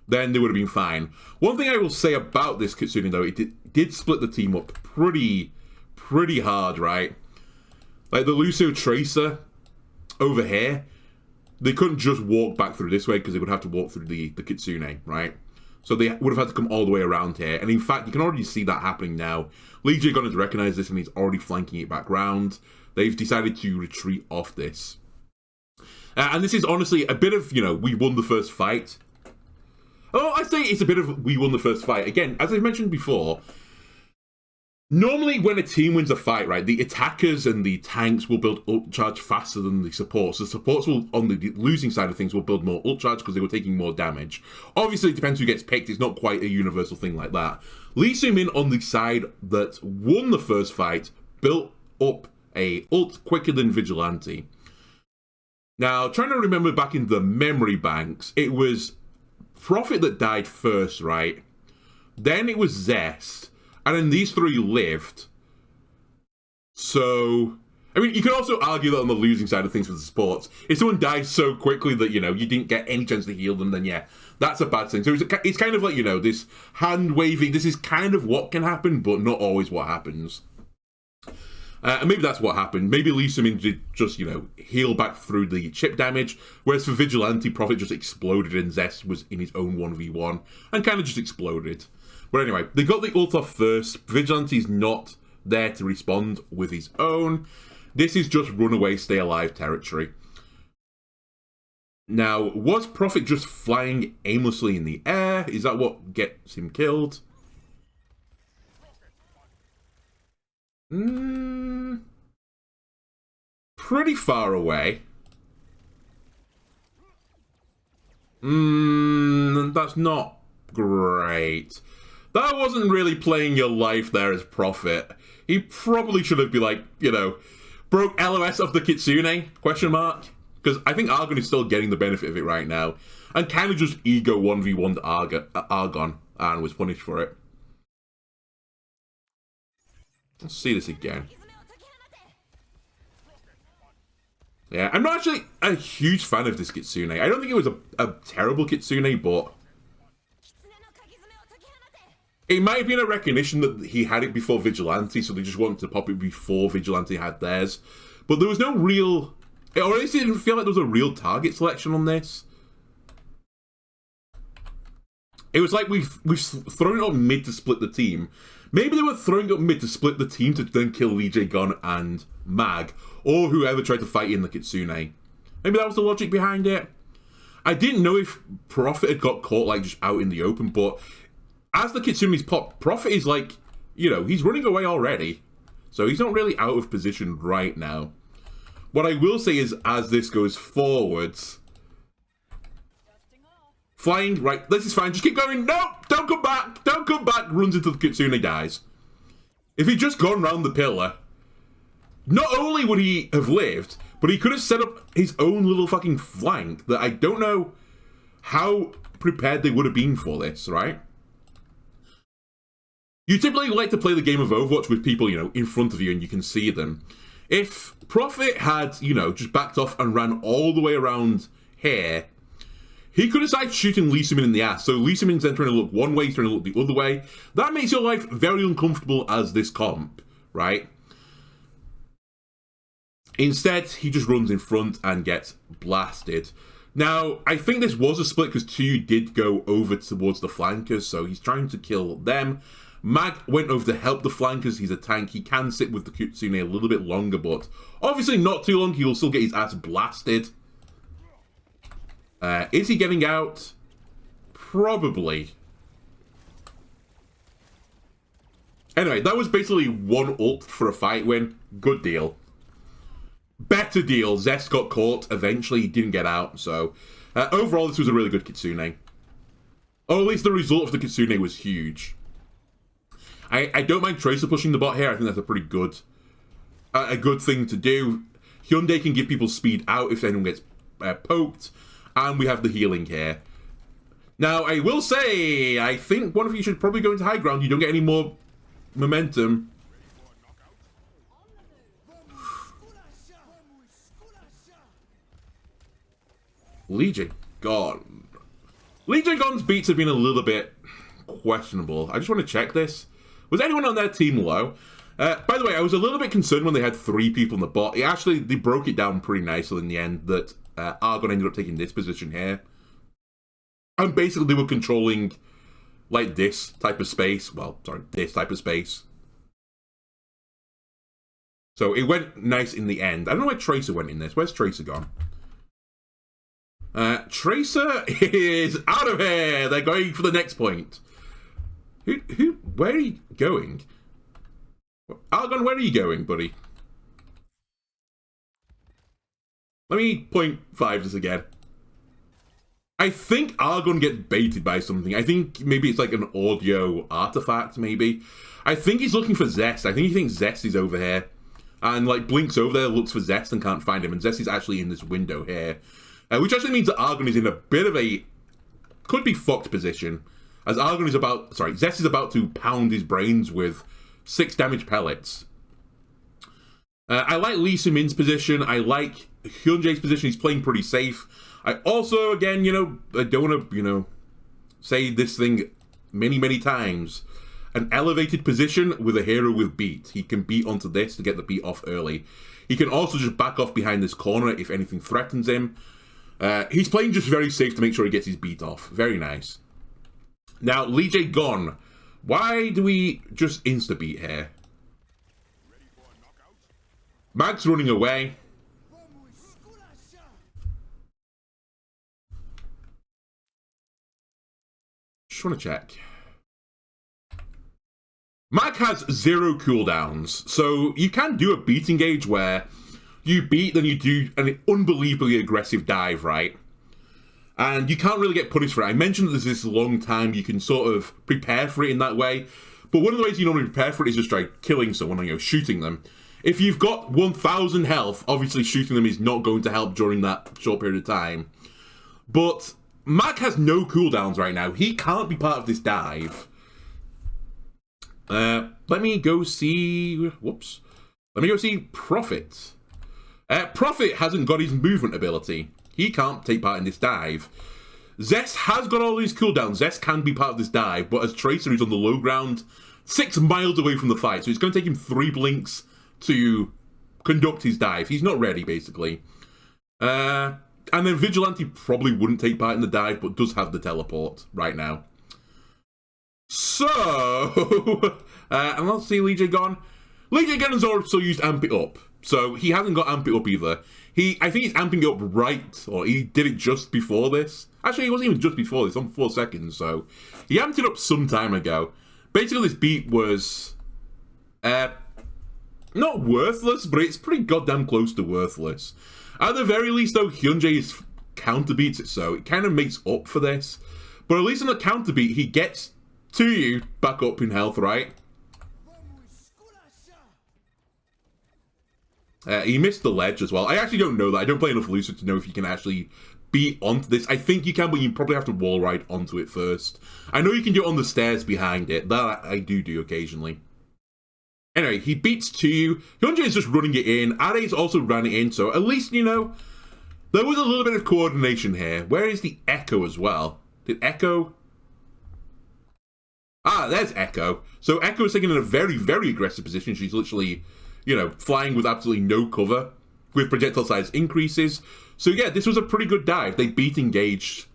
then they would have been fine. One thing I will say about this Kitsune, though, it did split the team up pretty hard, right? Like, the Lucio Tracer over here, they couldn't just walk back through this way because they would have to walk through the Kitsune, right? So they would have had to come all the way around here. And in fact, you can already see that happening now. Lee Jae Gon has recognized this and he's already flanking it back round. They've decided to retreat off this. And this is honestly a bit of, you know, we won the first fight. Oh, I say it's a bit of we won the first fight. Again, as I mentioned before, normally when a team wins a fight, right, the attackers and the tanks will build ult charge faster than the supports. The supports will, on the losing side of things, will build more ult charge because they were taking more damage. Obviously, it depends who gets picked. It's not quite a universal thing like that. Lee Soo-min on the side that won the first fight built up a ult quicker than Vigilante. Now, trying to remember back in the memory banks, it was Prophet that died first, right? Then it was Zest. And then these three lived. So, I mean, you could also argue that on the losing side of things for the sports, if someone dies so quickly that, you know, you didn't get any chance to heal them, then yeah, that's a bad thing. So it's kind of like, you know, this hand waving, this is kind of what can happen, but not always what happens. And maybe that's what happened. Maybe Lee Soo-min did just, you know, heal back through the chip damage, whereas for Vigilante, Prophet just exploded and Zest was in his own 1v1 and kind of just exploded. But anyway, they got the ult off first. Vigilante's not there to respond with his own. This is just Runaway, stay alive territory. Now, was Prophet just flying aimlessly in the air? Is that what gets him killed? Pretty far away. That's not great. That wasn't really playing your life there as Prophet. He probably should have been like, you know, broke LOS of the Kitsune, question mark? Because I think Argon is still getting the benefit of it right now. And kind of just ego 1v1'd Argon and was punished for it. Let's see this again. Yeah, I'm not actually a huge fan of this Kitsune. I don't think it was a terrible Kitsune, but it might have been a recognition that he had it before Vigilante, so they just wanted to pop it before Vigilante had theirs. But there was no real, or at least it didn't feel like there was a real target selection on this. It was like we've thrown it up mid to split the team. Maybe they were throwing it up mid to split the team to then kill Lee Jae Gon and Mag, or whoever tried to fight in the Kitsune. Maybe that was the logic behind it. I didn't know if Prophet had got caught like just out in the open, but as the Kitsune's pop, Prophet is like, you know, he's running away already. So he's not really out of position right now. What I will say is, as this goes forwards, flying, right, this is fine, just keep going, no, don't come back, runs into the Kitsune, dies. If he'd just gone round the pillar, not only would he have lived, but he could have set up his own little fucking flank that I don't know how prepared they would have been for this, right? You typically like to play the game of Overwatch with people, you know, in front of you and you can see them. If Prophet had, you know, just backed off and ran all the way around here, he could have started shooting Lee Soo-min in the ass. So Lee Soo-min's then trying to look one way, he's trying to look the other way. That makes your life very uncomfortable as this comp, right? Instead, he just runs in front and gets blasted. Now, I think this was a split because Tsuyu did go over towards the flankers, so he's trying to kill them. Mag went over to help the flankers, he's a tank, he can sit with the Kitsune a little bit longer, but obviously not too long, he'll still get his ass blasted. Is he getting out? Probably. Anyway, that was basically one ult for a fight win. Good deal. Better deal. Zest got caught. Eventually, he didn't get out. So, overall, this was a really good Kitsune. Or at least the result of the Kitsune was huge. I don't mind Tracer pushing the bot here. I think that's a pretty good, a good thing to do. Hyundai can give people speed out if anyone gets poked. And we have the healing here. Now, I will say, I think one of you should probably go into high ground. You don't get any more momentum. Lee Jae Gon. Lee Jae Gon's beats have been a little bit questionable. I just want to check this. Was anyone on their team low? By the way, I was a little bit concerned when they had 3 people in the bot. They broke it down pretty nicely in the end that Argon ended up taking this position here. And basically they were controlling, like, this type of space. Well, sorry, this type of space. So it went nice in the end. I don't know where Tracer went in this. Where's Tracer gone? Tracer is out of here! They're going for the next point. Where are you going? Argon, where are you going, buddy? Let me 0.5 this again. I think Argon gets baited by something. I think maybe it's like an audio artifact, maybe. I think he's looking for Zest. I think he thinks Zest is over here. And, like, blinks over there, looks for Zest and can't find him. And Zest is actually in this window here. Which actually means that Argon is in a bit of a... could be fucked position. As Argon is about... sorry, Zest is about to pound his brains with 6 damage pellets. I like Lee Min-Min's position. I like Hyunjae's position. He's playing pretty safe. I also, again, you know, I don't want to, you know, say this thing many, many times. An elevated position with a hero with beat. He can beat onto this to get the beat off early. He can also just back off behind this corner if anything threatens him. He's playing just very safe to make sure he gets his beat off. Very nice. Now, Lee Jae gone. Why do we just insta-beat here? Mag's running away. Just want to check. Mag has 0 cooldowns, so you can do a beat engage where you beat, then you do an unbelievably aggressive dive, right? And you can't really get punished for it. I mentioned that there's this long time you can sort of prepare for it in that way, but one of the ways you normally prepare for it is just try killing someone, you know, shooting them. If you've got 1,000 health, obviously shooting them is not going to help during that short period of time. But Mag has no cooldowns right now. He can't be part of this dive. Let me go see... whoops. Let me go see Prophet. Prophet hasn't got his movement ability. He can't take part in this dive. Zest has got all these cooldowns. Zest can be part of this dive, but as Tracer is on the low ground, 6 miles away from the fight, so it's going to take him 3 blinks to conduct his dive. He's not ready, basically. And then Vigilante probably wouldn't take part in the dive, but does have the teleport right now. So, and let's see, Lee Jae gone. Lee Jae has also used Amp It Up, so he hasn't got Amp It Up either. I think he's amping it up right, or he did it just before this. Actually, it wasn't even just before this, on 4 seconds, so he amped it up some time ago. Basically, this beat was, not worthless, but it's pretty goddamn close to worthless. At the very least, though, Hyunjae's counter beats it, so it kind of makes up for this. But at least on the counter beat, he gets to you back up in health, right? He missed the ledge as well. I actually don't know that. I don't play enough Lucid to know if you can actually beat onto this. I think you can, but you probably have to wall ride onto it first. I know you can do it on the stairs behind it. That I do occasionally. Anyway, he beats to you. Hyunjae is just running it in. Are's also ran it in, so at least, you know, there was a little bit of coordination here. Where is the Echo as well? Did Echo... Ah, there's Echo. So Echo is taking in a very, very aggressive position. She's literally, you know, flying with absolutely no cover, with projectile size increases. So yeah, this was a pretty good dive. They beat engaged.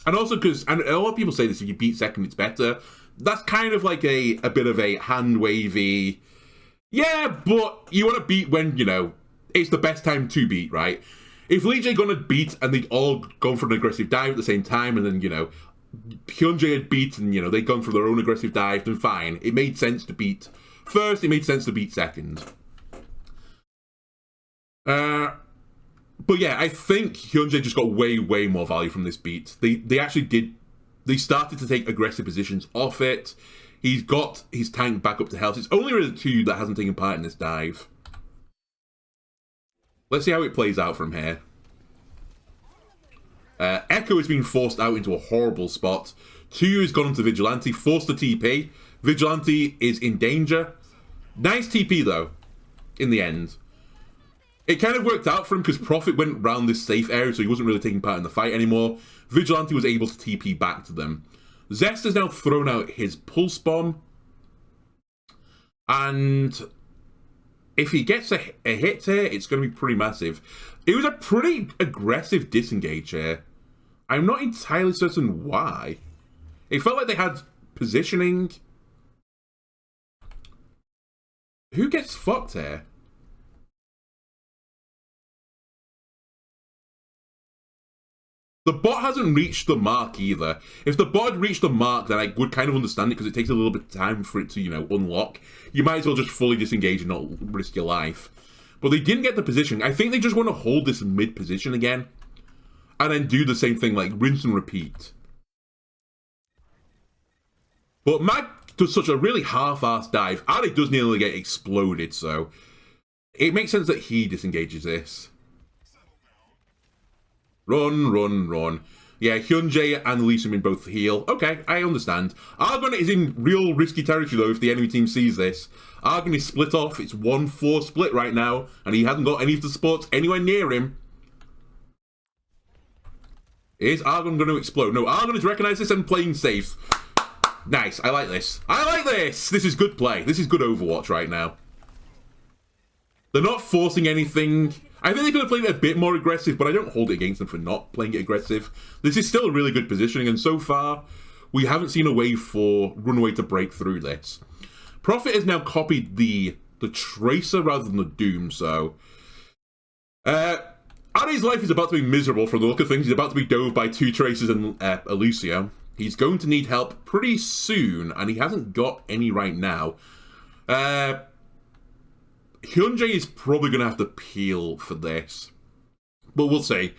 And also because, and a lot of people say this, if you beat second, it's better. That's kind of like a bit of a hand-wavy, yeah, but you want to beat when, you know, it's the best time to beat, right? If Lee Jae gonna beat and they'd all gone for an aggressive dive at the same time, and then, you know, Hyunjae had beat and, you know, they'd gone for their own aggressive dive, then fine. It made sense to beat first, it made sense to beat second. But yeah, I think Hyunjae just got way, way more value from this beat. They actually did, they started to take aggressive positions off it. He's got his tank back up to health. It's only really 2 that hasn't taken part in this dive. Let's see how it plays out from here. Echo is being forced out into a horrible spot. 2 has gone onto Vigilante, forced to TP. Vigilante is in danger. Nice TP though, in the end. It kind of worked out for him because Prophet went around this safe area, so he wasn't really taking part in the fight anymore. Vigilante was able to TP back to them. Zest has now thrown out his Pulse Bomb. And if he gets a hit here, it's going to be pretty massive. It was a pretty aggressive disengage here. I'm not entirely certain why. It felt like they had positioning. Who gets fucked here? The bot hasn't reached the mark either. If the bot had reached the mark, then I would kind of understand it because it takes a little bit of time for it to, you know, unlock. You might as well just fully disengage and not risk your life. But they didn't get the position. I think they just want to hold this mid position again. And then do the same thing, like rinse and repeat. But Mag does such a really half-assed dive. Ali does nearly get exploded, so it makes sense that he disengages this. Run, run, run. Yeah, Hyunjae and Lee Seung-min both heal. Okay, I understand. Argon is in real risky territory, though, if the enemy team sees this. Argon is split off. It's 1-4 split right now, and he hasn't got any of the supports anywhere near him. Is Argon going to explode? No, Argon has recognized this and playing safe. Nice, I like this. I like this! This is good play. This is good Overwatch right now. They're not forcing anything. I think they could have played it a bit more aggressive, but I don't hold it against them for not playing it aggressive. This is still a really good positioning, and so far, we haven't seen a way for Runaway to break through this. Prophet has now copied the Tracer rather than the Doom, so... Ari's life is about to be miserable from the look of things. He's about to be dove by 2 Tracers and Alicia. He's going to need help pretty soon, and he hasn't got any right now. Hyunjae is probably going to have to peel for this. But we'll see.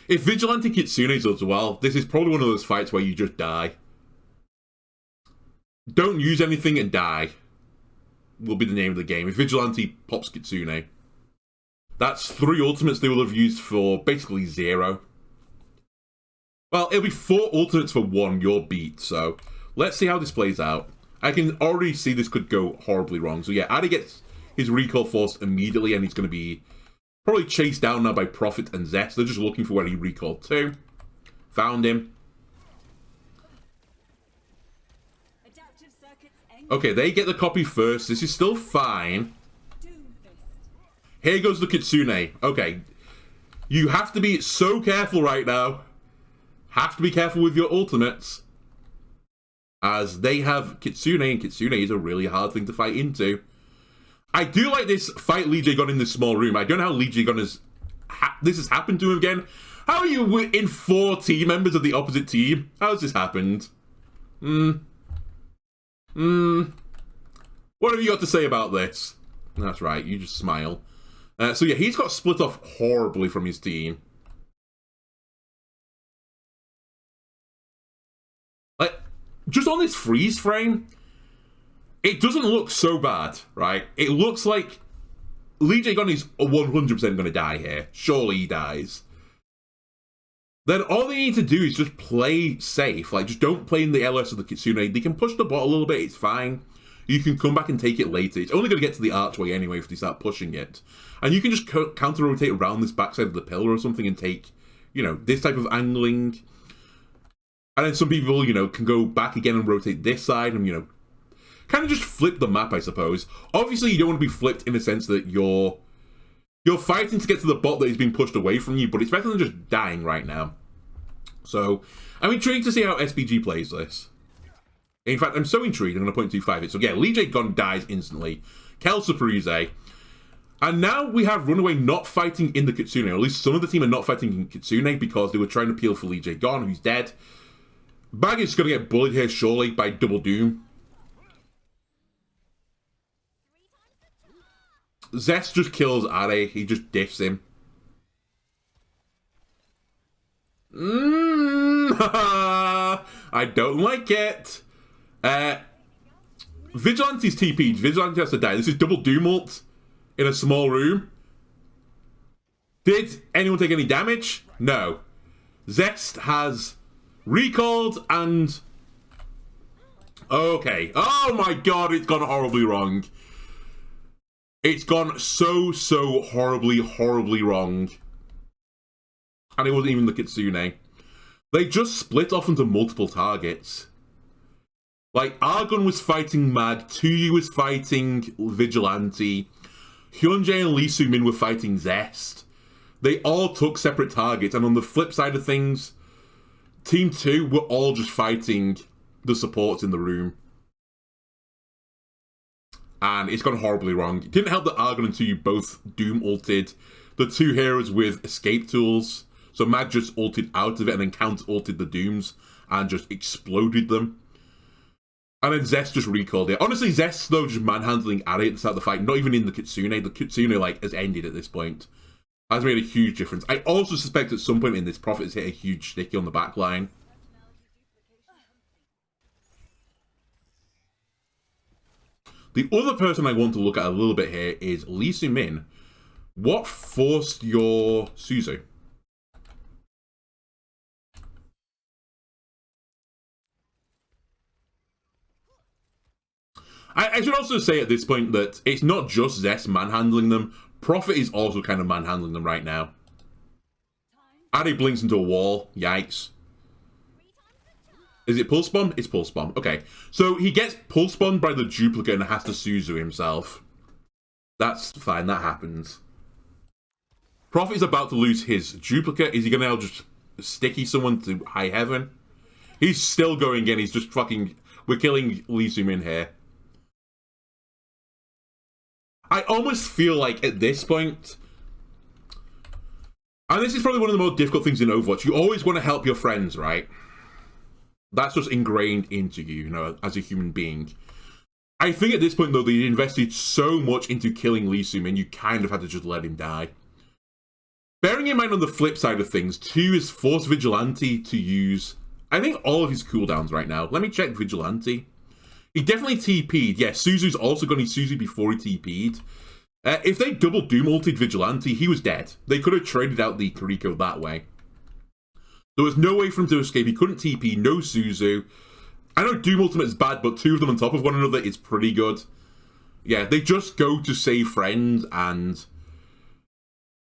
If Vigilante Kitsune does well, this is probably one of those fights where you just die. Don't use anything and die. Will be the name of the game. If Vigilante pops Kitsune. That's 3 ultimates they will have used for basically 0. Well, it'll be 4 ultimates for 1, you're beat, so let's see how this plays out. I can already see this could go horribly wrong. So yeah, Adi gets his recall forced immediately, and he's going to be probably chased down now by Prophet and Zest. They're just looking for where he recalled to. Found him. Okay, they get the copy first. This is still fine. Here goes the Kitsune. Okay. You have to be so careful right now. Have to be careful with your ultimates. As they have Kitsune, and Kitsune is a really hard thing to fight into. I do like this fight Lee Jae-gun in this small room. I don't know how Lee Jae-gun has... this has happened to him again. How are you in 4 team members of the opposite team? How has this happened? What have you got to say about this? That's right, you just smile. So yeah, he's got split off horribly from his team. Like, just on this freeze frame, it doesn't look so bad, right? It looks like Lee Jae-gun is 100% going to die here. Surely he dies. Then all they need to do is just play safe. Like, just don't play in the LS of the Kitsune. They can push the bot a little bit, it's fine. You can come back and take it later. It's only going to get to the archway anyway if they start pushing it. And you can just counter-rotate around this backside of the pillar or something and take, you know, this type of angling. And then some people, you know, can go back again and rotate this side and, you know, kind of just flip the map, I suppose. Obviously, you don't want to be flipped in the sense that you're fighting to get to the bot that is being pushed away from you, but it's better than just dying right now. So, I'm intrigued to see how SPG plays this. In fact, I'm so intrigued, I'm going to 0.25 it. So yeah, Lee Jae-gun dies instantly. Kel Surprise. And now we have Runaway not fighting in the Kitsune. Or at least some of the team are not fighting in Kitsune because they were trying to peel for Lee Jae-gun, who's dead. Bag is going to get bullied here, surely, by Double Doom. Zest just kills Are. He just diffs him. I don't like it. Vigilante's TP'd. Vigilante has to die. This is Double Doom ult in a small room. Did anyone take any damage? No. Zest has recalled and... Okay. Oh my god, it's gone horribly wrong. It's gone so horribly wrong. And it wasn't even the Kitsune. They just split off into multiple targets. Like, Argon was fighting Mad, Tuyu was fighting Vigilante, Hyunjae and Lee Soo-min were fighting Zest. They all took separate targets, and on the flip side of things, Team 2 were all just fighting the supports in the room. And it's gone horribly wrong. It didn't help that Argon and Tuyu both Doom ulted the two heroes with escape tools. So Mad just ulted out of it and then counter-ulted the Dooms and just exploded them. And then Zest just recalled it. Honestly, Zest, though, just manhandling Ari at the start of the fight, not even in the Kitsune. The Kitsune, like, has ended at this point. Has made a huge difference. I also suspect at some point in this, Prophet has hit a huge sticky on the back line. The other person I want to look at a little bit here is Lee Soo-min. What forced your Suzu? I should also say at this point that it's not just Zest manhandling them. Prophet is also kind of manhandling them right now. Addy blinks into a wall. Yikes. Is it Pulse Bomb? It's Pulse Bomb. Okay. So he gets Pulse Bombed by the duplicate and has to Suzu himself. That's fine. That happens. Prophet is about to lose his duplicate. Is he going to now just sticky someone to high heaven? He's still going in. He's just fucking... We're killing Lee Soo-min here. I almost feel like at this point, and this is probably one of the most difficult things in Overwatch, you always want to help your friends, right? That's just ingrained into you, you know, as a human being. I think at this point, though, they invested so much into killing Lee Soo-min, you kind of had to just let him die. Bearing in mind on the flip side of things, 2 is forced Vigilante to use, I think, all of his cooldowns right now. Let me check Vigilante. He definitely TP'd. Yeah, Suzu's also got his Suzu before he TP'd. If they double Doom ulted Vigilante, he was dead. They could have traded out the Kiriko that way. There was no way for him to escape. He couldn't TP, no Suzu. I know Doom Ultimate is bad, but 2 of them on top of one another is pretty good. Yeah, they just go to save friend, and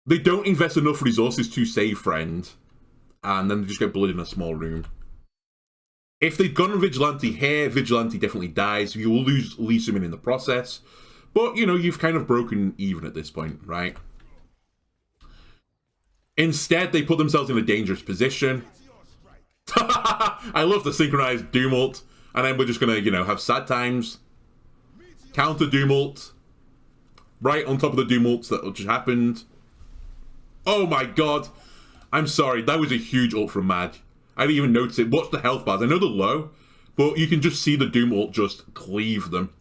they don't invest enough resources to save friend, and then they just get bullied in a small room. If they'd gone on Vigilante here, Vigilante definitely dies. You will lose Lee Soo-min in the process. But, you know, you've kind of broken even at this point, right? Instead, they put themselves in a dangerous position. I love the synchronized Doom ult. And then we're just going to, you know, have sad times. Counter Doom ult. Right on top of the Doom ults that just happened. Oh my god. I'm sorry, that was a huge ult from Mad. I didn't even notice it. Watch the health bars. I know they're low, but you can just see the Doom ult just cleave them.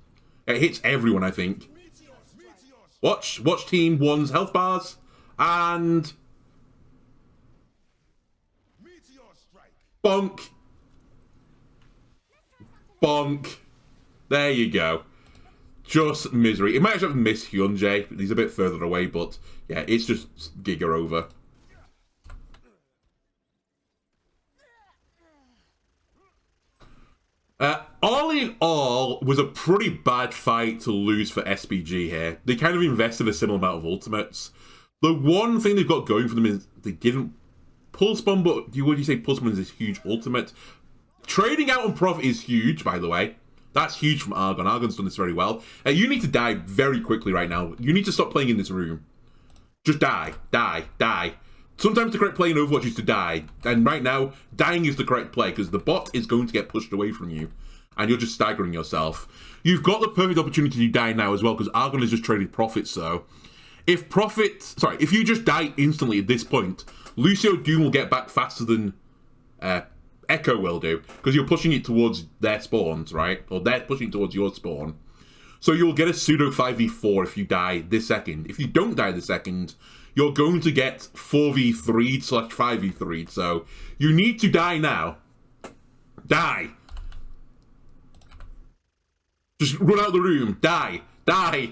It hits everyone, I think. Watch Team 1's health bars. And... bonk. Bonk. There you go. Just misery. It might actually have missed Hyunjae. He's a bit further away, but yeah, it's just Giga over. All in all, was a pretty bad fight to lose for SPG here. They kind of invested a similar amount of ultimates. The one thing they've got going for them is they didn't Pulse Bomb, but would you say Pulse Bomb is this huge ultimate? Trading out on Prophet is huge, by the way. That's huge from Argon. Argon's done this very well. You need to die very quickly right now. You need to stop playing in this room. Just die. Die. Die. Sometimes the correct play in Overwatch is to die. And right now, dying is the correct play, because the bot is going to get pushed away from you. And you're just staggering yourself. You've got the perfect opportunity to die now as well, because Argon has just traded Prophet, so... if you just die instantly at this point, Lucio Doom will get back faster than Echo will do, because you're pushing it towards their spawns, right? Or they're pushing it towards your spawn. So you'll get a pseudo 5v4 if you die this second. If you don't die this second, you're going to get 4v3/5v3. So you need to die now. Die. Just run out of the room. Die. Die.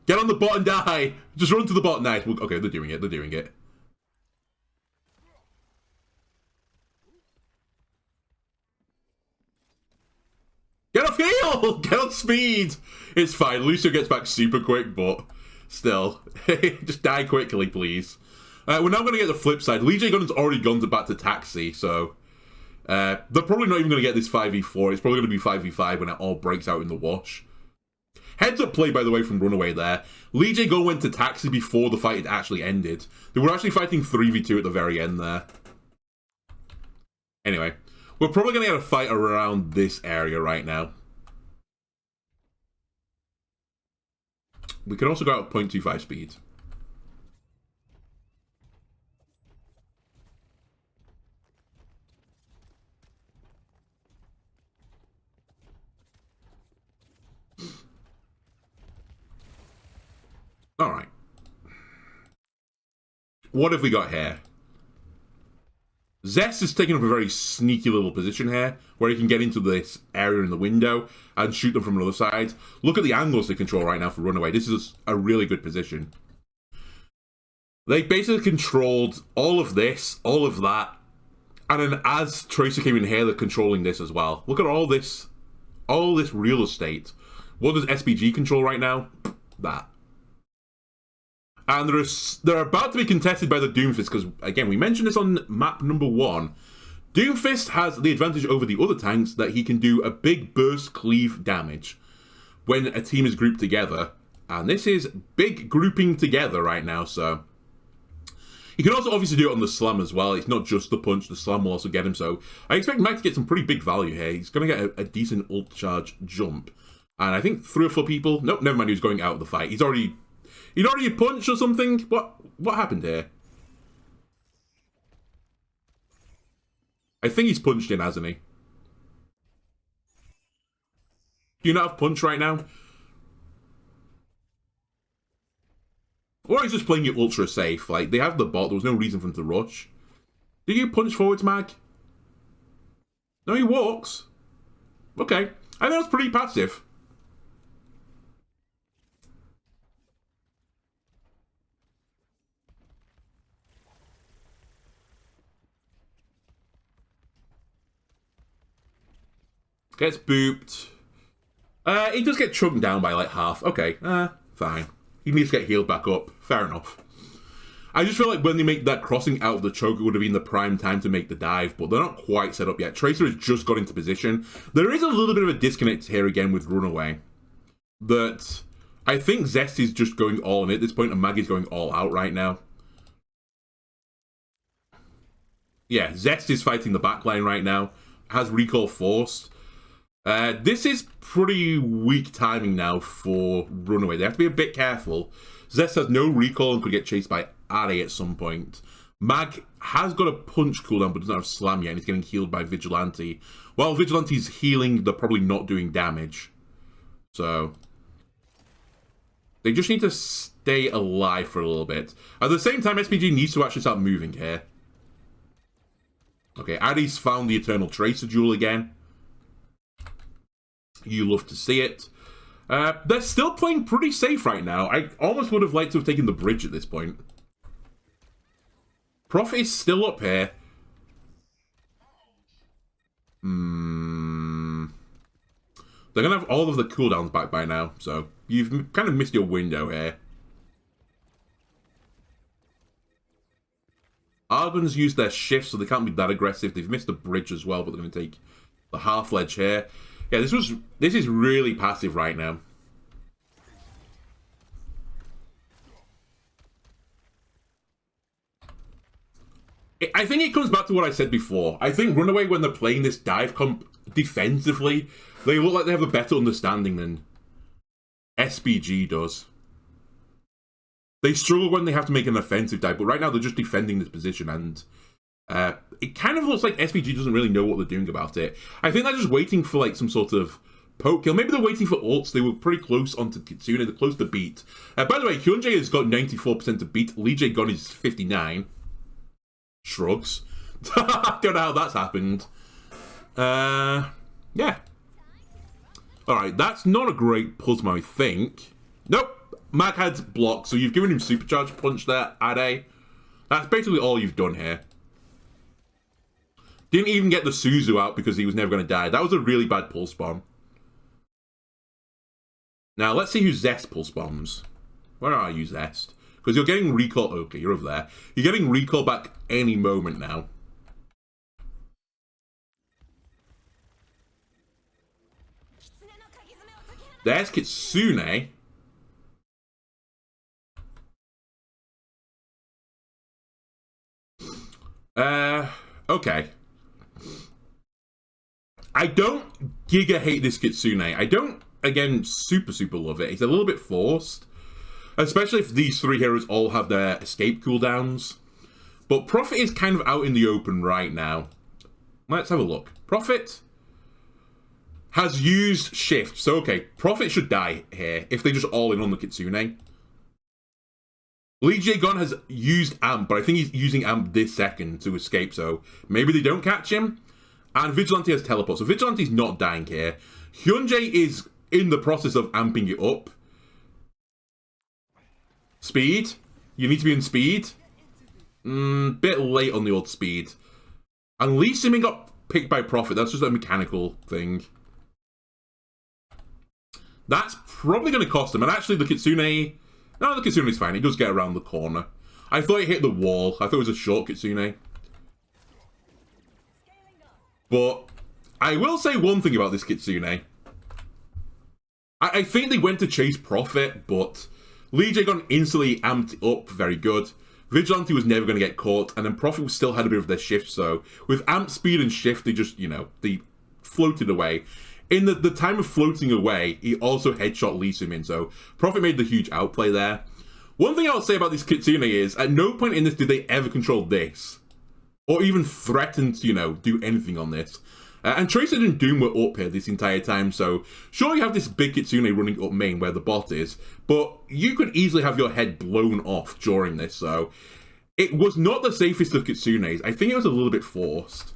Get on the bot and die. Just run to the bot. Nice. Okay, they're doing it. They're doing it. Get off heal! Get on speed! It's fine. Lucio gets back super quick, but still. Just die quickly, please. We're now going to get the flip side. Lee J. Gunn's already gone back to Taxi, so... They're probably not even going to get this 5v4. It's probably going to be 5v5 when it all breaks out in the wash. Heads up play, by the way, from Runaway there. Lee J Go went to Taxi before the fight had actually ended. They were actually fighting 3v2 at the very end there. Anyway, we're probably going to get a fight around this area right now. We could also go out at 0.25 speed. Alright. What have we got here? Zest is taking up a very sneaky little position here, where he can get into this area in the window and shoot them from another side. Look at the angles they control right now for Runaway. This is a really good position. They basically controlled all of this, all of that, and then as Tracer came in here, they're controlling this as well. Look at all this real estate. What does SPG control right now? That. And they're about to be contested by the Doomfist, because, again, we mentioned this on map number 1. Doomfist has the advantage over the other tanks that he can do a big burst cleave damage when a team is grouped together. And this is big grouping together right now, so... He can also obviously do it on the slam as well. It's not just the punch, the slam will also get him, so... I expect Mike to get some pretty big value here. He's going to get a decent ult charge jump. And I think 3 or 4 people... Nope, never mind, he was going out of the fight. He'd already a punch or something? What happened here? I think he's punched in, hasn't he? Do you not have punch right now? Or he's just playing it ultra safe. Like, they have the bot, there was no reason for him to rush. Did you punch forwards, Mag? No, he walks. Okay. I think that's pretty passive. Gets booped. He does get chunked down by like half. Okay, fine. He needs to get healed back up. Fair enough. I just feel like when they make that crossing out of the choke, it would have been the prime time to make the dive, but they're not quite set up yet. Tracer has just got into position. There is a little bit of a disconnect here again with Runaway. That I think Zest is just going all in at this point, and Maggie's going all out right now. Yeah, Zest is fighting the backline right now. Has recall forced. This is pretty weak timing now for Runaway. They have to be a bit careful. Zest has no recall and could get chased by Are at some point. Mag has got a punch cooldown but doesn't have slam yet, and he's getting healed by Vigilante. While Vigilante's healing, they're probably not doing damage. So they just need to stay alive for a little bit. At the same time, SPG needs to actually start moving here. Okay, Addy's found the Eternal Tracer Jewel again. You love to see it. They're still playing pretty safe right now. I almost would have liked to have taken the bridge at this point. Prof is still up here. They're going to have all of the cooldowns back by now, so you've kind of missed your window here. Argon's used their shift, so they can't be that aggressive. They've missed the bridge as well, but they're going to take the half ledge here. Yeah, this is really passive right now. I think it comes back to what I said before. I think Runaway, when they're playing this dive comp defensively, they look like they have a better understanding than SPG does. They struggle when they have to make an offensive dive, but right now they're just defending this position, and it kind of looks like SPG doesn't really know what they're doing about it. I think they're just waiting for like some sort of poke kill. Maybe they're waiting for ults. They were pretty close onto Kitsune. They're close to beat. By the way, Hyunjae has got 94% to beat. Lee Jae Gun is 59. Shrugs. Don't know how that's happened. Yeah. Alright, that's not a great pulse, I think. Nope. Mag had blocked, so you've given him supercharge punch there, Ade. That's basically all you've done here. Didn't even get the Suzu out because he was never going to die. That was a really bad pulse bomb. Now, let's see who Zest pulse bombs. Where are you, Zest? Because you're getting recall. Okay, you're over there. You're getting recall back any moment now. There's Kitsune. Okay. I don't giga hate this Kitsune. I don't, again, super love it. It's a little bit forced. Especially if these three heroes all have their escape cooldowns. But Prophet is kind of out in the open right now. Let's have a look. Prophet has used Shift. So, okay, Prophet should die here if they just all in on the Kitsune. Lee Jae-gon has used Amp, but I think he's using Amp this second to escape, so maybe they don't catch him. And Vigilante has Teleport, so Vigilante's not dying here. Hyunjae is in the process of amping it up. Speed. You need to be in speed. Bit late on the old speed. And Lee Simin got picked by Prophet. That's just a mechanical thing. That's probably going to cost him. And actually, the Kitsune... No, the Kitsune's fine. It does get around the corner. I thought it hit the wall. I thought it was a short Kitsune. But I will say one thing about this Kitsune. I think they went to chase Prophet, but Lee Jae-gon instantly amped it up. Very good. Vigilante was never going to get caught, and then Prophet still had a bit of their shift, so with amp speed and shift, they just, you know, they floated away. In the time of floating away, he also headshot Lee Sumin, so Prophet made the huge outplay there. One thing I'll say about this Kitsune is, at no point in this did they ever control this. Or even threaten to, you know, do anything on this. And Tracer and Doom were up here this entire time, so sure you have this big Kitsune running up main where the bot is, but you could easily have your head blown off during this, so it was not the safest of Kitsunes. I think it was a little bit forced.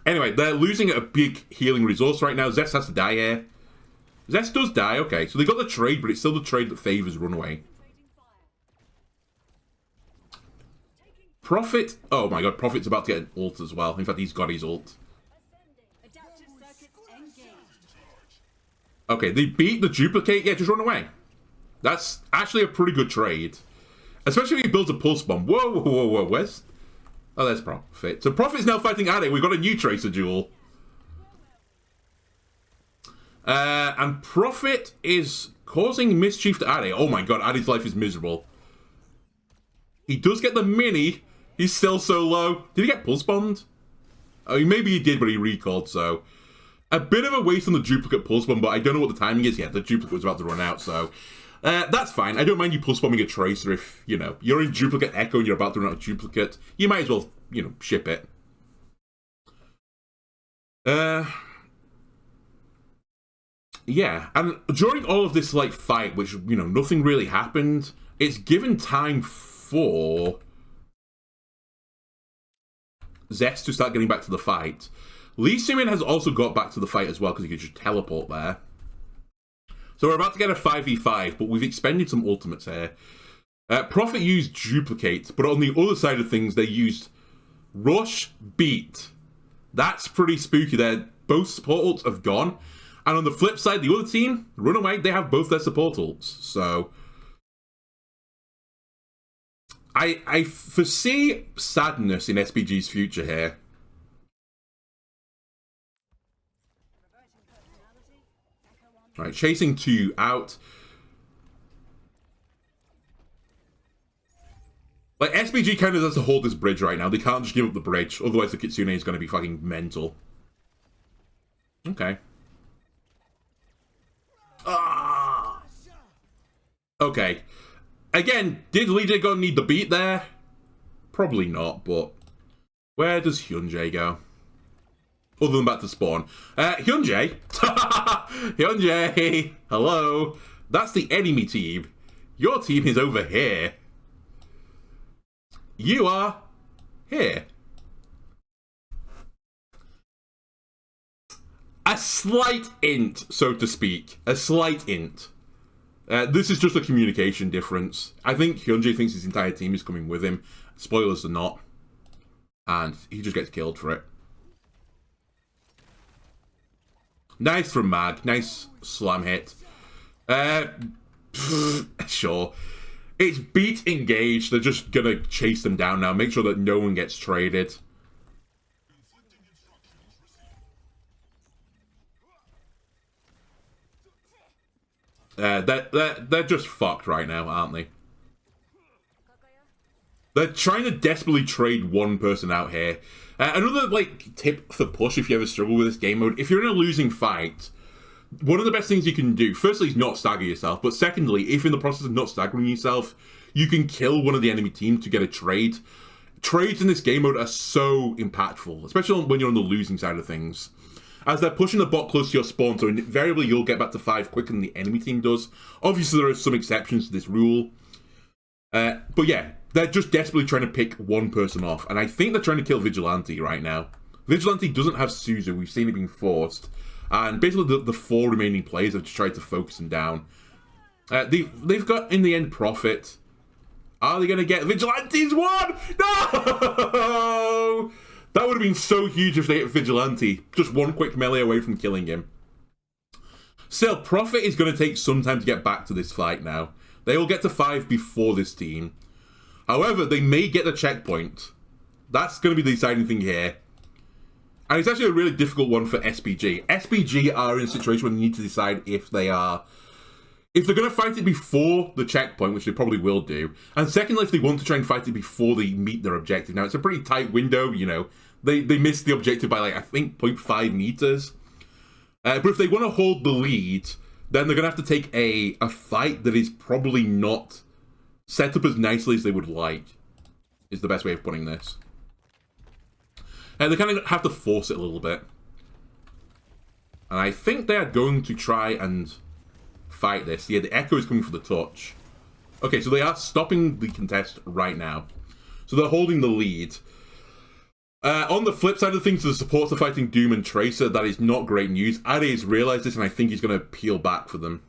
Anyway, they're losing a big healing resource right now. Zest has to die here. Zest does die, okay, so they got the trade, but it's still the trade that favors Runaway. Prophet, oh my god, Prophet's about to get an ult as well. In fact, he's got his ult. Okay, they beat the duplicate. Yeah, just run away. That's actually a pretty good trade. Especially if he builds a pulse bomb. Whoa, where's... Oh, there's Prophet. So Prophet's now fighting Ade. We've got a new Tracer duel. And Prophet is causing mischief to Ade. Oh my god, Ade's life is miserable. He does get the mini. He's still so low. Did he get pulse bombed? Oh, maybe he did, but he recalled, so... A bit of a waste on the duplicate pulse bomb, but I don't know what the timing is yet. The duplicate was about to run out, so... that's fine. I don't mind you pulse bombing a Tracer if, you know, you're in duplicate Echo and you're about to run out of duplicate. You might as well, you know, ship it. Yeah, and during all of this, like, fight, which, you know, nothing really happened, it's given time for Zest to start getting back to the fight. Lee Simin has also got back to the fight as well, because he could just teleport there. So we're about to get a 5v5, but we've expended some ultimates here. Prophet used Duplicate, but on the other side of things, they used Rush, Beat. That's pretty spooky there. Both support ults have gone. And on the flip side, the other team, Runaway, they have both their support ults. So I foresee sadness in SPG's future here. Right, chasing 2 out. Like, SPG kind of has to hold this bridge right now. They can't just give up the bridge, otherwise the Kitsune is going to be fucking mental. Okay. Ah. Okay. Again, did Lee Jae-gon need the beat there? Probably not, but where does Hyunjae go? Other than back to spawn. Hyunjae? Hyunjae! Hello? That's the enemy team. Your team is over here. You are here. A slight int, so to speak. A slight int. This is just a communication difference. I think Hyunjae thinks his entire team is coming with him. Spoilers are not. And he just gets killed for it. Nice from Mag. Nice slam hit. Sure. It's beat engaged. They're just gonna chase them down now. Make sure that no one gets traded. They're just fucked right now, aren't they? They're trying to desperately trade one person out here. Another like tip for push if you ever struggle with this game mode: if you're in a losing fight, one of the best things you can do, firstly, is not stagger yourself. But secondly, if in the process of not staggering yourself, you can kill one of the enemy team to get a trade. Trades in this game mode are so impactful, especially when you're on the losing side of things, as they're pushing the bot close to your spawn, so invariably you'll get back to 5 quicker than the enemy team does. Obviously, there are some exceptions to this rule. But yeah, they're just desperately trying to pick one person off, and I think they're trying to kill Vigilante right now. Vigilante doesn't have Suzu, we've seen it being forced, and basically the 4 remaining players have just tried to focus him down. They've got, in the end, Prophet. Are they going to get Vigilante's one? No! That would have been so huge if they hit Vigilante. Just one quick melee away from killing him. Still, Prophet is going to take some time to get back to this fight now. They will get to 5 before this team. However, they may get the checkpoint. That's going to be the deciding thing here. And it's actually a really difficult one for SPG. SPG are in a situation where they need to decide if they're going to fight it before the checkpoint, which they probably will do, and secondly, if they want to try and fight it before they meet their objective. Now, it's a pretty tight window, you know. They missed the objective by, like, I think 0.5 meters. But if they want to hold the lead, then they're going to have to take a fight that is probably not set up as nicely as they would like, is the best way of putting this. They kind of have to force it a little bit. And I think they are going to try and fight this. Yeah, the Echo is coming for the touch. Okay, so they are stopping the contest right now. So they're holding the lead. On the flip side of things, the supports are fighting Doom and Tracer. That is not great news. Ade has realized this, and I think he's going to peel back for them.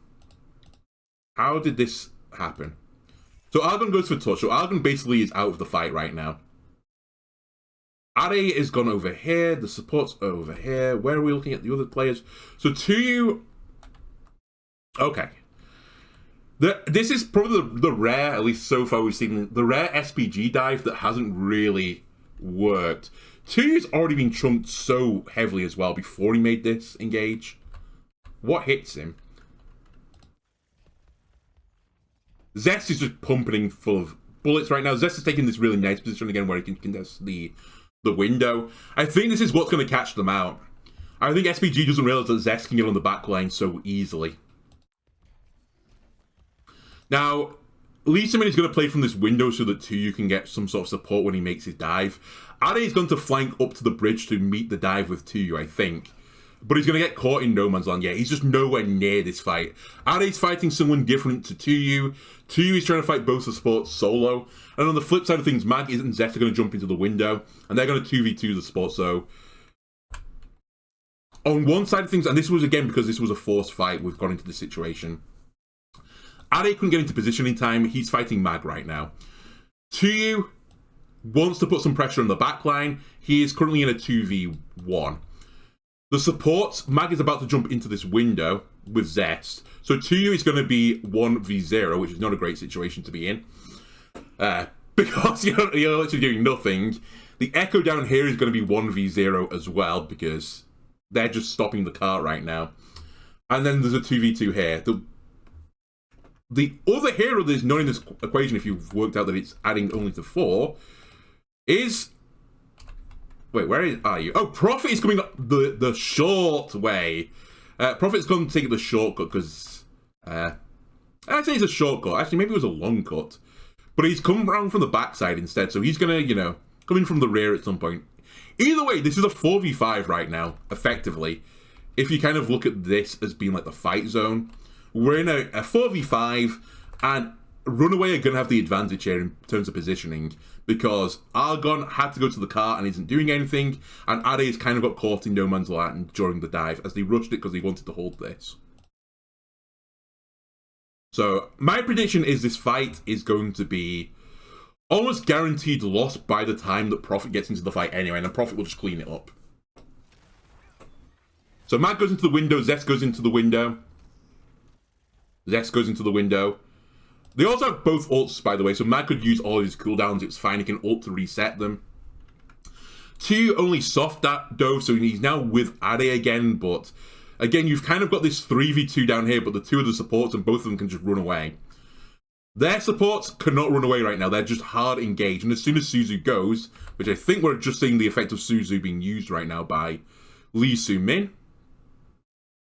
How did this happen? So Argon goes for touch. So Argon basically is out of the fight right now. Ade is gone over here. The supports are over here. Where are we looking at the other players? So Tuyu... Okay. This is probably the rare, at least so far we've seen, the rare SPG dive that hasn't really worked. Tuyu's already been chunked so heavily as well before he made this engage. What hits him? Zest is just pumping full of bullets right now. Zest is taking this really nice position again where he can contest the window. I think this is what's going to catch them out. I think SPG doesn't realize that Zest can get on the back line so easily. Now, Lee Simon is going to play from this window so that Tuyu can get some sort of support when he makes his dive. Ade is going to flank up to the bridge to meet the dive with Tuyu, I think. But he's going to get caught in no man's land. Yeah, he's just nowhere near this fight. Ade's fighting someone different to Tuyu. Tuyu is trying to fight both the supports solo. And on the flip side of things, Mag and Zest are going to jump into the window. And they're going to 2v2 the support. So on one side of things, and this was again because this was a forced fight, we've got into this situation. Ade couldn't get into position in time. He's fighting Mag right now. Tuyu wants to put some pressure on the back line. He is currently in a 2v1. The supports, Mag is about to jump into this window with Zest. So Tuyu is going to be 1v0, which is not a great situation to be in. Because you're literally doing nothing. The Echo down here is going to be 1v0 as well, because they're just stopping the cart right now. And then there's a 2v2 here. The other hero that is not in this equation, if you've worked out that it's adding only to 4, is... Wait, where are you? Oh, Prophet is coming up the short way. Prophet's going to take the shortcut because... I'd say it's a shortcut. Actually, maybe it was a long cut. But he's come around from the backside instead, so he's going to, come in from the rear at some point. Either way, this is a 4v5 right now, effectively. If you kind of look at this as being like the fight zone. We're in a 4v5, and Runaway are going to have the advantage here in terms of positioning, because Argon had to go to the car and isn't doing anything, and Ade's kind of got caught in no man's land during the dive, as they rushed it because they wanted to hold this. So, my prediction is this fight is going to be almost guaranteed loss by the time that Prophet gets into the fight anyway, and then Prophet will just clean it up. So, Mag goes into the window, Zest goes into the window. Zest goes into the window. They also have both ults, by the way, so Mag could use all of his cooldowns. It's fine, he can ult to reset them. Tuyu only soft dove, so he's now with Ade again, but Again, you've kind of got this 3v2 down here, but the two of the supports and both of them can just run away. Their supports cannot run away right now. They're just hard engaged. And as soon as Suzu goes, which I think we're just seeing the effect of Suzu being used right now by Lee Su-min.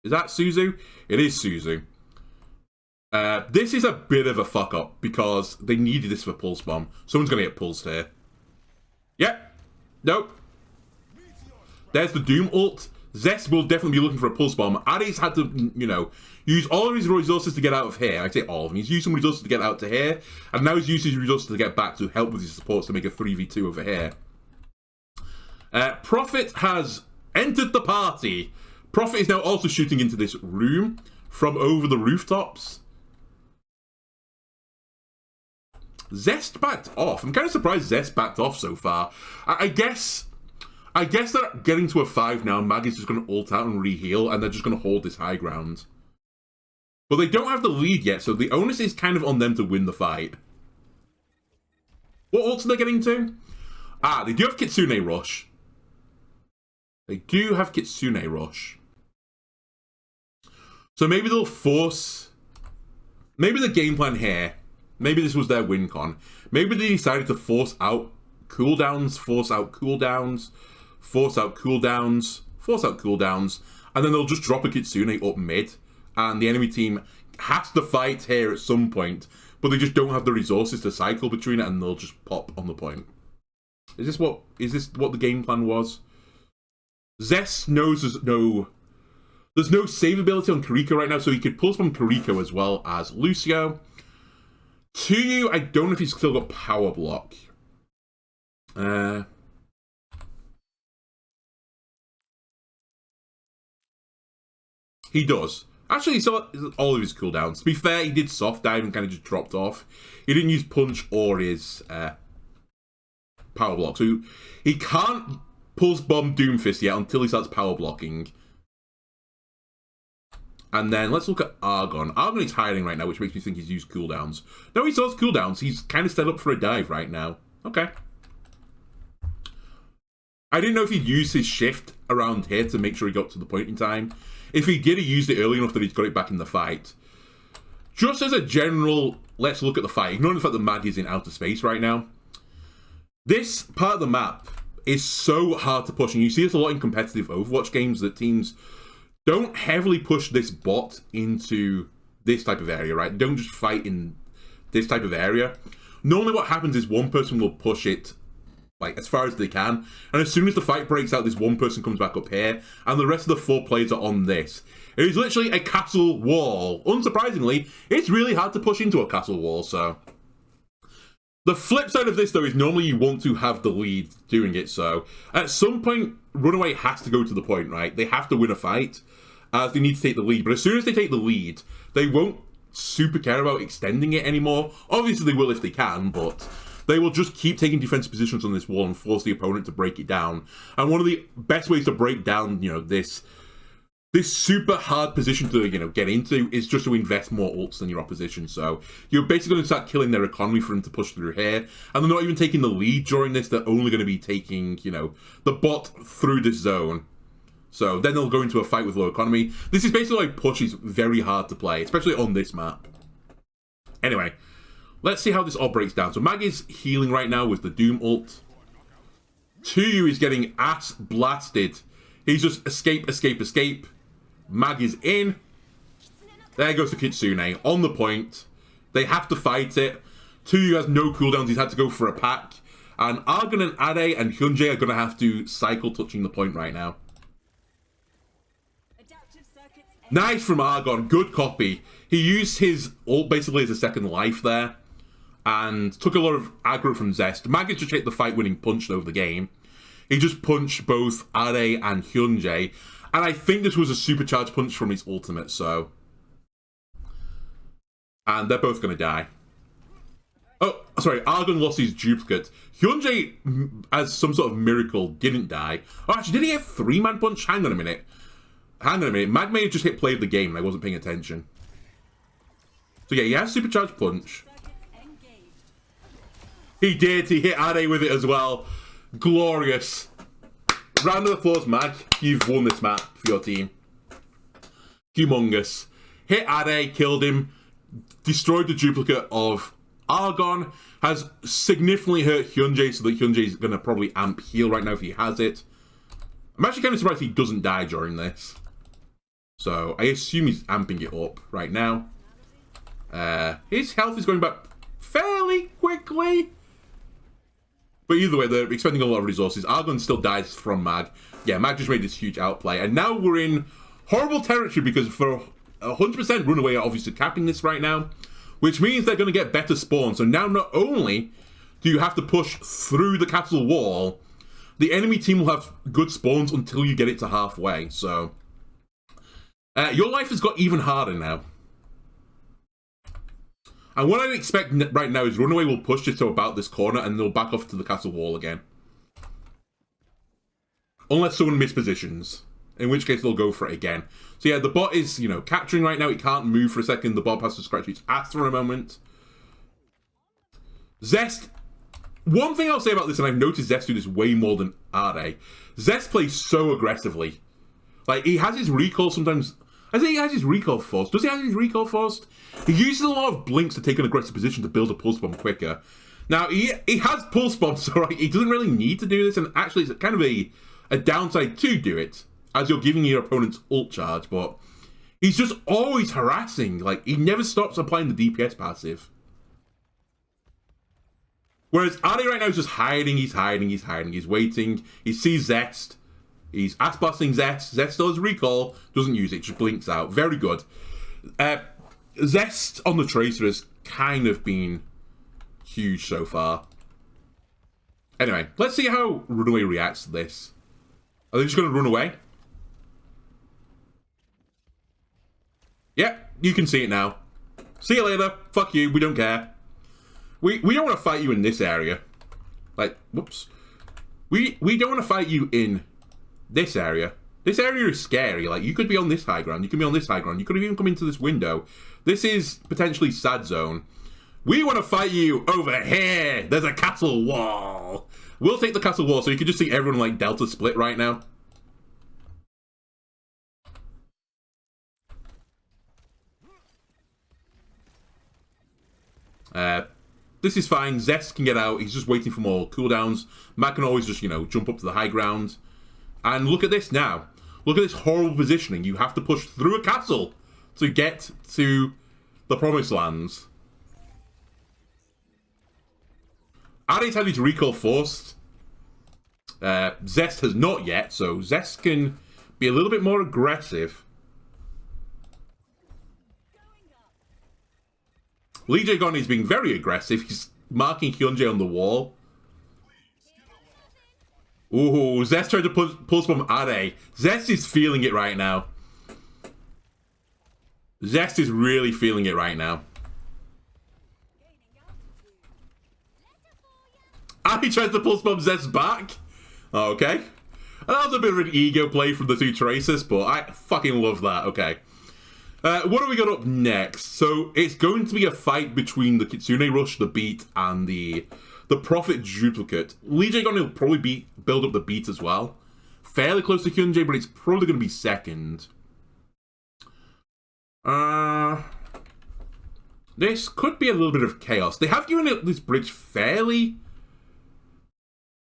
Is that Suzu? It is Suzu. This is a bit of a fuck up because they needed this for Pulse Bomb. Someone's going to get pulsed here. Yep. Nope. There's the Doom ult. Zest will definitely be looking for a Pulse Bomb. Ares had to, you know, use all of his resources to get out of here. I say all of them. He's used some resources to get out to here. And now he's used his resources to get back to help with his supports to make a 3v2 over here. Prophet has entered the party. Prophet is now also shooting into this room from over the rooftops. Zest backed off. I'm kind of surprised Zest backed off so far. I guess they're getting to a 5 now. Maggie's just going to ult out and re-heal, and they're just going to hold this high ground. But they don't have the lead yet, so the onus is kind of on them to win the fight. What ults are they getting to? Ah, they do have Kitsune Rush. They do have Kitsune Rush. So maybe they'll force... Maybe the game plan here... Maybe this was their win con. Maybe they decided to force out cooldowns, force out cooldowns, force out cooldowns, force out cooldowns, and then they'll just drop a Kitsune up mid, and the enemy team has to fight here at some point, but they just don't have the resources to cycle between it, and they'll just pop on the point. Is this what the game plan was? Zest knows there's no save ability on Kiriko right now, so he could pulse from Kiriko as well as Lucio. Tsuyu, I don't know if he's still got power block. He does. Actually, he saw all of his cooldowns. To be fair, he did soft dive and kind of just dropped off. He didn't use punch or his power block. So he can't pulse bomb Doomfist yet until he starts power blocking. And then let's look at Argon. Argon is hiding right now, which makes me think he's used cooldowns. No, he still has cooldowns. He's kind of set up for a dive right now. Okay. I didn't know if he'd used his shift around here to make sure he got to the point in time. If he did, he used it early enough that he's got it back in the fight. Just as a general, let's look at the fight. Ignoring the fact that Maggie's in outer space right now. This part of the map is so hard to push. And you see this a lot in competitive Overwatch games, that teams don't heavily push this bot into this type of area, right? Don't just fight in this type of area. Normally what happens is one person will push it like as far as they can, and as soon as the fight breaks out, this one person comes back up here, and the rest of the 4 players are on this. It is literally a castle wall. Unsurprisingly, it's really hard to push into a castle wall, so... The flip side of this, though, is normally you want to have the lead doing it, so... At some point, Runaway has to go to the point, right? They have to win a fight, as they need to take the lead. But as soon as they take the lead, they won't super care about extending it anymore. Obviously, they will if they can, but... They will just keep taking defensive positions on this wall and force the opponent to break it down. And one of the best ways to break down, you know, this super hard position to, you know, get into is just to invest more ults than your opposition. So you're basically going to start killing their economy for them to push through here. And they're not even taking the lead during this. They're only going to be taking, you know, the bot through this zone. So then they'll go into a fight with low economy. This is basically like push is very hard to play, especially on this map. Anyway. Let's see how this all breaks down. So Maggie's healing right now with the Doom ult. Tsuyu is getting ass blasted. He's just escape, escape, escape. Maggie's in. There goes the Kitsune on the point. They have to fight it. Tsuyu has no cooldowns. He's had to go for a pack. And Argon and Ade and Hyunjae are going to have to cycle touching the point right now. Nice from Argon. Good copy. He used his ult basically as a second life there. And took a lot of aggro from Zest. Maggie just hit the fight-winning punch over the game. He just punched both Ade and Hyunjae. And I think this was a supercharged punch from his ultimate, so... And they're both going to die. Oh, sorry, Argon lost his duplicate. Hyunjae, as some sort of miracle, didn't die. Oh, actually, did he have 3-man punch? Hang on a minute. Mag may have just hit play of the game and I wasn't paying attention. So yeah, he has supercharged punch. He did. He hit Ade with it as well. Glorious. Round of applause, Mag. You've won this map for your team. humongous. Hit Ade, killed him, destroyed the duplicate of Argon, has significantly hurt Hyunjae, so that Hyunjae is going to probably amp heal right now if he has it. I'm actually kind of surprised he doesn't die during this. So I assume he's amping it up right now. His health is going back fairly quickly. But either way, they're expending a lot of resources. Argon still dies from Mag. Yeah, Mag just made this huge outplay. And now we're in horrible territory because for 100% Runaway are obviously capping this right now. Which means they're going to get better spawns. So now not only do you have to push through the castle wall, the enemy team will have good spawns until you get it to halfway. So your life has got even harder now. And what I expect right now is Runaway will push it to about this corner and they'll back off to the castle wall again. Unless someone mispositions. In which case they'll go for it again. So yeah, the bot is, you know, capturing right now. It can't move for a second. The bot has to scratch its ass for a moment. Zest. One thing I'll say about this, and I've noticed Zest do this way more than Ade. Zest plays so aggressively. Like, he has his recall sometimes. I think he has his recall forced. Does he have his recall forced? He uses a lot of blinks to take an aggressive position to build a pulse bomb quicker. Now, he has pulse bombs, so right, he doesn't really need to do this, and actually it's kind of a downside to do it, as you're giving your opponent's ult charge, but he's just always harassing. Like, he never stops applying the DPS passive. Whereas Ade right now is just hiding, he's waiting. He sees Zest. He's ass blasting Zest. Zest still has recall, doesn't use it, just blinks out. Very good. Zest on the Tracer has kind of been huge so far. Anyway, let's see how Runaway reacts to this. Are they just going to run away? Yep, you can see it now. See you later. Fuck you. We don't care. We don't want to fight you in this area. Like, whoops. We don't want to fight you in this area. This area is scary. Like, you could be on this high ground. You could be on this high ground. You could have even come into this window. This is potentially sad zone. We want to fight you over here. There's a castle wall. We'll take the castle wall so you can just see everyone like Delta split right now. This is fine. Zest can get out. He's just waiting for more cooldowns. Matt can always just, you know, jump up to the high ground. And look at this now. Look at this horrible positioning. You have to push through a castle to get to the promised lands. Ade's had his recall forced. Zest has not yet, so Zest can be a little bit more aggressive. Lee Jae-gon is being very aggressive. He's marking Hyunjae on the wall. Ooh, Zest tried to pulse bomb Ade. Zest is feeling it right now. Zest is really feeling it right now. Ade tried to pulse bomb Zest back. Okay. That was a bit of an ego play from the two Tracers, but I fucking love that. Okay. What do we got up next? So it's going to be a fight between the Kitsune Rush, the Beat, and the Prophet Duplicate. Lee Jae-gon will probably build up the Beat as well. Fairly close to Hyunjae, but it's probably going to be second. This could be a little bit of chaos. They have given it this bridge fairly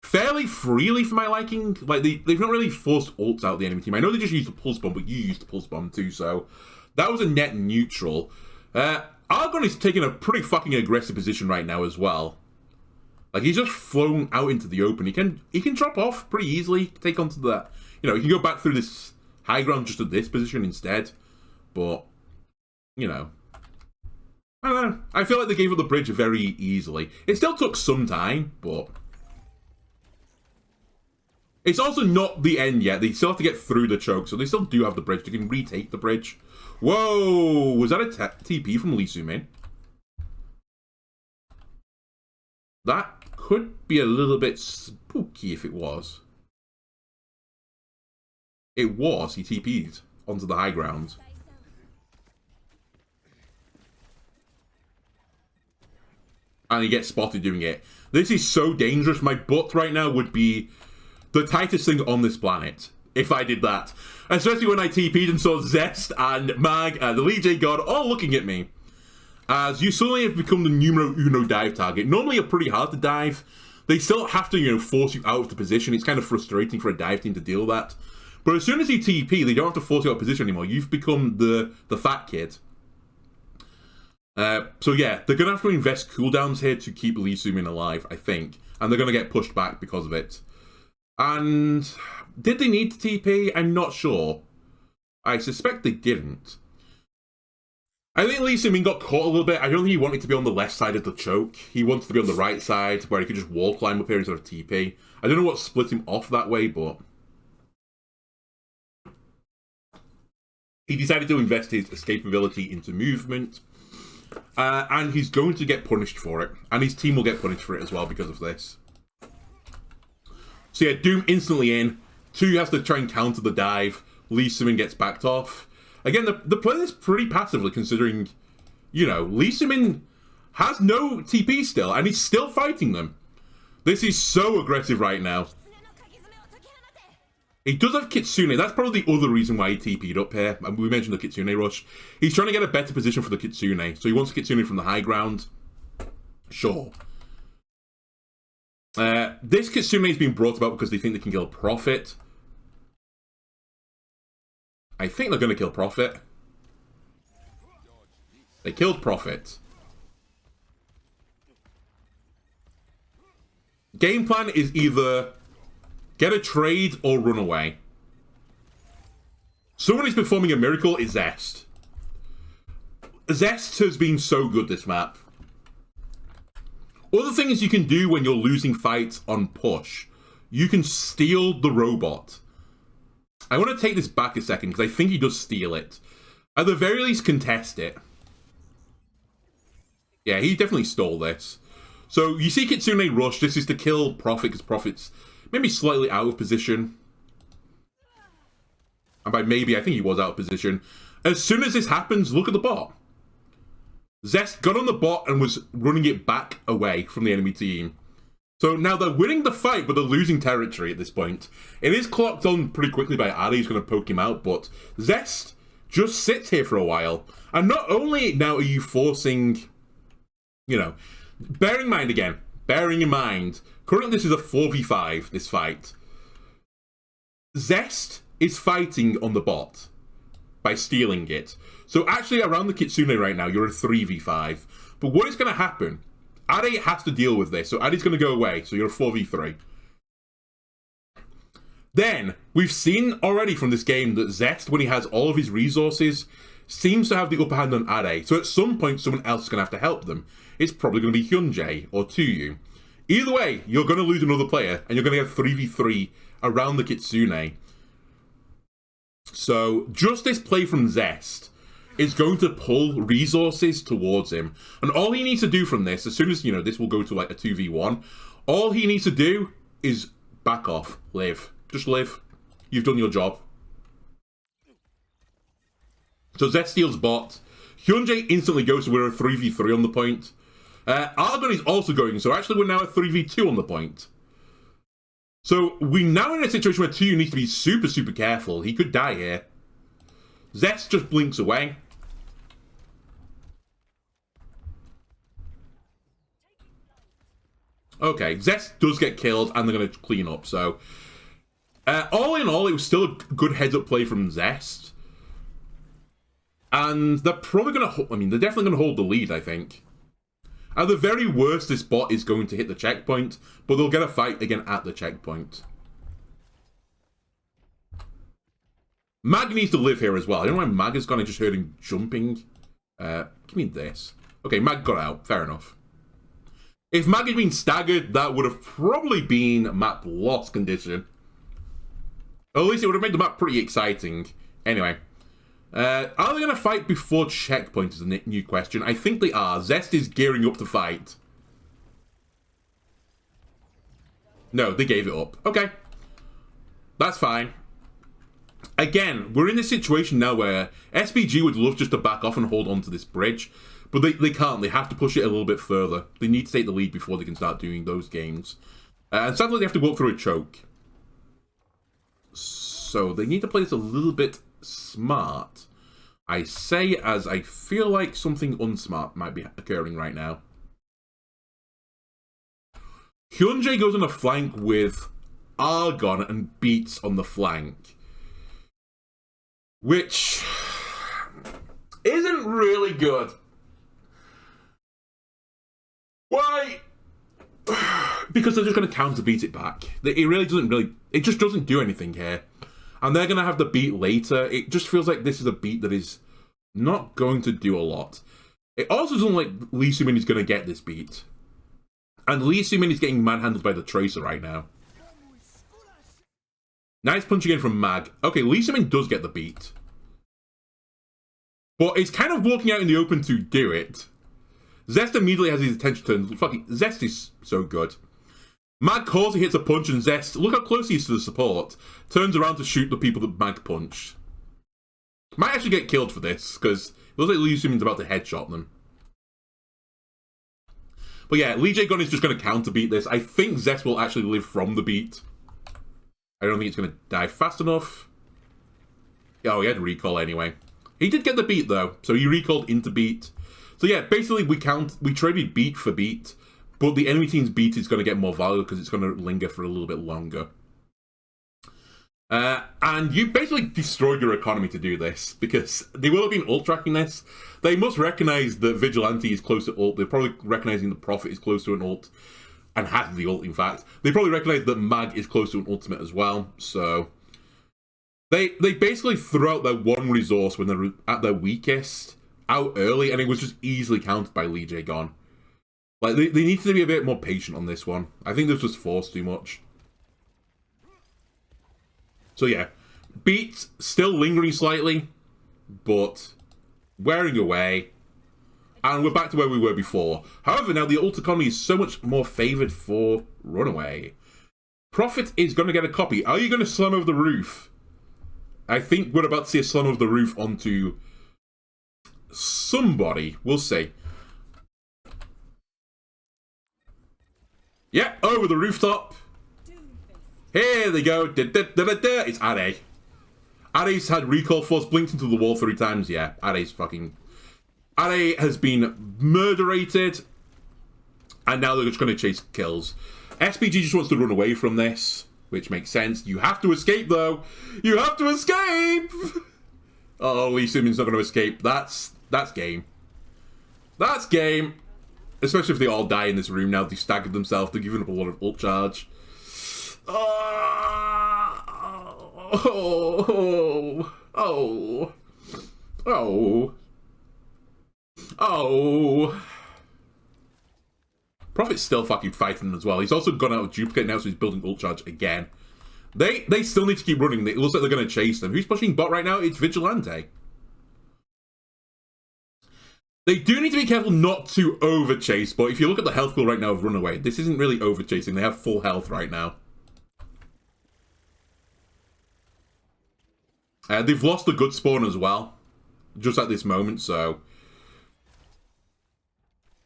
freely for my liking. Like, they've not really forced ults out the enemy team. I know they just used the pulse bomb, but you used the pulse bomb too, so that was a net neutral. Argon is taking a pretty fucking aggressive position right now as well. Like, he's just flown out into the open. He can drop off pretty easily, take onto the, you know, he can go back through this high ground just to this position instead. But, you know, I don't know. I feel like they gave up the bridge very easily. It still took some time, but it's also not the end yet. They still have to get through the choke, so they still do have the bridge. They can retake the bridge. Whoa! Was that a TP from Lee Soo-min? That could be a little bit spooky if it was. It was. He TP'd onto the high ground. And he gets spotted doing it. This is so dangerous. My butt right now would be the tightest thing on this planet. if I did that. Especially when I TP'd and saw Zest and Mag and the Lee J God all looking at me. As you suddenly have become the numero uno dive target. Normally you're pretty hard to dive. They still have to, you know, force you out of the position. It's kind of frustrating for a dive team to deal with that. But as soon as you TP, they don't have to force you out of position anymore. You've become the fat kid. So yeah, they're going to have to invest cooldowns here to keep Lee Sumin alive, I think. And they're going to get pushed back because of it. And did they need to TP? I'm not sure. I suspect they didn't. I think Lee Sumin got caught a little bit. I don't think he wanted to be on the left side of the choke. He wanted to be on the right side, where he could just wall climb up here instead of TP. I don't know what split him off that way, but he decided to invest his escapability into movement. And he's going to get punished for it. And his team will get punished for it as well because of this. So yeah, Doom instantly in. 2 has to try and counter the dive. Lee Sumin gets backed off. Again, they're playing this pretty passively considering, you know, Lee Sumin has no TP still, and he's still fighting them. This is so aggressive right now. He does have Kitsune. That's probably the other reason why he TP'd up here. And we mentioned the Kitsune rush. He's trying to get a better position for the Kitsune. So he wants Kitsune from the high ground. Sure. This Kitsune is being brought about because they think they can kill Prophet. I think they're going to kill Prophet. They killed Prophet. Game plan is either get a trade or run away. Someone is performing a miracle is Zest. Zest has been so good this map. Other things you can do when you're losing fights on push. You can steal the robot. I want to take this back a second because I think he does steal it. At the very least, contest it. Yeah, he definitely stole this. So you see Kitsune rush. This is to kill Prophet because Prophet's maybe slightly out of position. And by maybe, I think he was out of position. As soon as this happens, look at the bot. Zest got on the bot and was running it back away from the enemy team. So now they're winning the fight, but they're losing territory at this point. It is clocked on pretty quickly by Addy, who's going to poke him out, but Zest just sits here for a while. And not only now are you forcing, you know, bearing in mind, currently this is a 4v5, this fight. Zest is fighting on the bot by stealing it. So actually around the Kitsune right now, you're a 3v5. But what is going to happen? Addy has to deal with this, so Addy's going to go away, so you're a 4v3. Then, we've seen already from this game that Zest, when he has all of his resources, seems to have the upper hand on Addy. So at some point, someone else is going to have to help them. It's probably going to be Hyunjae or Tuyu. Either way, you're going to lose another player, and you're going to get 3v3 around the Kitsune. So, just this play from Zest is going to pull resources towards him. And all he needs to do from this, as soon as, you know, this will go to like a 2v1, all he needs to do is back off, live. Just live. You've done your job. So Zest steals bot. Hyunjae instantly goes, so we're a 3v3 on the point. Argon is also going, so actually we're now a 3v2 on the point. So we now in a situation where Tuyu needs to be super, super careful. He could die here. Zest just blinks away. Okay, Zest does get killed, and they're going to clean up, so all in all, it was still a good heads-up play from Zest. And they're probably going to... I mean, they're definitely going to hold the lead, I think. At the very worst, this bot is going to hit the checkpoint, but they'll get a fight again at the checkpoint. Mag needs to live here as well. I don't know why Mag has gone. I just heard him jumping. Give me this. Okay, Mag got out. Fair enough. If Mag had been staggered, that would have probably been map loss condition. Or at least it would have made the map pretty exciting. Anyway. Are they going to fight before checkpoint is a new question. I think they are. Zest is gearing up to fight. No, they gave it up. Okay. That's fine. Again, we're in this situation now where SPG would love just to back off and hold on to this bridge. But they can't. They have to push it a little bit further. They need to take the lead before they can start doing those games. And sadly, they have to walk through a choke. So they need to play this a little bit smart. I say as I feel like something unsmart might be occurring right now. Hyunjae goes on a flank with Argon and beats on the flank. Which isn't really good. Why? Because they're just going to counter beat it back. It just doesn't do anything here. And they're going to have the beat later. It just feels like this is a beat that is not going to do a lot. It also doesn't look like Lee Sumin is going to get this beat. And Lee Sumin is getting manhandled by the Tracer right now. Nice punching in from Mag. Okay, Lee Sumin does get the beat. But it's kind of walking out in the open to do it. Zest immediately has his attention turned. Fucking Zest is so good. Mag calls, he hits a punch, and Zest, look how close he is to the support, turns around to shoot the people that Mag punched. Might actually get killed for this, because it looks like Lee Sumin's about to headshot them. But yeah, Lee Jae Gun is just going to counter beat this. I think Zest will actually live from the beat. I don't think it's going to die fast enough. Oh, he had recall anyway. He did get the beat though, so he recalled into beat. So yeah, basically we traded beat for beat, but the enemy team's beat is going to get more value because it's going to linger for a little bit longer. And you basically destroyed your economy to do this, because they will have been ult tracking this. They must recognize that Vigilante is close to ult. They're probably recognizing the Prophet is close to an ult, and has the ult in fact. They probably recognize that Mag is close to an ultimate as well, so they basically threw out their one resource when they're at their weakest out early, and it was just easily countered by Lee Jae Gon. Like, they need to be a bit more patient on this one. I think this was forced too much. So yeah, beat still lingering slightly, but wearing away. And we're back to where we were before. However, now the ult economy is so much more favoured for Runaway. Prophet is going to get a copy. Are you going to slam over the roof? I think we're about to see a slam over the roof onto somebody. We'll see. Yeah, over the rooftop. Here they go. It's Ade. Ade's had recall force blinked into the wall 3 times. Yeah, Ade has been murderated. And now they're just going to chase kills. SPG just wants to run away from this, which makes sense. You have to escape, though. You have to escape! Oh, Lee Sumin's not going to escape. That's game. That's game. Especially if they all die in this room now. They staggered themselves. They're giving up a lot of ult charge. Oh. Prophet's still fucking fighting as well. He's also gone out of duplicate now, so he's building ult charge again. They still need to keep running. It looks like they're going to chase them. Who's pushing bot right now? It's Vigilante. They do need to be careful not to over-chase, but if you look at the health pool right now of Runaway, this isn't really over-chasing. They have full health right now. They've lost a good spawn as well, just at this moment, so...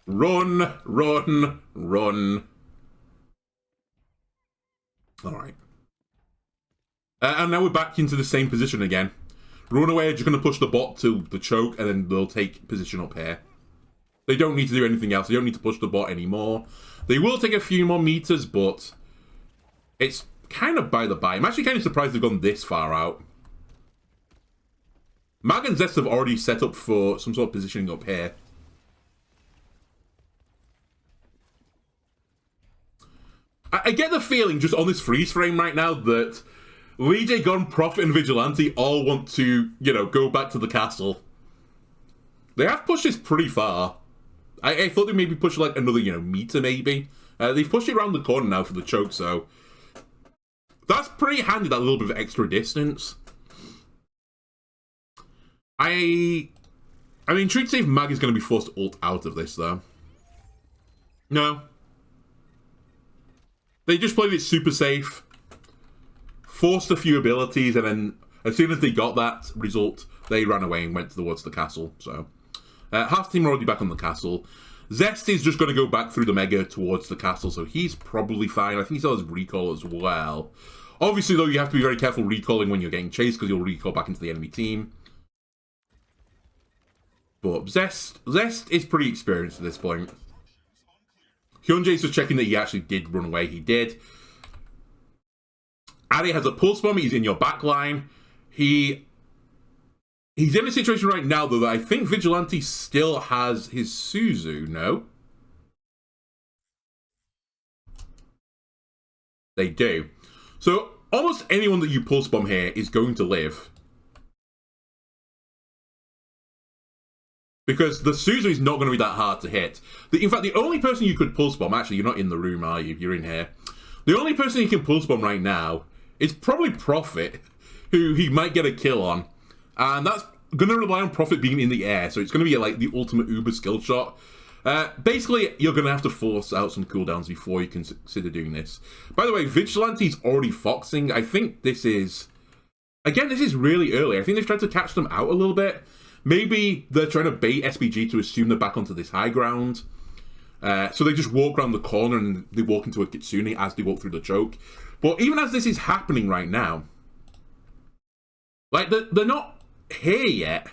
Run, run, run. Alright. And now we're back into the same position again. Runaway are just going to push the bot to the choke, and then they'll take position up here. They don't need to do anything else. They don't need to push the bot anymore. They will take a few more meters, but it's kind of by the by. I'm actually kind of surprised they've gone this far out. Mag and Zest have already set up for some sort of positioning up here. I get the feeling, just on this freeze frame right now, that Lee Jae Gon, Prophet, and Vigilante all want to, you know, go back to the castle. They have pushed this pretty far. I thought they maybe push like another, you know, meter maybe. They've pushed it around the corner now for the choke, so that's pretty handy, that little bit of extra distance. I mean, intrigued to see if Mag is going to be forced to ult out of this, though. No. They just played it super safe. Forced a few abilities, and then as soon as they got that result, they ran away and went towards the castle. So, half the team are already back on the castle. Zest is just going to go back through the mega towards the castle, so he's probably fine. I think he still has recall as well. Obviously, though, you have to be very careful recalling when you're getting chased because you'll recall back into the enemy team. But Zest is pretty experienced at this point. Hyunjae's just checking that he actually did run away. He did. Ari has a pulse bomb. He's in your back line. He's in a situation right now, though, that I think Vigilante still has his Suzu, no? They do. So, almost anyone that you pulse bomb here is going to live. Because the Suzu is not going to be that hard to hit. In fact, the only person you could pulse bomb, actually, you're not in the room, are you? You're in here. The only person you can pulse bomb right now is probably Prophet, who he might get a kill on. And that's going to rely on Prophet being in the air, so it's going to be like the ultimate uber skill shot. Basically, you're going to have to force out some cooldowns before you can consider doing this. By the way, Vigilante's already foxing. I think this is... Again, this is really early. I think they've tried to catch them out a little bit. Maybe they're trying to bait SPG to assume they're back onto this high ground. So they just walk around the corner and they walk into a Kitsune as they walk through the choke. But even as this is happening right now, like, they're not here yet.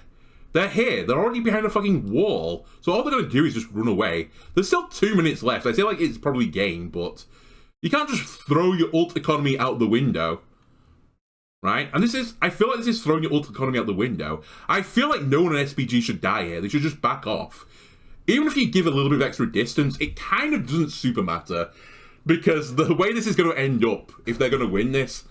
They're here. They're already behind a fucking wall. So all they're going to do is just run away. There's still 2 minutes left. I feel like it's probably game, but you can't just throw your ult economy out the window. Right? And I feel like this is throwing your ult economy out the window. I feel like no one in SPG should die here. They should just back off. Even if you give a little bit of extra distance, it kind of doesn't super matter. Because the way this is going to end up, if they're going to win this,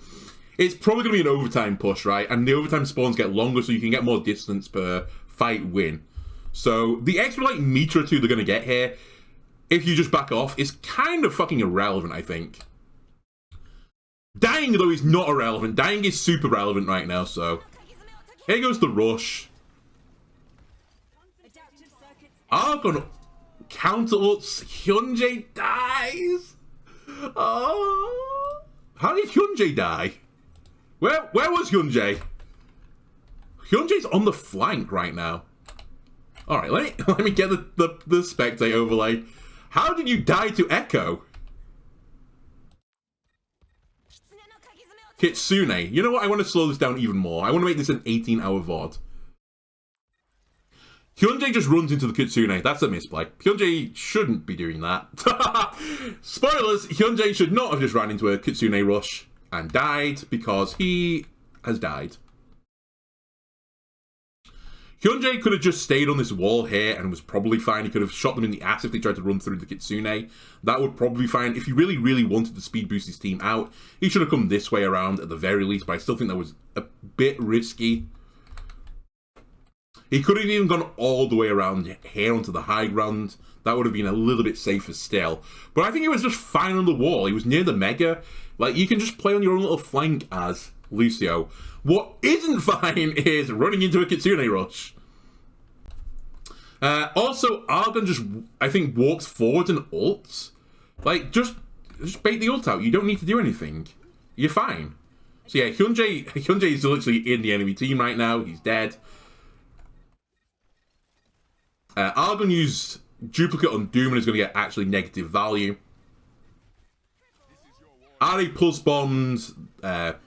it's probably going to be an overtime push, right? And the overtime spawns get longer, so you can get more distance per fight win. So the extra, like, meter or two they're going to get here, if you just back off, is kind of fucking irrelevant, I think. Dying, though, is not irrelevant. Dying is super relevant right now, so... Here goes the rush. Argon counter ults. Hyunjae dies. Oh. How did Hyunjae die? Where was Hyunjae? Hyunjae's on the flank right now. Alright, let me get the spectate overlay. How did you die to Echo? Kitsune. You know what? I want to slow this down even more. I want to make this an 18-hour VOD. Hyunjae just runs into the Kitsune. That's a misplay. Hyunjae shouldn't be doing that. Spoilers! Hyunjae should not have just ran into a Kitsune rush and died because he has died. Hyunjae could have just stayed on this wall here and was probably fine. He could have shot them in the ass if they tried to run through the Kitsune. That would probably be fine. If he really, really wanted to speed boost his team out, he should have come this way around at the very least, but I still think that was a bit risky. He could have even gone all the way around here onto the high ground. That would have been a little bit safer still. But I think he was just fine on the wall. He was near the Mega. Like, you can just play on your own little flank as Lucio. What isn't fine is running into a Kitsune rush. Also, Argon just, I think, walks forward and ults. Like, just bait the ult out. You don't need to do anything. You're fine. So yeah, Hyunjae is literally in the enemy team right now. He's dead. Argon used duplicate on Doom and is going to get actually negative value. Ari pulse bombs,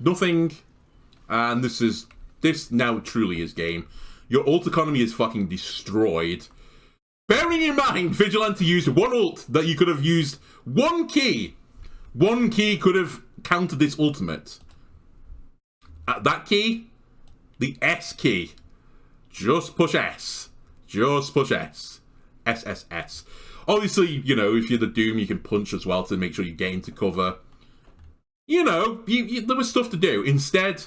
nothing. And this now truly is game. Your ult economy is fucking destroyed. Bearing in mind, Vigilante used one ult that you could have used one key. One key could have countered this ultimate. That key, the S key. Just push S. Just push S. SSS. Obviously, you know, if you're the Doom, you can punch as well to make sure you get into cover. You know, there was stuff to do. Instead,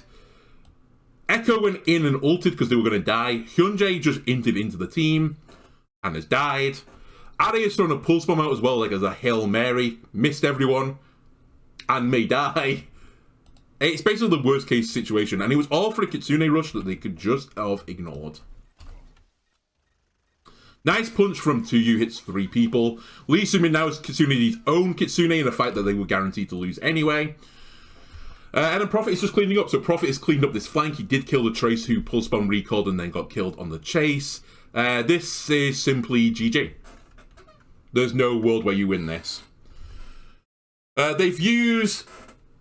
Echo went in and ulted because they were going to die. Hyunjae just inted into the team and has died. Ari has thrown a pulse bomb out as well, like as a Hail Mary. Missed everyone and may die. It's basically the worst case situation. And it was all for a Kitsune rush that they could just have ignored. Nice punch from 2U, hits 3 people. Lee Sumin now is Kitsune's own Kitsune in a fight that they were guaranteed to lose anyway. And then Prophet is just cleaning up. So Prophet has cleaned up this flank. He did kill the Trace who pulse bomb recalled and then got killed on the chase. This is simply GG. There's no world where you win this. They've used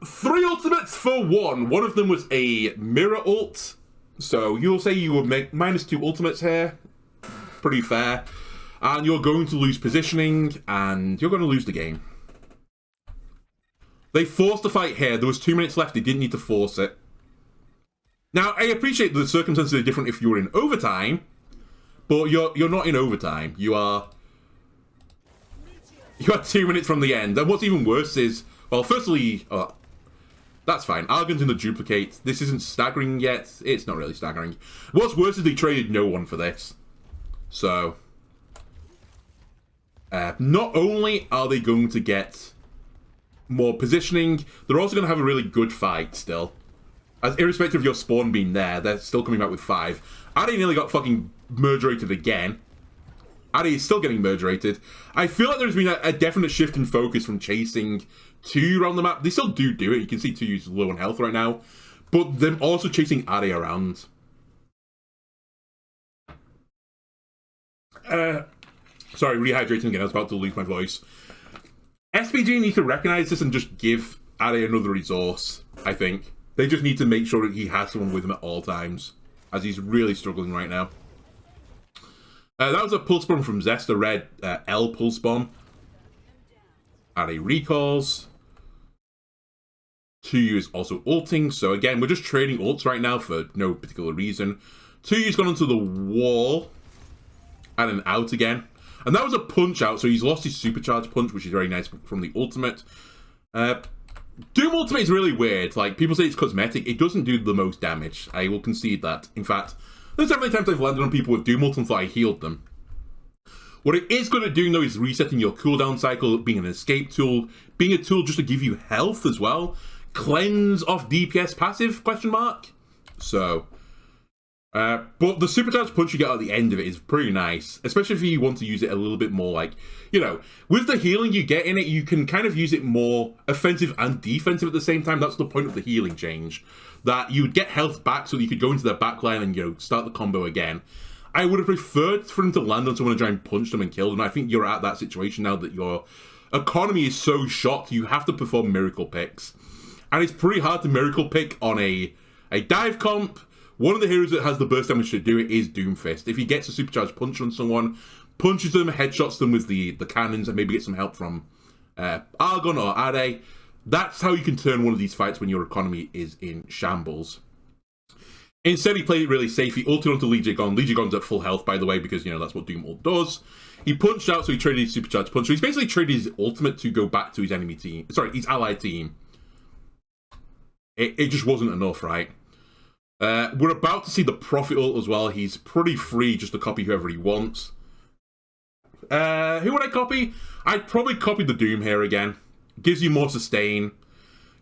3 ultimates for 1. One of them was a mirror ult. So you'll say you would make -2 ultimates here. Pretty fair. And you're going to lose positioning, and you're going to lose the game. They forced the fight here. There was 2 minutes left. They didn't need to force it. Now, I appreciate the circumstances are different if you were in overtime, but you're not in overtime. You are 2 minutes from the end. And what's even worse is, well, firstly, that's fine. Argon's in the duplicate. This isn't staggering yet. It's not really staggering. What's worse is they traded no one for this. So, not only are they going to get more positioning, they're also going to have a really good fight still. As irrespective of your spawn being there, they're still coming back with 5. Addy nearly got fucking merge rated again. Addy is still getting merge rated. I feel like there's been a definite shift in focus from chasing 2 around the map. They still do it. You can see 2 is low on health right now. But them also chasing Addy around. Sorry, rehydrating again. I was about to lose my voice. SPG need to recognize this and just give Addy another resource, I think. They just need to make sure that he has someone with him at all times, as he's really struggling right now. That was a pulse bomb from Zest, a red L pulse bomb. Addy recalls. 2U is also ulting, so again, we're just trading ults right now for no particular reason. 2U's gone onto the wall, and then out again. And that was a punch out, so he's lost his supercharged punch, which is very nice from the ultimate. Doom ultimate is really weird. Like, people say it's cosmetic. It doesn't do the most damage. I will concede that. In fact, there's definitely times I've landed on people with Doom ult and thought I healed them. What it is good at doing, though, is resetting your cooldown cycle, being an escape tool, being a tool just to give you health as well. Cleanse off DPS passive, question mark. So, but the supercharged punch you get at the end of it is pretty nice, especially if you want to use it a little bit more like, you know, with the healing you get in it, you can kind of use it more offensive and defensive at the same time. That's the point of the healing change, that you would get health back so that you could go into the backline and, you know, start the combo again. I would have preferred for him to land on someone and try and punch them and kill them. I think you're at that situation now that your economy is so shot, you have to perform miracle picks. And it's pretty hard to miracle pick on a dive comp. One of the heroes that has the burst damage to do it is Doomfist. If he gets a supercharged punch on someone, punches them, headshots them with the cannons, and maybe get some help from Argon or Ade, that's how you can turn one of these fights when your economy is in shambles. Instead, he played it really safe. He ulted onto Lee Jae-gon. Lee Jae-gon's at full health, by the way, because, you know, that's what Doom ult does. He punched out, so he traded his supercharged punch. So he's basically traded his ultimate to go back to his enemy team. Sorry, his allied team. It just wasn't enough, right? We're about to see the Prophet ult as well. He's pretty free just to copy whoever he wants. Who would I copy? I'd probably copy the Doom here again. Gives you more sustain.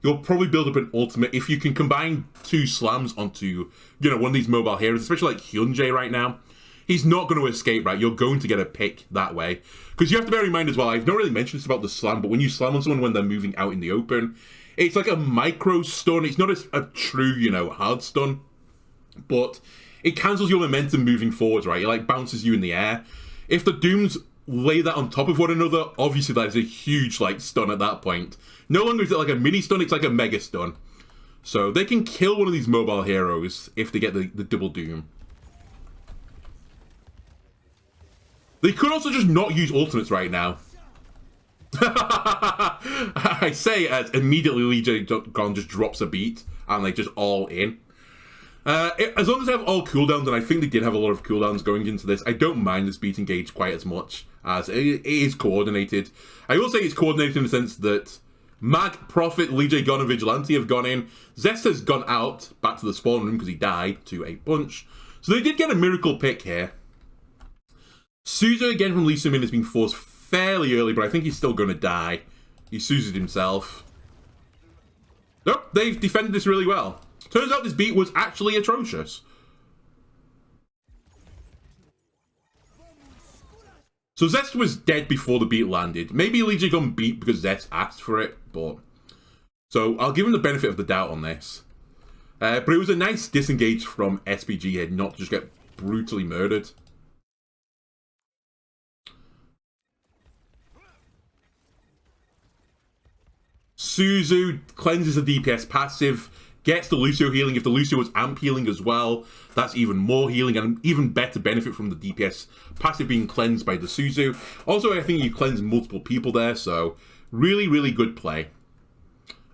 You'll probably build up an ultimate. If you can combine 2 slams onto, you know, one of these mobile heroes, especially like Hyunjae right now, he's not going to escape, right? You're going to get a pick that way. Because you have to bear in mind as well, I've not really mentioned this about the slam, but when you slam on someone when they're moving out in the open, it's like a micro stun. It's not a true, you know, hard stun. But it cancels your momentum moving forwards, right? It like bounces you in the air. If the Dooms lay that on top of one another, obviously that is a huge like stun at that point. No longer is it like a mini stun, it's like a mega stun. So they can kill one of these mobile heroes if they get the double Doom. They could also just not use ultimates right now. I say as immediately Lee Jae-gon just drops a beat and like just all in. As long as they have all cooldowns, and I think they did have a lot of cooldowns going into this, I don't mind this beat engage quite as much, as it is coordinated. I will say it's coordinated in the sense that Mag, Prophet, Lee Jae-gon and Vigilante have gone in. Zest has gone out, back to the spawn room because he died to a punch. So they did get a miracle pick here. Suzu again from Lee Seung-min has been forced fairly early, but I think he's still going to die. He Suzu'd himself. Nope, they've defended this really well. Turns out this beat was actually atrocious. So Zest was dead before the beat landed. Maybe Lee Jae-gon beat because Zest asked for it, but... So I'll give him the benefit of the doubt on this. But it was a nice disengage from SPG here, not to just get brutally murdered. Suzu cleanses the DPS passive, gets the Lucio healing. If the Lucio was amp healing as well, that's even more healing and even better benefit from the DPS passive being cleansed by the Suzu. Also, I think you cleanse multiple people there, so really, really good play.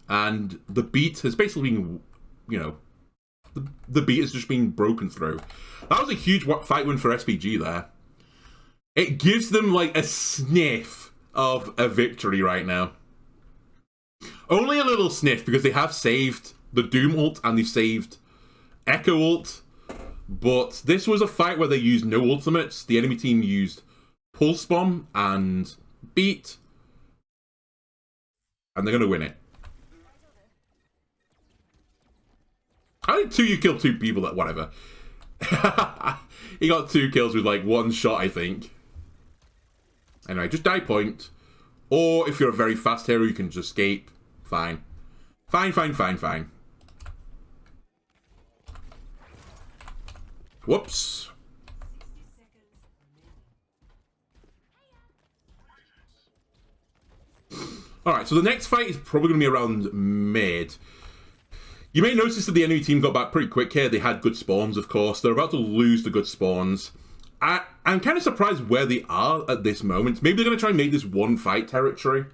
And the beat has basically been, you know, the beat has just been broken through. That was a huge fight win for SPG there. It gives them like a sniff of a victory right now. Only a little sniff because they have saved the Doom ult and they saved Echo ult. But this was a fight where they used no ultimates. The enemy team used Pulse Bomb and Beat. And they're going to win it. How did you kill 2 people? That whatever. He got 2 kills with like 1 shot, I think. Anyway, just die point. Or if you're a very fast hero, you can just escape. Fine. Fine. Whoops. Alright, so the next fight is probably going to be around mid. You may notice that the enemy team got back pretty quick here. They had good spawns, of course. They're about to lose the good spawns. I'm kind of surprised where they are at this moment. Maybe they're going to try and make this one fight territory.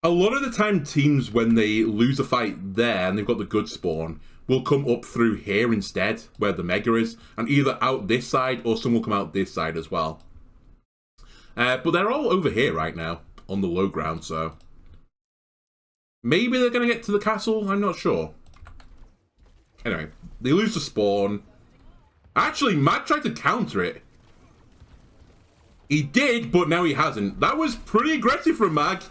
A lot of the time, teams, when they lose a fight there and they've got the good spawn, will come up through here instead, where the Mega is, and either out this side or some will come out this side as well. But they're all over here right now, on the low ground, so maybe they're going to get to the castle, I'm not sure. Anyway, they lose the spawn. Actually, Mag tried to counter it. He did, but now he hasn't. That was pretty aggressive from Mag.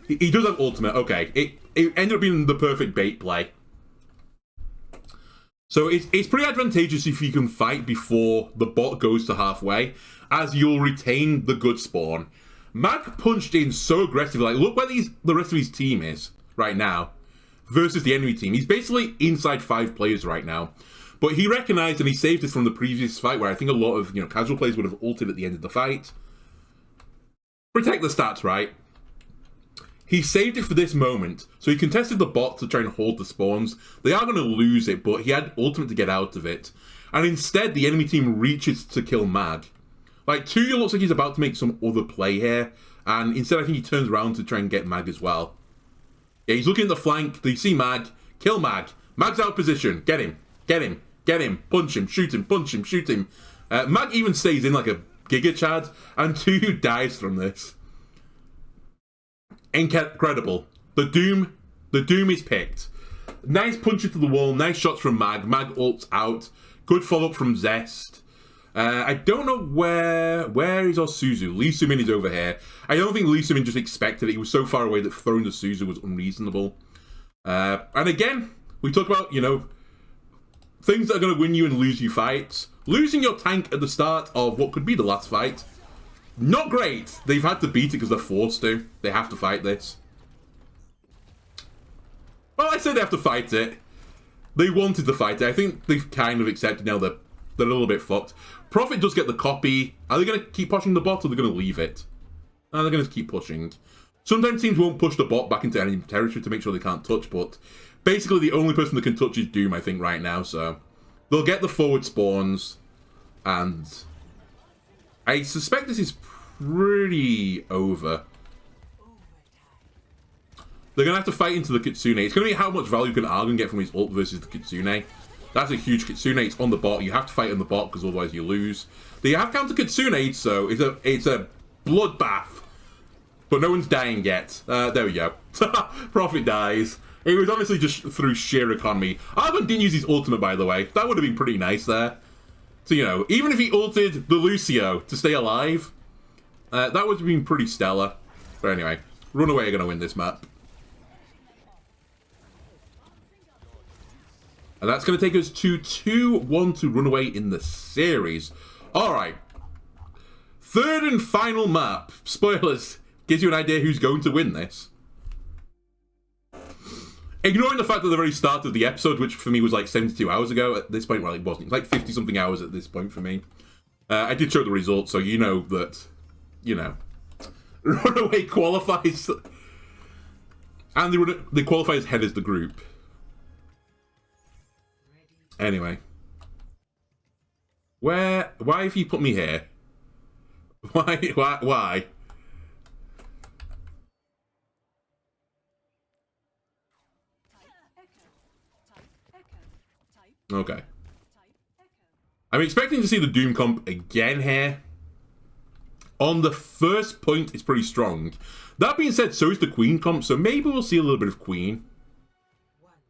He does have ultimate. Okay, it ended up being the perfect bait play. So it's pretty advantageous if you can fight before the bot goes to halfway, as you'll retain the good spawn. Mag punched in so aggressively. Like, look where the rest of his team is right now versus the enemy team. He's basically inside 5 players right now. But he recognized and he saved it from the previous fight where I think a lot of, casual players would have ulted at the end of the fight. Protect the stats, right? He saved it for this moment, so he contested the bot to try and hold the spawns. They are going to lose it, but he had ultimate to get out of it. And instead, the enemy team reaches to kill Mag. Like, Tuya looks like he's about to make some other play here, and instead I think he turns around to try and get Mag as well. Yeah, he's looking at the flank, they see Mag, kill Mag. Mag's out of position, get him, punch him, shoot him, punch him, shoot him. Mag even stays in like a Giga Chad, and Tuya dies from this. Incredible. The Doom is picked. Nice punch into the wall, nice shots from Mag. Mag ults out. Good follow-up from Zest. I don't know where is our Suzu? Lee Sumin is over here. I don't think Lee Sumin just expected it. He was so far away that throwing the Suzu was unreasonable. And again, we talk about, things that are going to win you and lose you fights. Losing your tank at the start of what could be the last fight. Not great. They've had to beat it because they're forced to. They have to fight this. Well, I say they have to fight it. They wanted to fight it. I think they've kind of accepted now that they're a little bit fucked. Prophet does get the copy. Are they going to keep pushing the bot or are they going to leave it? No, they're going to keep pushing. Sometimes teams won't push the bot back into enemy territory to make sure they can't touch, but basically the only person that can touch is Doom, I think, right now, so they'll get the forward spawns, and I suspect this is pretty over. They're going to have to fight into the Kitsune. It's going to be how much value can Argon get from his ult versus the Kitsune. That's a huge Kitsune. It's on the bot. You have to fight on the bot because otherwise you lose. They have counter Kitsune, so it's a bloodbath. But no one's dying yet. There we go. Prophet dies. It was honestly just through sheer economy. Argon didn't use his ultimate, by the way. That would have been pretty nice there. So, even if he ulted the Lucio to stay alive, that would have been pretty stellar. But anyway, Runaway are going to win this map. And that's going to take us to 2-1 to Runaway in the series. Alright. Third and final map. Spoilers. Gives you an idea who's going to win this. Ignoring the fact that the very start of the episode, which for me was like 72 hours ago at this point, well, it wasn't. It was like 50-something hours at this point for me. I did show the results, so you know that, Runaway qualifies. And they qualify as head as the group. Anyway. Why have you put me here? Why? Okay. I'm expecting to see the Doom comp again here. On the first point, it's pretty strong. That being said, so is the Queen comp, so maybe we'll see a little bit of Queen.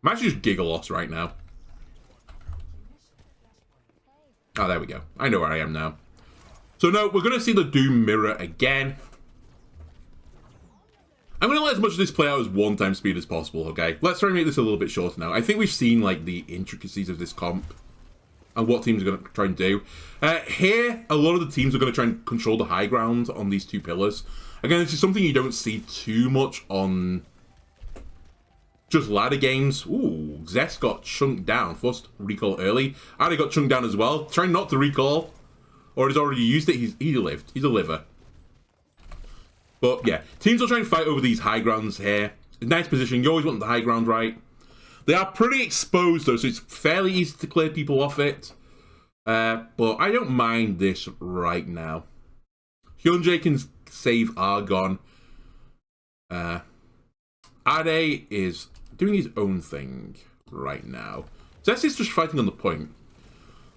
I'm actually just giga lost right now. Oh, there we go. I know where I am now. So no, we're going to see the Doom mirror again. I'm going to let as much of this play out as 1 time speed as possible, okay? Let's try and make this a little bit shorter now. I think we've seen, like, the intricacies of this comp and what teams are going to try and do. Here, a lot of the teams are going to try and control the high ground on these 2 pillars. Again, this is something you don't see too much on just ladder games. Ooh, Zest got chunked down. First recall early. Addy got chunked down as well. Trying not to recall. Or he's already used it. He lived. He's a liver. But yeah, teams will try and fight over these high grounds here. Nice position. You always want the high ground, right? They are pretty exposed though, so it's fairly easy to clear people off it. But I don't mind this right now. Hyunjae can save Argon. Ade is doing his own thing right now. Zest is just fighting on the point.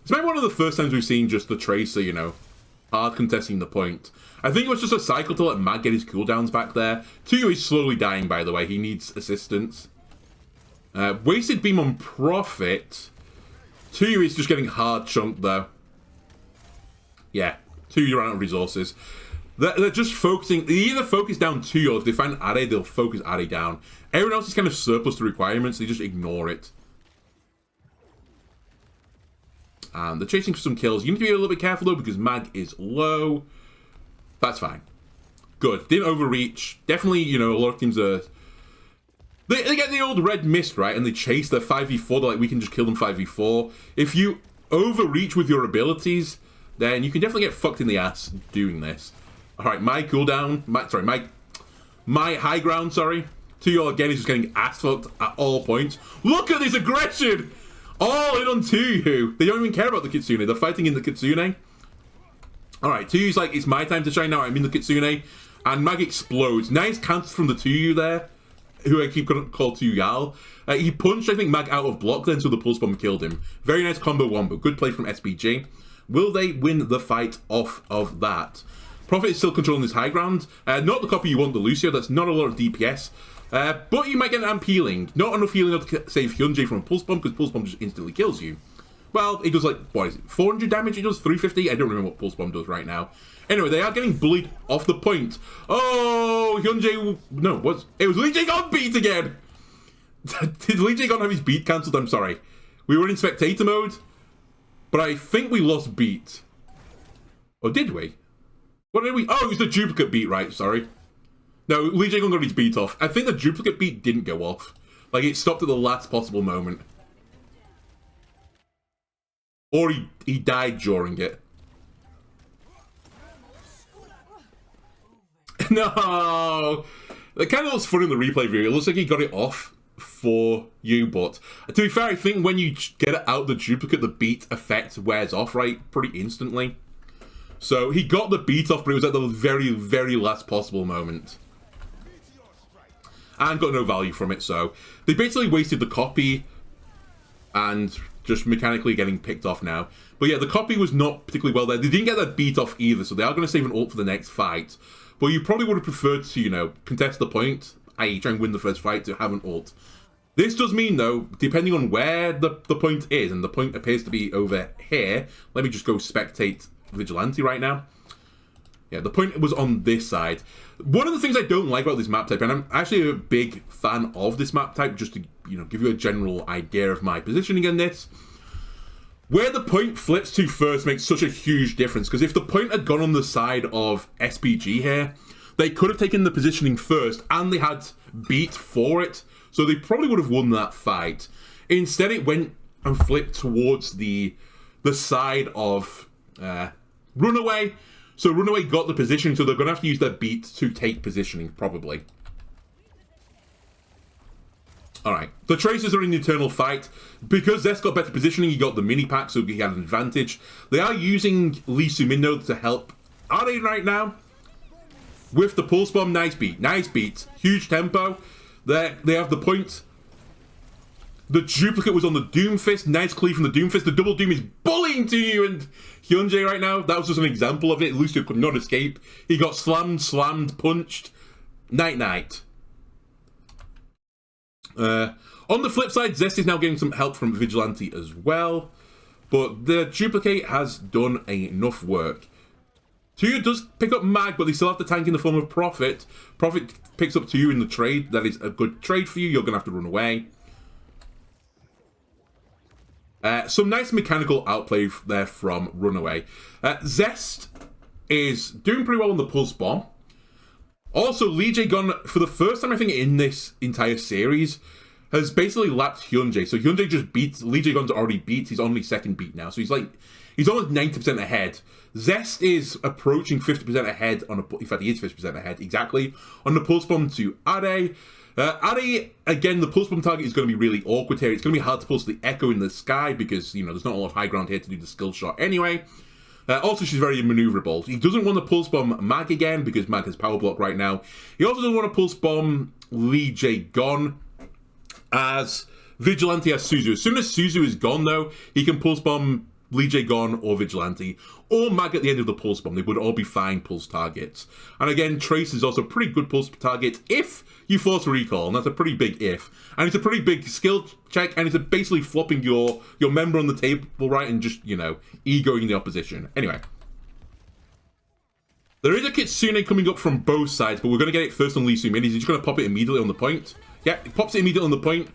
It's maybe one of the first times we've seen just the Tracer, you know, hard contesting the point. I think it was just a cycle to let Matt get his cooldowns back there. Tuyu is slowly dying, by the way. He needs assistance. Wasted beam on Prophet. Tuyu is just getting hard chunked, though. Yeah, Tuyu ran out of resources. They're just focusing. They either focus down Tuyu, or if they find Ade, they'll focus Ade down. Everyone else is kind of surplus to requirements. They just ignore it. And they're chasing for some kills. You need to be a little bit careful, though, because Mag is low. That's fine. Good. Didn't overreach. Definitely, you know, a lot of teams are... They get the old red mist, right? And they chase their 5v4. They're like, we can just kill them 5v4. If you overreach with your abilities, then you can definitely get fucked in the ass doing this. Alright, my cooldown... My high ground, sorry. Tuyu, again, is just getting ass fucked at all points. Look at this aggression! All in on Tuyu. They don't even care about the Kitsune. They're fighting in the Kitsune. Alright, Tuyu's like, it's my time to shine now. I'm in the Kitsune. And Mag explodes. Nice counter from the Tuyu there, who I keep going to call Tuyal. He punched, I think, Mag out of block then, so the Pulse Bomb killed him. Very nice combo wombo. Good play from SPG. Will they win the fight off of that? Prophet is still controlling this high ground. Not the copy you want, the Lucio. That's not a lot of DPS. But you might get an amp healing. Not enough healing to save Hyunjae from a Pulse Bomb, because Pulse Bomb just instantly kills you. Well, it does like, what is it, 400 damage? It does 350? I don't remember what Pulse Bomb does right now. Anyway, they are getting bullied off the point. Oh, Hyunjae... No, what? It was Lee Jae-gon beat again! Did Lee Jae-gon have his beat cancelled? I'm sorry. We were in spectator mode, but I think we lost beat. Or did we? What did we... Oh, it was the duplicate beat, right, sorry. No, Lee Jae-gon got his beat off. I think the duplicate beat didn't go off. Like, it stopped at the last possible moment. Or he died during it. No! It kind of looks funny in the replay view. It looks like he got it off for you, but to be fair, I think when you get it out the duplicate, the beat effect wears off, right? Pretty instantly. So he got the beat off, but it was at the very, very last possible moment. And got no value from it, so they basically wasted the copy and just mechanically getting picked off now. But yeah, the copy was not particularly well there. They didn't get that beat off either, so they are going to save an ult for the next fight. But you probably would have preferred to, you know, contest the point, i.e. try and win the first fight to have an ult. This does mean, though, depending on where the point is, and the point appears to be over here. Let me just go spectate Vigilante right now. Yeah, the point was on this side. One of the things I don't like about this map type, and I'm actually a big fan of this map type, just to, you know, give you a general idea of my positioning in this. Where the point flips to first makes such a huge difference, because if the point had gone on the side of SPG here, they could have taken the positioning first, and they had beat for it, so they probably would have won that fight. Instead, it went and flipped towards the side of Runaway, so Runaway got the position, so they're going to have to use their beat to take positioning, probably. Alright, the Tracers are in the eternal fight. Because Zest got better positioning, he got the mini pack, so he had an advantage. They are using Lee Sumindo to help Are right now. With the Pulse Bomb, nice beat. Huge tempo. They have the point. The duplicate was on the Doomfist. Nice cleave from the Doomfist. The double Doom is bullying to you and Hyunjae right now. That was just an example of it. Lucio could not escape. He got slammed, punched. Night. On the flip side, Zest is now getting some help from Vigilante as well. But the duplicate has done enough work. Tuyu does pick up Mag, but they still have the tank in the form of Prophet. Prophet picks up Tuyu in the trade. That is a good trade for you. You're going to have to run away. Some nice mechanical outplay there from Runaway. Zest is doing pretty well on the Pulse Bomb. Also, Lee Jae-gun, for the first time I think in this entire series, has basically lapped Hyunjae. So Hyunjae just beat, Lee Jae-gun's already beat, he's only second beat now. So he's almost 90% ahead. Zest is approaching 50% ahead on a, in fact he is 50% ahead, exactly, on the Pulse Bomb to Are. Are, again, the Pulse Bomb target is going to be really awkward here. It's going to be hard to pulse the Echo in the sky because, you know, there's not a lot of high ground here to do the skill shot anyway. Also, she's very maneuverable. He doesn't want to Pulse Bomb Mag again because Mag has Power Block right now. He also doesn't want to Pulse Bomb Lee Jae-gun as Vigilante has Suzu. As soon as Suzu is gone, though, he can Pulse Bomb Lee Jae-gun or Vigilante, or Mag at the end of the Pulse Bomb. They would all be fine Pulse targets. And again, Trace is also a pretty good Pulse target if you force a recall, and that's a pretty big if. And it's a pretty big skill check, and it's basically flopping your member on the table, right, and just, you know, egoing the opposition. Anyway. There is a Kitsune coming up from both sides, but we're going to get it first on Lee Soo-min. He's just going to pop it immediately on the point. Yeah, he pops it immediately on the point.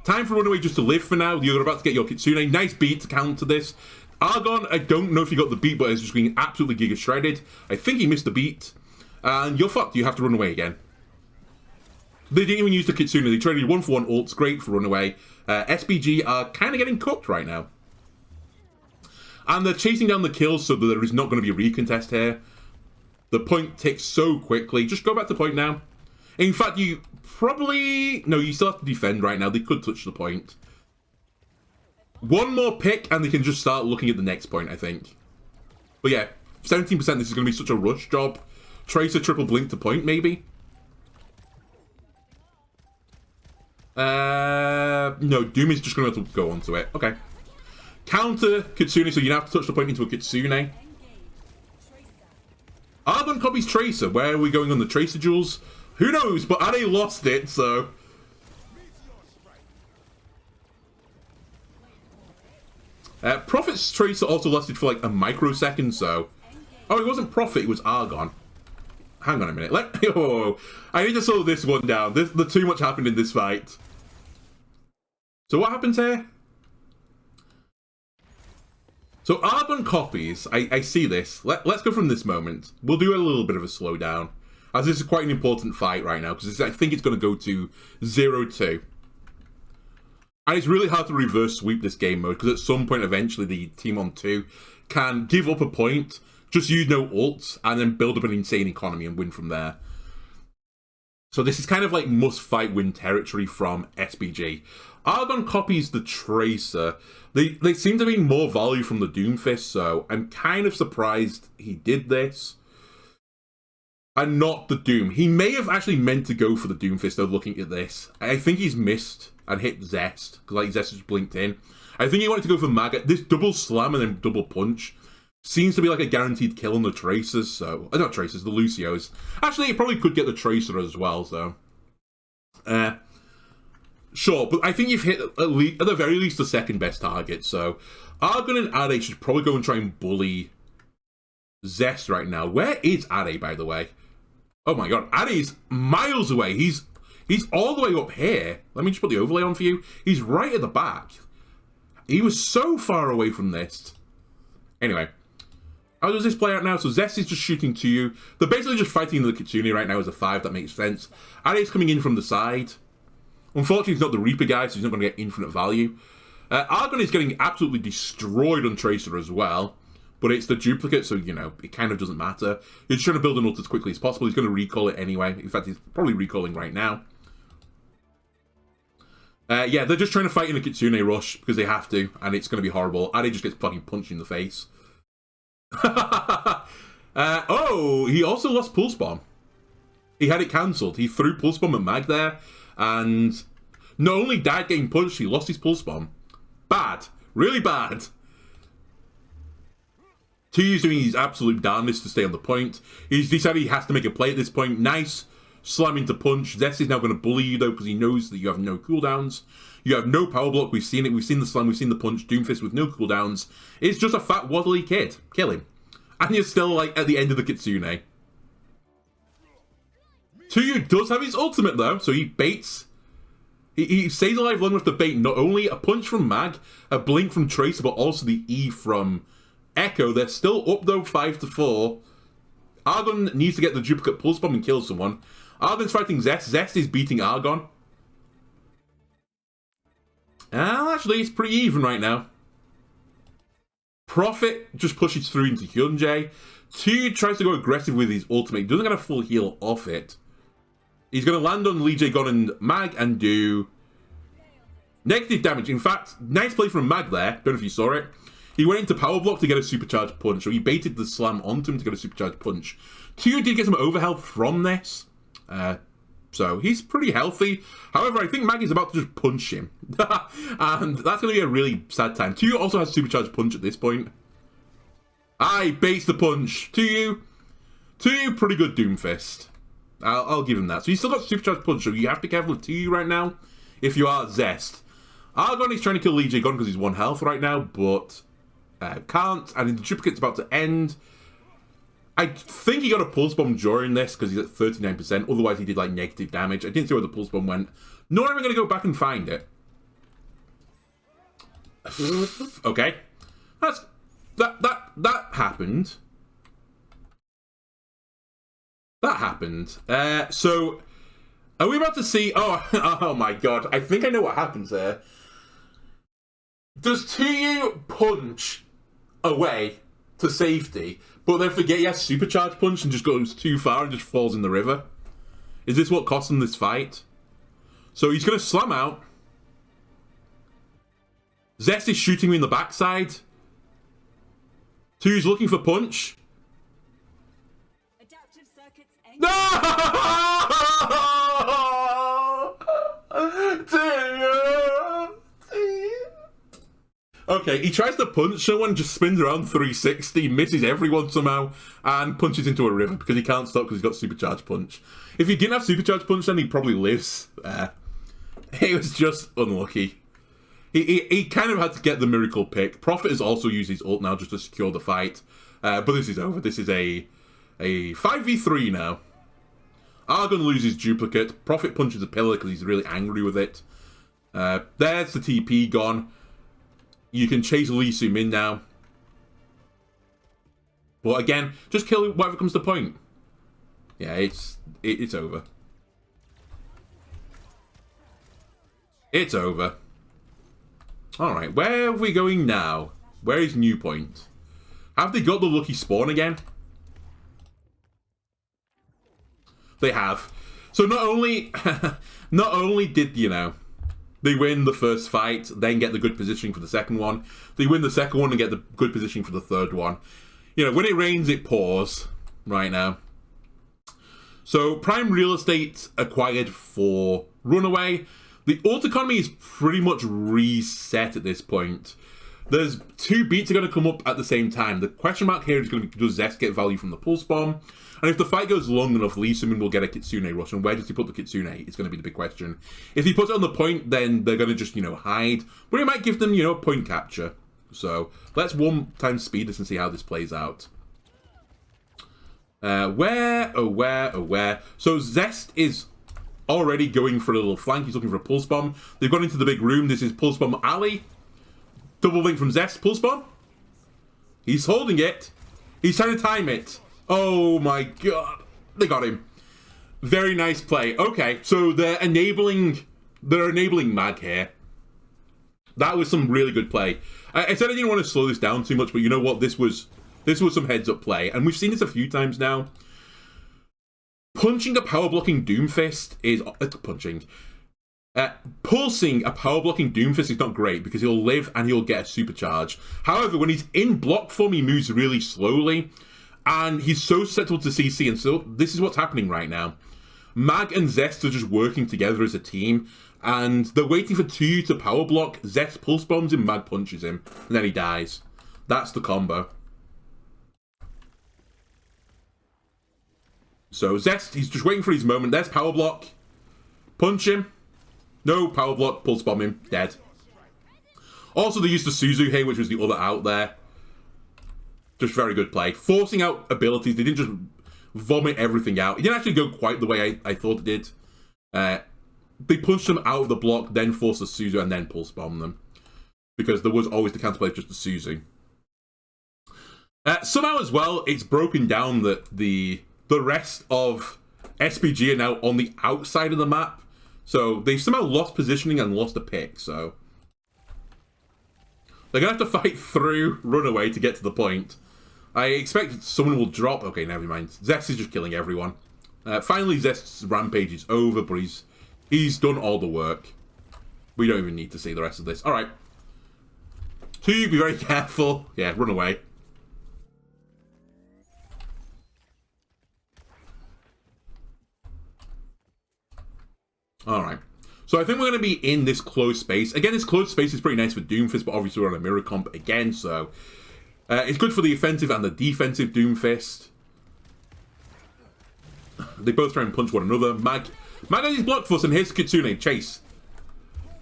Time for Runaway just to live for now. You're about to get your Kitsune. Nice beat to counter this. Argon, I don't know if he got the beat, but it's just being absolutely giga shredded. I think he missed the beat. And you're fucked. You have to run away again. They didn't even use the Kitsune. They traded 1-for-1 ults. Great for Runaway. SBG are kind of getting cooked right now. And they're chasing down the kills so that there is not going to be a recontest here. The point ticks so quickly. Just go back to point now. In fact, you probably... No, you still have to defend right now. They could touch the point. One more pick and they can just start looking at the next point, I think. But yeah, 17%, this is going to be such a rush job. Tracer triple blink to point, maybe? No, Doom is just going to have to go onto it. Okay. Counter Kitsune, so you have to touch the point into a Kitsune. Argon copies Tracer. Where are we going on the Tracer duels? Who knows, but Ade lost it, so... Prophet's Tracer also lasted for like a microsecond, so... Oh, it wasn't Prophet, it was Argon. Hang on a minute. I need to slow this one down. Too much happened in this fight. So what happens here? So Argon copies. I see this. Let's go from this moment. We'll do a little bit of a slowdown, as this is quite an important fight right now, because I think it's going to go to 0-2. And it's really hard to reverse sweep this game mode, because at some point, eventually, the team on 2 can give up a point, just use no ults, and then build up an insane economy and win from there. So this is kind of like must-fight win territory from SBG. Argon copies the Tracer. They seem to be more value from the Doomfist, so I'm kind of surprised he did this. And not the Doom. He may have actually meant to go for the Doomfist, though, looking at this. I think he's missed and hit Zest, because like Zest just blinked in. I think he wanted to go for Maggot. This double slam and then double punch seems to be like a guaranteed kill on the Tracers, so... not Tracers, the Lucios. Actually, he probably could get the Tracer as well, so... Sure, but I think you've hit at the very least the second best target, so... Argon and Ade should probably go and try and bully Zest right now. Where is Ade, by the way? Oh my god, Ade's miles away. He's all the way up here. Let me just put the overlay on for you. He's right at the back. He was so far away from this. Anyway. How does this play out now? So Zest is just shooting to you. They're basically just fighting the Kitsune right now as a 5. That makes sense. Ade's coming in from the side. Unfortunately, he's not the Reaper guy, so he's not going to get infinite value. Argon is getting absolutely destroyed on Tracer as well. But it's the duplicate, so, you know, it kind of doesn't matter. He's trying to build an ult as quickly as possible. He's going to recall it anyway. In fact, he's probably recalling right now. Yeah, they're just trying to fight in a Kitsune rush because they have to, and it's going to be horrible. And he just gets fucking punched in the face. Oh, he also lost Pulse Bomb. He had it cancelled. He threw Pulse Bomb at Mag there, and not only died getting punched, he lost his Pulse Bomb. Bad. Really bad. Tuyu's doing his absolute darndest to stay on the point. He's decided he has to make a play at this point. Nice slam into punch. Zest is now going to bully you though because he knows that you have no cooldowns. You have no power block. We've seen it. We've seen the slam. We've seen the punch. Doomfist with no cooldowns. It's just a fat waddly kid. Kill him. And you're still like at the end of the Kitsune. Tuyu does have his ultimate though, so he baits. He stays alive long enough to bait not only a punch from Mag, a blink from Tracer, but also the E from Echo. They're still up though, 5-4. Argon needs to get the duplicate Pulse Bomb and kill someone. Argon's fighting Zest. Zest is beating Argon. Actually, it's pretty even right now. Prophet just pushes through into Hyunjae. Tuyu tries to go aggressive with his ultimate. He doesn't get a full heal off it. He's going to land on Lee Jae Gon and Mag and do negative damage. In fact, nice play from Mag there. Don't know if you saw it. He went into power block to get a supercharged punch, so he baited the slam onto him to get a supercharged punch. Tuyu did get some overhealth from this, so he's pretty healthy. However, I think Mag is about to just punch him, and that's going to be a really sad time. Tuyu also has supercharged punch at this point. Baits the punch. Tuyu, pretty good Doomfist. I'll give him that. So he's still got supercharged punch, so you have to be careful with Tuyu right now if you are Zest. Argon is trying to kill Lee Jae Gon because he's 1 health right now, but can't, and the duplicate's about to end. I think he got a Pulse Bomb during this because he's at 39%, otherwise he did like negative damage. I didn't see where the Pulse Bomb went. Not even going to go back and find it. Okay. That happened. That happened. So, are we about to see... Oh my god. I think I know what happens there. Does Tuyu punch away to safety, but then forget he has supercharged punch and just goes too far and just falls in the river? Is this what cost him this fight? So he's going to slam out. Zest is shooting me in the backside. Tuyu's looking for punch. Adaptive circuits. No! Tuyu! Okay, he tries to punch someone, just spins around 360, misses everyone somehow, and punches into a river because he can't stop because he's got supercharged punch. If he didn't have supercharged punch, then he probably lives. He was just unlucky. He kind of had to get the miracle pick. Prophet has also used his ult now just to secure the fight. But this is over. This is a 5v3 now. Argon loses duplicate. Prophet punches a pillar because he's really angry with it. There's the TP gone. You can chase Lee Soo-min now. But again, just kill whatever comes to point. Yeah, it's over. It's over. Alright, where are we going now? Where is New Point? Have they got the lucky spawn again? They have. So not only did, they win the first fight, then get the good positioning for the second one. They win the second one and get the good positioning for the third one. When it rains, it pours right now. So Prime Real Estate acquired for Runaway. The ult economy is pretty much reset at this point. There's 2 beats are going to come up at the same time. The question mark here is going to be, does Zest get value from the Pulse Bomb? And if the fight goes long enough, Lee Soo-min will get a Kitsune rush. And where does he put the Kitsune? It's going to be the big question. If he puts it on the point, then they're going to just, hide. But it might give them, point capture. So let's 1 times speed this and see how this plays out. Where? So Zest is already going for a little flank. He's looking for a Pulse Bomb. They've gone into the big room. This is Pulse Bomb Alley. Double link from Zest. Pulse Bomb. He's holding it. He's trying to time it. Oh my god. They got him. Very nice play. Okay, so they're enabling Mag here. That was some really good play. I said I didn't want to slow this down too much, but you know what? This was some heads-up play. And we've seen this a few times now. Punching a power blocking Doomfist is punching pulsing a power blocking Doomfist is not great because he'll live and he'll get a supercharge. However, when he's in block form, he moves really slowly, and he's so susceptible to CC, and so this is what's happening right now. Mag and Zest are just working together as a team, and they're waiting for 2 to power block. Zest pulse bombs him, Mag punches him, and then he dies. That's the combo. So Zest, he's just waiting for his moment. There's power block. Punch him. No, power block, pulse bomb him, dead. Also, they used the Suzu here, which was the other out there. Just very good play. Forcing out abilities, they didn't just vomit everything out. It didn't actually go quite the way I thought it did. They punched them out of the block, then forced the Suzu, and then pulse bomb them. Because there was always the counterplay of just the Suzu. Somehow as well, it's broken down that the rest of SPG are now on the outside of the map. So they've somehow lost positioning and lost a pick, so they're going to have to fight through Runaway to get to the point. I expect someone will drop. Okay, never mind. Zest is just killing everyone. Finally, Zest's rampage is over, but he's done all the work. We don't even need to see the rest of this. All right. 2, be very careful. Yeah, run away. Alright, so I think we're going to be in this closed space. Again, this closed space is pretty nice for Doomfist, but obviously we're on a mirror comp again, so it's good for the offensive and the defensive Doomfist. They both try and punch one another. Mag has his block force, and here's Kitsune. Chase.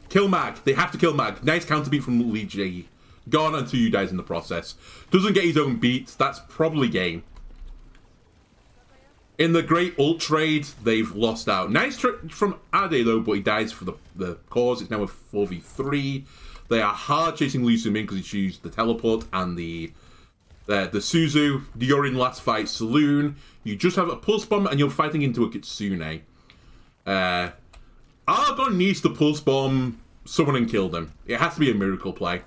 Kill Mag. They have to kill Mag. Nice counter beat from Lee J. Gone until you dies in the process. Doesn't get his own beat. That's probably game. In the Great Ult trade, they've lost out. Nice trick from Ade, though, but he dies for the cause. It's now a 4v3. They are hard chasing Lee Su-min because he chooses the teleport and the Suzu. You're in last fight Saloon. You just have a pulse bomb and you're fighting into a Kitsune. Argon needs to pulse bomb someone and kill them. It has to be a miracle play.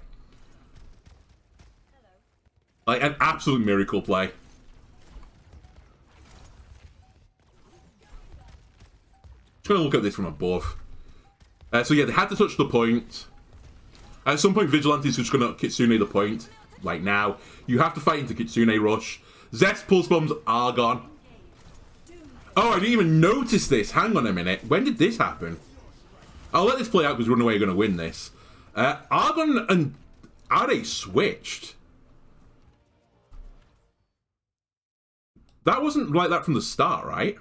Like, an absolute miracle play. Just gonna look at this from above. So yeah, they had to touch the point. At some point, Vigilante's just gonna Kitsune the point. Like now. You have to fight into Kitsune Rush. Zest pulse bombs Argon. Oh, I didn't even notice this. Hang on a minute. When did this happen? I'll let this play out because Runaway are gonna win this. Argon and Ade switched. That wasn't like that from the start, right?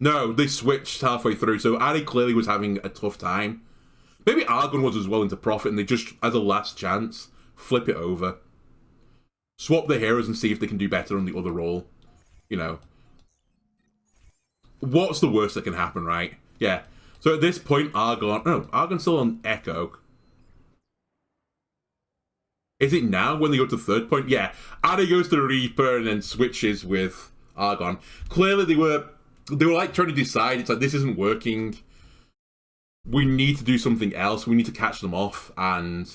No, they switched halfway through, so Ade clearly was having a tough time. Maybe Argon was as well into profit, and they just, as a last chance, flip it over. Swap the heroes and see if they can do better on the other role. You know. What's the worst that can happen, right? Yeah. So at this point, Argon... No, Argon's still on Echo. Is it now when they go to third point? Yeah. Ade goes to Reaper and then switches with Argon. Clearly they were like trying to decide, it's like, this isn't working. We need to do something else. We need to catch them off, and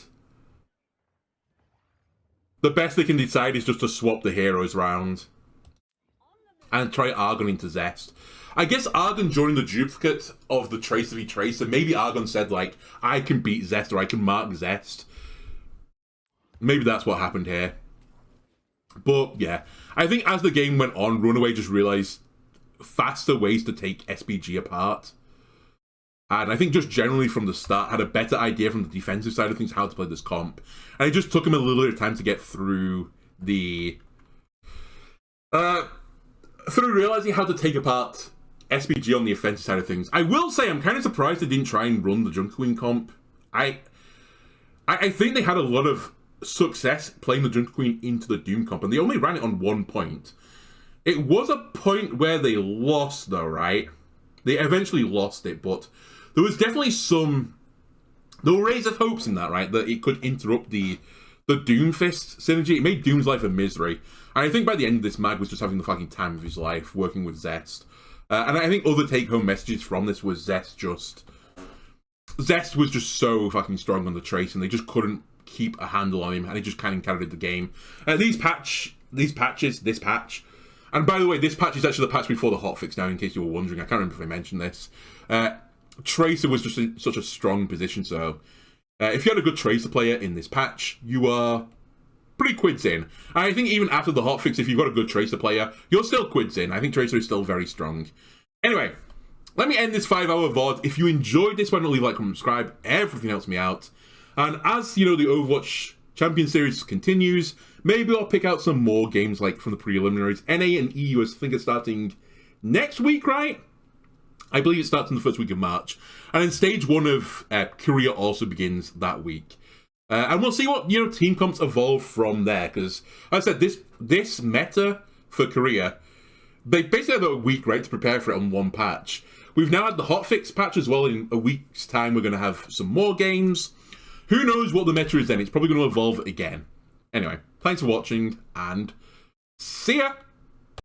the best they can decide is just to swap the heroes round and try Argon into Zest. I guess Argon joined the duplicate of the Tracer v Tracer. Maybe Argon said, like, I can beat Zest, or I can mark Zest. Maybe that's what happened here. But, yeah. I think as the game went on, Runaway just realised faster ways to take SPG apart. And I think just generally from the start had a better idea from the defensive side of things how to play this comp. And it just took him a little bit of time to get through the... through realising how to take apart SPG on the offensive side of things. I will say I'm kind of surprised they didn't try and run the Junker Queen comp. I think they had a lot of success playing the Junker Queen into the Doom comp, and they only ran it on one point. It was a point where they lost, though, right? They eventually lost it, but there was definitely some... There were rays of hopes in that, right? That it could interrupt the Doomfist synergy. It made Doom's life a misery. And I think by the end of this, Mag was just having the fucking time of his life, working with Zest. And I think other take-home messages from this was Zest was just so fucking strong on the Trace, and they just couldn't keep a handle on him, and he just kind of carried the game. This patch, And by the way, this patch is actually the patch before the hotfix now, in case you were wondering. I can't remember if I mentioned this. Tracer was just in such a strong position, so if you had a good Tracer player in this patch, you are pretty quids in. And I think even after the hotfix, if you've got a good Tracer player, you're still quids in. I think Tracer is still very strong. Anyway, let me end this 5-hour VOD. If you enjoyed this, why not leave a like, comment, subscribe? Everything helps me out. And as, you know, the Overwatch Champion Series continues, maybe I'll pick out some more games like from the preliminaries. NA and EU, I think, are starting next week, right? I believe it starts in the first week of March. And then stage 1 of Korea also begins that week. And we'll see what, you know, team comps evolve from there. Because, like I said, this meta for Korea, they basically have a week, right, to prepare for it on one patch. We've now had the hotfix patch as well. In a week's time, we're going to have some more games. Who knows what the meta is then? It's probably going to evolve again. Anyway, thanks for watching, and see ya!